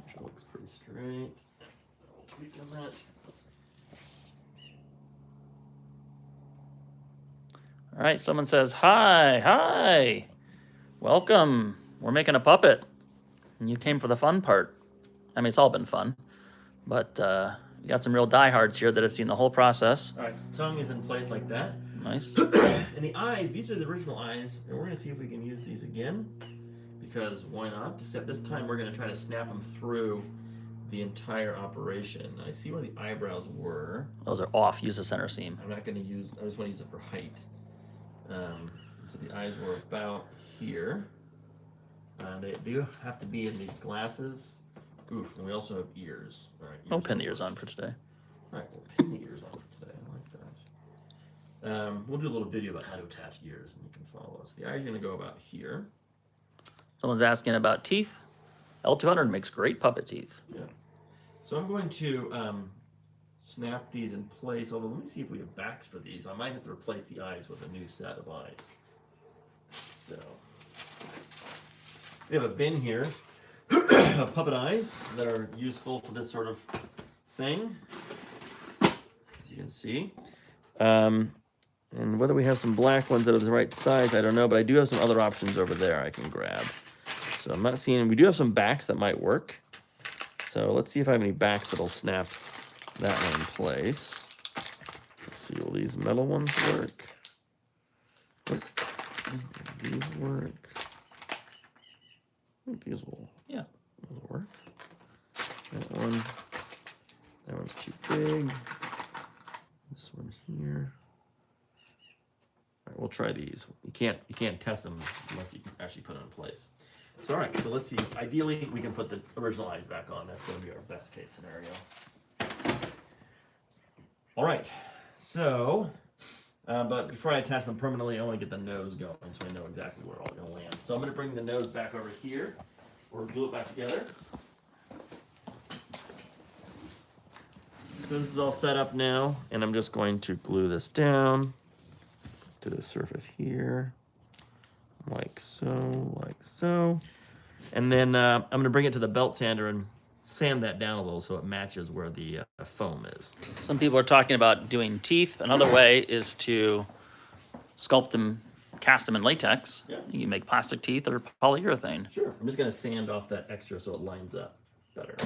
Which looks pretty straight. I'll tweak on that. All right, someone says, hi. Welcome. We're making a puppet. And you came for the fun part. I mean, it's all been fun. But we got some real diehards here that have seen the whole process. All right, tongue is in place like that. Nice. And the eyes, these are the original eyes, and we're gonna see if we can use these again, because why not? Except this time we're gonna try to snap them through the entire operation. I see where the eyebrows were. Those are off. Use the center seam. I'm not gonna use, I just wanna use it for height. So the eyes were about here. They do have to be in these glasses. Oof, and we also have ears. All right, No pin the ears on for today. All right, we'll pin the ears on for today. I like that. We'll do a little video about how to attach ears, and you can follow us. The eyes are going to go about here. Someone's asking about teeth. L200 makes great puppet teeth. Yeah. So I'm going to snap these in place. Although, let me see if we have backs for these. I might have to replace the eyes with a new set of eyes. So we have a bin here of puppet eyes that are useful for this sort of thing, as you can see. And whether we have some black ones that are the right size, I don't know, but I do have some other options over there I can grab. So I'm not seeing, we do have some backs that might work. So let's see if I have any backs that'll snap that one in place. Let's see, will these metal ones work? These work. I think these will. Yeah. Will work. That one's too big. This one here. All right, we'll try these. You can't test them unless you can actually put them in place. So all right, so let's see. Ideally, we can put the original eyes back on. That's going to be our best case scenario. All right, so, but before I attach them permanently, I want to get the nose going so I know exactly where it's all going to land. So I'm going to bring the nose back over here, or glue it back together. So this is all set up now, and I'm just going to glue this down to the surface here, like so. And then I'm going to bring it to the belt sander and sand that down a little so it matches where the foam is. Some people are talking about doing teeth. Another way is to sculpt them, cast them in latex. Yeah. You can make plastic teeth or polyurethane. Sure. I'm just going to sand off that extra so it lines up better.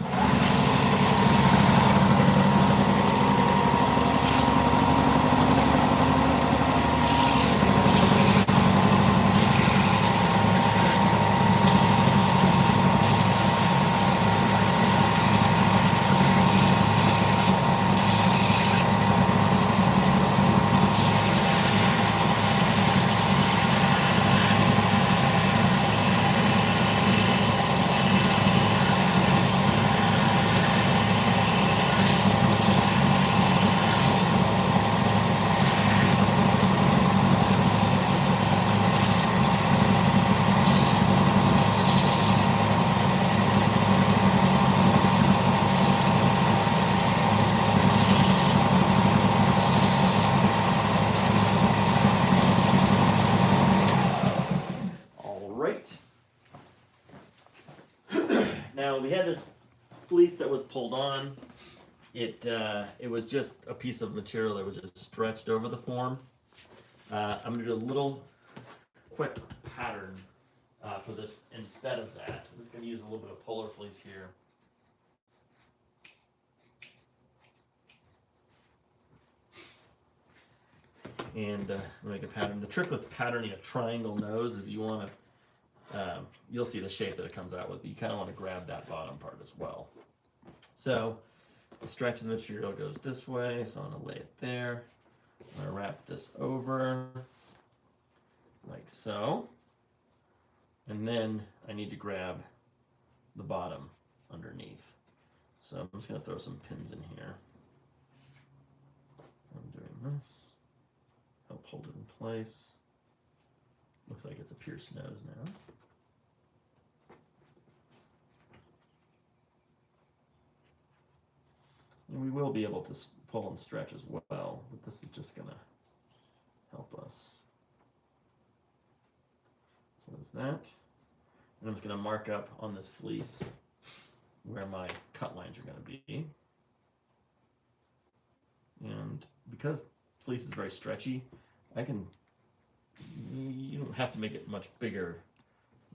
Now we had this fleece that was pulled on. it was just a piece of material that was just stretched over the form. I'm gonna do a little quick pattern for this instead of that. I'm just gonna use a little bit of polar fleece here. And make a pattern. The trick with patterning a triangle nose is you want to, you'll see the shape that it comes out with, but you kind of want to grab that bottom part as well. So the stretch of the material goes this way, so I'm going to lay it there. I'm going to wrap this over like so. And then I need to grab the bottom underneath. So I'm just going to throw some pins in here. I'm doing this. Help hold it in place. Looks like it's a pierced nose now. And we will be able to pull and stretch as well, but this is just going to help us. So there's that. And I'm just going to mark up on this fleece where my cut lines are going to be. And because fleece is very stretchy, you don't have to make it much bigger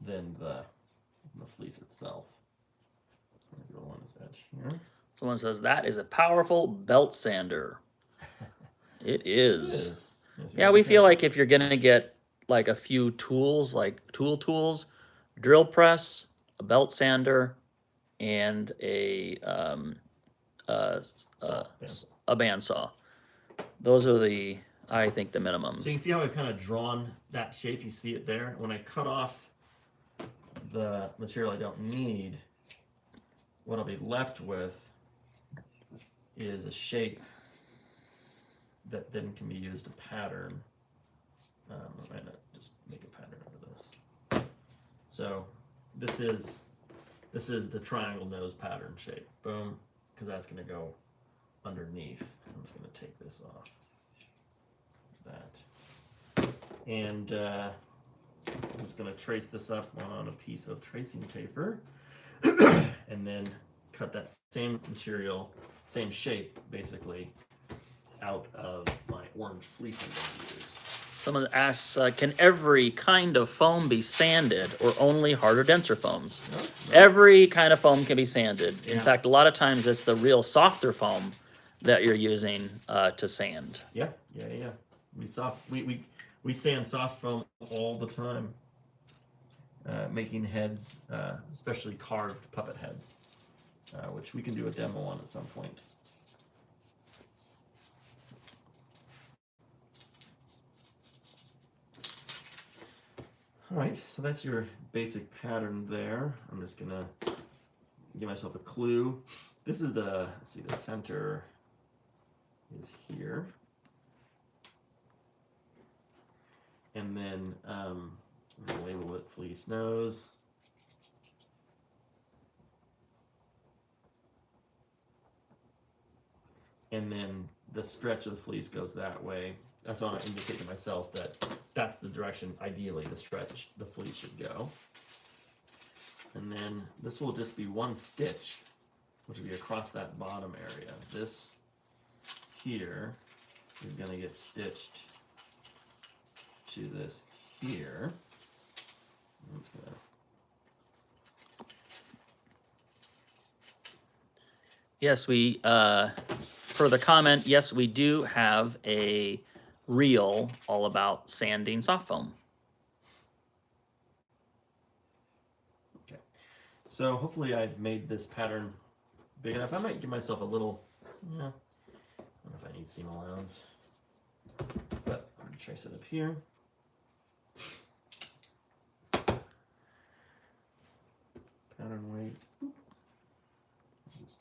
than the fleece itself. I'm going to go along this edge here. Someone says that is a powerful belt sander. It is. Yes, Yeah, we feel like if you're gonna get like a few tools, like tools, drill press, a belt sander, and a bandsaw. Those are I think the minimums. So you can see how I've kind of drawn that shape. You see it there. When I cut off the material I don't need, what I'll be left with is a shape that then can be used to pattern. I might not just make a pattern out of this. So this is the triangle nose pattern shape. Boom, because that's going to go underneath. I'm just going to take this off. That. And I'm just going to trace this up on a piece of tracing paper and then cut that same material, same shape basically, out of my orange fleece I'm going to use. Someone asks, can every kind of foam be sanded or only harder, denser foams? No. Every kind of foam can be sanded. In Yeah. fact, a lot of times it's the real softer foam that you're using to sand. Yeah. We sand soft foam all the time, making heads, especially carved puppet heads, which we can do a demo on at some point. All right, so that's your basic pattern there. I'm just gonna give myself a clue. This is the center is here. And then I'm gonna label it fleece nose. And then the stretch of the fleece goes that way. That's what I indicate to myself that that's the direction, ideally, the fleece should go. And then this will just be one stitch, which will be across that bottom area. This here is going to get stitched to this here. I'm just gonna... Yes, we, for the comment, yes, we do have a reel all about sanding soft foam. Okay, so hopefully I've made this pattern big enough. I might give myself a little, I don't know if I need seam allowance, but I'm gonna trace it up here. Pattern weight. Just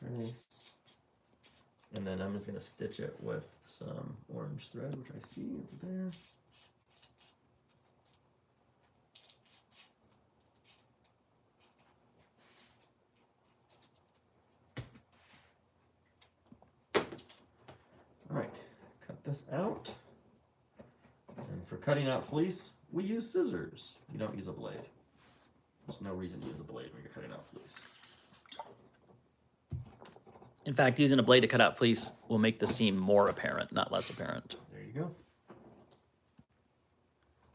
trace. And then I'm just going to stitch it with some orange thread, which I see over there. All right, cut this out. And for cutting out fleece, we use scissors. You don't use a blade. There's no reason to use a blade when you're cutting out fleece. In fact, using a blade to cut out fleece will make the seam more apparent, not less apparent. There you go.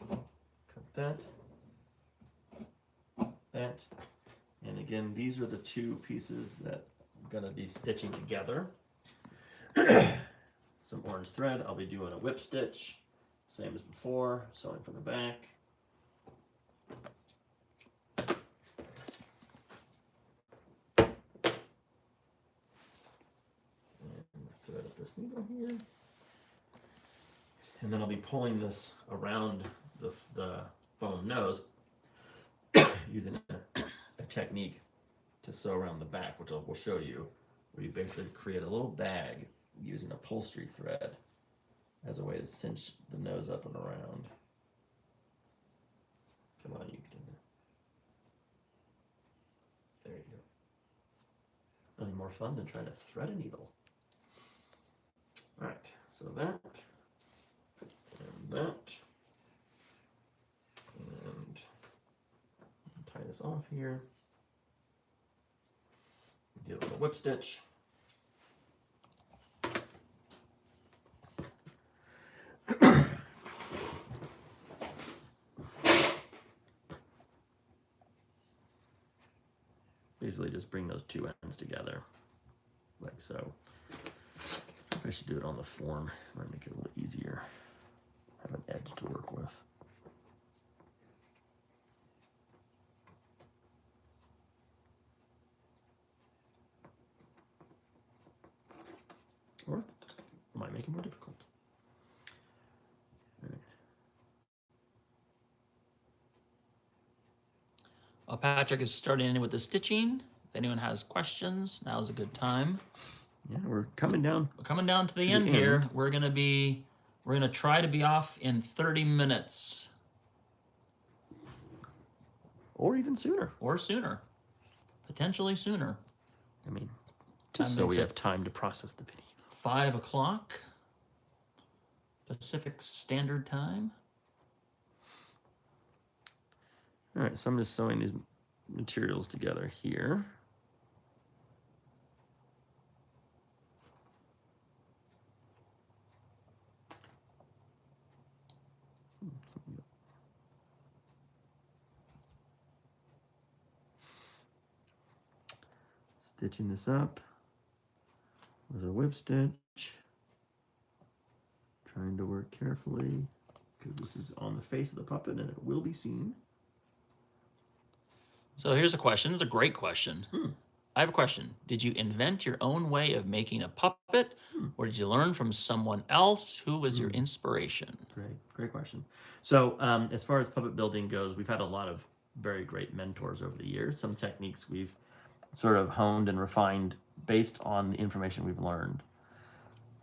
Cut that. That. And again, these are the two pieces that I'm going to be stitching together. Some orange thread. I'll be doing a whip stitch. Same as before, sewing from the back. And thread up this needle here. And then I'll be pulling this around the foam nose using a technique to sew around the back, which we'll show you, where you basically create a little bag using upholstery thread as a way to cinch the nose up and around. Come on, you can. There you go. Nothing more fun than trying to thread a needle. All right, so that and that, and tie this off here. Do a little whip stitch. Basically just bring those two ends together, like so. I should do it on the form, might make it a little easier. Have an edge to work with. Or it might make it more difficult. All right. While Patrick is starting in with the stitching, if anyone has questions, now's a good time. Yeah, we're coming down. We're coming down to the end here. We're gonna try to be off in 30 minutes. Or even sooner. Or sooner. Potentially sooner. I mean, just so we have time to process the video. 5 o'clock Pacific Standard Time. All right, so I'm just sewing these materials together here. Stitching this up with a whip stitch. Trying to work carefully because this is on the face of the puppet and it will be seen. So here's a question. It's a great question. I have a question. Did you invent your own way of making a puppet, or did you learn from someone else? Who was your inspiration? Great question. So as far as puppet building goes, we've had a lot of very great mentors over the years. Some techniques we've sort of honed and refined based on the information we've learned.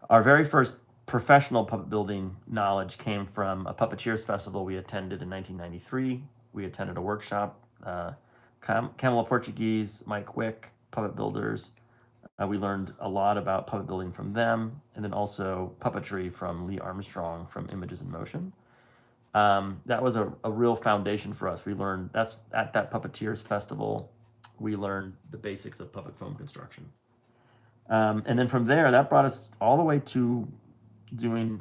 Our very first professional puppet building knowledge came from a Puppeteers Festival we attended in 1993. We attended a workshop. Camila Portuguese, Mike Wick, puppet builders. We learned a lot about puppet building from them, and then also puppetry from Lee Armstrong from Images in Motion. That was a real foundation for us. We learned, that's at that Puppeteers Festival, we learned the basics of puppet foam construction. And then from there, that brought us all the way to doing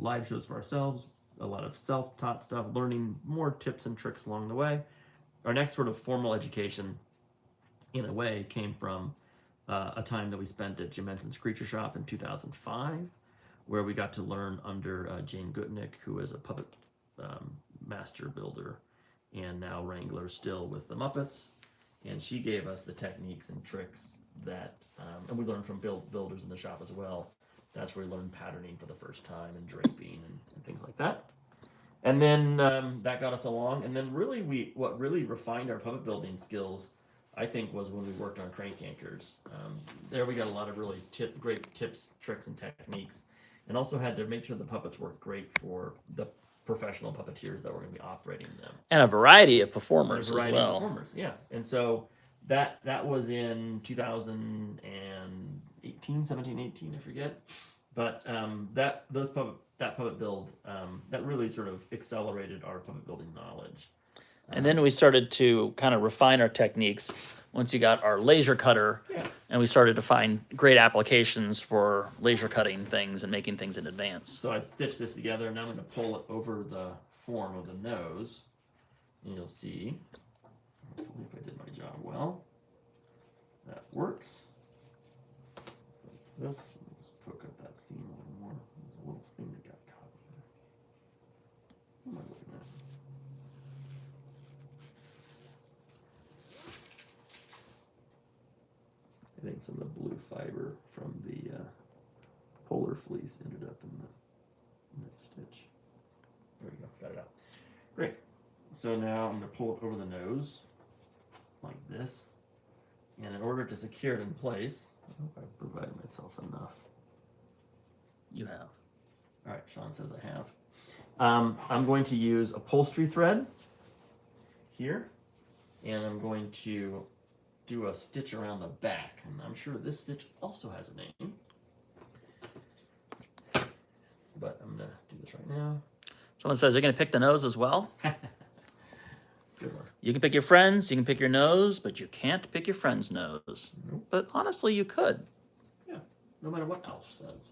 live shows for ourselves, a lot of self-taught stuff, learning more tips and tricks along the way. Our next sort of formal education, in a way, came from a time that we spent at Jim Henson's Creature Shop in 2005, where we got to learn under Jane Gutnick, who is a puppet master builder and now wrangler still with the Muppets. And she gave us the techniques and tricks that, and we learned from builders in the shop as well. That's where we learned patterning for the first time and draping and things like that. And then that got us along. And then really, what really refined our puppet building skills, I think, was when we worked on Crank Yankers. There we got a lot of really great tips, tricks, and techniques. And also had to make sure the puppets worked great for the professional puppeteers that were going to be operating them. And a variety of performers as well. Performers, yeah. And so that was in 2018, 17, 18, I forget. But that puppet build, that really sort of accelerated our puppet building knowledge. And then we started to kind of refine our techniques once you got our laser cutter, Yeah. and we started to find great applications for laser cutting things and making things in advance. So I stitched this together, and now I'm going to pull it over the form of the nose, and you'll see, hopefully if I did my job well, that works. Like this, just poke up that seam a little more. There's a little thing that got caught in there. What am I looking at? I think some of the blue fiber from the polar fleece ended up in that stitch. There we go, got it out. Great. So now I'm going to pull it over the nose like this. And in order to secure it in place, I hope I've provided myself enough. You have. All right, Sean says I have. I'm going to use upholstery thread here, and I'm going to do a stitch around the back, and I'm sure this stitch also has a name. But I'm gonna do this right now. Someone says you're going to pick the nose as well. Good one. You can pick your friends, you can pick your nose, but you can't pick your friend's nose. Nope. But honestly, you could. Yeah, no matter what Alf says.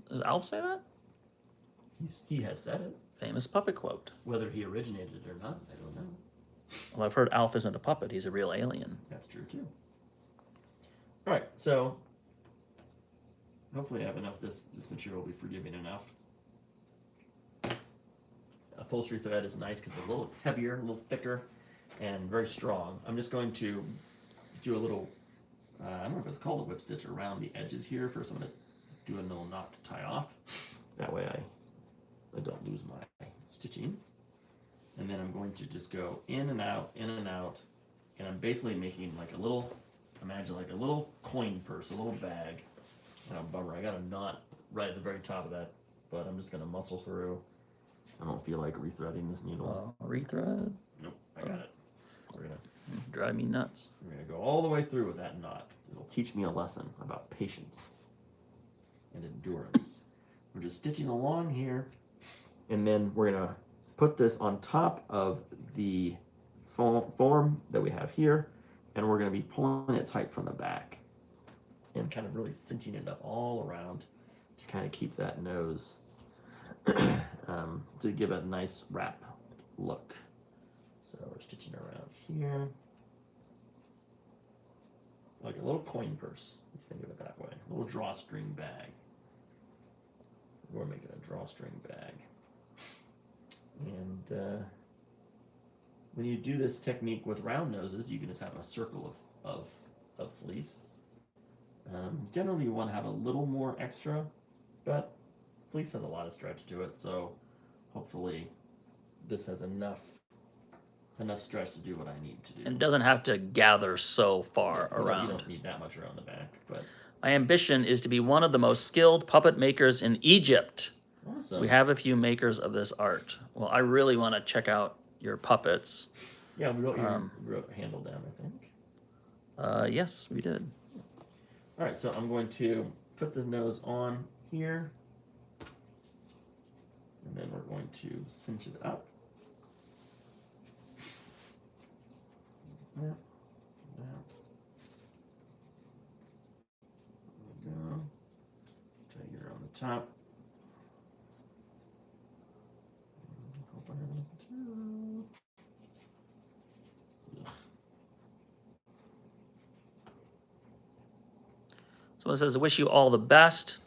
Does Alf say that? He has said it. Famous puppet quote. Whether he originated it or not, I don't know. Well, I've heard Alf isn't a puppet, he's a real alien. That's true too. All right, so hopefully I have enough. This material will be forgiving enough. Upholstery thread is nice because it's a little heavier, a little thicker, and very strong. I'm just going to do a little, I don't know if it's called a whip stitch, around the edges here. First I'm going to do a little knot to tie off. That way I don't lose my stitching. And then I'm going to just go in and out, and I'm basically making like a little, imagine like a little coin purse, a little bag. Oh, bummer, I got a knot right at the very top of that, but I'm just gonna muscle through. I don't feel like rethreading this needle. Rethread. Nope, I got it. We're gonna Drive me nuts. go all the way through with that knot. It'll teach me a lesson about patience and endurance. We're just stitching along here, and then we're gonna put this on top of the form that we have here, and we're gonna be pulling it tight from the back and kind of really cinching it up all around to kind of keep that nose to give it a nice wrap look. So we're stitching around here like a little coin purse. You think of it that way, a little drawstring bag. We're making a drawstring bag. And when you do this technique with round noses, you can just have a circle of fleece. Generally, you want to have a little more extra, but fleece has a lot of stretch to it, so hopefully this has enough stretch to do what I need to do. And it doesn't have to gather so far You around. don't need that much around the back, but My ambition is to be one of the most skilled puppet makers in Egypt. awesome. We have a few makers of this art. Well, I really want to check out your puppets. Yeah, we wrote a handle down, I think. Yes, we did. All right, so I'm going to put the nose on here, and then we're going to cinch it up. There we go. Try to get her on the top. Hope I have enough material. Ugh. Someone says, I wish you all the best.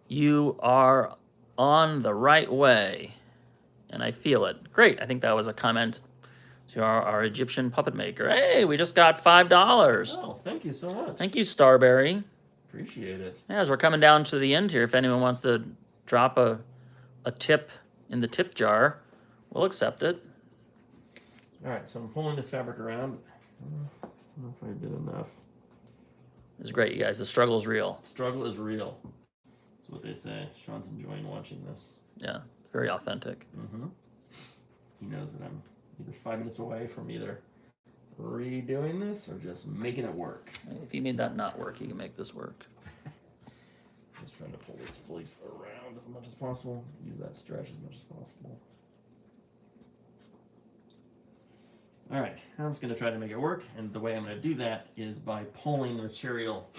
You are on the right way. And I feel it. Great. I think that was a comment to our Egyptian puppet maker. Hey, we just got $5. Oh, thank you so much. Thank you, Starberry. Appreciate it. Yeah, as we're coming down to the end here, if anyone wants to drop a tip in the tip jar, we'll accept it. All right, so I'm pulling this fabric around. I don't know if I did enough. It's great, you guys. The struggle's real. Struggle is real. That's what they say. Sean's enjoying watching this. Yeah, very authentic. Mm-hmm. He knows that I'm either 5 minutes away from either redoing this or just making it work. If you made that not work, you can make this work. Just trying to pull this fleece around as much as possible. Use that stretch as much as possible. All right, I'm just going to try to make it work, and the way I'm going to do that is by pulling the material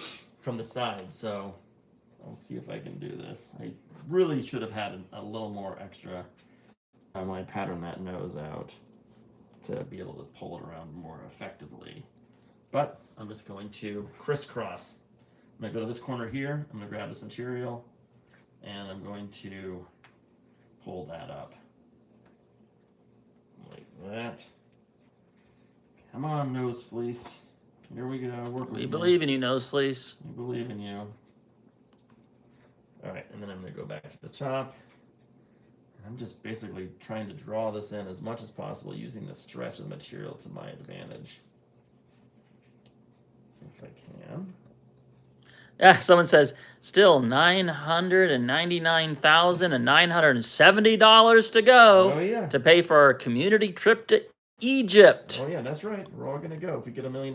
from the side. So I'll see if I can do this. I really should have had a little more extra when I pattern that nose out to be able to pull it around more effectively. But I'm just going to crisscross. I'm going to go to this corner here. I'm going to grab this material, and I'm going to pull that up like that. Come on, Nose Fleece. Here we go. Work with We me. believe in you, Nose Fleece. We believe in you. All right, and then I'm going to go back to the top. I'm just basically trying to draw this in as much as possible using the stretch of the material to my advantage. If I can. Yeah, someone says, still $999,970 to go Oh, yeah. to pay for our community trip to Egypt. Oh, yeah, that's right. We're all going to go if we get $1 million.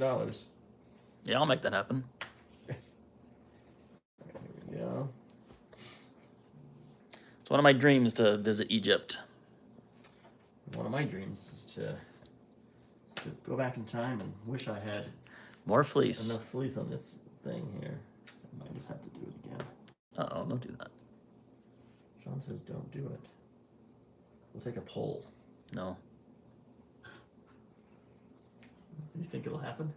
Yeah, I'll make that happen. There we go. It's one of my dreams to visit Egypt. One of my dreams is to go back in time and wish I had More fleece. enough fleece on this thing here. I might just have to do it again. Uh-oh, don't do that. Sean says don't do it. We'll take a poll. No. You think it'll happen?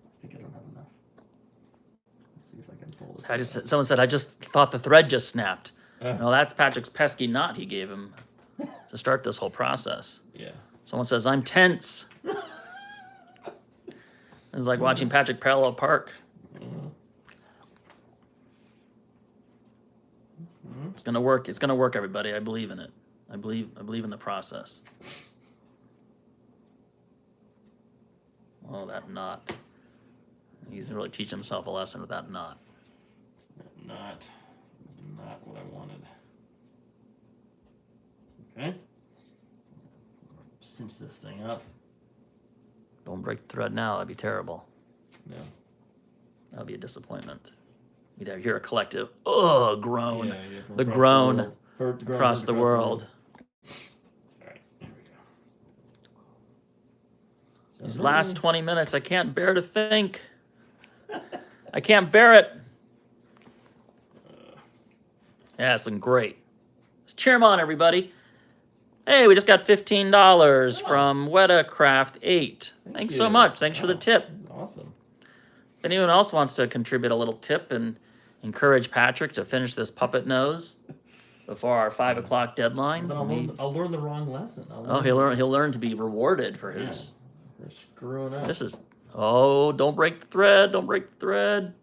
I think I don't have enough. Let's see if I can pull this. Someone said, I just thought the thread just snapped. Uh. No, that's Patrick's pesky knot he gave him to start this whole process. Yeah. Someone says, I'm tense. It's like watching Patrick parallel park. It's gonna work. It's gonna work, everybody. I believe in it. I believe in the process. Oh, that knot. He's really teaching himself a lesson with that knot. Not what I wanted. Okay. Cinch this thing up. Don't break the thread now. That'd be terrible. No. That'd be a disappointment. You'd hear a collective, ugh, groan. Yeah, from The across groan world. Hurt the groan across the world. All right, here we go. So These now- last 20 minutes, I can't bear to think. I can't bear it. Yeah, it's looking great. Let's cheer 'em on, everybody. Hey, we just got $15 from WetaCraft 8. Thanks so you. much. Thanks for the Wow, tip. this is awesome. If anyone else wants to contribute a little tip and encourage Patrick to finish this puppet nose before our 5 o'clock deadline, But I'll learn the wrong lesson. he'll learn to be rewarded for his. For screwing up. This is. Oh, don't break the thread. Don't break the thread.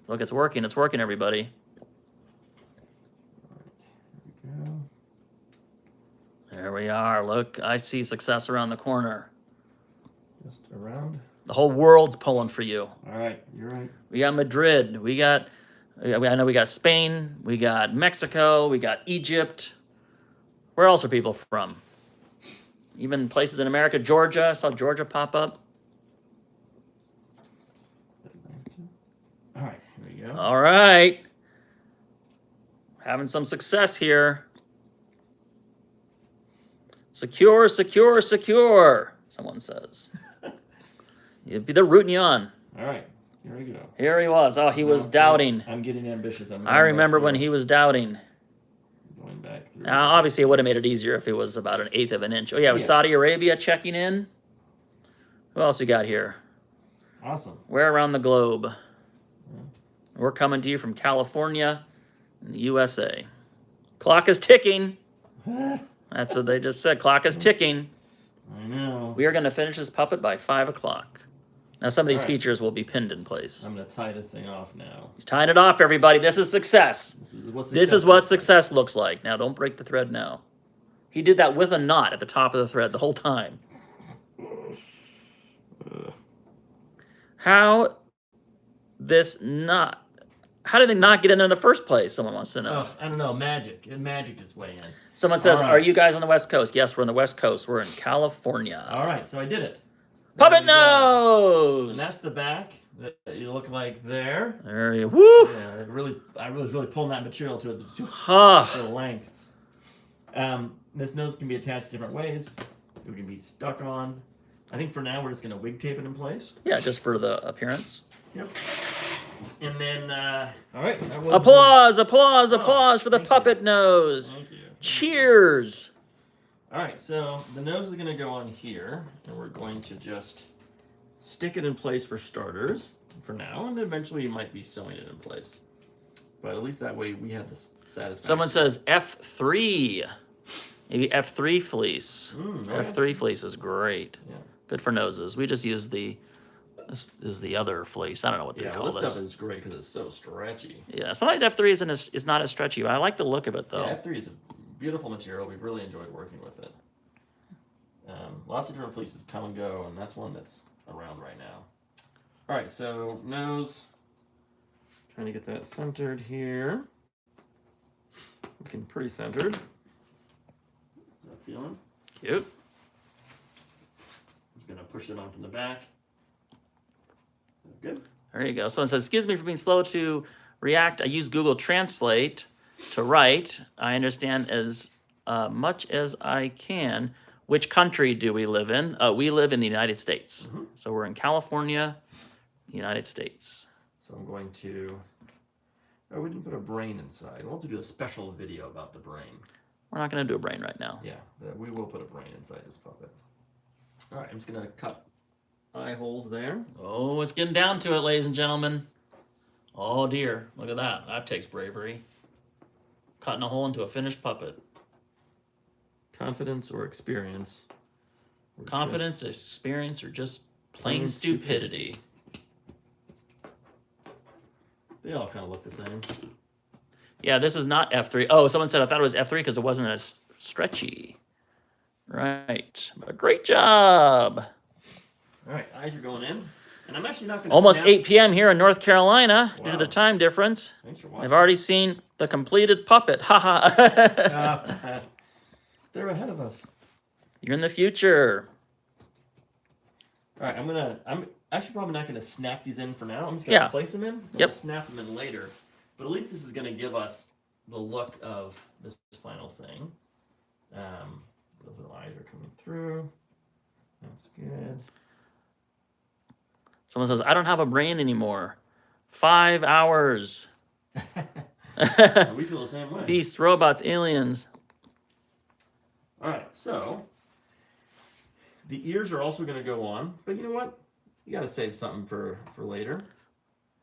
Look, it's working. It's working, everybody. Here we go. There we are. Look, I see success around the corner. Just around. The whole world's pulling for you. All right, you're right. We got Madrid. I know we got Spain. We got Mexico. We got Egypt. Where else are people from? Even places in America. Georgia. I saw Georgia pop up. All right, here we go. All right. Having some success here. Secure, secure, secure, someone says. They're rooting you on. All right, here we go. Here he was. Oh, he was No, doubting. I'm getting ambitious. I remember when he was doubting. Going back through. Now, obviously, it would have made it easier if it was about 1/8 of an inch. Oh, yeah, with Yeah. Saudi Arabia checking in. Who else you got here? Awesome. Where around the globe? We're coming to you from California in the USA. Clock is ticking. That's what they just said. Clock is ticking. I know. We are going to finish this puppet by 5 o'clock. Now, some of these All right. features will be pinned in place. I'm gonna tie this thing off now. He's tying it off, everybody. This is success. This is what looks like. success looks like. Now, don't break the thread now. He did that with a knot at the top of the thread the whole time. How did they not get in there in the first place? Someone wants to know. Oh, I don't know. Magic. It magicked its way in. Someone says, all right. are you guys on the West Coast? Yes, we're on the West Coast. We're in California. All right, so I did it. Puppet There you go. nose! And that's the back that you look like there. There you woo! Yeah, I was really pulling that material to its Huh. length. This nose can be attached different ways. it can be stuck on. I think for now we're just gonna wig tape it in place. Yeah, just for the appearance. Yep. And then, all right. That was Applause, applause, applause for the thank puppet you. nose. Thank you. Cheers. All right, so the nose is gonna go on here, and we're going to just stick it in place for starters for now, and eventually you might be sewing it in place. But at least that way we have this satisfaction. Someone says F3. Maybe F3 fleece. F3 fleece is great. Yeah. Good for noses. We just use this is the other fleece. I don't know what they Yeah, call well, this this. stuff is great because it's so stretchy. Yeah, sometimes F3 is not as stretchy, but I like the look of it though. Yeah, F3 is a beautiful material. We've really enjoyed working with it. Lots of different fleeces come and go, and that's one that's around right now. All right, so nose. Trying to get that centered here. Looking pretty centered. That feeling? Cute. I'm just gonna push it on from the back. Good. There you go. Someone says, excuse me for being slow to react. I use Google Translate to write. I understand as much as I can. Which country do we live in? We live in the United States. So we're in California, United States. So I'm going to. Oh, we didn't put a brain inside. We'll have to do a special video about the brain. We're not going to do a brain right now. Yeah, we will put a brain inside this puppet. All right, I'm just gonna cut eye holes there. Oh, it's getting down to it, ladies and gentlemen. Oh dear, look at that. That takes bravery. Cutting a hole into a finished puppet. Confidence or experience? Or Confidence, experience, or just plain stupidity. They all kind of look the same. Yeah, this is not F3. Oh, someone said I thought it was F3 because it wasn't as stretchy. Right, but great job. All right, eyes are going in, and I'm actually not going to. Almost 8 p.m. here in North Carolina due to Wow. the time difference. Thanks for watching. I've already seen the completed puppet. Haha. They're ahead of us. You're in the future. All right, I'm actually probably not gonna snap these in for now. I'm just gonna Yeah. place them in. Yep. We'll snap them in later, but at least this is gonna give us the look of this final thing. Those little eyes are coming through. That's good. Someone says, I don't have a brain anymore. 5 hours. We feel the same way. Beasts, robots, aliens. All right, so the ears are also going to go on, but you know what? You got to save something for later.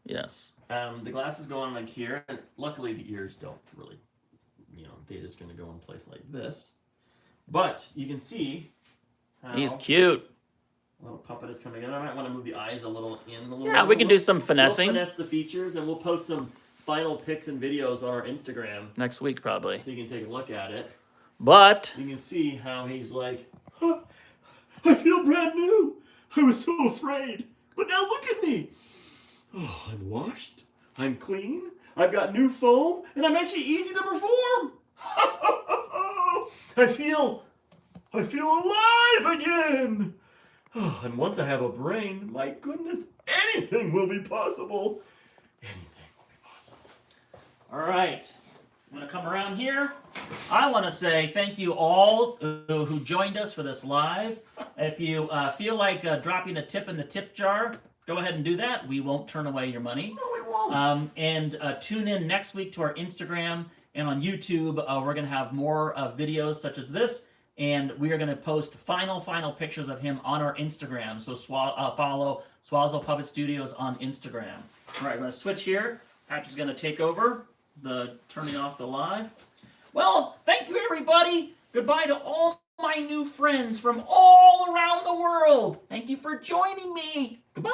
Yes. The glasses go on like here, and luckily the ears don't really, they're just going to go in place like this. But you can see how He's cute. a little puppet is coming in. I might want to move the eyes a little in. Yeah, we can do some We'll finessing. finesse the features, and we'll post some final pics and videos on our Instagram Next week, probably. so you can take a look at it. But You can see how he's like, huh, I feel brand new. I was so afraid, but now look at me. Oh, I'm washed. I'm clean. I've got new foam, and I'm actually easy to perform. I feel alive again. Oh, and once I have a brain, my goodness, anything will be possible. Anything will be possible. all right. I'm going to come around here. I want to say thank you all who joined us for this live. If you feel like dropping a tip in the tip jar, go ahead and do that. We won't turn away your money. No, we won't. And tune in next week to our Instagram and on YouTube. We're going to have more videos such as this. And we are going to post final pictures of him on our Instagram. So follow Swazzle Puppet Studios on Instagram. All right, I'm going to switch here. Patrick's going to take over the turning off the live. Well, thank you, everybody. Goodbye to all my new friends from all around the world. Thank you for joining me. Goodbye.